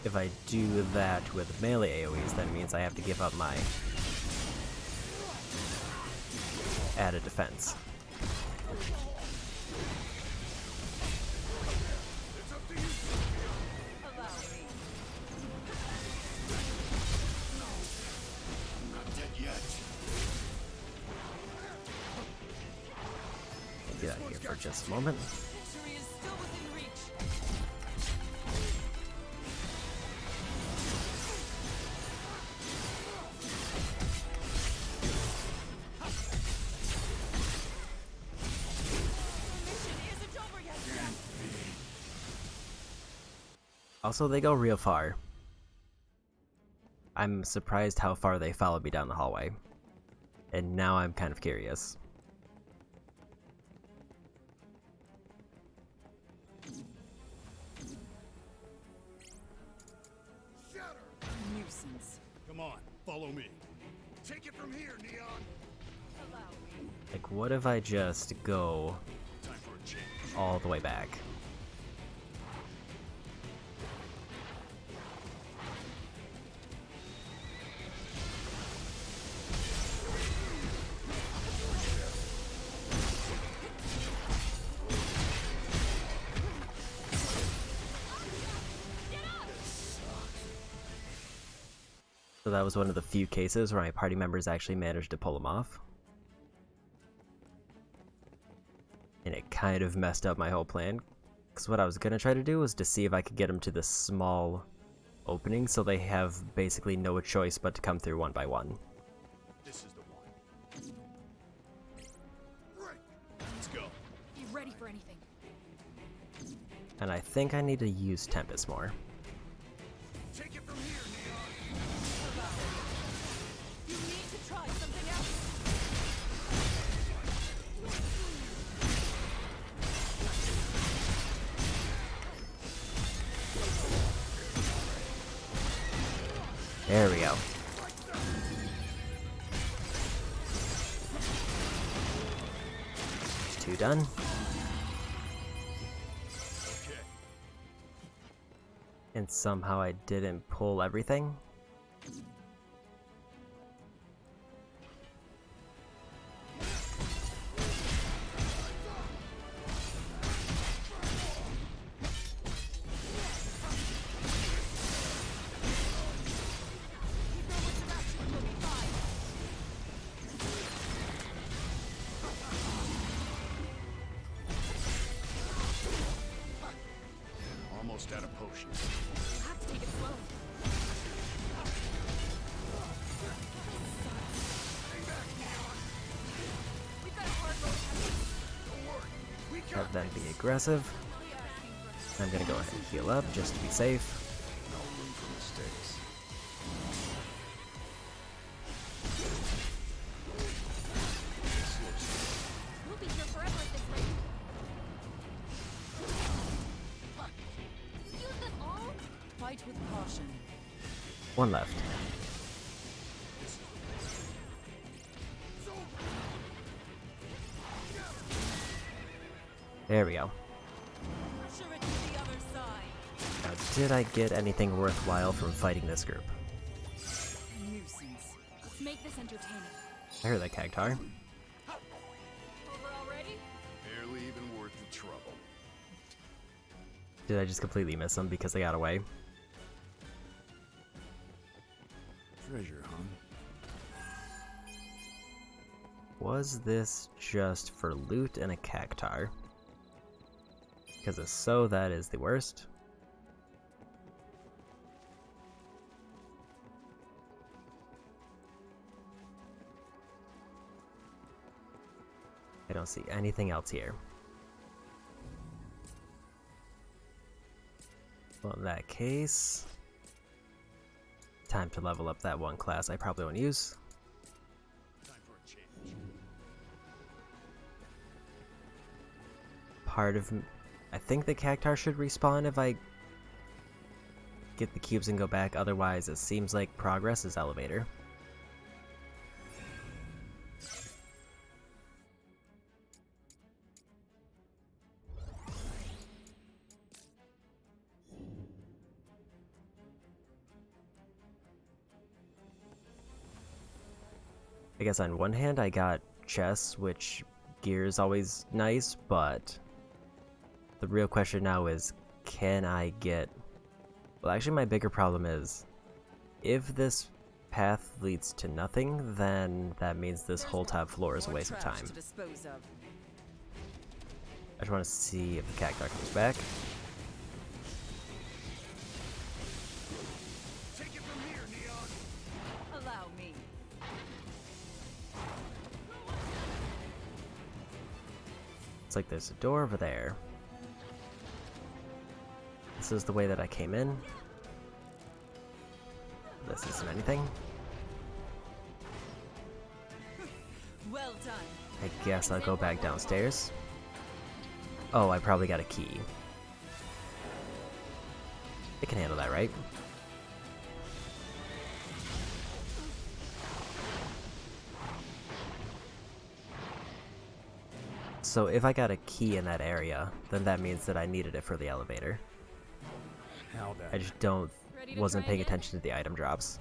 if I do that with melee AoEs, that means I have to give up my added defense. It's up to you. Allow me. I'm not dead yet. Get out of here for just a moment. Victory is still within reach. The mission isn't over yet. Also, they go real far. I'm surprised how far they followed me down the hallway. And now I'm kind of curious. Nuisance. Come on, follow me. Take it from here, Neon. Allow me. Like, what if I just go Time for a change. all the way back? So that was one of the few cases where my party members actually managed to pull him off. And it kind of messed up my whole plan. Because what I was going to try to do was to see if I could get them to this small opening so they have basically no choice but to come through one by one. This is the one. Right. Let's go. Be ready for anything. And I think I need to use Tempest more. Take it from here, Neon. Allow me. You need to try something else. There we go. There's 2 done. Okay. And somehow I didn't pull everything. Almost out of potions. We'll have to take it slow. We've got a hard road ahead. Don't worry. We got Have them be aggressive. I'm gonna go ahead and heal up just to be safe. no room for mistakes. We'll be here forever at this rate. Use them all? Fight with caution. 1 left. There we go. Pressure it to the other side. Now, did I get anything worthwhile from fighting this group? Nuisance. Let's make this entertaining. I heard that cactar. Over already? Barely even worth the trouble. Did I just completely miss them because they got away? Treasure, huh? Was this just for loot and a cactar? Because if so, that is the worst. I don't see anything else here. Well, in that case, time to level up that one class I probably won't use. Time for a change. Part of I think the cactar should respawn if I get the cubes and go back, otherwise it seems like progress is elevator. I guess on one hand I got chests, which gear is always nice, but the real question now is, can I get... Well, actually my bigger problem is, if this path leads to nothing, then that means this whole top floor is a waste of time. To dispose of. I just want to see if the cactar comes back. Take it from here, Neon. Allow me. It's like there's a door over there. This is the way that I came in. This isn't anything. Well done. I guess I'll go back downstairs. Oh, I probably got a key. It can handle that, right? So if I got a key in that area, then that means that I needed it for the elevator. How I just wasn't paying attention to the item drops.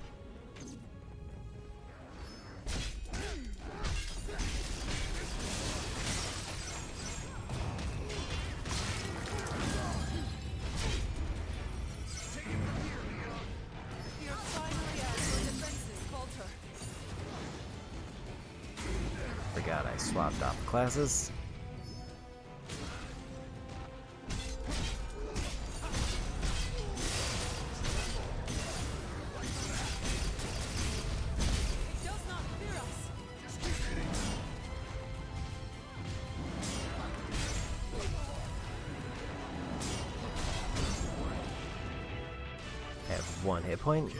You're finally at your defenses falter. Forgot I swapped off classes. It does not fear us. I have 1 hit point. Take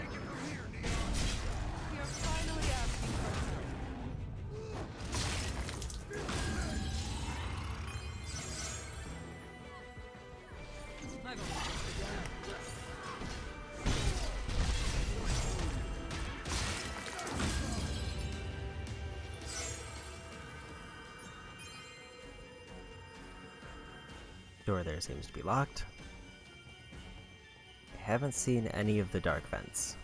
it from here, Neon. You're finally asking for it. I've only just begun. Door there seems to be locked. I haven't seen any of the dark vents.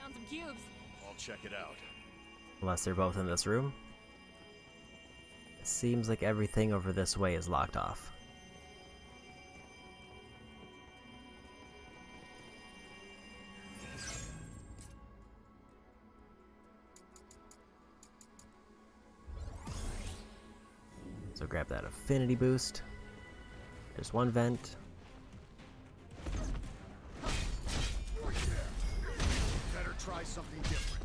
Found some cubes. I'll check it out. Unless they're both in this room. It seems like everything over this way is locked off. So grab that affinity boost. There's one vent. Better try something different.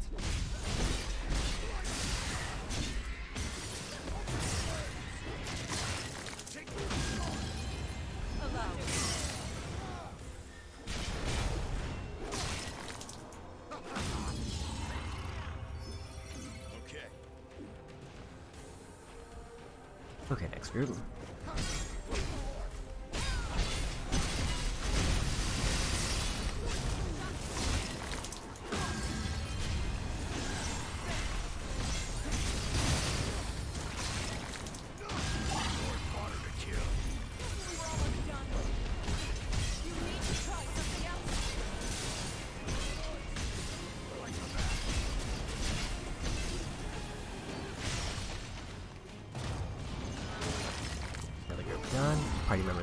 Take it. Allow me. Okay. Okay, next group.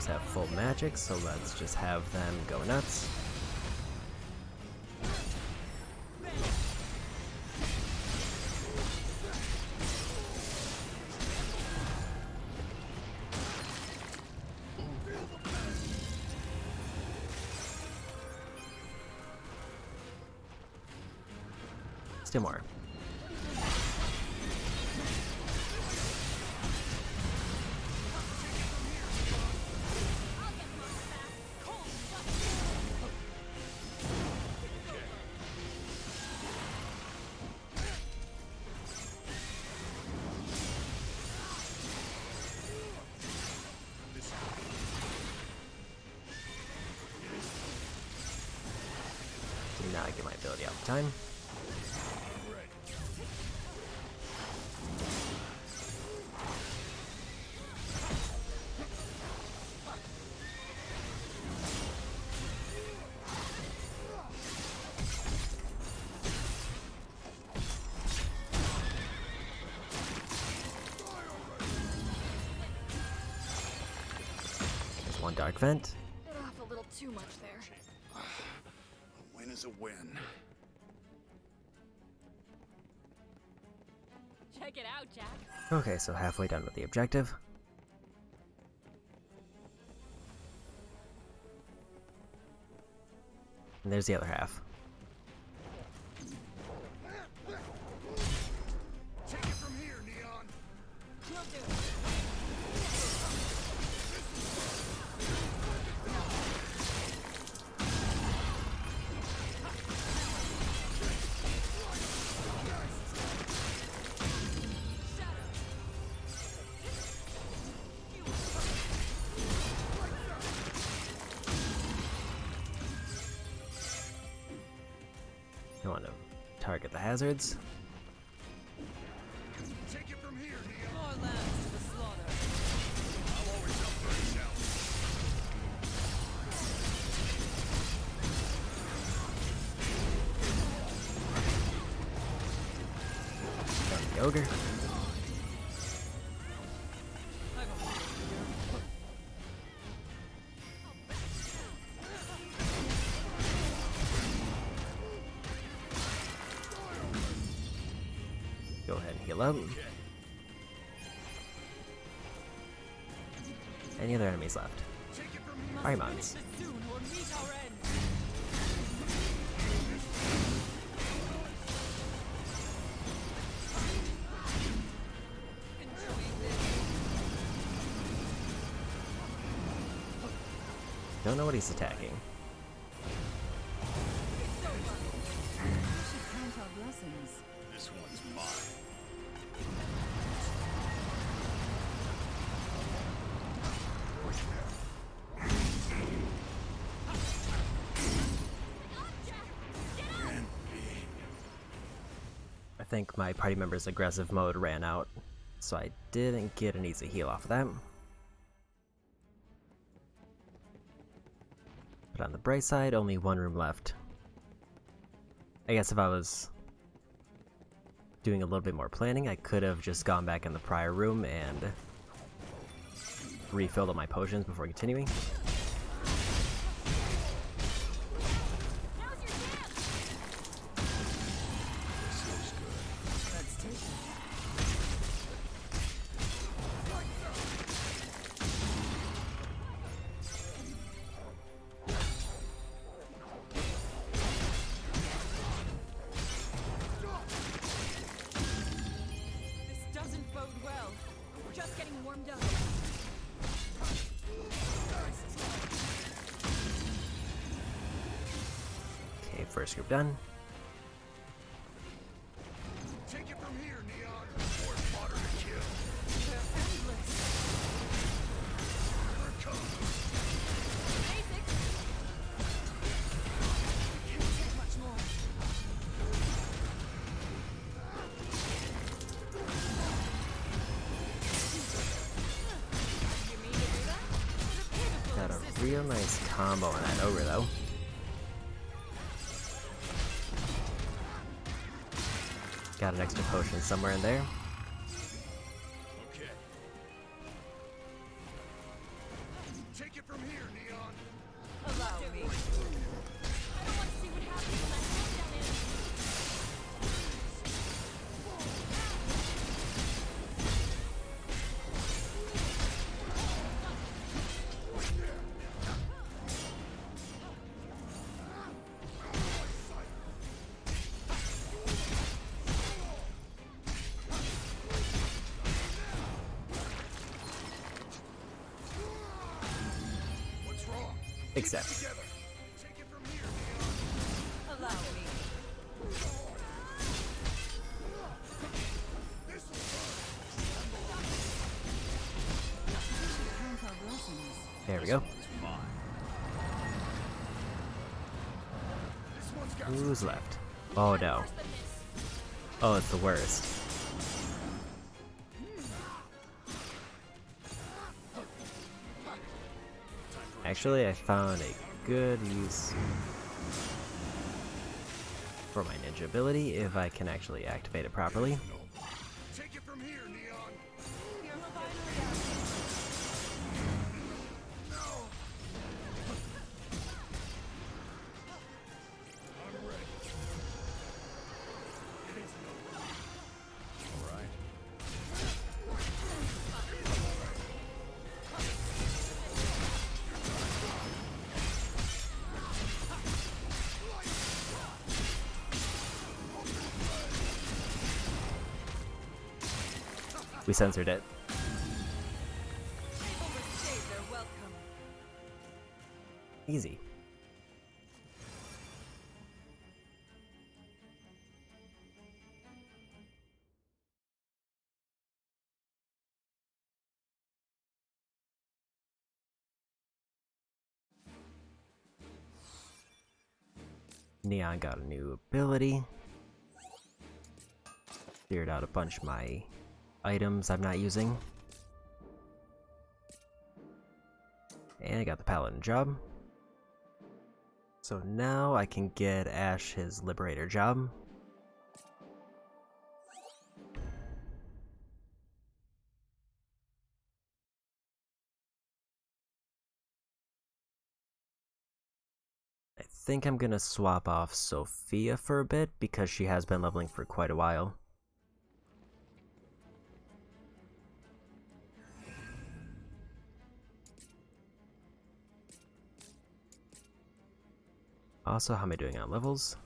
members have full magic, so let's just have them go nuts. Still more. Did not get my ability out of time. There's one dark vent. Bit off a little too much there. A win is a win. Check it out, Jack. Okay, so halfway done with the objective. And there's the other half. Take it from here, Neon. Will do. You want to target the hazards. Take it from here, Neon. More lambs to the slaughter. I'm always up for a challenge. Got the ogre. Go ahead and heal up. Any other enemies left? Paimons. Soon or meet our end. Don't know what he's attacking. We should count our blessings. This one's mine. I think my party member's aggressive mode ran out, so I didn't get an easy heal off of that. But on the bright side, only one room left. I guess if I was doing a little bit more planning, I could have just gone back in the prior room and refilled all my potions before continuing. Let's take it. This doesn't bode well. We're just getting warmed up. Okay, first group done. Take it from here, Neon. More fodder to kill. They're endless. Here it comes. Basics. Can't take much more. You mean to do that? The pinnacle Got of a systems. real nice combo on that ogre though. Got an extra potion somewhere in there. Okay. Take it Except. Take it from here, Neon. Allow me. This'll Count our blessings. There we go. This one's got Who's left? Oh no. Oh, it's the worst. Actually, I found a good use for my ninja ability if I can actually activate it properly. Take it from here, Neon. You're finally out. No. I'm ready. All right. We censored it. Overstayed their welcome. Easy. Neon got a new ability. Cleared out a bunch of my items I'm not using. And I got the Paladin job. So now I can get Ash his Liberator job. I think I'm gonna swap off Sophia for a bit because she has been leveling for quite a while. Also, how am I doing on levels?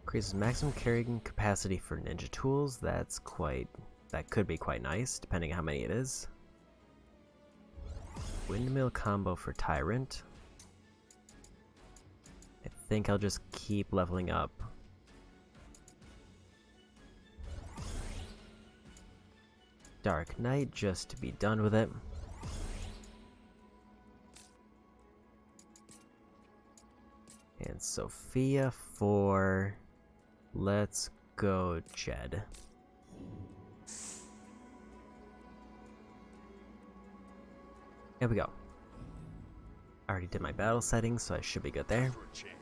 Increases maximum carrying capacity for ninja tools. That could be quite nice, depending on how many it is. Windmill combo for Tyrant. I think I'll just keep leveling up. Dark Knight just to be done with it. And Sophia for... Let's go Jed. There we go. I already did my battle settings, so I should be good there. For a change.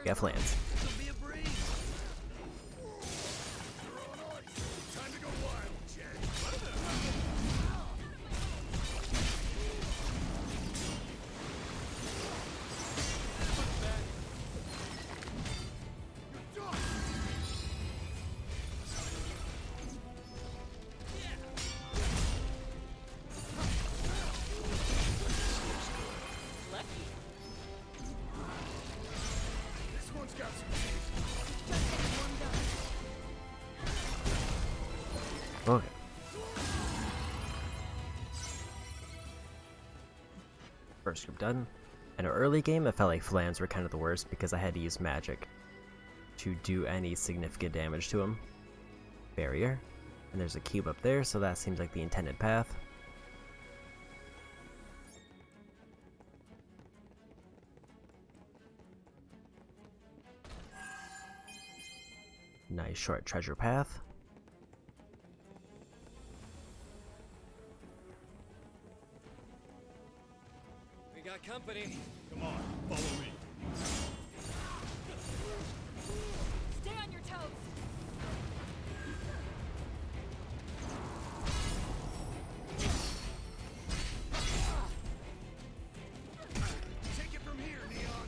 Get Lance. This'll be a breeze. You're on ice. Time to go wild, Jet. You're done. Lucky. This one's got some taste. Just getting warmed up. Okay. First group done. In an early game, I felt like Flams were kind of the worst because I had to use magic to do any significant damage to him. Barrier. And there's a cube up there, so that seems like the intended path. Nice short treasure path. We got company. Come on, follow me. Stay on your toes. Take it from here, Neon.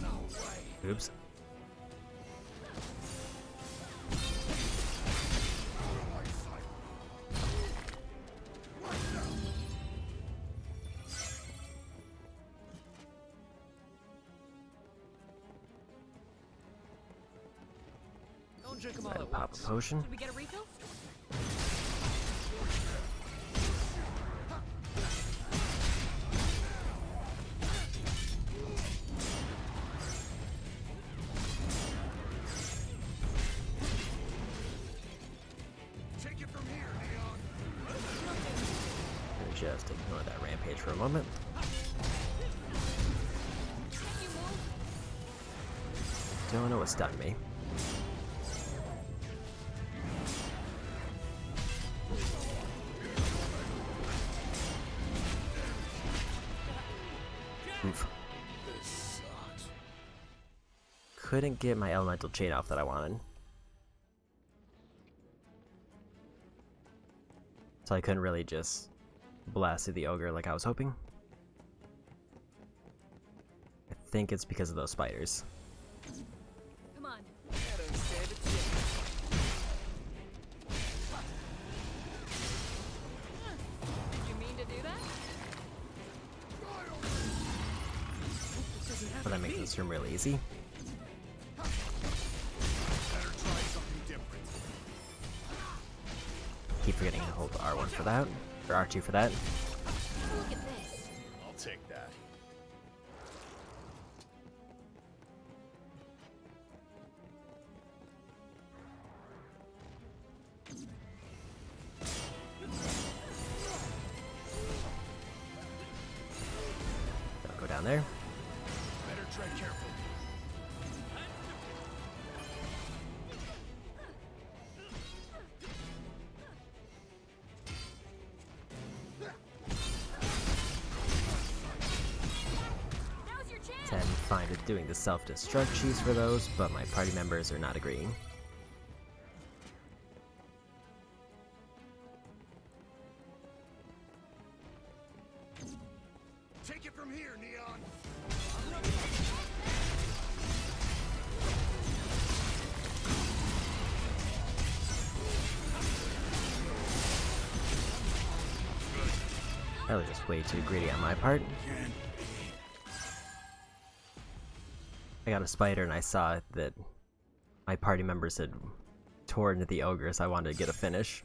No way. Oops. Don't drink them Go all ahead at and pop once. a potion. Should we get a refill? Take it from here, Leon. Just ignore that rampage for a moment. Don't know what stunned me. Oof. This sucks. Couldn't get my elemental chain off that I wanted. So I couldn't really just blast through the ogre like I was hoping. I think it's because of those spiders. Come on. Did you mean to do that? But that makes this room really easy. Better try something different. Keep forgetting to hold R1 for that, or R2 for that. Look at this. I'll take that. Don't go down there. Better tread carefully. Now's your chance. 10 fine at doing the self-destruct cheese for those, but my party members are not agreeing. Take it from here, Neon. That was just way too greedy on my part. I got a spider and I saw that my party members had tore into the ogre, so I wanted to get a finish.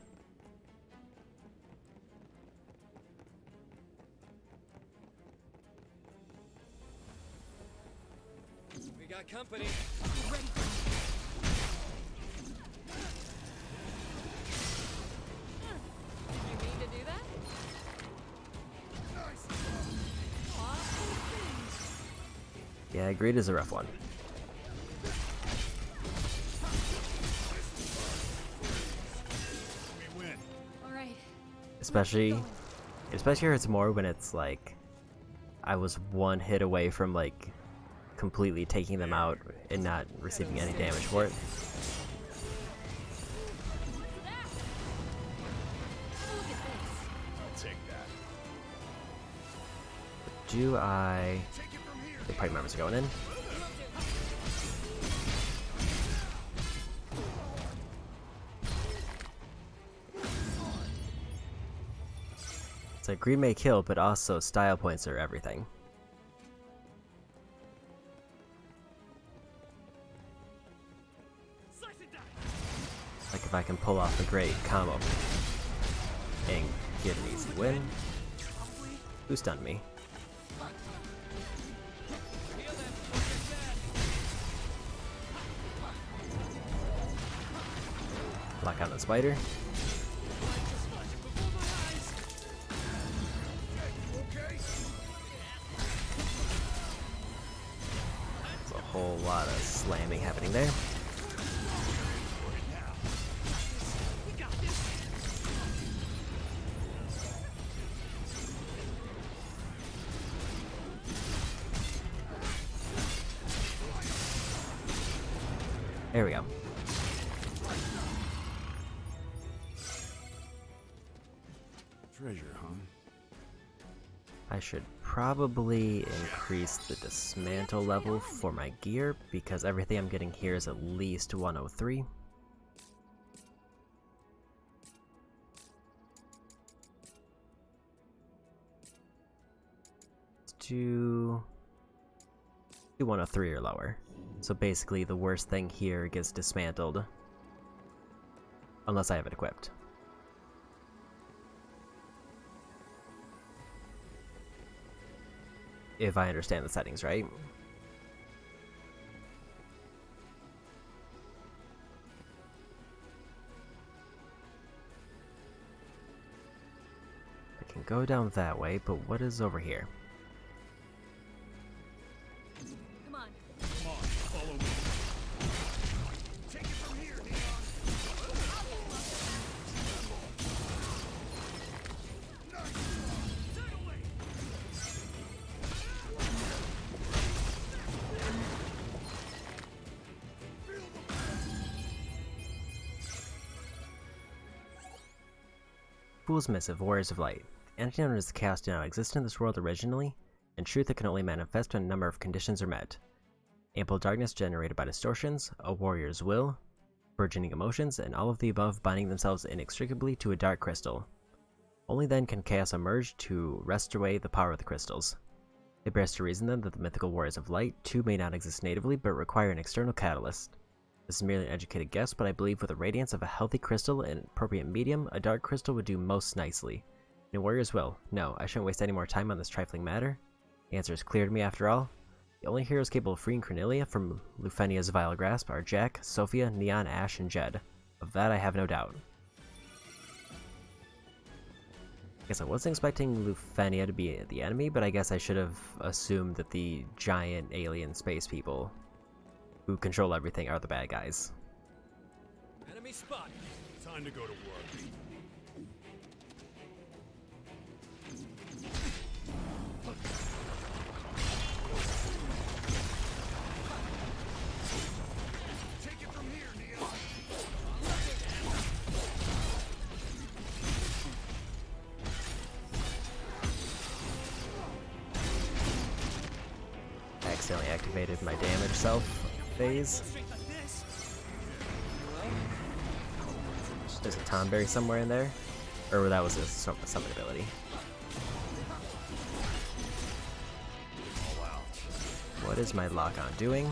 We got company. You mean to do that? Yeah, greed is a rough one. We win. All right. Especially hurts more when it's like I was one hit away from like completely taking them out and not receiving any damage for it. Look at this. I'll take that. Do I... Take it from here. The party members are going in. It's like greed may kill, but also style points are everything. Slice and dice. Like if I can pull off a great combo and get an easy win. Who stunned me? Heal them. Lock on the spider. Okay. There's a whole lot of slamming happening there. We got this. There we go. Treasure, huh? I should probably increase the dismantle level for my gear because everything I'm getting here is at least 103. Let's do 103 or lower. So basically the worst thing here gets dismantled Unless I have it equipped. If I understand the settings right. I can go down that way, but what is over here? Come on. Come on, follow me. Take it from here, Neon. Stay away. Fool's Missive, Warriors of Light. Entity known as the Chaos did not exist in this world originally. In truth, it can only manifest when a number of conditions are met. Ample darkness generated by distortions, a warrior's will, burgeoning emotions, and all of the above binding themselves inextricably to a dark crystal. Only then can chaos emerge to wrest away the power of the crystals. It bears to reason then that the mythical Warriors of Light too may not exist natively but require an external catalyst. This is merely an educated guess, but I believe with the radiance of a healthy crystal and an appropriate medium, a dark crystal would do most nicely. In a warrior's will, no, I shouldn't waste any more time on this trifling matter. The answer is clear to me after all. The only heroes capable of freeing Cornelia from Lufenia's vile grasp are Jack, Sophia, Neon, Ash, and Jed. Of that I have no doubt. I guess I wasn't expecting Lufenia to be the enemy, but I guess I should have assumed that the giant alien space people who control everything are the bad guys. Enemy spotted. Time to go to work. Take it from here, Neon. Accidentally activated my damage self phase. There's a Tomberry somewhere in there. Or that was a summon ability. What is my lock-on doing?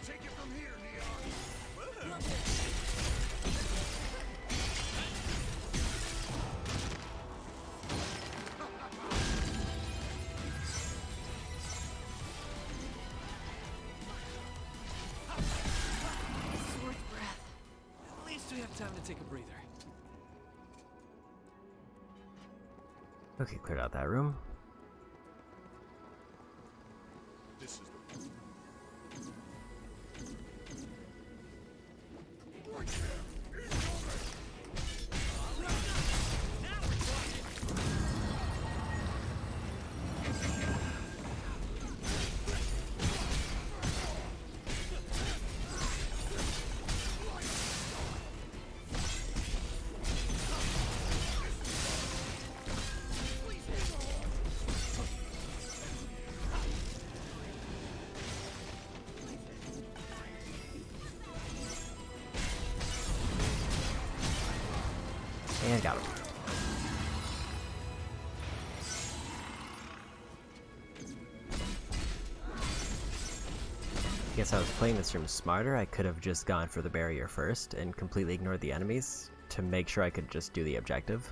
Take it from here, Neon. Sword breath. At least we have time to take a breather. Okay, cleared out that room. This is the And got him. Guess I was playing this room smarter. I could have just gone for the barrier first and completely ignored the enemies to make sure I could just do the objective.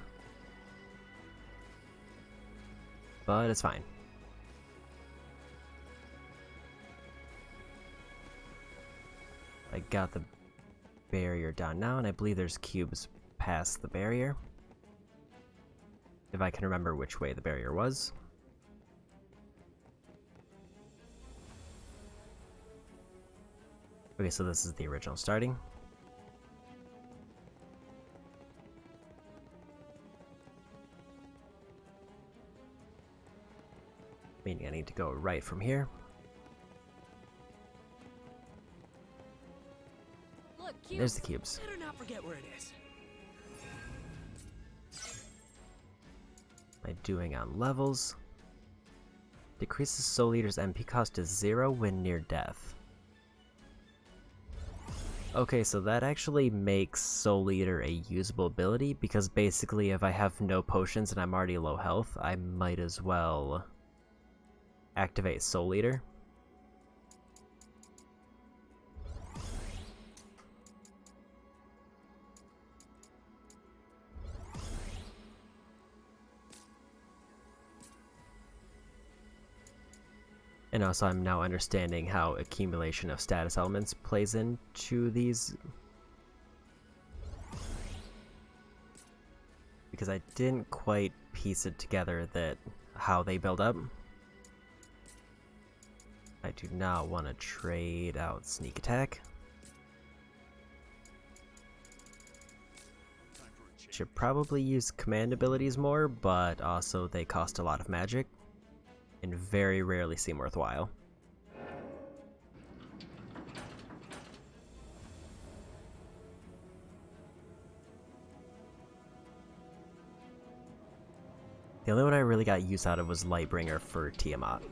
But it's fine. I got the barrier down now, and I believe there's cubes past the barrier. If I can remember which way the barrier was. Okay, so this is the original starting. Meaning I need to go right from here. Look, There's the cubes. Better not forget where it is. Am I doing on levels? Decreases Soul Eater's MP cost to 0 when near death. Okay, so that actually makes Soul Eater a usable ability, because basically if I have no potions and I'm already low health, I might as well activate Soul Eater. And also I'm now understanding how accumulation of status elements plays into these. Because I didn't quite piece it together that how they build up. I do not want to trade out Sneak Attack. Should probably use command abilities more, but also they cost a lot of magic and very rarely seem worthwhile. The only one I really got use out of was Lightbringer for Tiamat.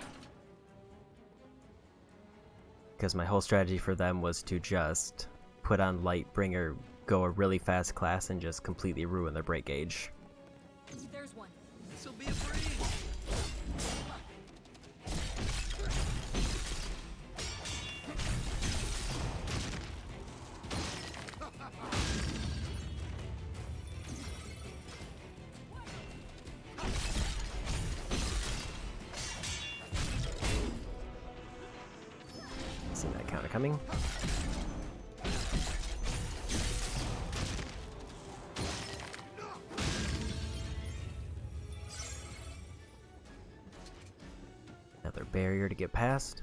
Because my whole strategy for them was to just put on Lightbringer, go a really fast class, and just completely ruin their break gauge. There's one. This'll be a breeze. See that counter coming. Another barrier to get past.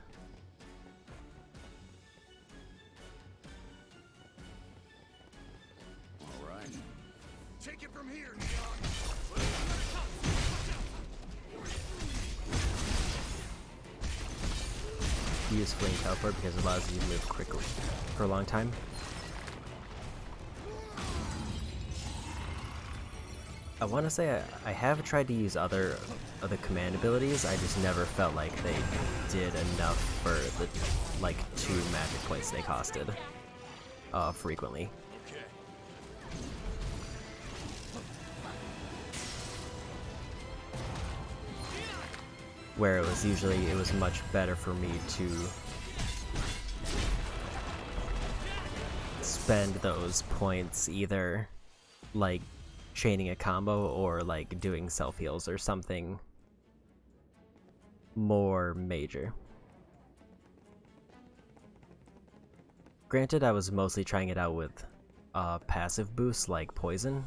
All right. Take it from here, Use Flame Teleport because it allows you to move quickly for a long time. I want to say I have tried to use other command abilities. I just never felt like they did enough for the like 2 magic points they costed frequently. Where it was much better for me to spend those points either like chaining a combo or like doing self heals or something more major. Granted, I was mostly trying it out with passive boosts like poison.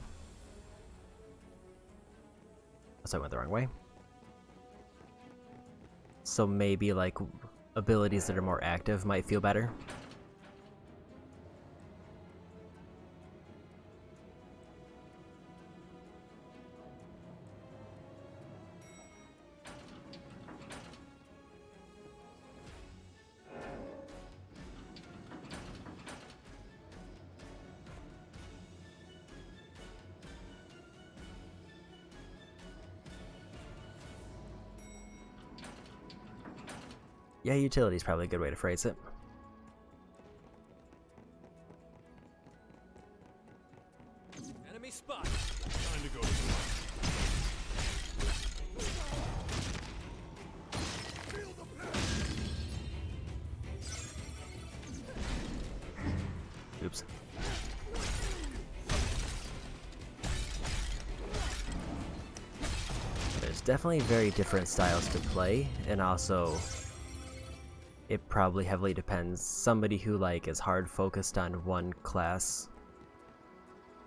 So I went the wrong way. So maybe like abilities that are more active might feel better. Yeah, utility is probably a good way to phrase it. Enemy spot. Time to go. Oops. There's definitely very different styles to play, and also it probably heavily depends. Somebody who like is hard focused on one class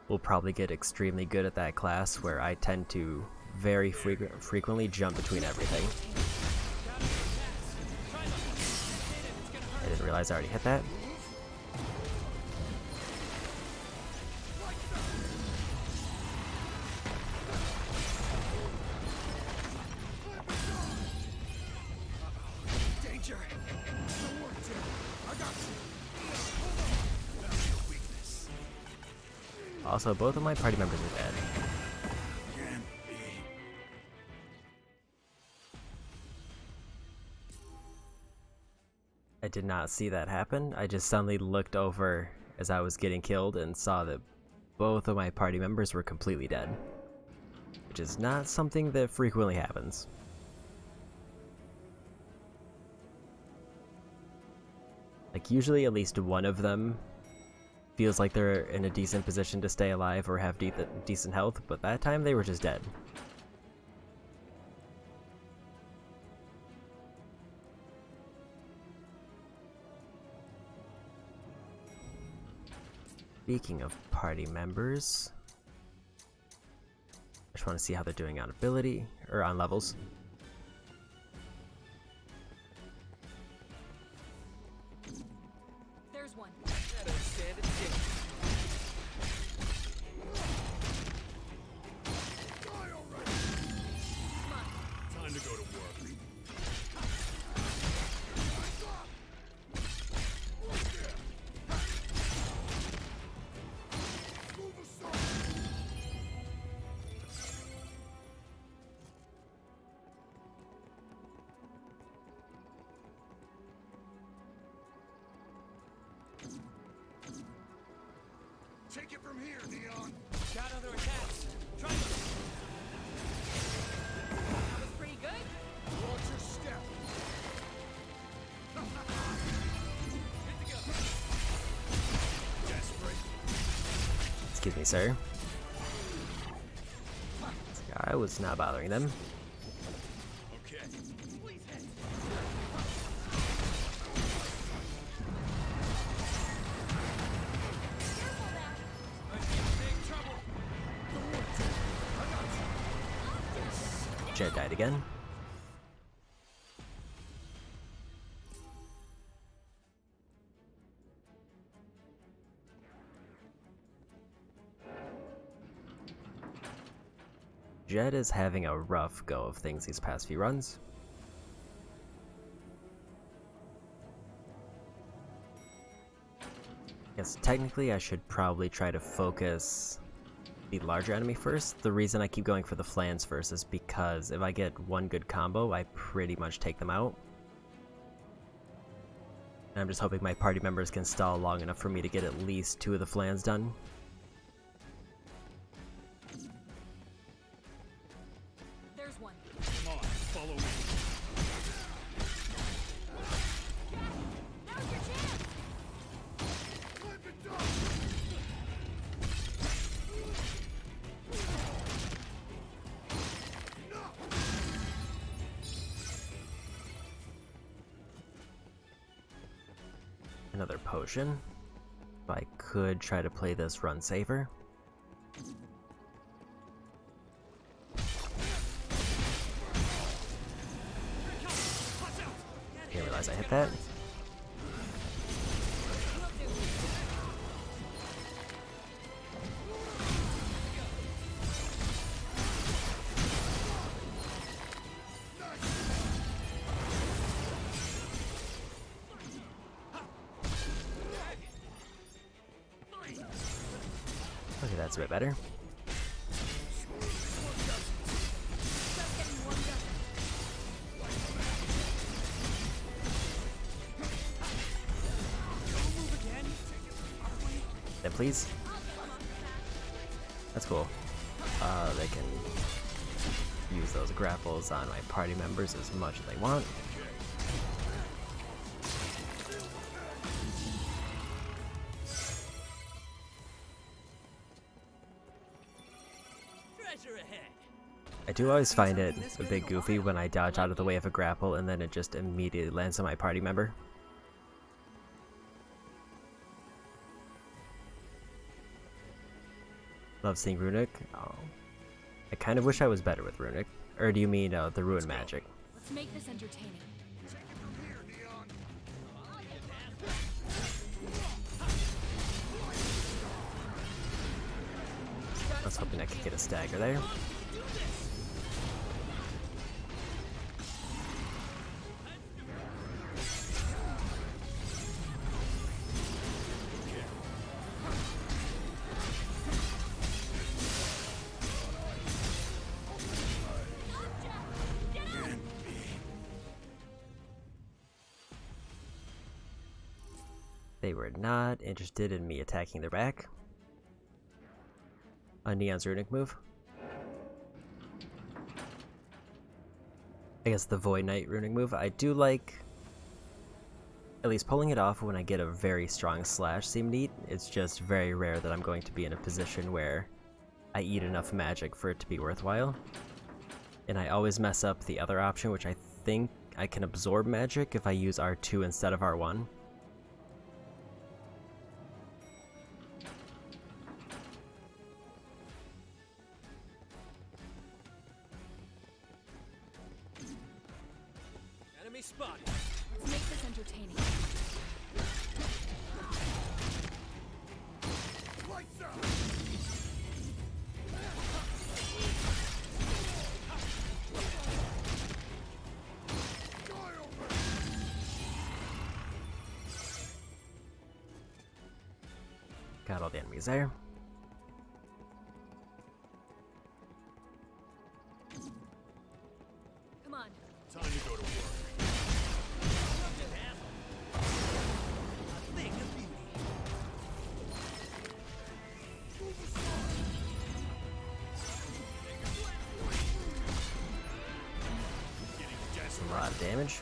will probably get extremely good at that class, where I tend to very frequently jump between everything. I didn't realize I already hit that. Danger! Don't worry, Jim. I got you. Weakness. Also, both of my party members are dead. Can't be. I did not see that happen. I just suddenly looked over as I was getting killed and saw that both of my party members were completely dead, which is not something that frequently happens. Like, usually at least one of them feels like they're in a decent position to stay alive or have decent health, but that time they were just dead. Speaking of party members, I just want to see how they're doing on ability, or on levels. There's one. I don't stand a chance. Time to go to work. Take it from here, Neon. Got other attacks. Try it. That was pretty good. Watch your step. Good to go. Desperate. Excuse me, sir. I was not bothering them. Okay. Please hit. Might be in big trouble. Jed died again. Jed is having a rough go of things these past few runs. Yes, technically I should probably try to focus the larger enemy first. The reason I keep going for the flans first is because if I get one good combo, I pretty much take them out. And I'm just hoping my party members can stall long enough for me to get at least 2 of the flans done. There's one. Come on, follow me. Now's your chance. Another potion. If I could try to play this run safer. Didn't realize I hit that. Okay, that's a bit better. Then please. That's cool. They can use those grapples on my party members as much as they want. Treasure ahead. I do always find it a bit goofy when I dodge out of the way of a grapple and then it just immediately lands on my party member. Love seeing Runic. Oh. I kind of wish I was better with Runic. Or do you mean the Ruin Magic? Let's make this entertaining. Take it from here, Neon. I was hoping I could get a stagger there. They were not interested in me attacking their back. A Neon's runic move. I guess the Void Knight runic move. I do like at least pulling it off when I get a very strong slash seemed neat. It's just very rare that I'm going to be in a position where I eat enough magic for it to be worthwhile. And I always mess up the other option, which I think I can absorb magic if I use R2 instead of R1. Enemy spotted. Let's make this entertaining. Lights out! Got all the enemies there. Come on. Time to go to work. A thing of beauty. A lot of damage.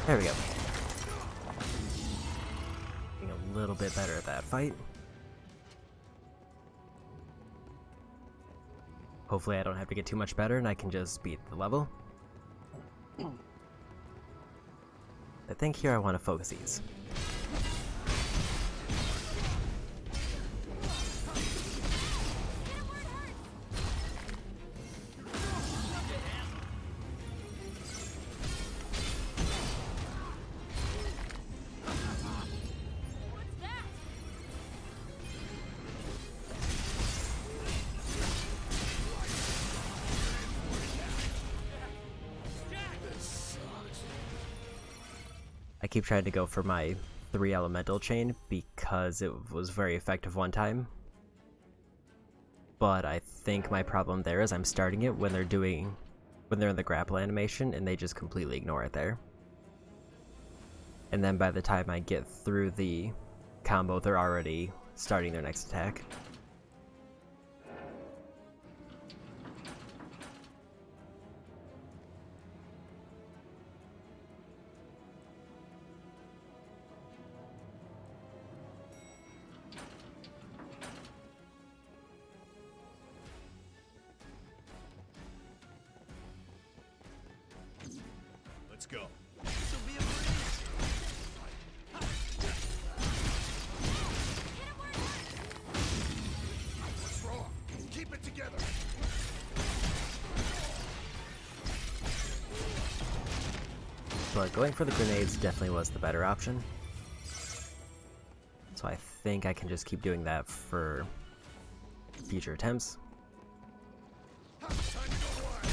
There we go. Being a little bit better at that fight. Hopefully I don't have to get too much better and I can just beat the level. I think here I want to focus these. I keep trying to go for my 3 elemental chain because it was very effective one time. But I think my problem there is I'm starting it when they're in the grapple animation and they just completely ignore it there. And then by the time I get through the combo, they're already starting their next attack. Let's go. This'll be a breeze. What's wrong? Keep it together. But going for the grenades definitely was the better option. So I think I can just keep doing that for future attempts. Time to go wild.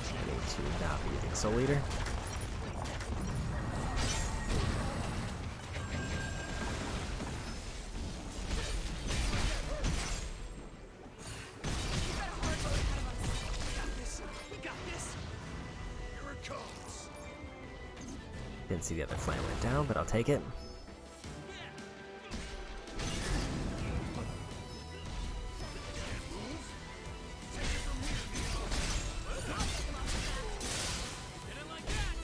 I need to not be using Soul Eater. We got this. Here it comes. Didn't see the other flame went down, but I'll take it. Hit it like that.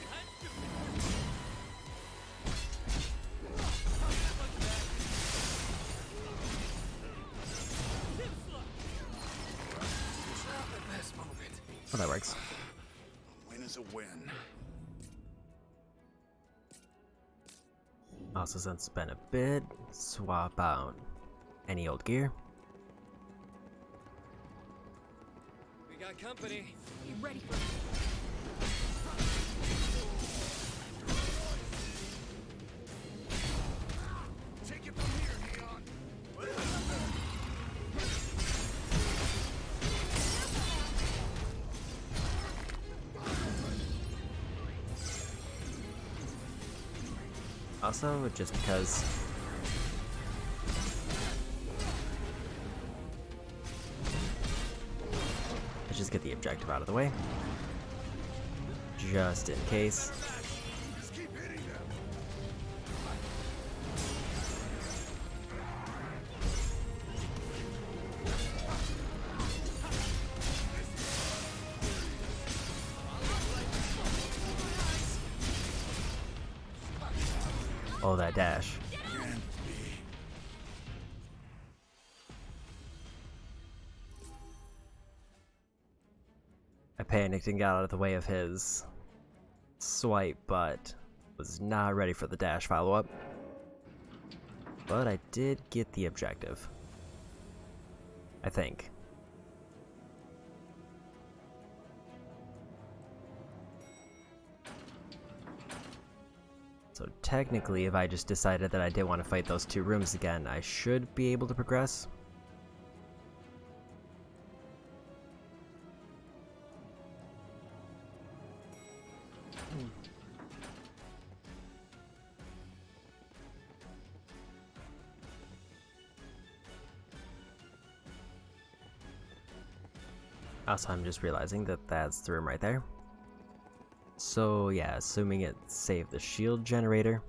Let's do it. Too slow. It's not the best moment. Oh, that works. A win is a win. Also, since it's been a bit, swap out any old gear. We got company. Be ready for it. Take it from here, Neon. Also, just because let's just get the objective out of the way. Just in case. Just keep hitting them. Oh, that dash. I panicked and got out of the way of his swipe, but was not ready for the dash follow-up. But I did get the objective. I think. So technically, if I just decided that I didn't want to fight those two rooms again, I should be able to progress. Also, I'm just realizing that that's the room right there. So yeah, assuming it saved the shield generator.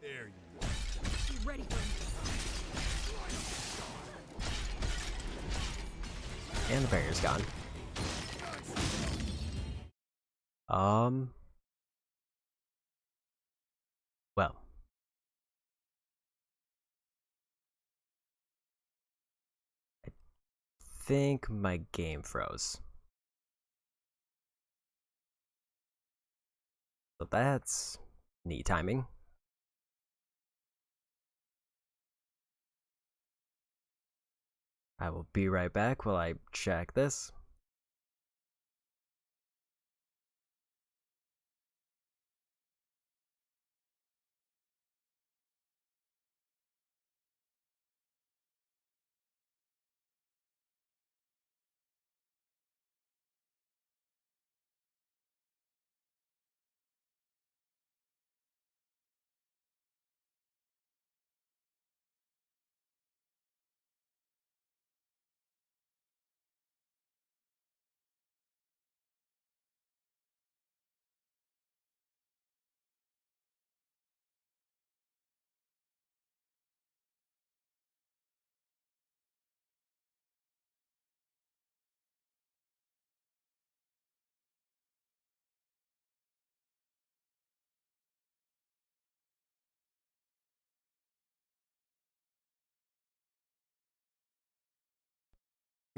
There you Be ready for it. And the barrier's gone. Well. I think my game froze. So that's neat timing. I will be right back while I check this.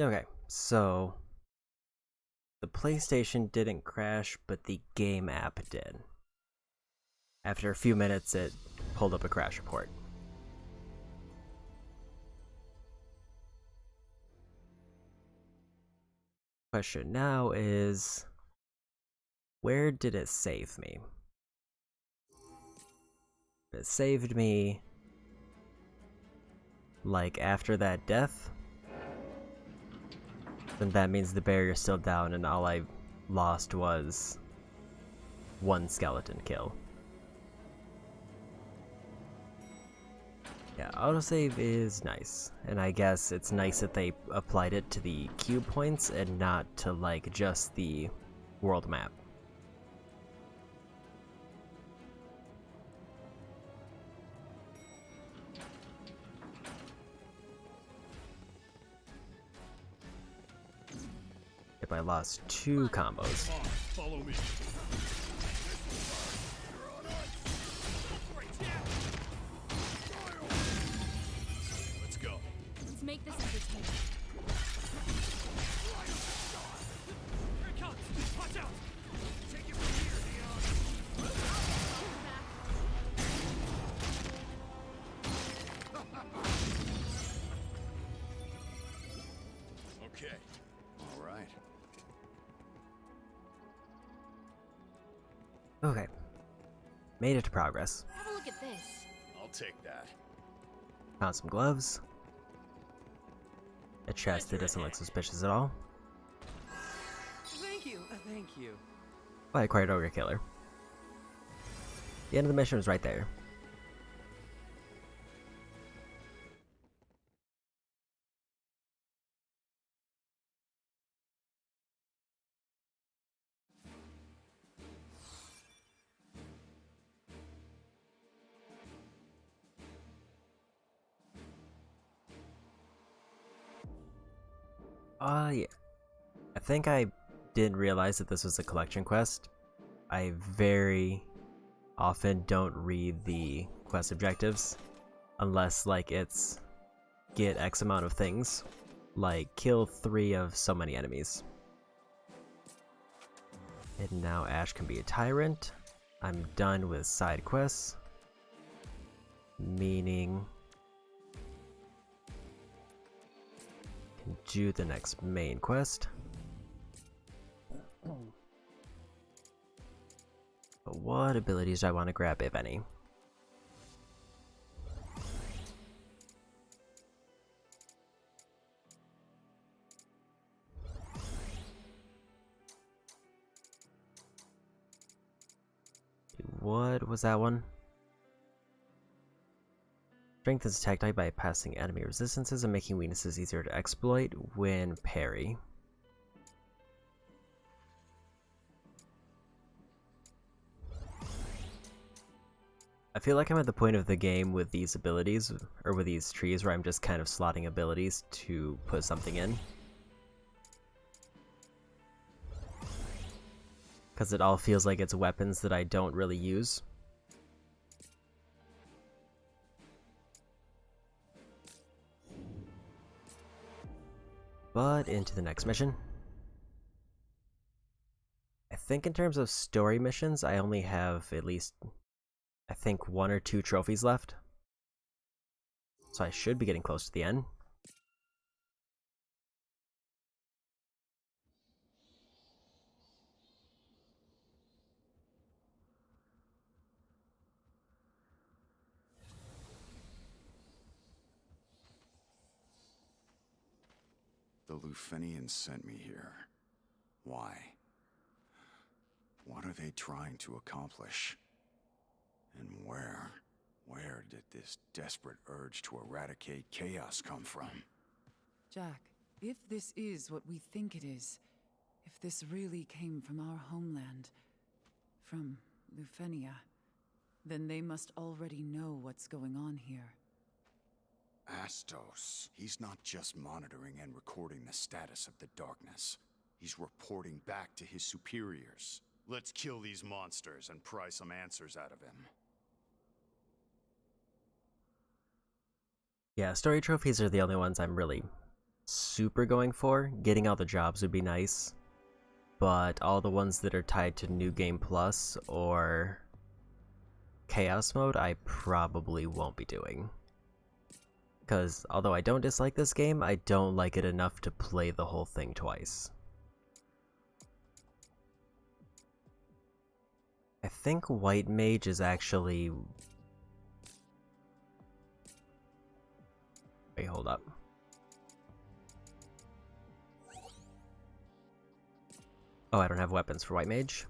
Okay, so the PlayStation didn't crash, but the game app did. After a few minutes, it pulled up a crash report. Question now is, where did it save me? If it saved me like after that death, then that means the barrier's still down and all I lost was one skeleton kill. Yeah, autosave is nice, and I guess it's nice that they applied it to the cube points and not to like just the world map. If I lost 2 combos. go. Follow me. Let's go. Let's make this entertaining. Here it comes! Watch out! Take it from here, Neon! Okay. right. Okay. Made it to progress. Have a look at this. I'll take that. Found some gloves. A chest that doesn't look suspicious at all. Thank you. Thank you. I acquired Ogre Killer. The end of the mission was right there. Yeah. I think I didn't realize that this was a collection quest. I very often don't read the quest objectives unless, like, it's get X amount of things, like kill 3 of so many enemies. And now Ash can be a tyrant. I'm done with side quests, meaning can do the next main quest. But what abilities do I want to grab, if any? What was that one? Strength is attack type by passing enemy resistances and making weaknesses easier to exploit when parry. I feel like I'm at the point of the game with these abilities, or with these trees, where I'm just kind of slotting abilities to put something in. Because it all feels like it's weapons that I don't really use. But into the next mission. I think in terms of story missions, I only have at least, I think, 1 or 2 trophies left. So I should be getting close to the end. The Lufenians sent me here. Why? What are they trying to accomplish? And where did this desperate urge to eradicate chaos come from? Jack, if this is what we think it is, if this really came from our homeland, from Lufenia, then they must already know what's going on here. Astos. He's not just monitoring and recording the status of the darkness. He's reporting back to his superiors. Let's kill these monsters and pry some answers out of him. Yeah, story trophies are the only ones I'm really super going for. Getting all the jobs would be nice, but all the ones that are tied to New Game Plus or Chaos Mode, I probably won't be doing. Because although I don't dislike this game, I don't like it enough to play the whole thing twice. I think White Mage is actually... Wait, hold up. Oh, I don't have weapons for White Mage.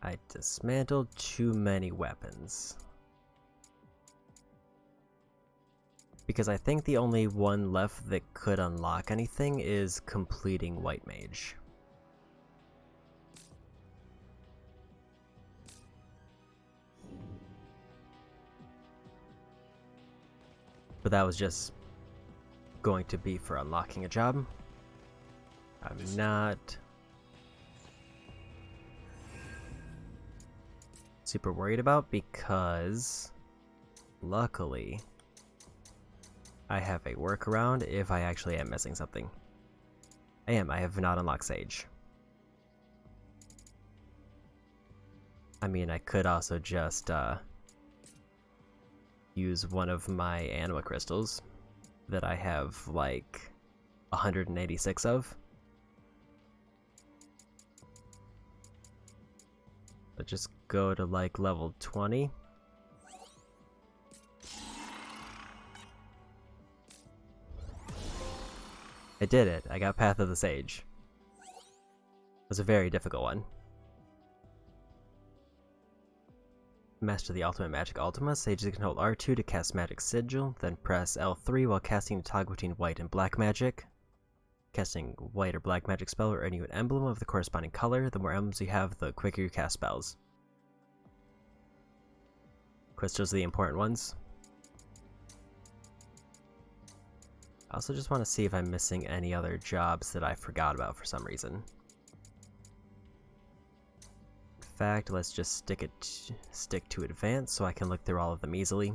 I dismantled too many weapons. Because I think the only one left that could unlock anything is completing White Mage. But that was just going to be for unlocking a job. I'm not super worried about, because luckily I have a workaround if I actually am missing something. I have not unlocked Sage. I mean, I could also just use one of my anima crystals that I have, like, 186 of. But just go to like level 20. I did it. I got Path of the Sage. It was a very difficult one. Master the Ultimate Magic Ultima. Sages can hold R2 to cast Magic Sigil, then press L3 while casting to toggle between white and black magic. Casting white or black magic spell will earn you an emblem of the corresponding color. The more emblems you have, the quicker you cast spells. Crystals are the important ones. I also just want to see if I'm missing any other jobs that I forgot about for some reason. In fact, let's just stick to advanced so I can look through all of them easily.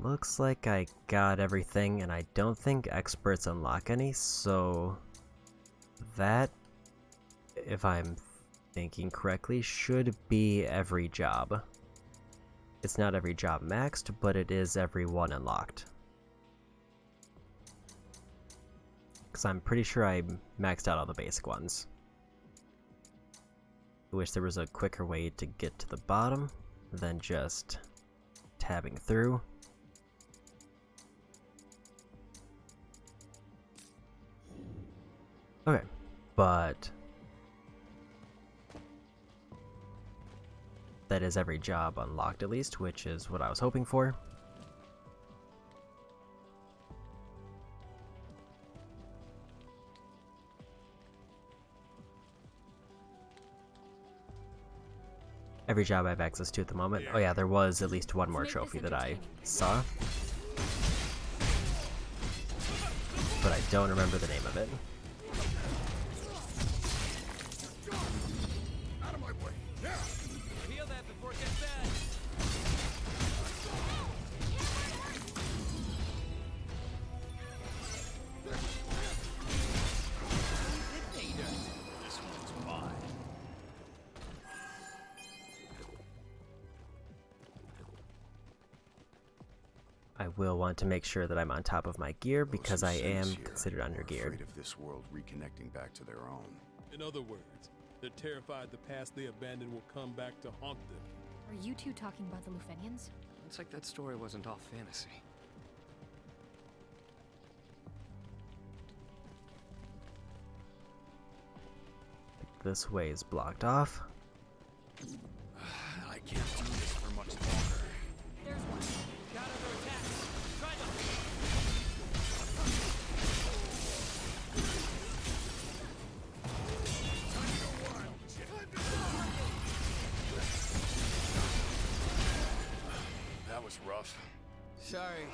Looks like I got everything, and I don't think experts unlock any, so that, if I'm thinking correctly, should be every job. It's not every job maxed, but it is every one unlocked. Because I'm pretty sure I maxed out all the basic ones. I wish there was a quicker way to get to the bottom than just tabbing through. Okay, but that is every job unlocked at least, which is what I was hoping for. Every job I have access to at the moment. Oh yeah, there was at least one more trophy that I saw, but I don't remember the name of it. I will want to make sure that I'm on top of my gear because I am considered undergeared. Afraid of this world reconnecting back to their own. In other words, they're terrified the past they abandoned will come back to haunt them. Are you two talking about the Lufenians? It's like that story wasn't all fantasy. This way is blocked off. I can't do this for much longer. There's one. Got other attacks. Try them. That was rough. Sorry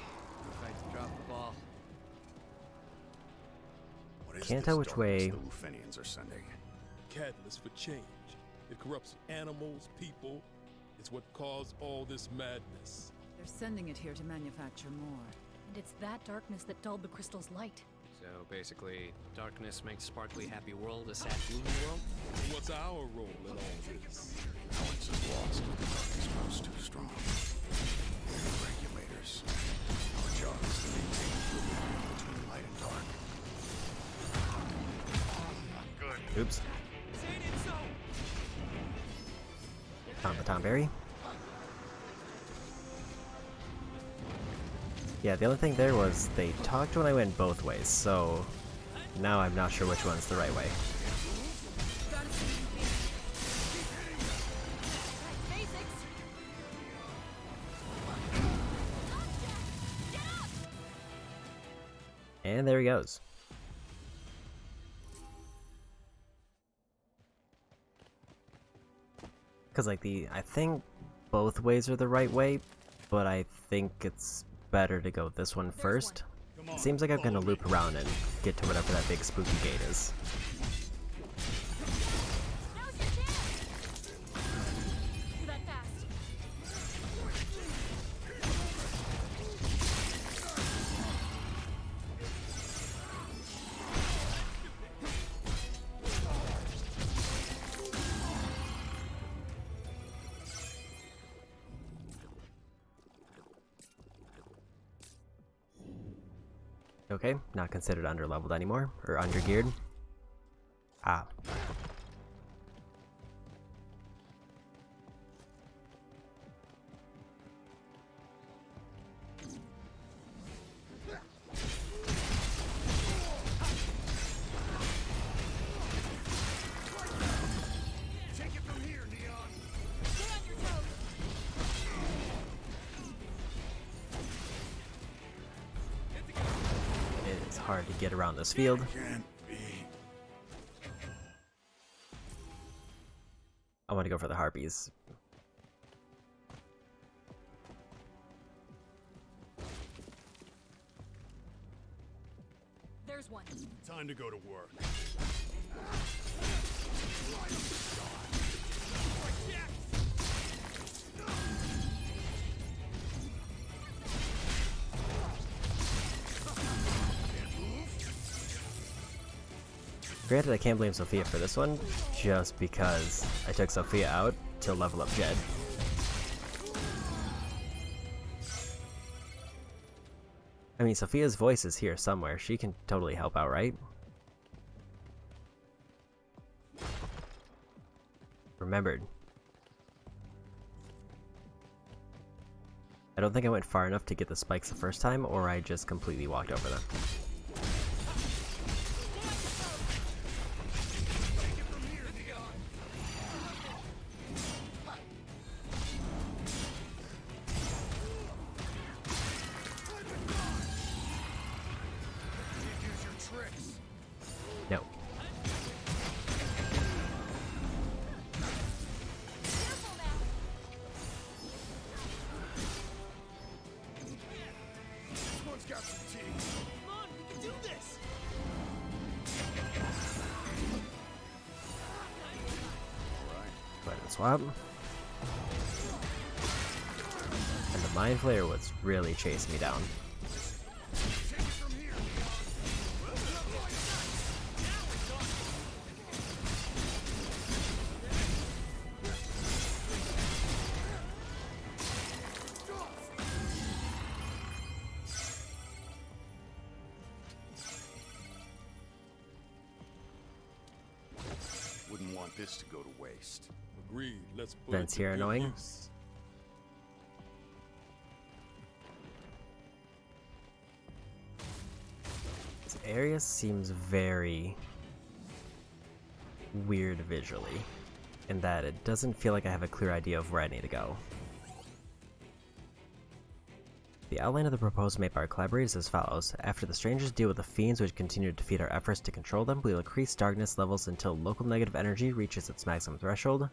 if I dropped the ball. What is Can't this tell which darkness way. the Lufenians are sending? Catalyst for change. It corrupts animals, people. It's what caused all this madness. They're sending it here to manufacture more. And it's that darkness that dulled the crystal's light. So basically, darkness makes sparkly happy world a sad gloomy world? What's our role in all this? Balance is lost. Darkness grows too strong. We're regulators. Our job is to maintain equilibrium between light and dark. Good. Oops. Saying it so. Found the Tomberry. Yeah, the only thing there was they talked when I went both ways, so now I'm not sure which one's the right way. Basics. And there he goes. Because, like, I think both ways are the right way, but I think it's better to go this one first. It seems like I'm gonna loop around and get to whatever that big spooky gate is. Now's your chance. You're that fast. Okay, not considered underleveled anymore, or undergeared. Ah. It is hard to get around this field. I want to go for the harpies. There's one. Time to go to work. Granted, I can't blame Sophia for this one, just because I took Sophia out to level up Jed. I mean, Sophia's voice is here somewhere. She can totally help out, right? Remembered. I don't think I went far enough to get the spikes the first time, or I just completely walked over them. No. Go ahead and swap. And the Mind Flayer was really chasing me down. Wouldn't want this to go to waste. Agreed. Let's put Vents it to here good annoying. use. This area seems very weird visually, in that it doesn't feel like I have a clear idea of where I need to go. The outline of the proposed map by our collaborators is as follows. After the strangers deal with the fiends which continue to defeat our efforts to control them, we will increase darkness levels until local negative energy reaches its maximum threshold.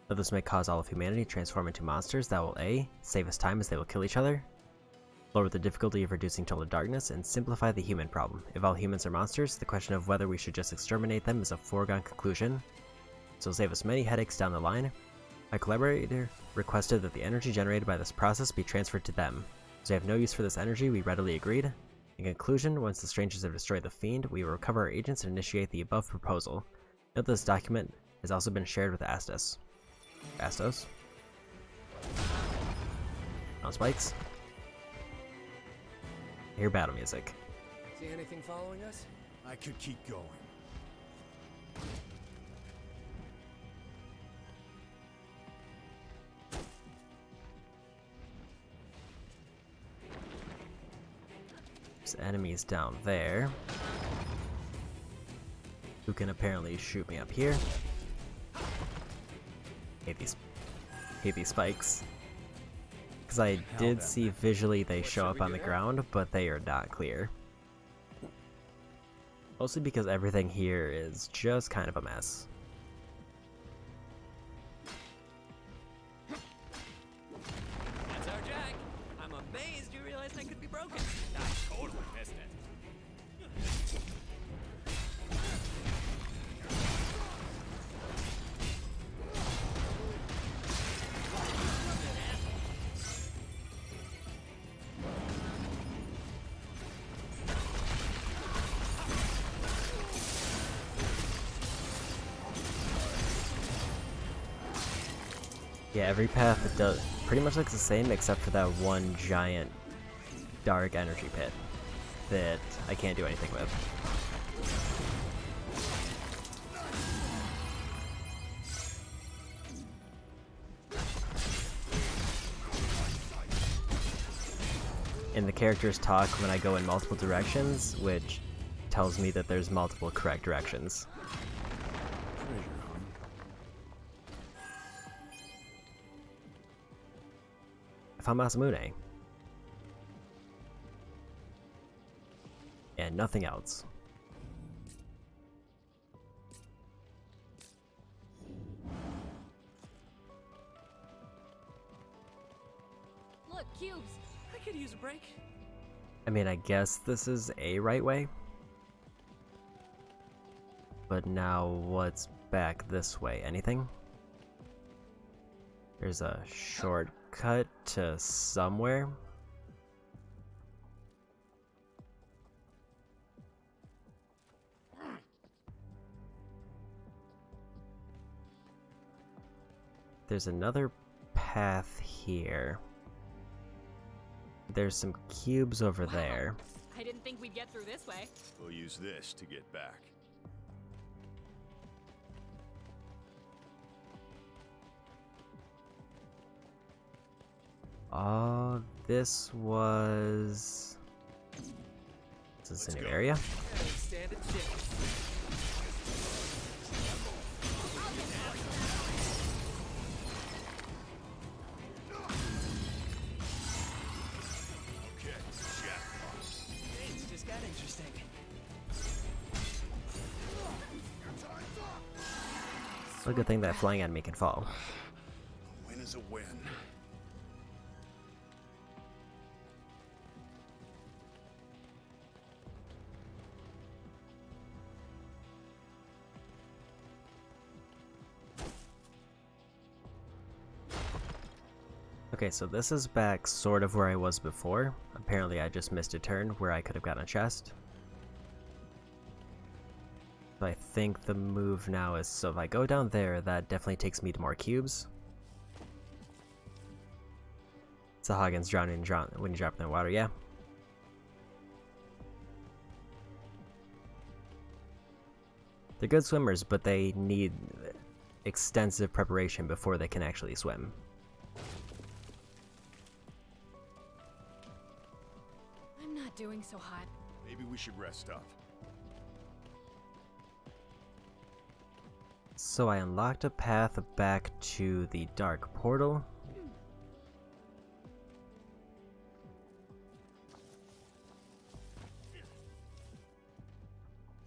Though this may cause all of humanity to transform into monsters that will A. Save us time as they will kill each other, lower the difficulty of reducing total darkness, and simplify the human problem. If all humans are monsters, the question of whether we should just exterminate them is a foregone conclusion. This will save us many headaches down the line. My collaborator requested that the energy generated by this process be transferred to them. As we have no use for this energy, we readily agreed. In conclusion, once the strangers have destroyed the fiend, we will recover our agents and initiate the above proposal. Note that this document has also been shared with Astos. Astos? On spikes. I hear battle music. See anything following us? I could keep going. There's enemies down there who can apparently shoot me up here. Hate these spikes. Because I did see visually they show up on the ground, but they are not clear. Mostly because everything here is just kind of a mess. That's our Jack. I'm amazed you realized I could be broken. I totally missed it. Yeah, every path pretty much looks the same except for that one giant dark energy pit. that I can't do anything with. And the characters talk when I go in multiple directions, which tells me that there's multiple correct directions. I found Masamune. And nothing else. Look, cubes! I could use a break. I mean, I guess this is a right way. But now what's back this way? Anything? There's a shortcut to somewhere. There's another path here. There's some cubes over there. I didn't think we'd get through this way. We'll use this to get back. Oh, this was... Is this a new area? Stand a chance. Okay, jackpot. Things just got interesting. It's a good thing that flying enemy can fall. A win is a win. Okay, so this is back sort of where I was before. Apparently I just missed a turn where I could have gotten a chest. So I think the move now is, so if I go down there, that definitely takes me to more cubes. Sahagins drowning when you drop in the water, yeah. They're good swimmers, but they need extensive preparation before they can actually swim. I'm not doing so hot. Maybe we should rest up. So I unlocked a path back to the dark portal.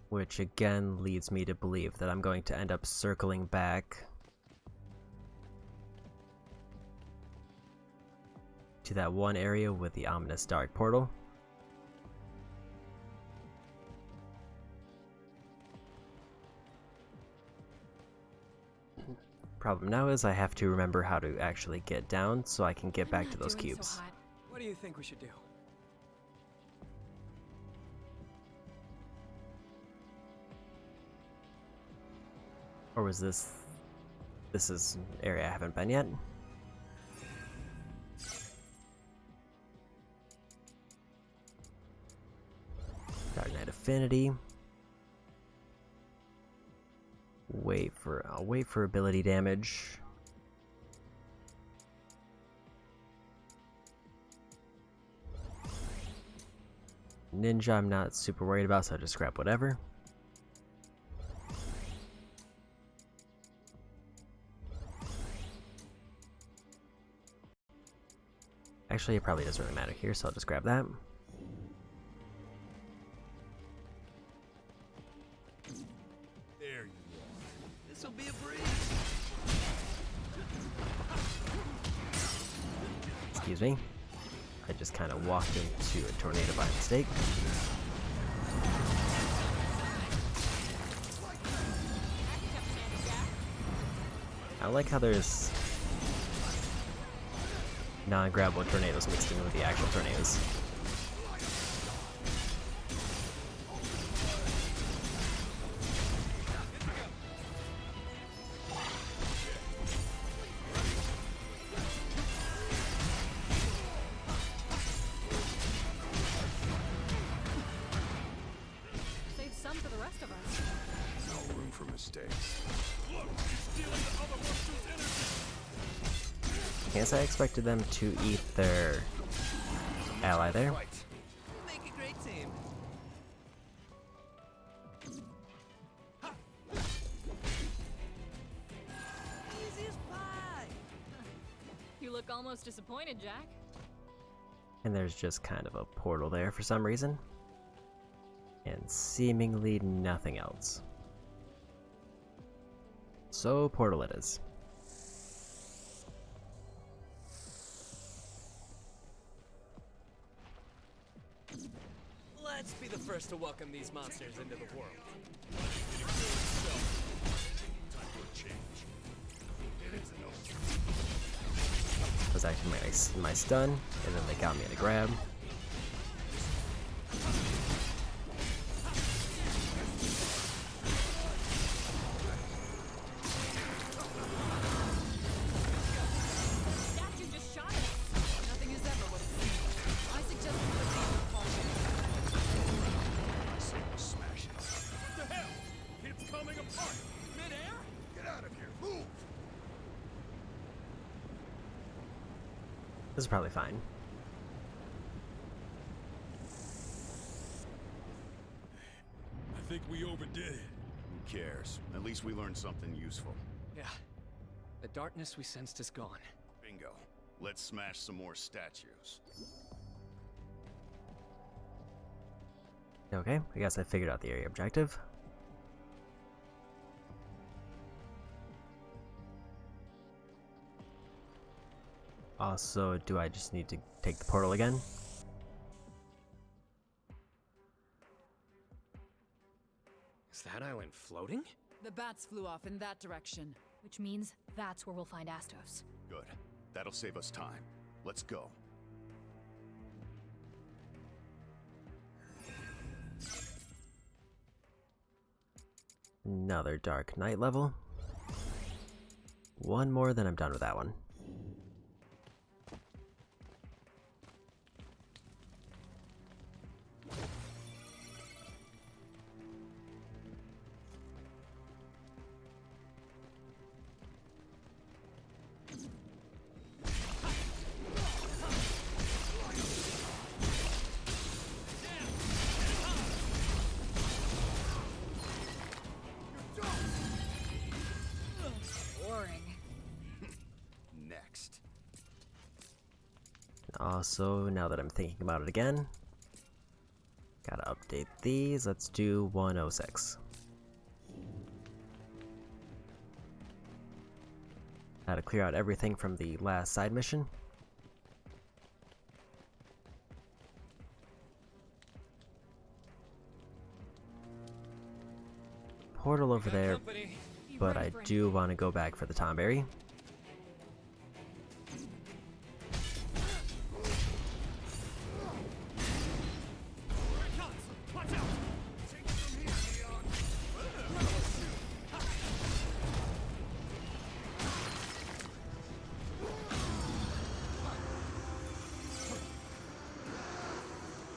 Which again leads me to believe that I'm going to end up circling back to that one area with the ominous dark portal. Problem now is I have to remember how to actually get down so I can get back to those cubes. So hot. What do you think we should do? Or was this... This is an area I haven't been yet? Dark Knight Affinity. I'll wait for ability damage. Ninja I'm not super worried about, so I'll just grab whatever. Actually, it probably doesn't really matter here, so I'll just grab that. There you are. This'll be a breeze. Excuse me. I just kind of walked into a tornado by mistake. I like how there's non-grabbable tornadoes mixed in with the actual tornadoes. No room for mistakes. Look, he's stealing the other monster's energy. Guess I expected them to eat their ally there. Make a great team. Easy as pie. You look almost disappointed, Jack. And there's just kind of a portal there for some reason. And seemingly nothing else. So, portal it is. Let's be the first to welcome these monsters into the world. Time for a change. It is an I was acting my stun, and then they got me in a grab. Statue just shot at us. Nothing is ever what it seems. I suggest we proceed with caution. I say we smash it. What the hell? It's coming apart. Mid-air? Get out of here. Move! This is probably fine. I think we overdid it. Who cares? At least we learned something useful. Yeah. The darkness we sensed is gone. Bingo. Let's smash some more statues. Okay, I guess I figured out the area objective. Also, do I just need to take the portal again? Is that island floating? The bats flew off in that direction. Which means that's where we'll find Astos. Good. That'll save us time. Let's go. Another Dark Knight level. One more, then I'm done with that one. Boring. Next. Also, now that I'm thinking about it again, gotta update these. Let's do 106. How to clear out everything from the last side mission. Portal over there, Company. but I do want to go back for the Tomberry. Here it comes. Watch out. Take it from here, Leon.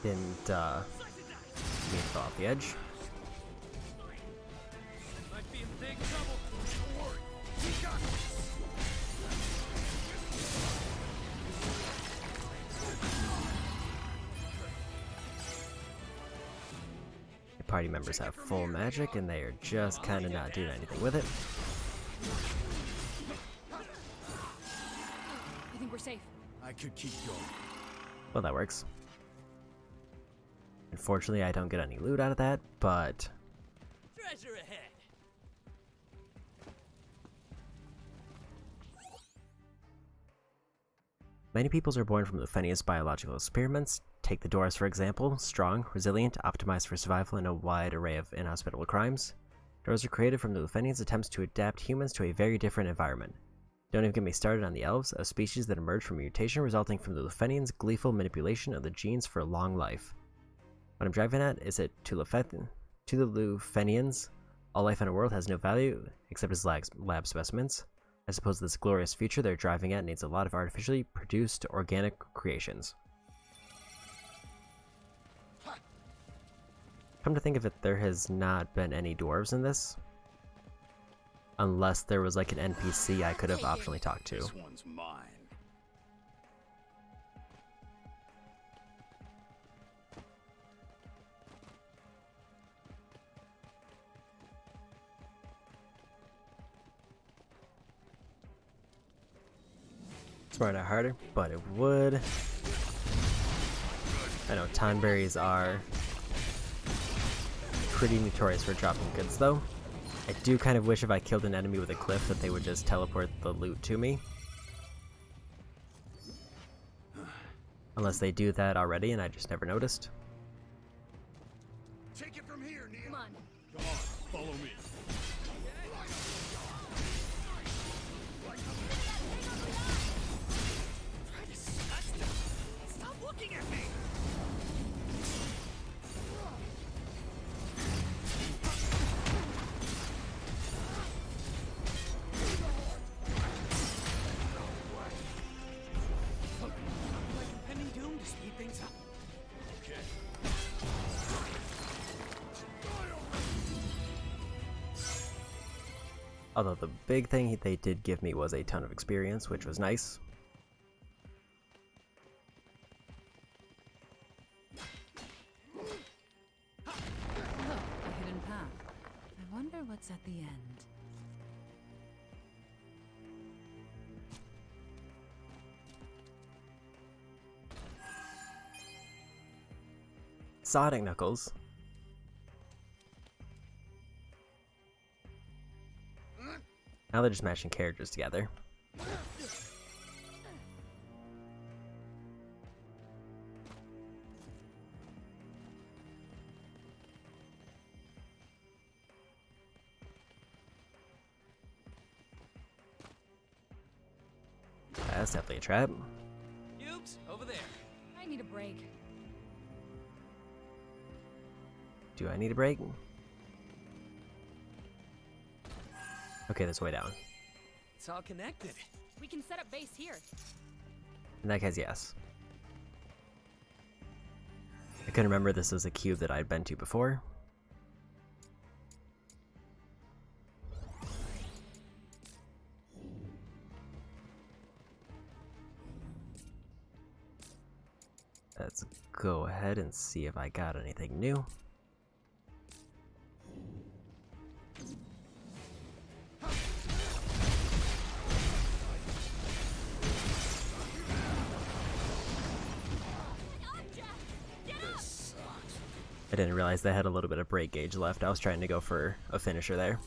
Didn't mean to fall off the edge. Might be in big trouble. Don't worry. We got this. The party members have full magic, and they are just kind of not doing anything with it. I think we're safe. I could keep going. Well, that works. Unfortunately, I don't get any loot out of that, but Treasure ahead. many peoples are born from Lufenia's biological experiments. Take the Doors, for example. Strong, resilient, optimized for survival in a wide array of inhospitable crimes. Doors are created from the Lufenians' attempts to adapt humans to a very different environment. Don't even get me started on the elves, a species that emerged from mutation resulting from the Lufenians' gleeful manipulation of the genes for long life. What I'm driving at is that to the Lufenians, all life in a world has no value except as lab specimens. I suppose this glorious future they're driving at needs a lot of artificially produced organic creations. Come to think of it, there has not been any dwarves in this. Unless there was like an NPC I could have optionally talked to. This one's mine. Smart not harder, but it would. I know time berries are pretty notorious for dropping goods though. I do kind of wish if I killed an enemy with a cliff that they would just teleport the loot to me. Unless they do that already and I just never noticed. Take it from here, Neil. Come on. Come on, follow me. Stop looking at me! Like impending doom to speed things up. Okay. Although the big thing they did give me was a ton of experience, which was nice. Look, a hidden path. I wonder what's at the end. Sonic Knuckles. Now they're just mashing characters together. That's definitely a trap. Oops, over there. I need a break. Do I need a break? Okay, that's way down. It's all connected. We can set up base here. In that case, yes. I couldn't remember this was a cube that I'd been to before. Let's go ahead and see if I got anything new. I didn't realize they had a little bit of break gauge left. I was trying to go for a finisher there.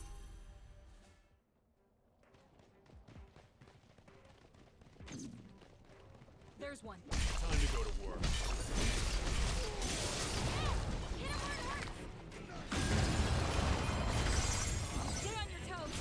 There's one. Time to go to work. Get on your toes.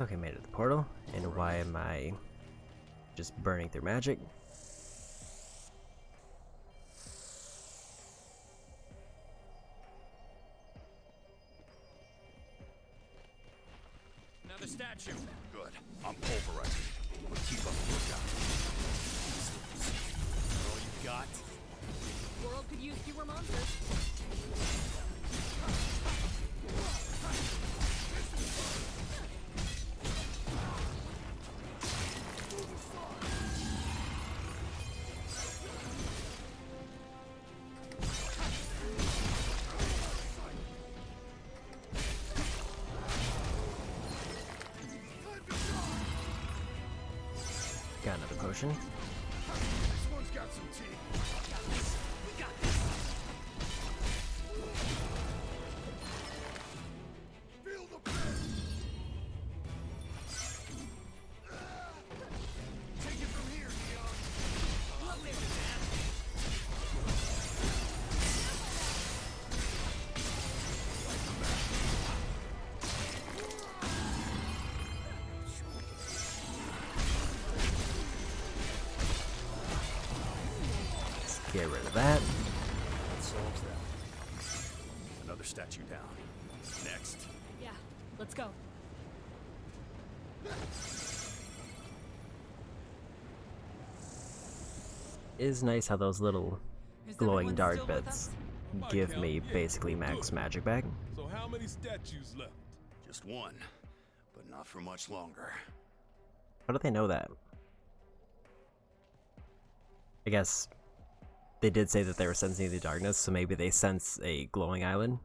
Okay, made it to the portal. And why am I just burning through magic? Another statue. Good. I'm pulverizing it. We'll keep up the lookout. All you got? World could use fewer monsters. Got another potion. This one's got some teeth. We got this! Feel the pain. Take it from here, Neon. I'll live with that! Get rid of that. That solves that. Another statue down. Next. Yeah, let's go. It is nice how those little glowing everyone dark still with bits My give count, me yeah, basically max good. magic back. So how many statues left? Just one, but not for much longer. How do they know that? I guess they did say that they were sensing the darkness, so maybe they sense a glowing island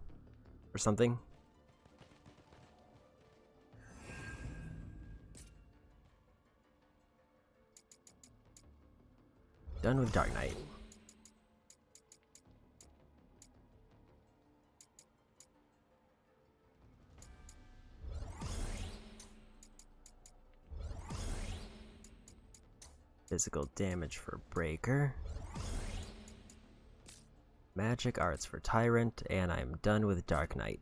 or something. Done with Dark Knight. Physical damage for Breaker. Magic arts for Tyrant, and I'm done with Dark Knight.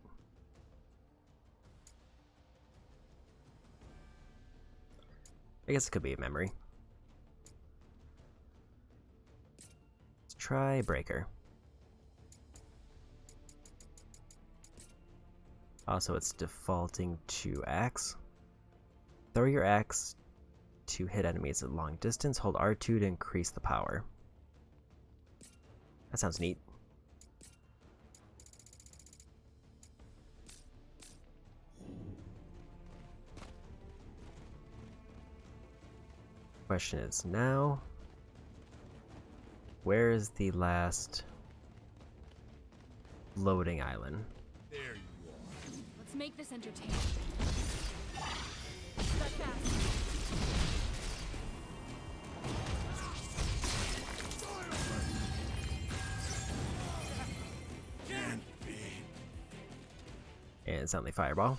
I guess it could be a memory. Let's try Breaker. Also, it's defaulting to Axe. Throw your axe to hit enemies at long distance. Hold R2 to increase the power. That sounds neat. Question is now, where is the last loading island? There you are. Let's make this entertaining. That fast. Can't be. And suddenly Fireball.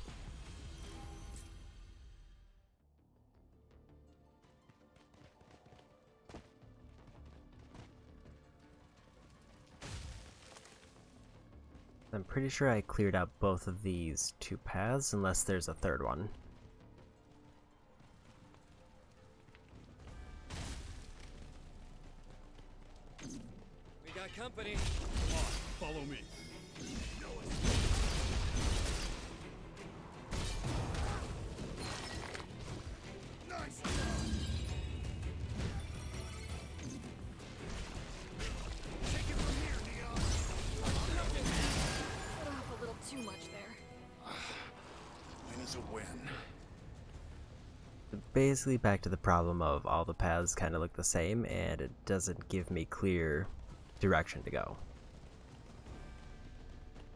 I'm pretty sure I cleared out both of these two paths, unless there's a third one. We got company. Come on, follow me. Cut off a little too much there. Win is a win. Basically back to the problem of all the paths kind of look the same, and it doesn't give me clear direction to go.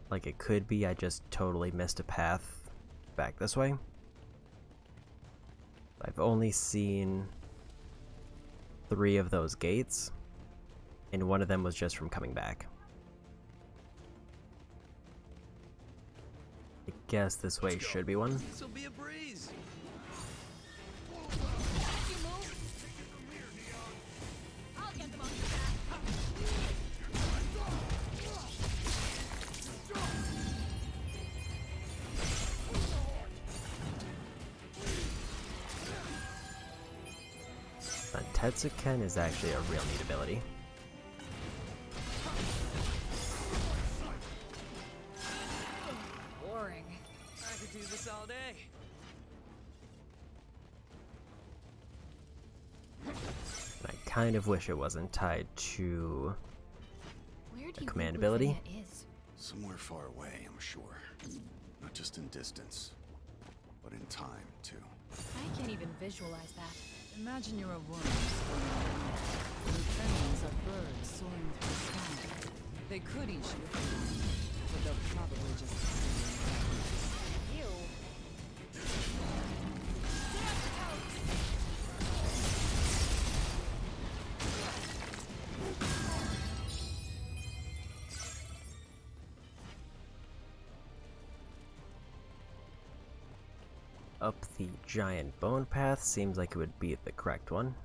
Like, it could be I just totally missed a path back this way. I've only seen 3 of those gates, and one of them was just from coming back. I guess this way should be one. This'll be a breeze. You move. I'll get them off your back. Tetsuken is actually a real neat ability. Boring. I could do this all day. I kind of wish it wasn't tied to Where do a you command think ability. Lufenia is? Somewhere far away, I'm sure. Not just in distance, but in time, too. I can't even visualize that. Imagine you're a worm. Lufenians are birds soaring through the sky. They could eat you if they want, but they'll probably just Ew. Up the giant bone path seems like it would be the correct one.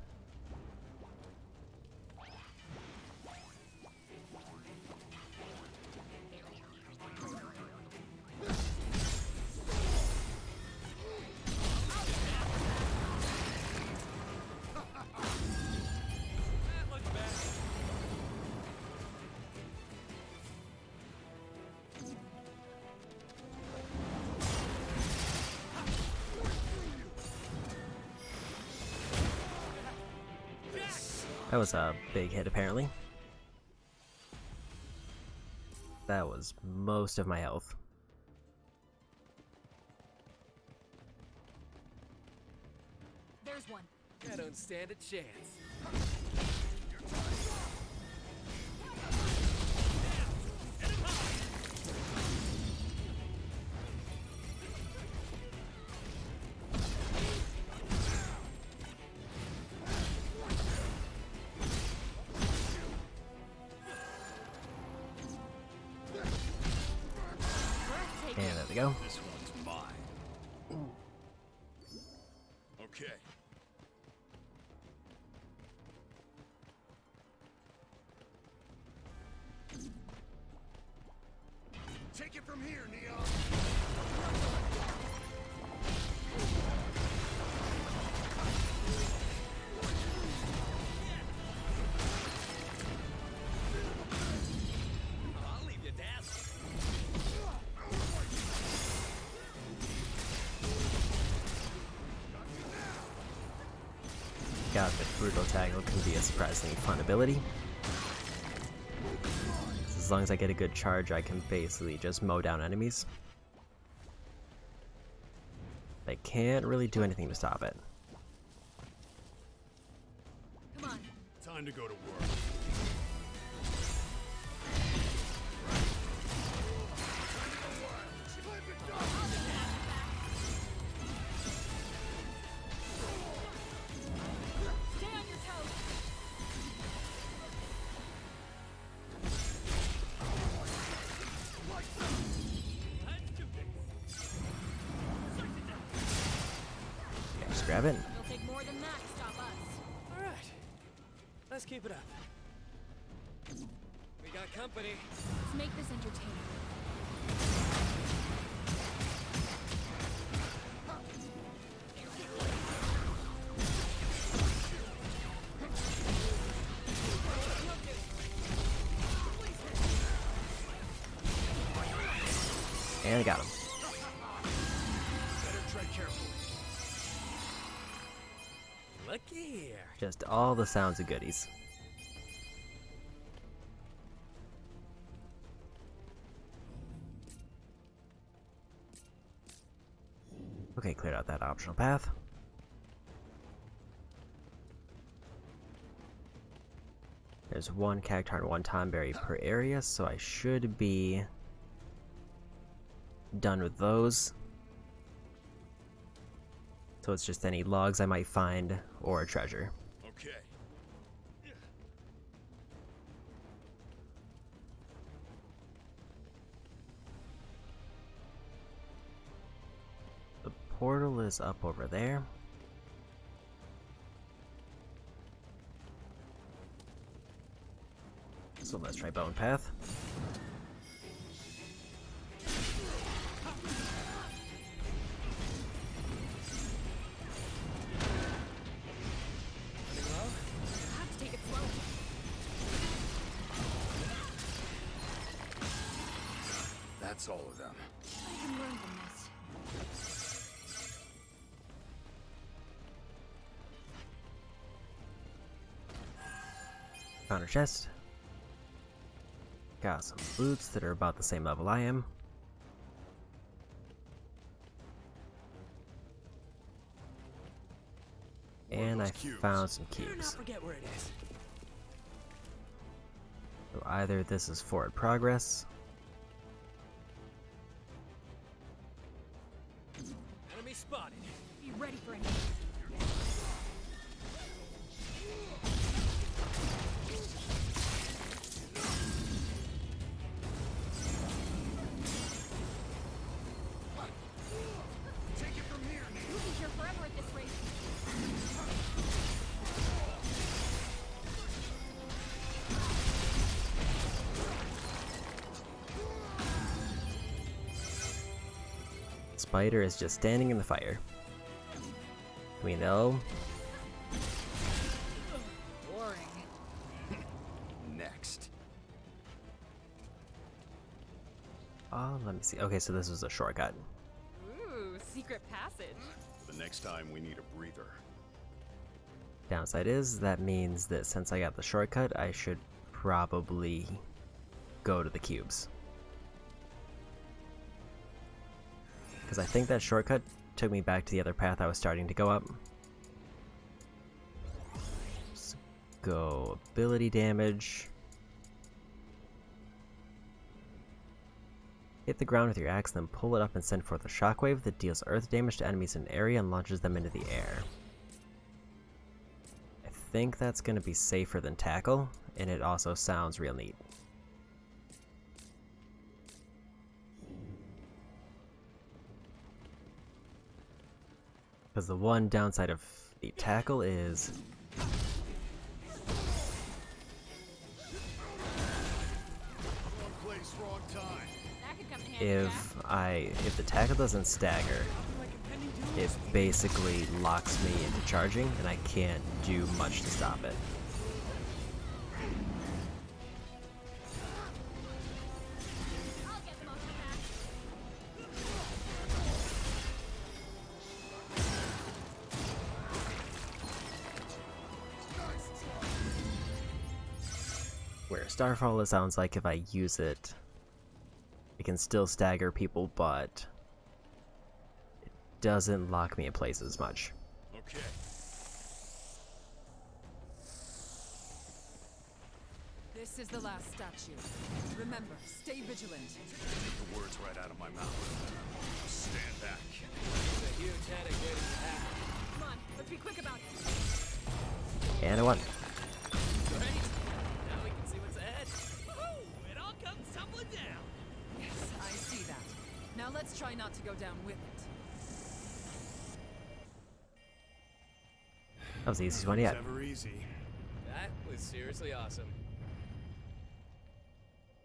That looked bad. That was a big hit, apparently. That was most of my health. There's one. I don't stand a chance. And there we go. This one's mine. Okay. Take it from here, Neon. I'll leave you dazzled. God, but Brutal Tackle can be a surprisingly fun ability. As long as I get a good charge, I can basically just mow down enemies. I can't really do anything to stop it. Come on. Time to go to work. Stay on your toes. Okay, just grab it. It'll take more than that to stop us. All right. Let's keep it up. We got company. Let's make this entertaining. And I got him. Better tread carefully. Looky here. Just all the sounds of goodies. Okay, cleared out that optional path. There's one cactar and one tomberry per area, so I should be done with those. So it's just any logs I might find or a treasure. Okay. The portal is up over there. So let's try Bone Path. Have to take it slow. That's all of them. I can learn from this. Found a chest. Got some boots that are about the same level I am. And I found some Better not cubes. forget where it is. So either this is forward progress. Enemy spotted. Be ready for anything. Take it from here, Neon. We'll be here forever at this rate. Spider is just standing in the fire. We know. Boring. Next. Let me see. Okay, so this was a shortcut. Ooh, secret passage. The next time we need a breather. Downside is, that means that since I got the shortcut, I should probably go to the cubes. Because I think that shortcut took me back to the other path I was starting to go up. Let's go ability damage. Hit the ground with your axe, then pull it up and send forth a shockwave that deals earth damage to enemies in an area and launches them into the air. I think that's going to be safer than tackle, and it also sounds real neat. Because the one downside of the tackle is if the tackle doesn't stagger, it basically locks me into charging, and I can't do much to stop it. Where Starfall, it sounds like if I use it, it can still stagger people, but it doesn't lock me in place as much. Okay. This is the last statue. Remember, stay vigilant. The words right out of my mouth. Stand back. It's a huge headache waiting to happen. Come on, let's be quick about it. And I won. Great. Now we can see what's ahead. Woohoo! It all comes tumbling down. Yes, I see that. Now let's try not to go down with it. That was the easiest one yet. Never easy. That was seriously awesome.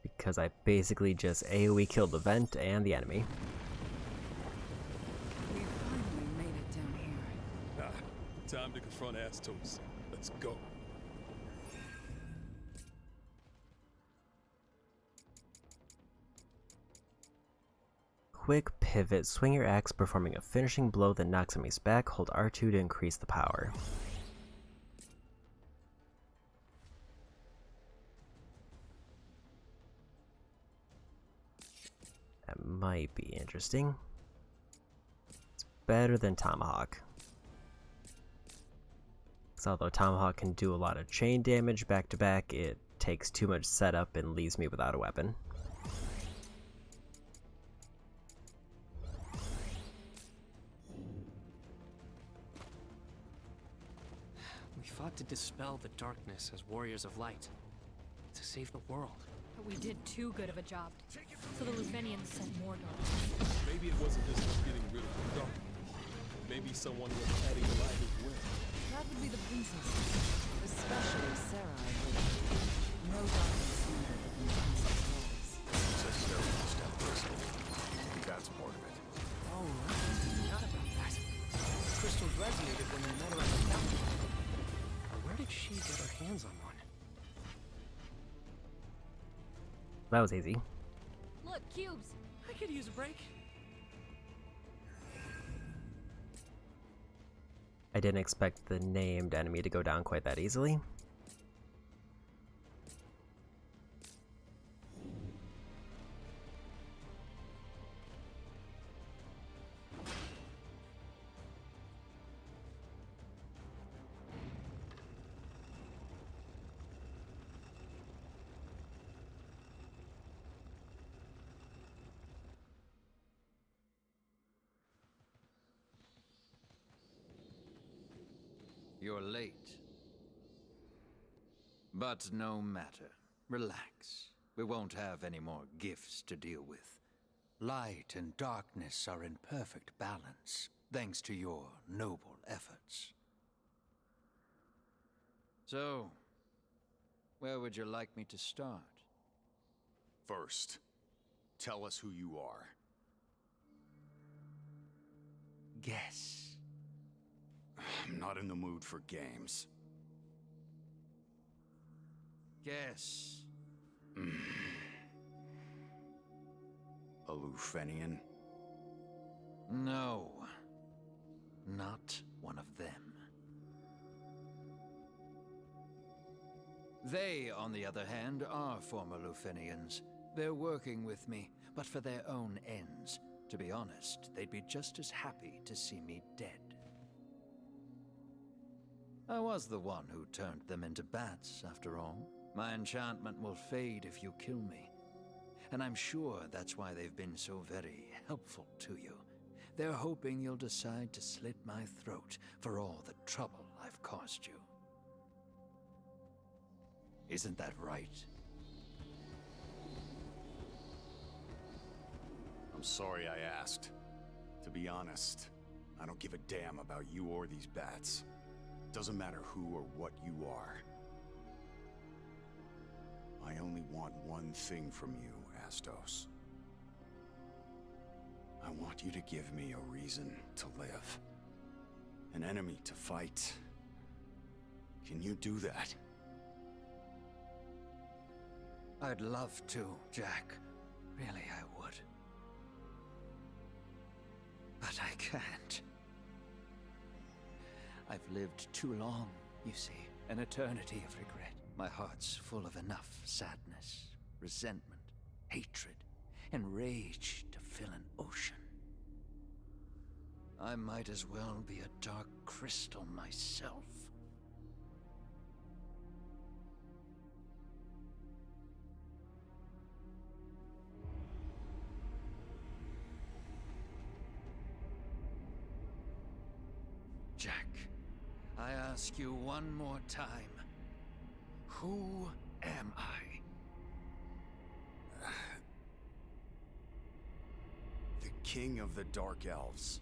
Because I basically just AoE killed the vent and the enemy. We finally made it down here. Time to confront Astos. Let's go. Quick pivot, swing your axe, performing a finishing blow that knocks enemies back, hold R2 to increase the power. That might be interesting. It's better than Tomahawk. So although Tomahawk can do a lot of chain damage back to back, it takes too much setup and leaves me without a weapon. We fought to dispel the darkness as warriors of light, to save the world. But we did too good of a job, so the Lufenians sent more darkness. Maybe it wasn't just us getting rid of the dark. Maybe someone was adding light as well. That would be the princess. Especially Sarah, I think. No darkness needed within the princess walls. Says Sarah will step first. Maybe that's part of it. Oh, right. Forgot about that. Crystals resonated when we met her at the fountain. Where did she get her hands on one? That was easy. Look, cubes! I could use a break. I didn't expect the named enemy to go down quite that easily. You're late. But no matter. Relax. We won't have any more gifts to deal with. Light and darkness are in perfect balance, thanks to your noble efforts. So, where would you like me to start? First, tell us who you are. Guess. I'm not in the mood for games. Guess. A Lufenian? No. Not one of them. They, on the other hand, are former Lufenians. They're working with me, but for their own ends. To be honest, they'd be just as happy to see me dead. I was the one who turned them into bats, after all. My enchantment will fade if you kill me. And I'm sure that's why they've been so very helpful to you. They're hoping you'll decide to slit my throat for all the trouble I've caused you. Isn't that right? I'm sorry I asked. To be honest, I don't give a damn about you or these bats. Doesn't matter who or what you are. I only want one thing from you, Astos. I want you to give me a reason to live. An enemy to fight. Can you do that? I'd love to, Jack. Really, I would. But I can't. I've lived too long, you see. An eternity of regret. My heart's full of enough sadness, resentment, hatred, and rage to fill an ocean. I might as well be a dark crystal myself. Jack, I ask you one more time. Who am I? The King of the Dark Elves.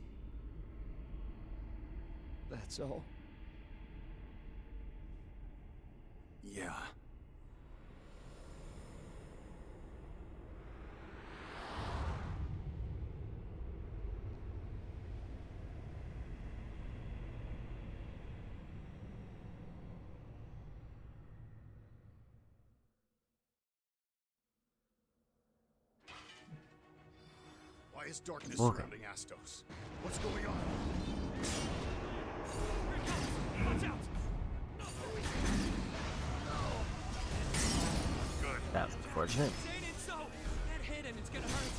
That's all? Yeah. Why is darkness surrounding Astos? What's going on? Watch out! Good. That was unfortunate. Ain't it so? That hit and it's gonna hurt.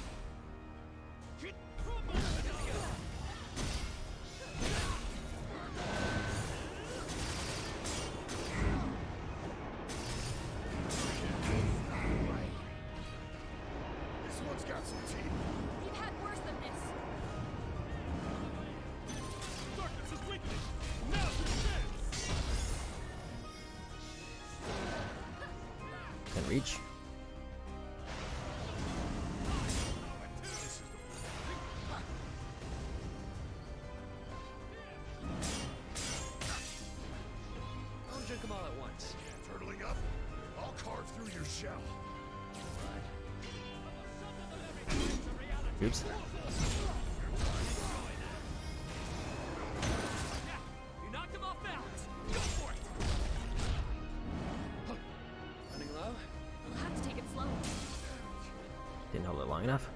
This one's got some teeth. We've had worse than this. Darkness is weakening. Now's your chance. Can reach. Don't drink them all at once. Turtling up. I'll carve through your shell. Oops. You knocked him off balance. Go for it. Running low? We'll have to take it slow. Didn't hold it long enough.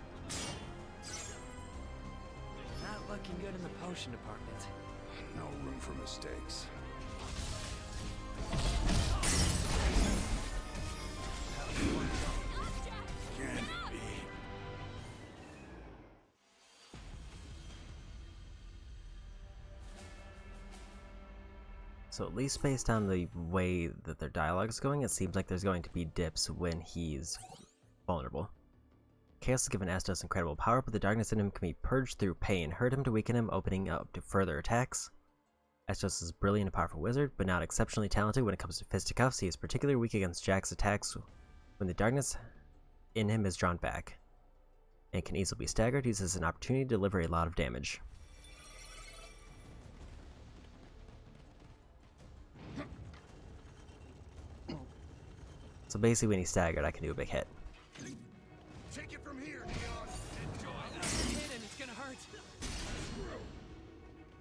Not looking good in the potion department. No room for mistakes. Can it be? So at least based on the way that their dialogue is going, it seems like there's going to be dips when he's vulnerable. Chaos has given Astos incredible power, but the darkness in him can be purged through pain. Hurt him to weaken him, opening up to further attacks. Astos is a brilliant and powerful wizard, but not exceptionally talented when it comes to fisticuffs. He is particularly weak against Jack's attacks when the darkness in him is drawn back, and can easily be staggered. He uses an opportunity to deliver a lot of damage. So basically when he's staggered, I can do a big hit. Take it from here, Neon. Enjoy that hit and it's gonna hurt.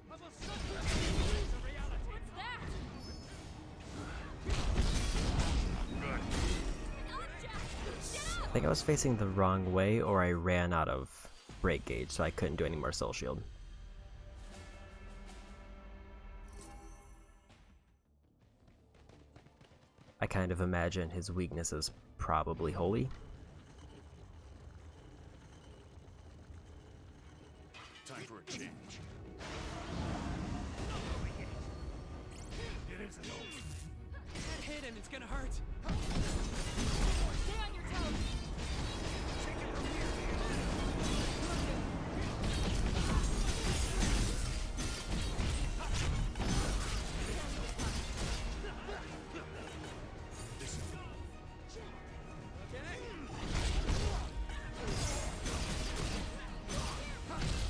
What's that? I think I was facing the wrong way, or I ran out of break gauge, so I couldn't do any more soul shield. I kind of imagine his weakness is probably holy. Time for a change. It isn't over. Get hit and it's gonna hurt. Stay on your toes. Take it from here,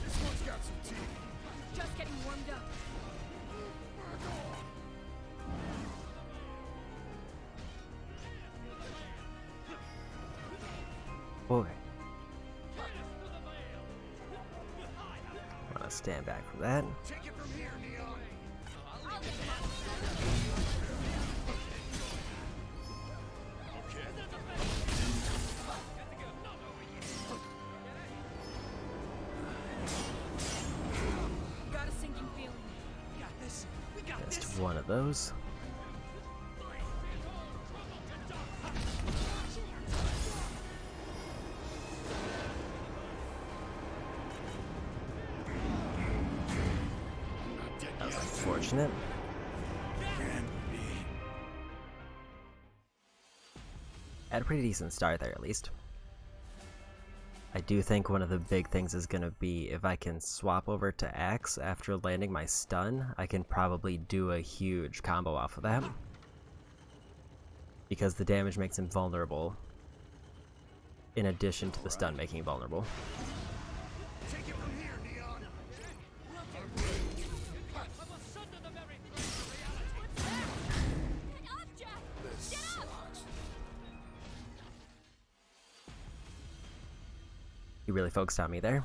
This one's got some teeth. Just getting warmed up. Boy. I'm gonna stand back from that. Take it from here, Neon. Got a sinking feeling. we got this. We got Just this. one of those. Not dead That was yet. unfortunate. Can be. Had a pretty decent start there, at least. I do think one of the big things is going to be if I can swap over to Axe after landing my stun, I can probably do a huge combo off of that. Because the damage makes him vulnerable, in addition to the stun making him vulnerable. Take it from here, Neon. Get up, Jack! This Get up! sucks. He really focused on me there.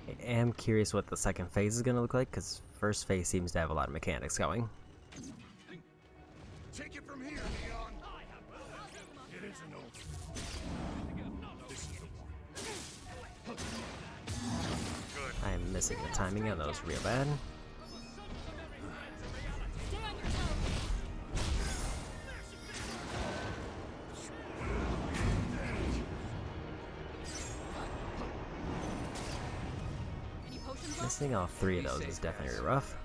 I am curious what the second phase is going to look like, because first phase seems to have a lot of mechanics going. Take it from here, Neon. It isn't over. This is the one. Good. I am missing the timing on those real bad. Stay on your toes. Any potions left? Missing all three of those is definitely rough.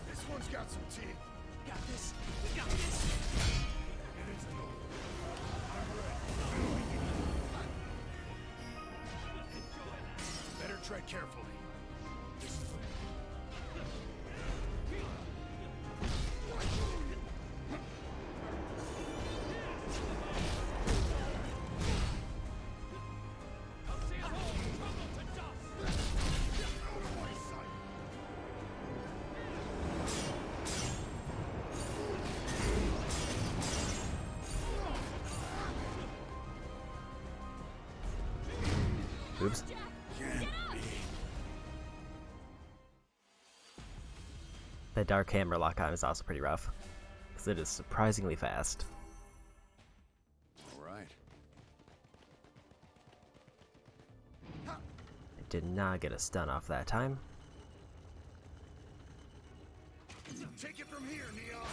This one's got some teeth. Got this. We got this. It isn't over. I'm ready. Better tread carefully. This is the Oops. Can't be. That dark hammer lock on is also pretty rough, because it is surprisingly fast. All right. I did not get a stun off that time. Take it from here, Neon.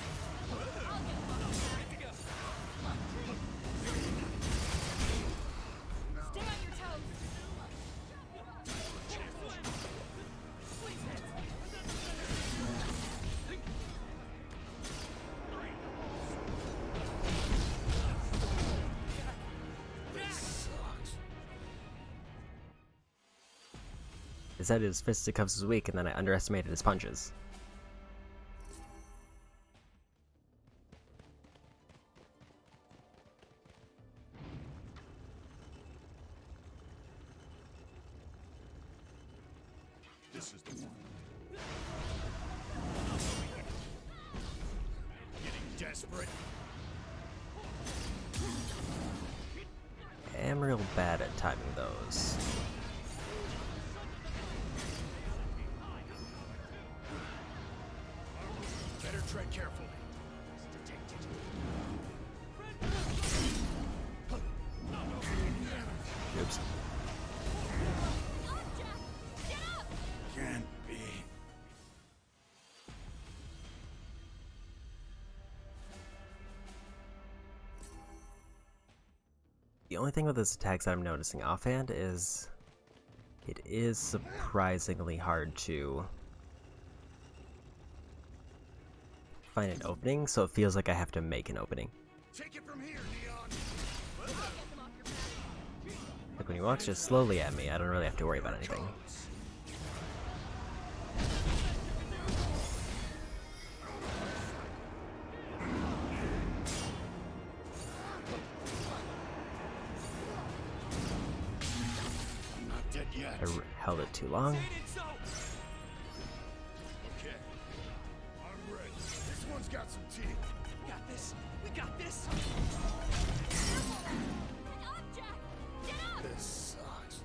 Stay on your toes. This sucks. He said his fisticuffs was weak, and then I underestimated his punches. This is the one. Getting desperate. I am real bad at timing those. Better tread carefully. Oops. only thing with this attack that I'm noticing offhand is it is surprisingly hard to find an opening, so it feels like I have to make an opening. Take it from here, Neon. Like when he walks just slowly at me, I don't really have to worry about anything. I'm not dead yet. I held it too long. Okay. I'm ready. This one's got some teeth. We got this. We got this. Get up, Jack! Get up! This sucks.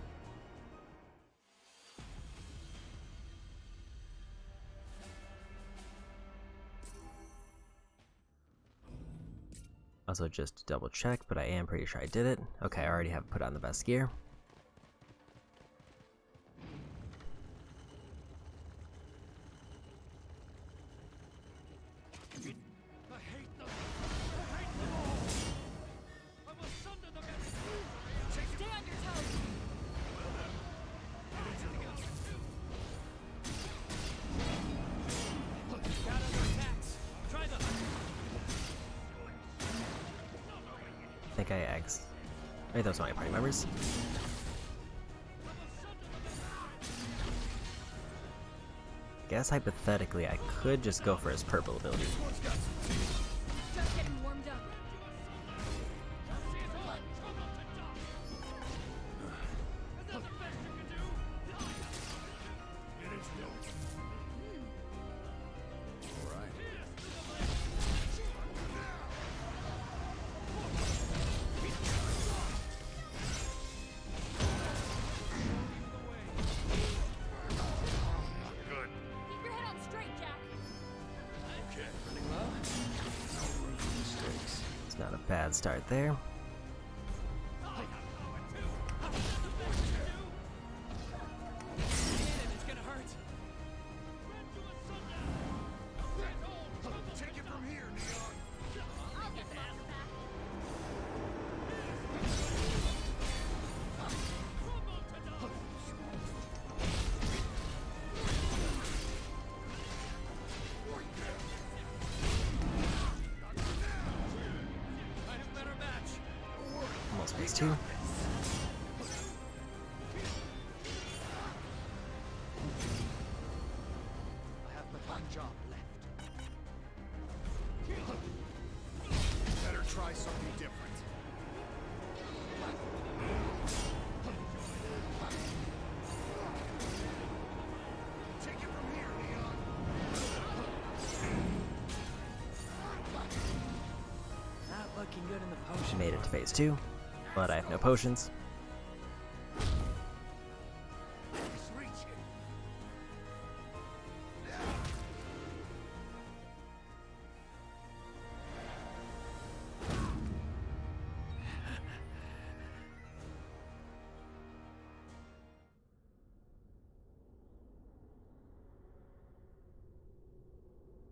Also, just to double check, but I am pretty sure I did it. Okay, I already have put on the best gear. I hate them. I hate them all. I will sunder them every. Stay on your toes! Got other attacks. Try them. I think I X. Maybe those are my party members. Guess hypothetically I could just go for his purple ability. Just getting warmed up. Keep your head on straight, Jack. It's not a bad start there. It's gonna hurt. Take it from here, Neon. I'll get them off your back. I have better match. Almost phase 2. I have but one job left. Better try something different. Take it from here, Neon. Not looking good in the potion. Made it to phase 2, but I have no potions. Just reach it.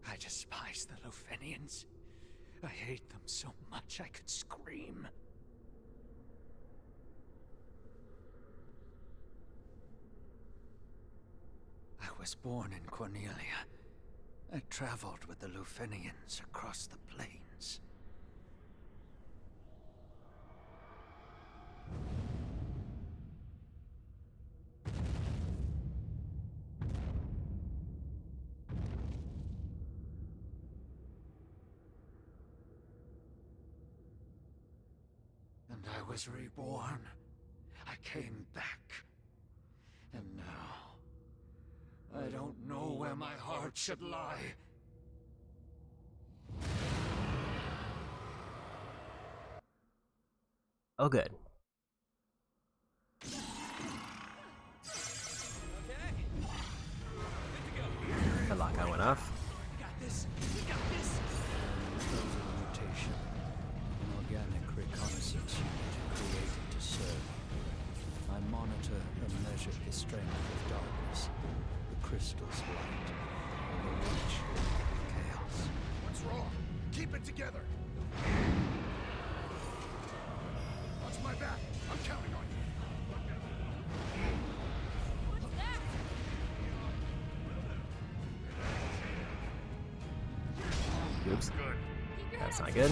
I despise the Lufenians. I hate them so much I could scream. I was born in Cornelia. I traveled with the Lufenians across the plains. And I was reborn. I came back. And now, I don't know where my heart should lie. Oh good. Okay. The lock-on went off. We got this. We got this. Mutation. An organic reconnaissance unit created to serve. I monitor and measure the strength of darkness, the crystal's light, and the reach of chaos. What's wrong? Keep it together. Watch my back. Oops. That's not good.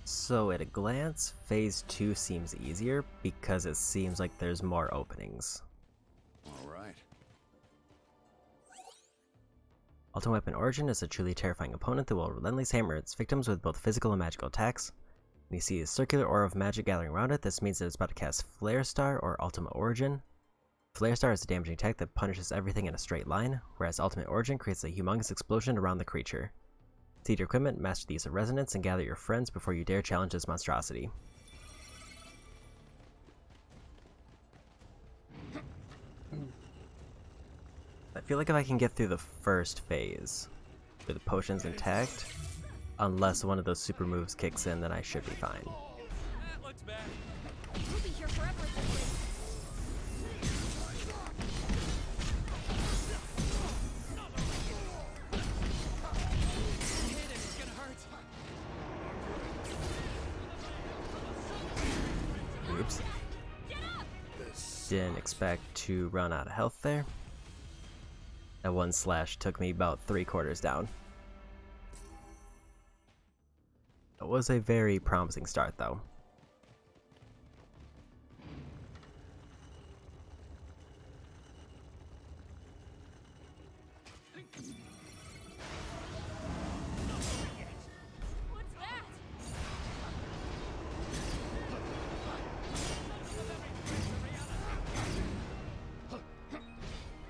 So at a glance, Phase 2 seems easier because it seems like there's more openings. Alright. Ultimate Weapon Origin is a truly terrifying opponent that will relentlessly hammer its victims with both physical and magical attacks. When you see a circular aura of magic gathering around it, this means that it's about to cast Flare Star or Ultimate Origin. Flare Star is a damaging attack that punishes everything in a straight line, whereas Ultimate Origin creates a humongous explosion around the creature. Seed your equipment, master the use of resonance, and gather your friends before you dare challenge this monstrosity. I feel like if I can get through the first phase with the potions intact, unless one of those super moves kicks in, then I should be fine. That looks bad. We'll be here forever at this rate. Hit it, it's gonna hurt. Oops. Didn't expect to run out of health there. That one slash took me about 3/4 down. It was a very promising start though. What's that?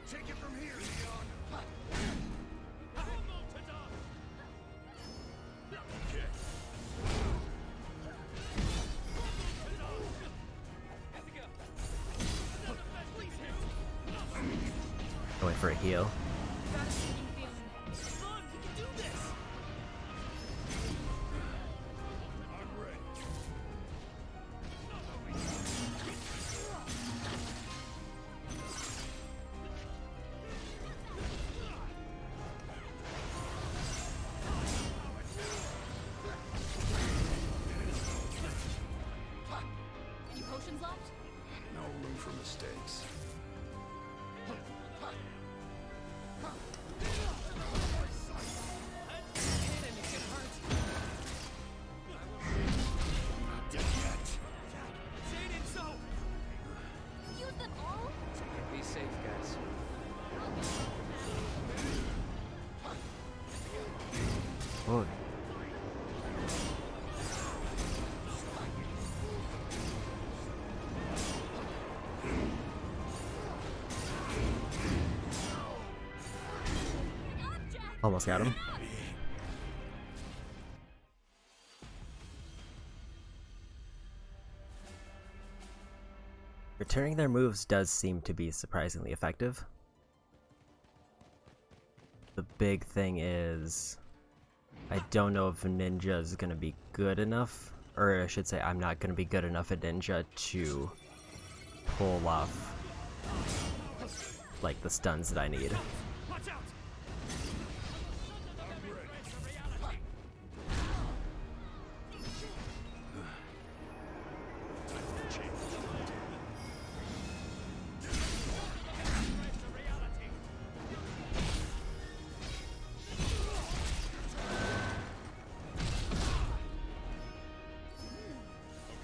Take it from here, Leon. Going for a heal. Got a sinking feeling. Come on, we can do this. I'm ready. Any potions left? No room for mistakes. Not dead yet. Say it so. Use them all? Be safe, guys. Oh, almost got him. Returning their moves does seem to be surprisingly effective. The big thing is, I don't know if Ninja is going to be good enough, or I should say I'm not going to be good enough at Ninja to pull off like the stuns that I need. Watch out.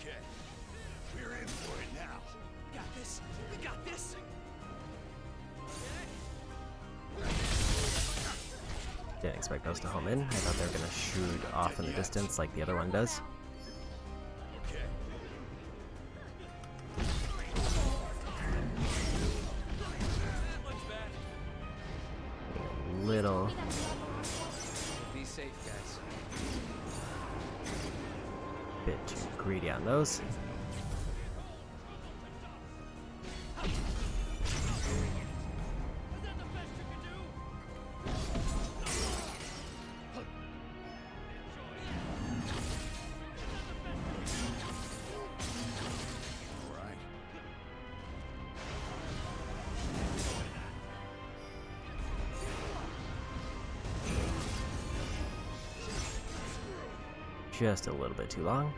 Okay. We're in for it now. We got this. We got this. Didn't expect those to home in. I thought they were going to shoot off in the distance like the other one does. Okay. That looks bad. A little Be safe, guys. bit too greedy on those. Is that the best you can do? All right. Just a little bit too long.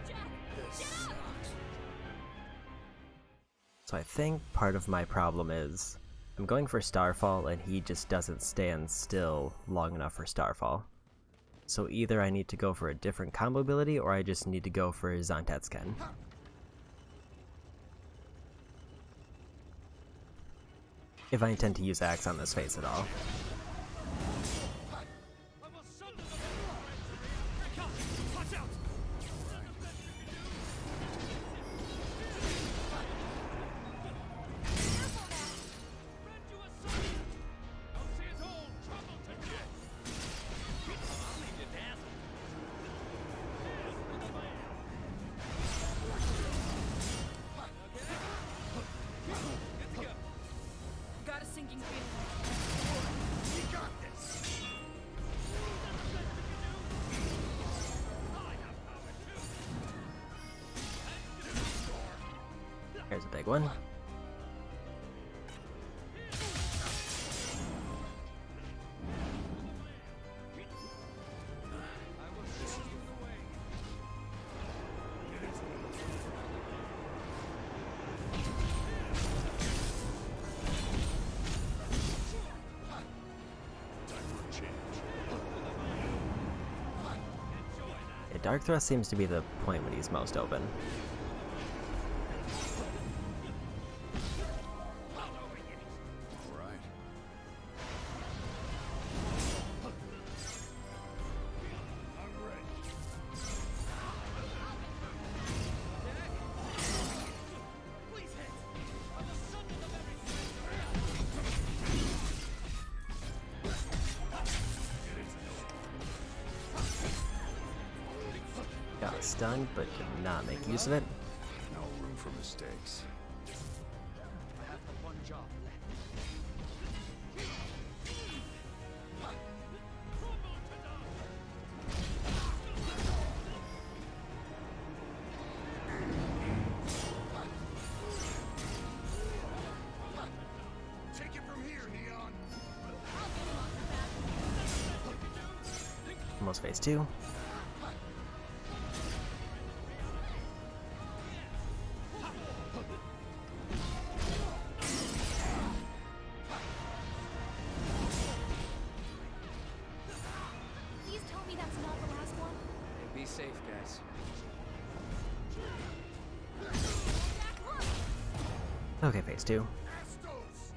Jack! So I think part of my problem is I'm going for Starfall and he just doesn't stand still long enough for Starfall. So either I need to go for a different combo ability or I just need to go for Zantetsuken. If I intend to use Axe on this phase at all. Got a sinking feeling. We got this. Here's a big one. Yeah, Dark Thrust seems to be the point when he's most open. Got stunned, but did not make use of it. No room for mistakes. I have but one job left. Take it from here, Neon. Almost phase 2. Please tell me that's not the last one. Hey, be safe, guys. Okay, phase 2. Astos!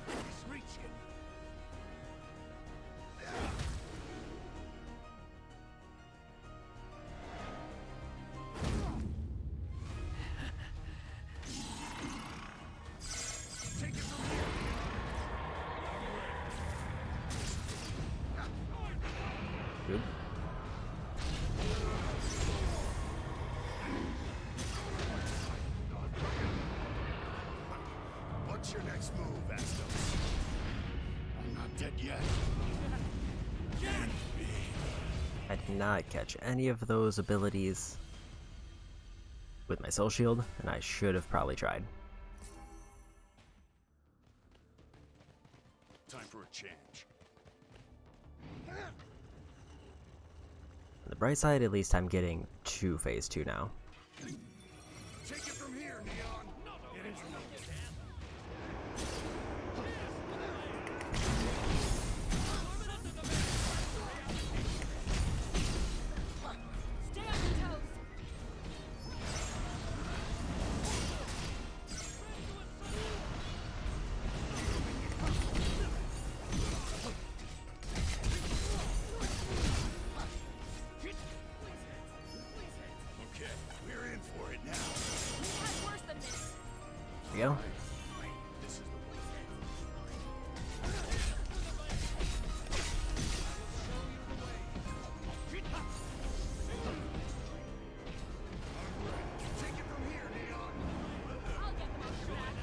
He's reaching. Take it from here. Good. What's your next move, Astos? I'm not dead yet. Can't be. I did not catch any of those abilities with my soul shield, and I should have probably tried. Time for a change. On the bright side, at least I'm getting to phase 2 now. Take it from here, Neon. It is no. Stay on your toes. Okay, we're in for it now. We've had worse than this. There we go. This is the way. Take it from here, Neon. I'll get them off your back.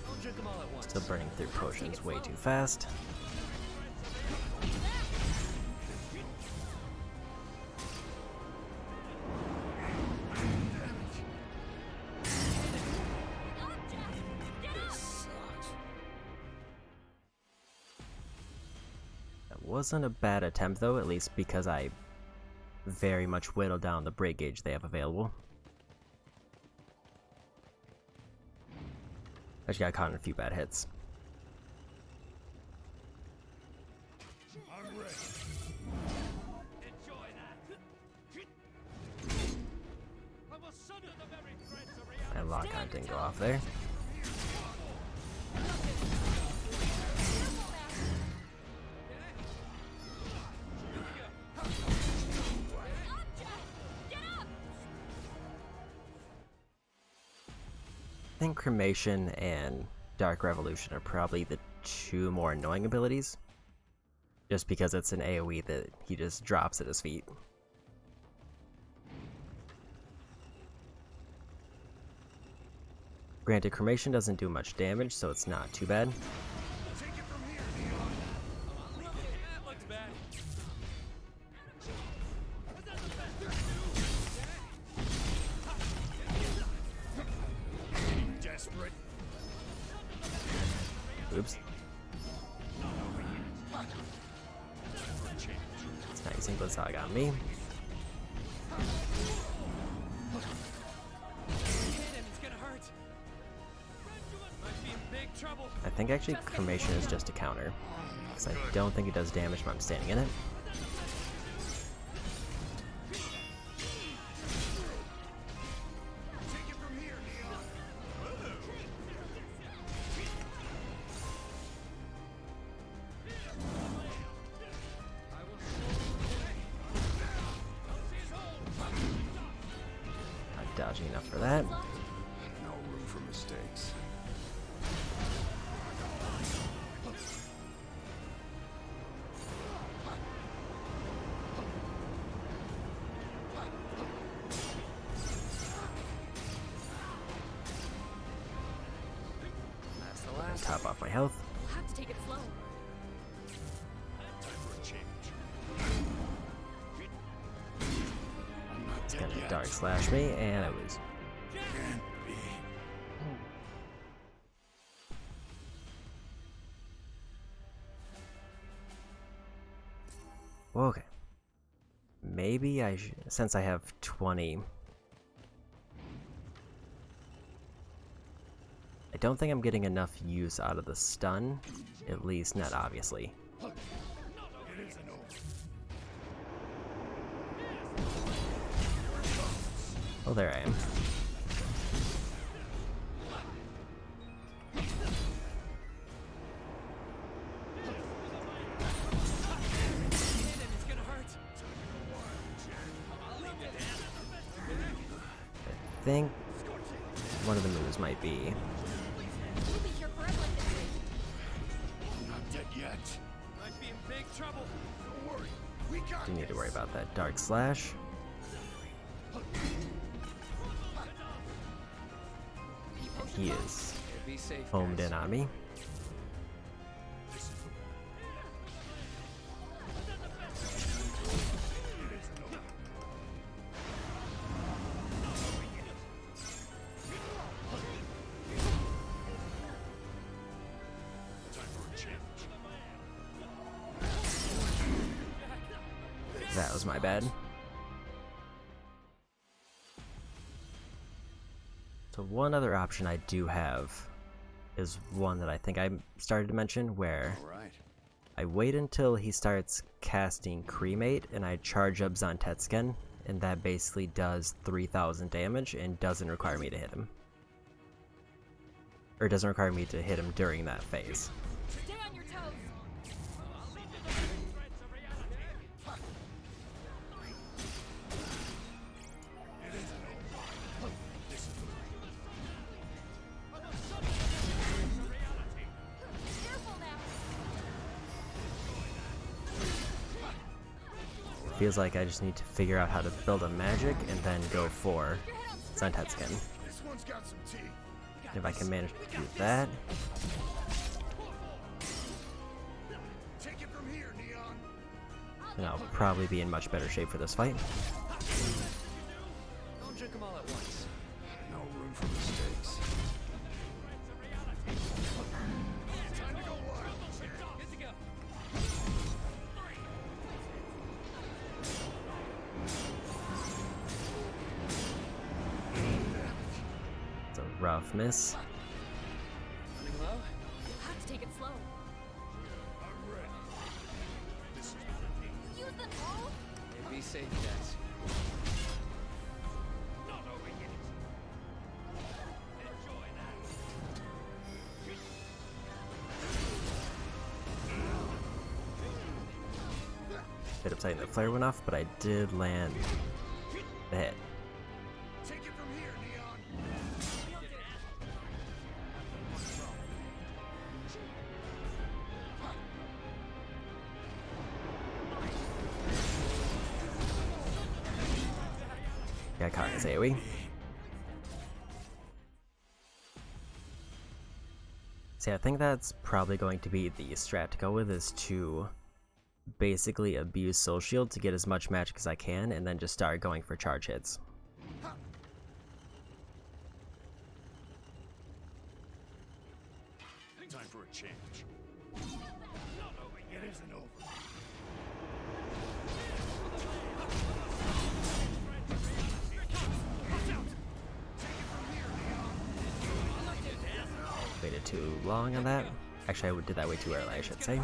Don't drink them all at once. Still burning through potions way too fast. Wasn't a bad attempt though, at least because I very much whittled down the break gauge they have available. I just got caught in a few bad hits. I'm ready. Enjoy that. I will sunder the very threads of reality. And lock on didn't go off there. I think Cremation and Dark Revolution are probably the two more annoying abilities. Just because it's an AoE that he just drops at his feet. Granted, Cremation doesn't do much damage, so it's not too bad. Take it from here, Leon. That looks bad. Is that the best you can do? Desperate. Oops. It's not using Blitzhog on me. I think actually Cremation is just a counter, because I don't think it does damage when I'm standing in it. Take it from here, Leon. Not dodging enough for that. No room for mistakes. That's the last. Top off my health. We'll have to take it slow. Time for a change. It's gonna Dark Slash me, and I lose. Can't be. Okay. Maybe I should, since I have 20. I don't think I'm getting enough use out of the stun, at least not obviously. It isn't over. Oh, there I am. It's gonna hurt. I think one of the moves might be. We'll be here forever at this rate. Not dead yet. Might be in big trouble. Don't worry. We got Don't need to worry about that Dark Slash. And he is Be safe. homed guys. in on me. That was my bad. So one other option I do have is one that I think I started to mention, where All right. I wait until he starts casting Cremate and I charge up Zantetsuken, and that basically does 3,000 damage and doesn't require me to hit him. Or doesn't require me to hit him during that phase. Stay on your toes. Careful now. Feels like I just need to figure out how to build a magic and then go for Zantetsuken. This one's got some teeth. If I can manage to do that, Take it from here, Neon. then I'll probably be in much better shape for this fight. Don't drink them all at once. No room for mistakes. Time to go wild. Good to go. rough miss. Running low? You'll have to take it slow. I'm ready. Use them all? Hey, be safe, guys. Not over yet. Enjoy that. Bit upsetting the flare went off, but I did land the hit. Take it from here, Neon. Got caught in his AoE. See, I think that's probably going to be the strat to go with, is to basically abuse Soul Shield to get as much magic as I can, and then just start going for charge hits. Time for a change. Not over yet. It isn't over. Waited too long on that. Actually, I did that way too early, I should say.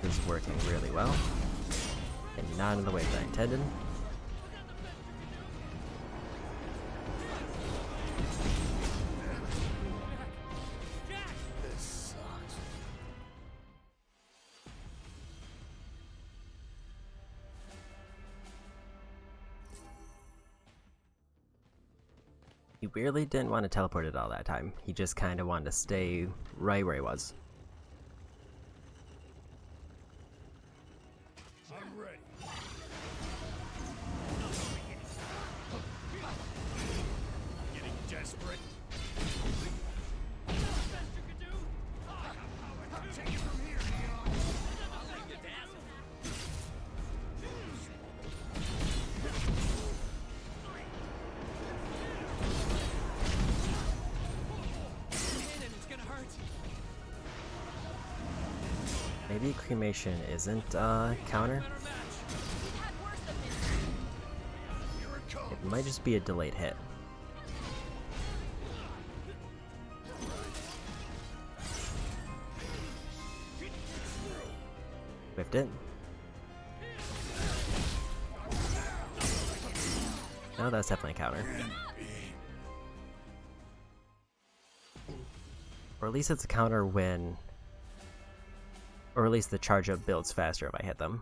This is working really well, and not in the way that I intended. This sucks. He weirdly didn't want to teleport at all that time. He just kind of wanted to stay right where he was. I'm ready. Getting desperate. Take it from here, Neon. It's gonna hurt. Maybe cremation isn't counter. We've had worse than this. Here it comes. It might just be a delayed hit. Whiffed it. No, that's definitely a counter. Or at least it's a counter when... Or at least the charge up builds faster if I hit them.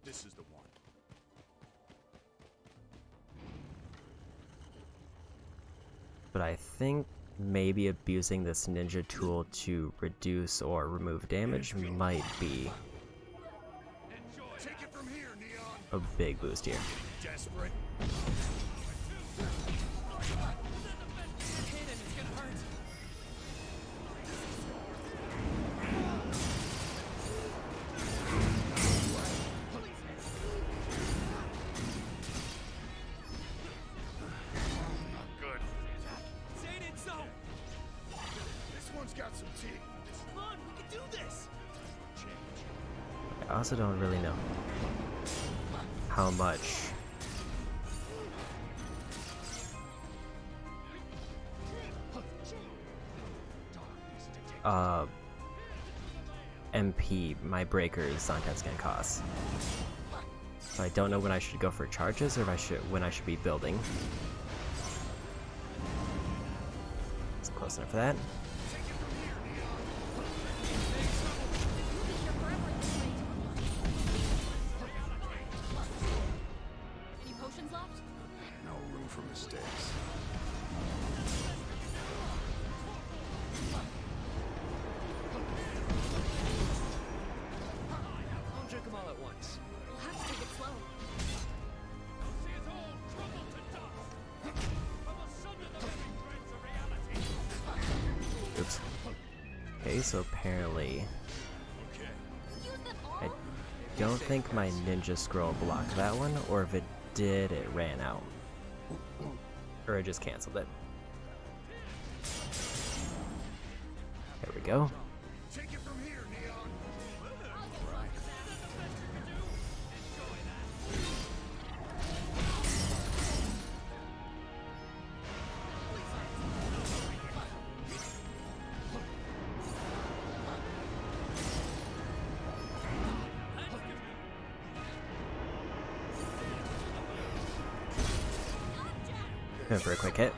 This is the one. But I think maybe abusing this ninja tool to reduce or remove damage might be Take it from here, Neon. a big boost here. Desperate. It's gonna hurt. Good. Saying it so. This one's got some teeth. Come on, we can do this. Change. I also don't really know how much MP my breakers on Tet's gonna cost. So I don't know when I should go for charges or if when I should be building. It's close enough for that. Any potions left? No room for mistakes. Okay, so apparently I don't think my ninja scroll blocked that one, or if it did, it ran out. Or it just canceled it. There we go. Take it from here, Neon. Going for a quick hit.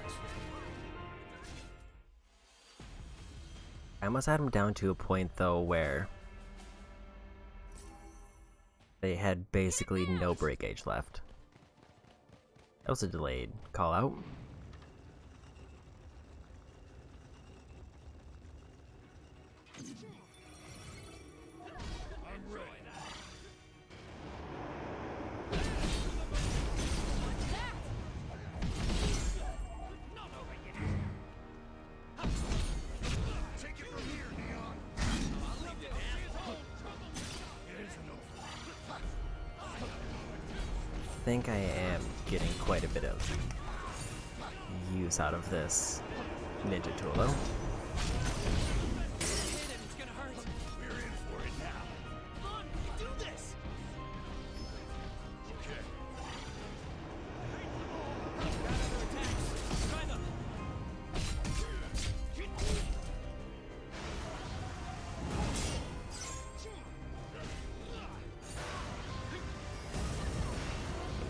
I almost had him down to a point though where they had basically no break gauge left. That was a delayed call out. I think I am getting quite a bit of use out of this ninja tool though.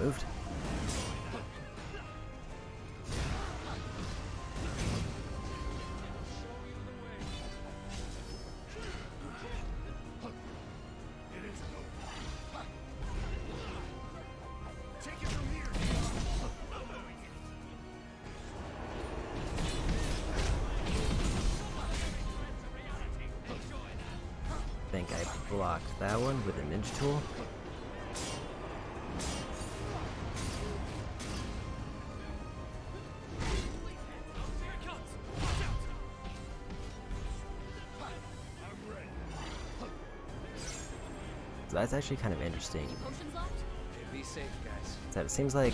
Moved. I think I blocked that one with a ninja tool. So that's actually kind of interesting. Potions left? Be safe, guys. That it seems like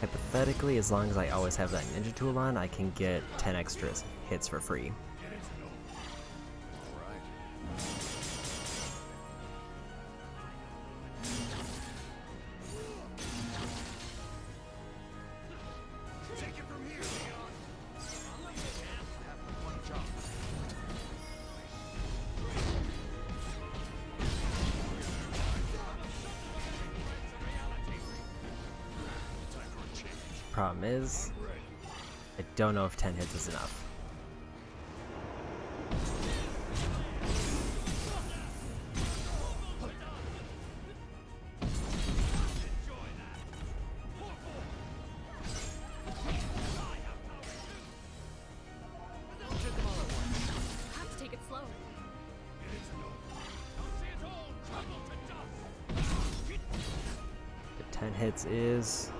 hypothetically, as long as I always have that ninja tool on, I can get 10 extra hits for free. Problem is, I don't know if 10 hits is enough. Have to take it slow. The 10 hits is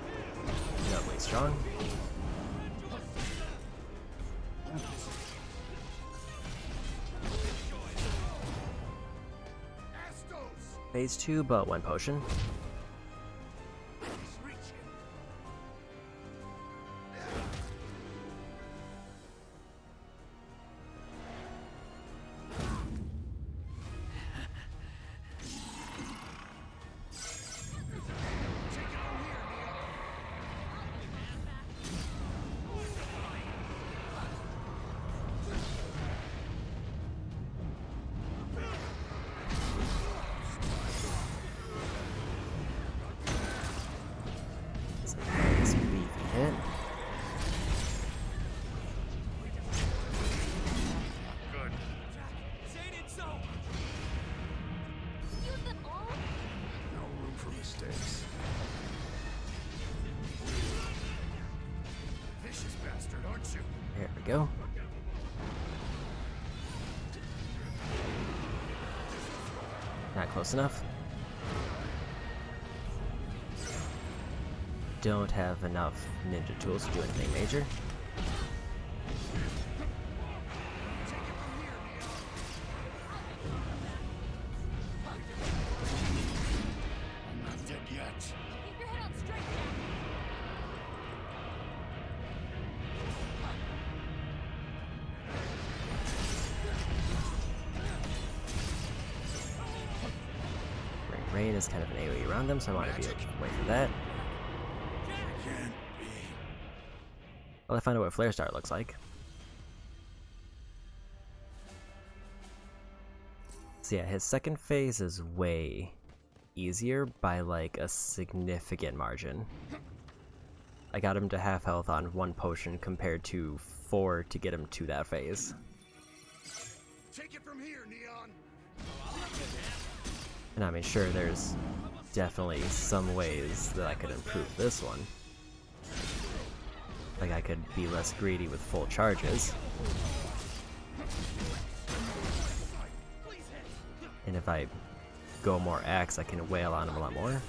notably strong. Phase 2, but 1 potion. Nice beefy hit. Good. Use them all? No room for mistakes. Vicious bastard, aren't you? There we go. Not close enough. don't have enough ninja tools to do anything major. I'm not dead yet. Keep your head on straight, Jack. Rain is kind of an AoE around them, so I want to be away from that. Can't be. Well, I find out what Flare Star looks like. So yeah, his second phase is way easier by like a significant margin. I got him to half health on 1 potion compared to 4 to get him to that phase. Take it from here, Neon. And I mean, sure, there's definitely some ways that I could improve this one. Like I could be less greedy with full charges. And if I go more axe, I can wail on him a lot more.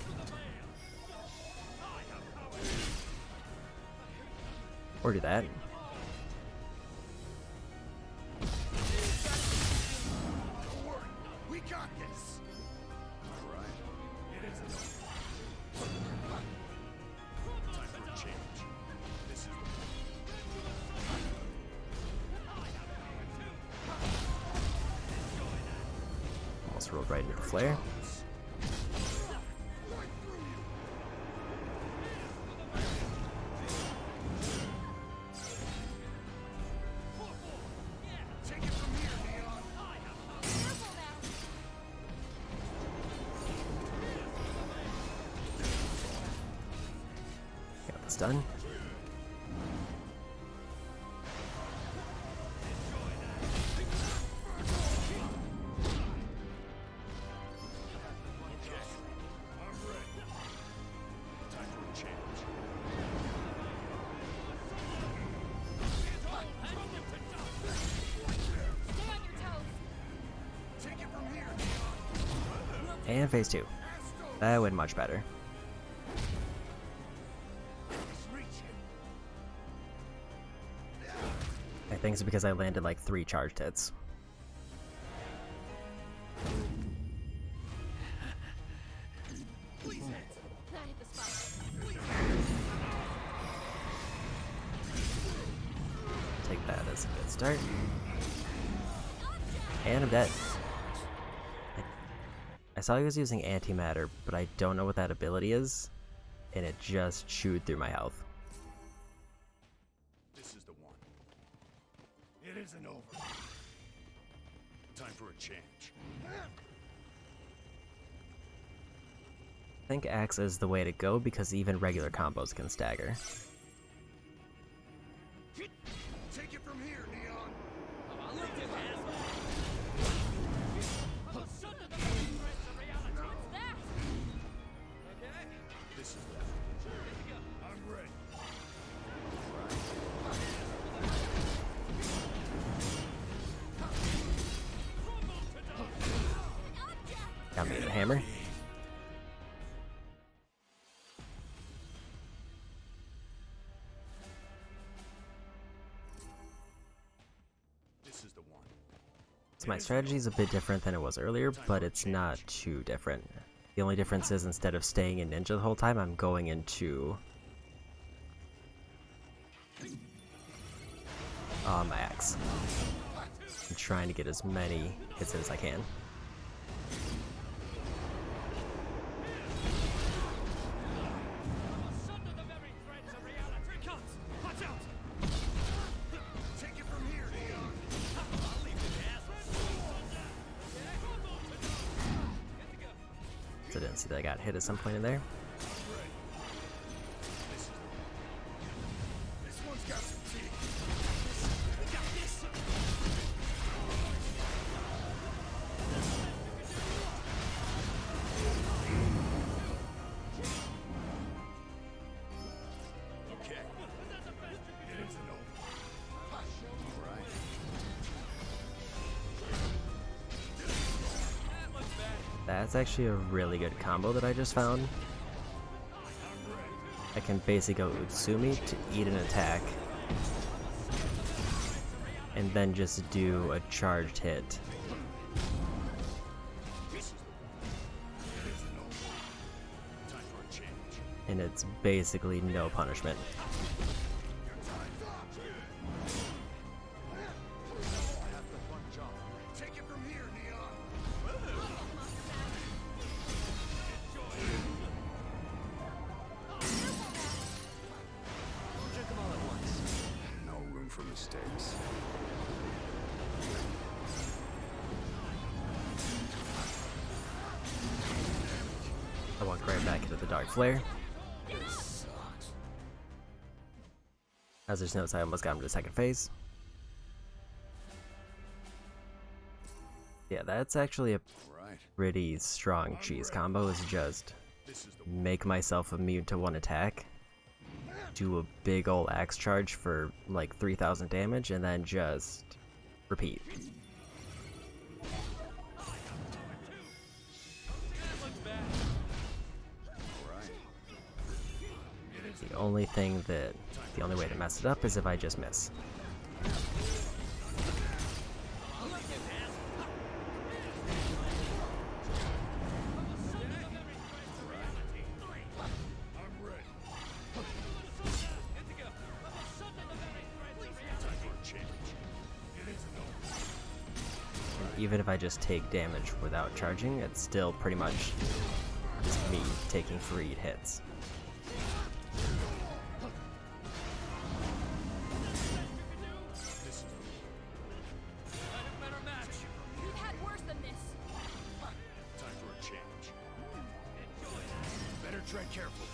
Or do that. Don't worry, we got this. All right. It isn't over. Time for a change. This is Almost rolled right into the flare. take it from here, Neon. Careful now. Got this done. I'm ready. Time for a change. Stay on your toes. Take it from here, Neon. And phase 2. That went much better. I think it's because I landed like 3 charged hits. That hit the spot. Take that as a good start. And I'm dead. I saw he was using antimatter, but I don't know what that ability is, and it just chewed through my health. This is the one. It isn't over. Time for a change. I think axe is the way to go because even regular combos can stagger. Take it from here, Neon. This is that. I'm ready. Got me the hammer. This is the one. So my strategy is a bit different than it was earlier, but it's not too different. The only difference is instead of staying in ninja the whole time, I'm going into my axe. I'm trying to get as many hits in as I can. Take it from here, Neon. So I didn't see that I got hit at some point in there. This one's got some teeth. Okay. It isn't over. All right. That's actually a really good combo that I just found. I can basically go Utsumi to eat an attack, and then just do a charged hit. And it's basically no punishment. No room for mistakes. I walk right back into the Dark Flare. As there's notes, I almost got him to the second phase. Yeah, that's actually a pretty strong cheese combo, is just make myself immune to one attack, do a big ol' axe charge for like 3,000 damage, and then just repeat. The only way to mess it up is if I just miss. Even if I just take damage without charging, it's still pretty much just me taking free hits. We've had worse than this. Time for a change. Better tread carefully.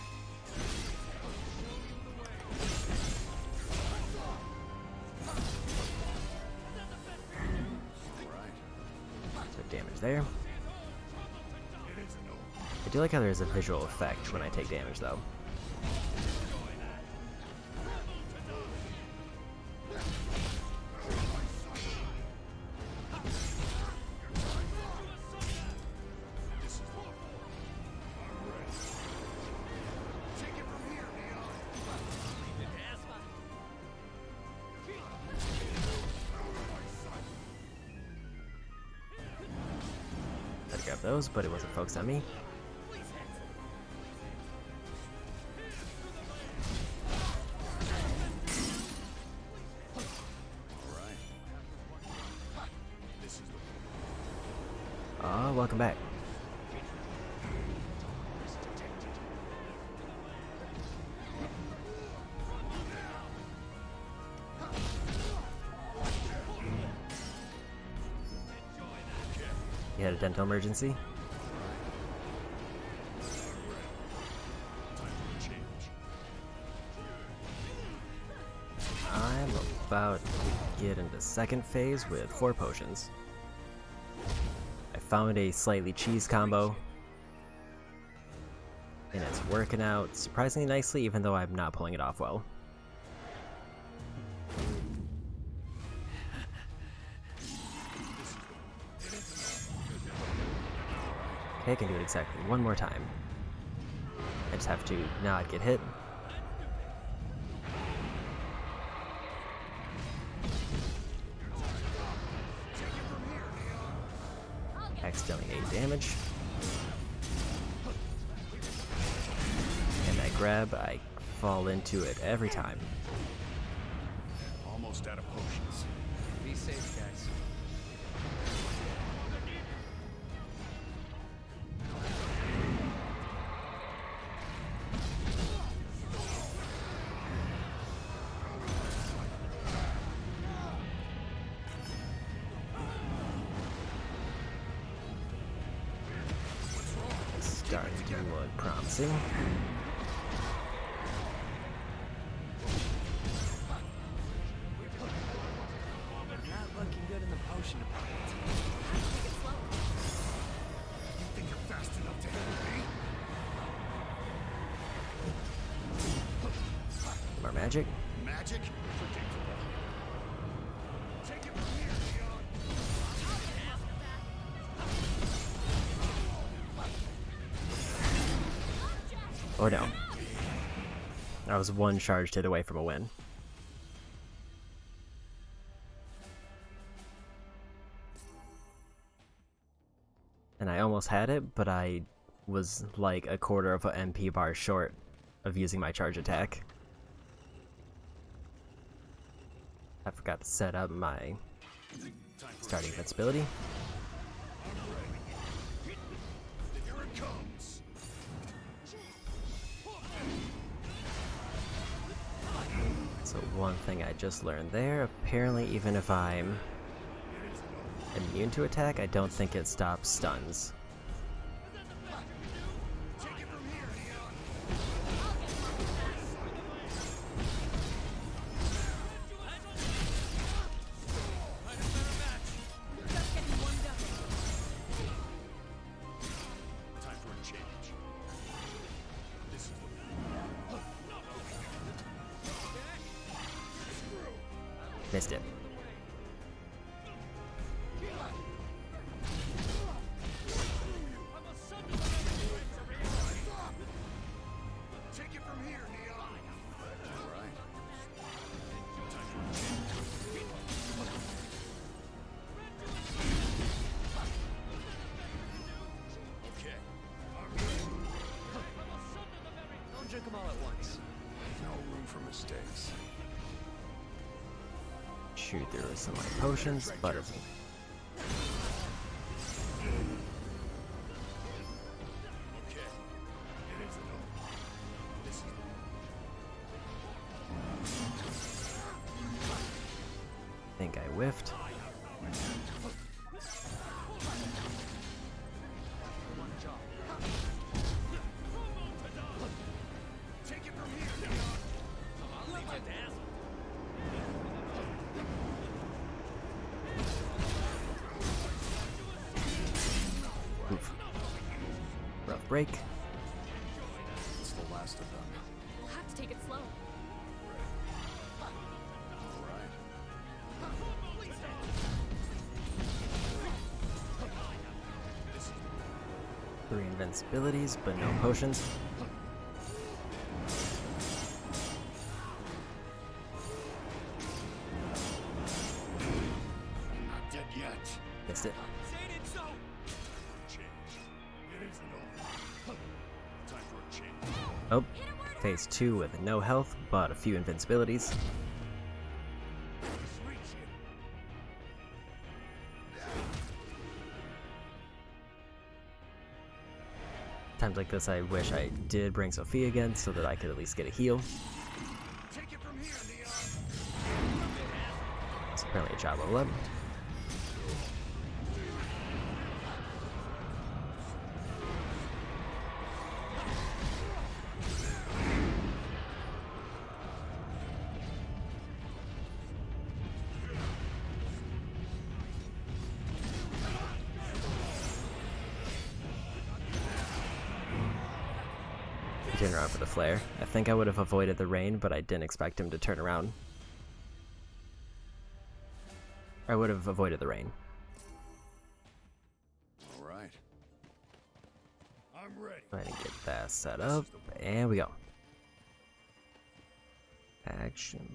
Took damage there. I do like how there's a visual effect when I take damage, though. Tried to grab those, but it wasn't focused on me. Welcome back. You had a dental emergency? I'm about to get into second phase with 4 potions. I found a slightly cheese combo, and it's working out surprisingly nicely, even though I'm not pulling it off well. Okay, I can do it exactly one more time. I just have to not get hit. Accidentally 8 damage. And that grab, I fall into it every time. Almost out of potions. Be safe, guys. Starting to look promising. Not looking good in the potion department. You think you're fast enough to handle me? More magic. Magic? Predictable. Take it from here, Leon. Oh no. I was one charge hit away from a win. And I almost had it, but I was like a quarter of an MP bar short of using my charge attack. I forgot to set up my starting invincibility. Here it comes. So one thing I just learned there, apparently even if I'm immune to attack, I don't think it stops stuns. Missed it. Take it from here, Neon. All right. Okay. Don't drink them all at once. No room for mistakes. Shoot through some of my potions, but it's Okay. It isn't over. This is I think I whiffed. take it from here, Neon. I'll leave you dazzled. Oof. Rough break. It's the last of them. We'll have to take it slow. All right. 3 invincibilities, but no potions. Not dead yet. Missed it. Change. It isn't over. Time for a change. Oh, phase 2 with no health, but a few invincibilities. Times like this, I wish I did bring Sophia again so that I could at least get a heal. Take it from here, Neon. It's apparently a job level up. He turned around for the flare. I think I would have avoided the rain, but I didn't expect him to turn around. I would have avoided the rain. All right. I'm ready. Go ahead and get that set up, and we go. Action.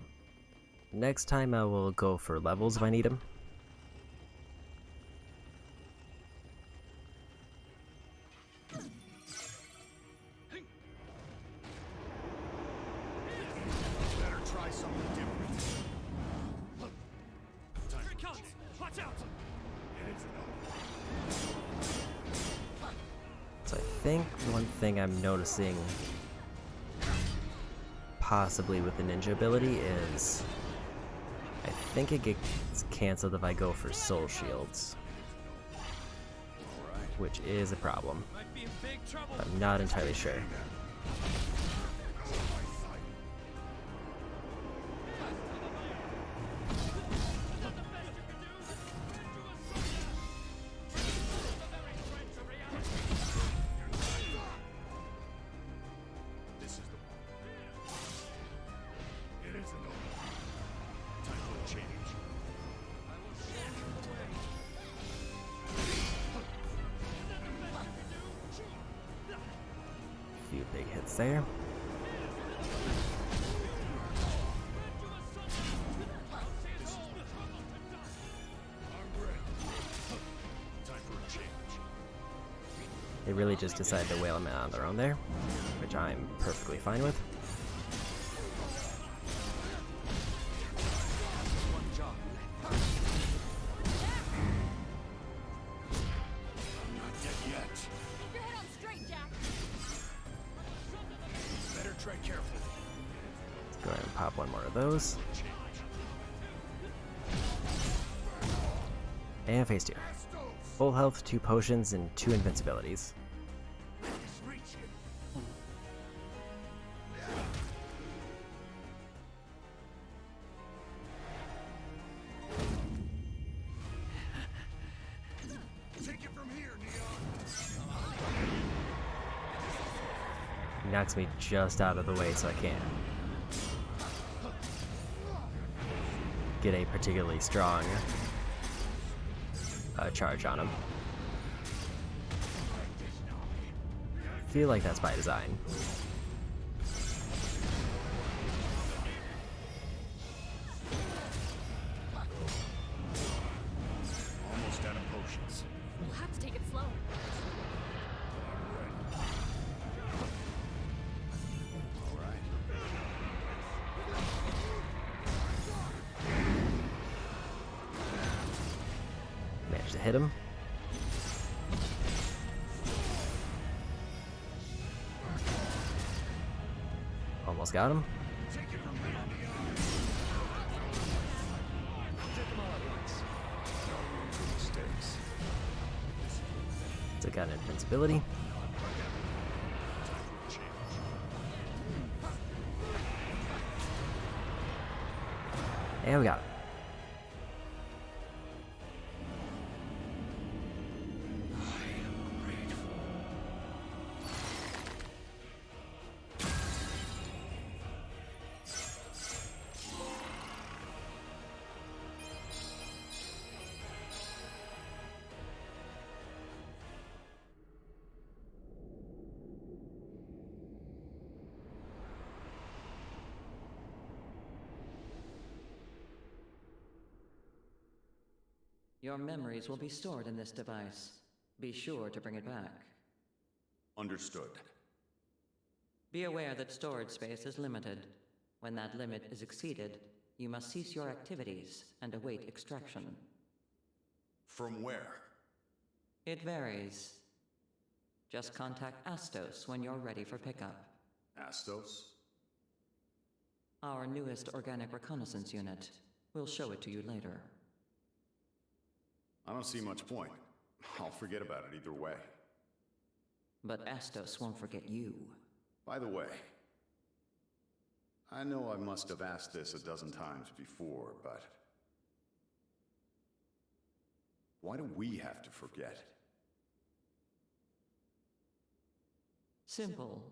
Next time I will go for levels if I need them. Better try something different. Time Here it comes! Watch out! It isn't over. So I think one thing I'm noticing possibly with the ninja ability is I think it gets cancelled if I go for soul shields, which is a problem. Might be in big trouble. I'm not entirely sure. This is the one. It isn't over. Time for a change. Few big hits there. They really just decided to whale him out on their own there, which I'm perfectly fine with. One job left. Not dead yet. Keep your head on straight, Jack. Better tread carefully. Let's go ahead and pop one more of those. And phase 2. Full health, 2 potions, and 2 invincibilities. Take it from here, Neon. He knocks me just out of the way so I can't get a particularly strong charge on him. Feel like that's by design. Almost out of potions. We'll have to take it slow. All right. Managed to hit him. Almost got him. Take it from here, Neon. Get them all at once. No room for mistakes. Took out an invincibility. And we got it. Your memories will be stored in this device. Be sure to bring it back. Understood. Be aware that storage space is limited. When that limit is exceeded, you must cease your activities and await extraction. From where? It varies. Just contact Astos when you're ready for pickup. Astos? Our newest organic reconnaissance unit. We'll show it to you later. I don't see much point. I'll forget about it either way. But Astos won't forget you. By the way, I know I must have asked this a dozen times before, but why do we have to forget? Simple.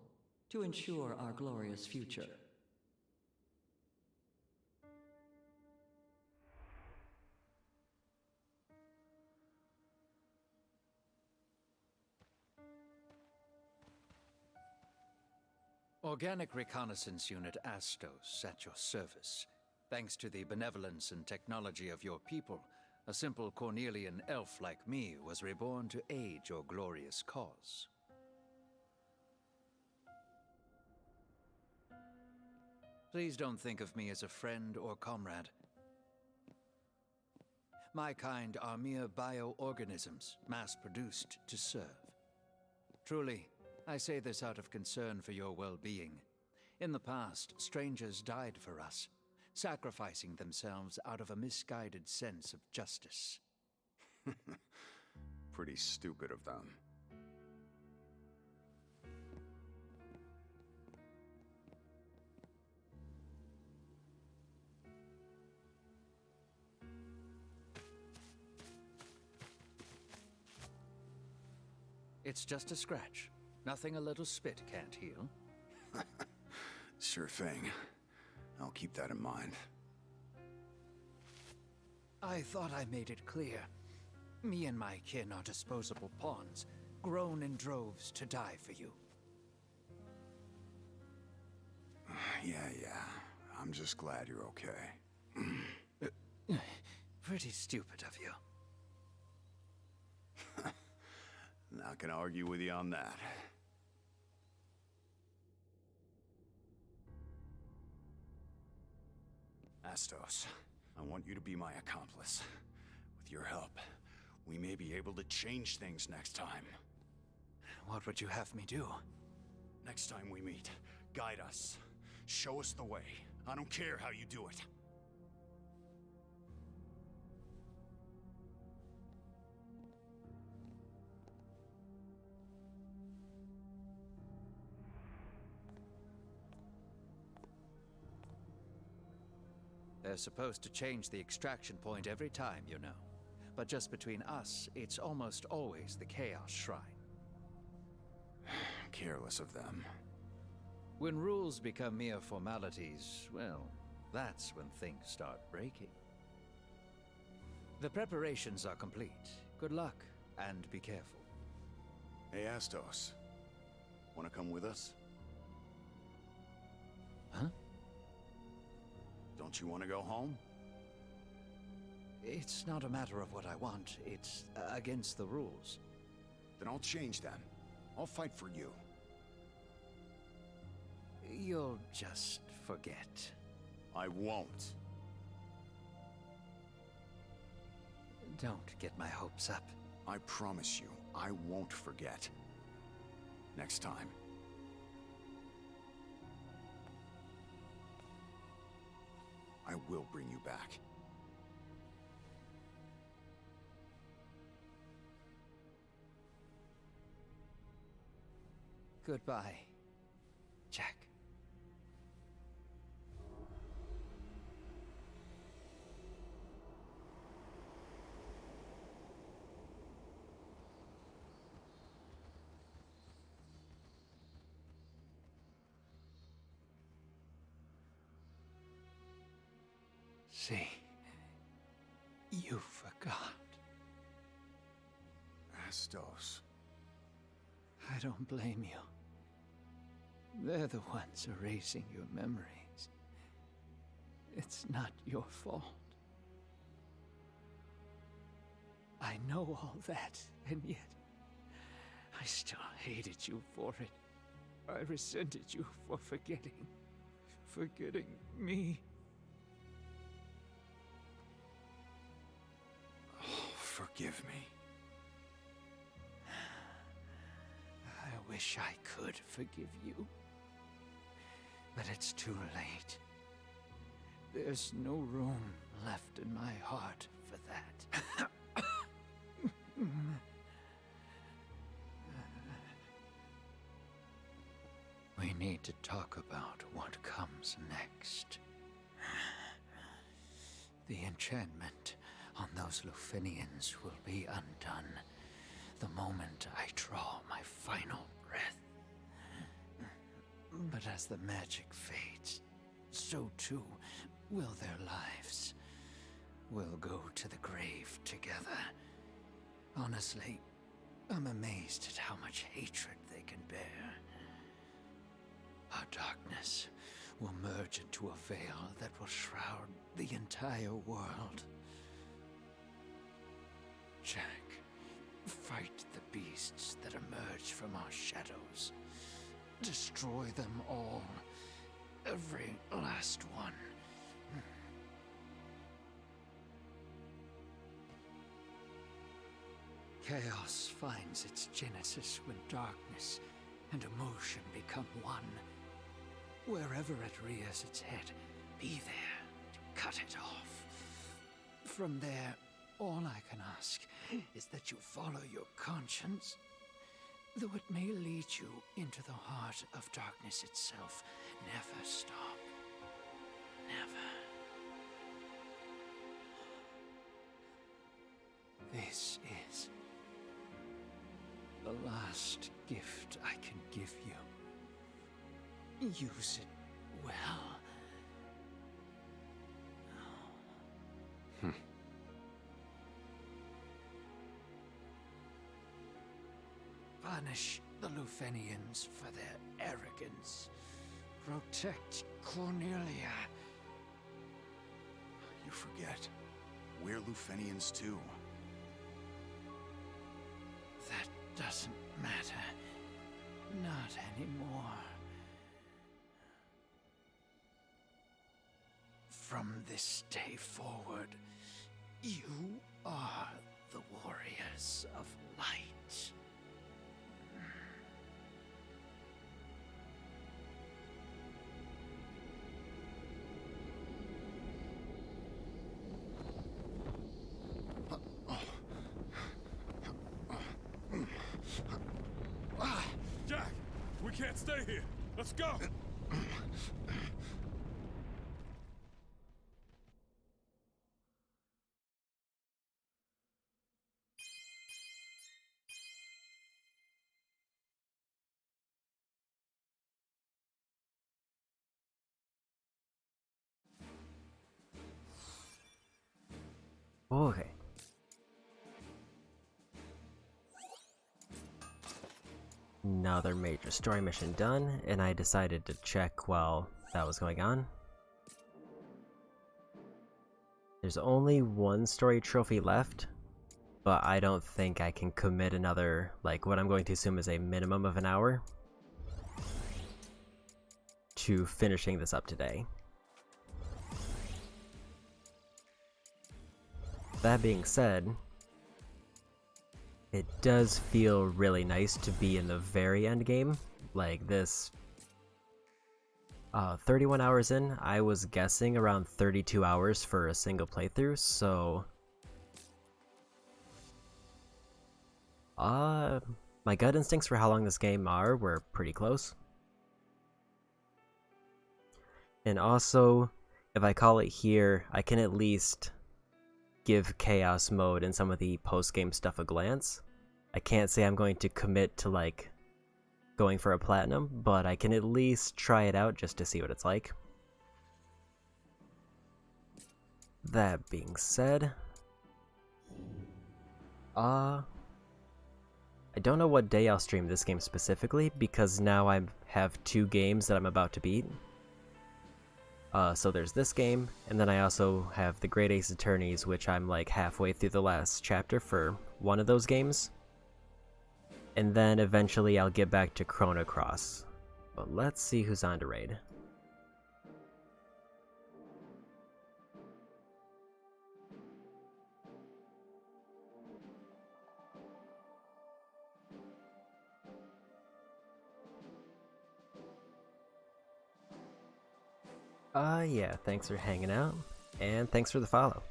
To ensure our glorious future. Organic Reconnaissance Unit Astos at your service. Thanks to the benevolence and technology of your people, a simple Cornelian elf like me was reborn to aid your glorious cause. Please don't think of me as a friend or comrade. My kind are mere bioorganisms, mass-produced to serve. Truly, I say this out of concern for your well-being. In the past, strangers died for us, sacrificing themselves out of a misguided sense of justice. Pretty stupid of them. It's just a scratch. Nothing a little spit can't heal. Sure thing. I'll keep that in mind. I thought I made it clear. Me and my kin are disposable pawns, grown in droves to die for you. Yeah. I'm just glad you're okay. Pretty stupid of you. Not gonna argue with you on that. Astos, I want you to be my accomplice. With your help, we may be able to change things next time. What would you have me do? Next time we meet, guide us. Show us the way. I don't care how you do it. They're supposed to change the extraction point every time, you know. But just between us, it's almost always the Chaos Shrine. Careless of them. When rules become mere formalities, well, that's when things start breaking. The preparations are complete. Good luck, and be careful. Hey, Astos. Wanna come with us? Huh? Don't you want to go home? It's not a matter of what I want. It's against the rules. Then I'll change them. I'll fight for you. You'll just forget. I won't. Don't get my hopes up. I promise you, I won't forget. Next time. I will bring you back. Goodbye, Jack. See, you forgot. Astos. I don't blame you. They're the ones erasing your memories. It's not your fault. I know all that, and yet I still hated you for it. I resented you for forgetting me. Oh, forgive me. I wish I could forgive you. But it's too late. There's no room left in my heart for that. We need to talk about what comes next. The enchantment on those Lufenians will be undone the moment I draw my final breath. But as the magic fades, so too will their lives. We'll go to the grave together. Honestly, I'm amazed at how much hatred they can bear. Our darkness will merge into a veil that will shroud the entire world. Jack, fight the beasts that emerge from our shadows. Destroy them all. Every last one. Chaos finds its genesis when darkness and emotion become one. Wherever it rears its head, be there to cut it off. From there, all I can ask is that you follow your conscience. Though it may lead you into the heart of darkness itself, never stop. Never. This is the last gift I can give you. Use it well. Punish the Lufenians for their arrogance. Protect Cornelia. You forget. We're Lufenians too. That doesn't matter. Not anymore. From this day forward, you are the warriors of light. Jack, we can't stay here. Let's go. Okay. Another major story mission done, and I decided to check while that was going on. There's only one story trophy left, but I don't think I can commit another, like what I'm going to assume is a minimum of an hour, to finishing this up today. That being said, it does feel really nice to be in the very end game. Like this 31 hours in, I was guessing around 32 hours for a single playthrough, so my gut instincts for how long this game were pretty close. And also, if I call it here, I can at least give chaos mode and some of the post-game stuff a glance. I can't say I'm going to commit to like going for a platinum, but I can at least try it out just to see what it's like. That being said, I don't know what day I'll stream this game specifically, because now I have 2 games that I'm about to beat. So there's this game, and then I also have the Great Ace Attorneys, which I'm like halfway through the last chapter for one of those games. And then eventually I'll get back to Chrono Cross. But let's see who's on to raid. Yeah, thanks for hanging out, and thanks for the follow.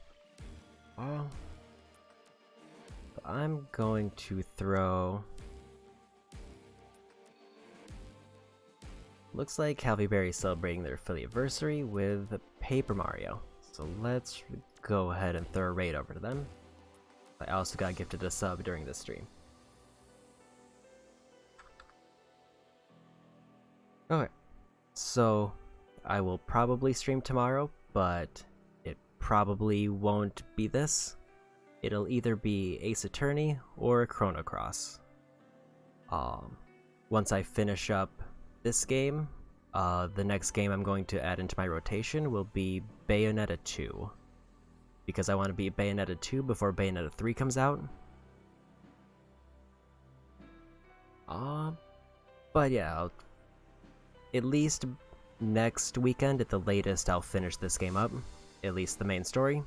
I'm going to throw... Looks like Calviberry's celebrating their affiliate-versary with Paper Mario, so let's go ahead and throw a raid over to them. I also got gifted a sub during this stream. Okay, so I will probably stream tomorrow, but it probably won't be this. It'll either be Ace Attorney or Chrono Cross. Once I finish up this game, the next game I'm going to add into my rotation will be Bayonetta 2. Because I want to beat Bayonetta 2 before Bayonetta 3 comes out. But yeah, at least next weekend at the latest I'll finish this game up, at least the main story,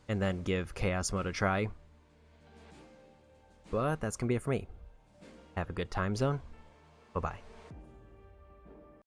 and then give Chaos Mode a try. But that's gonna be it for me. Have a good time zone. Bye-bye.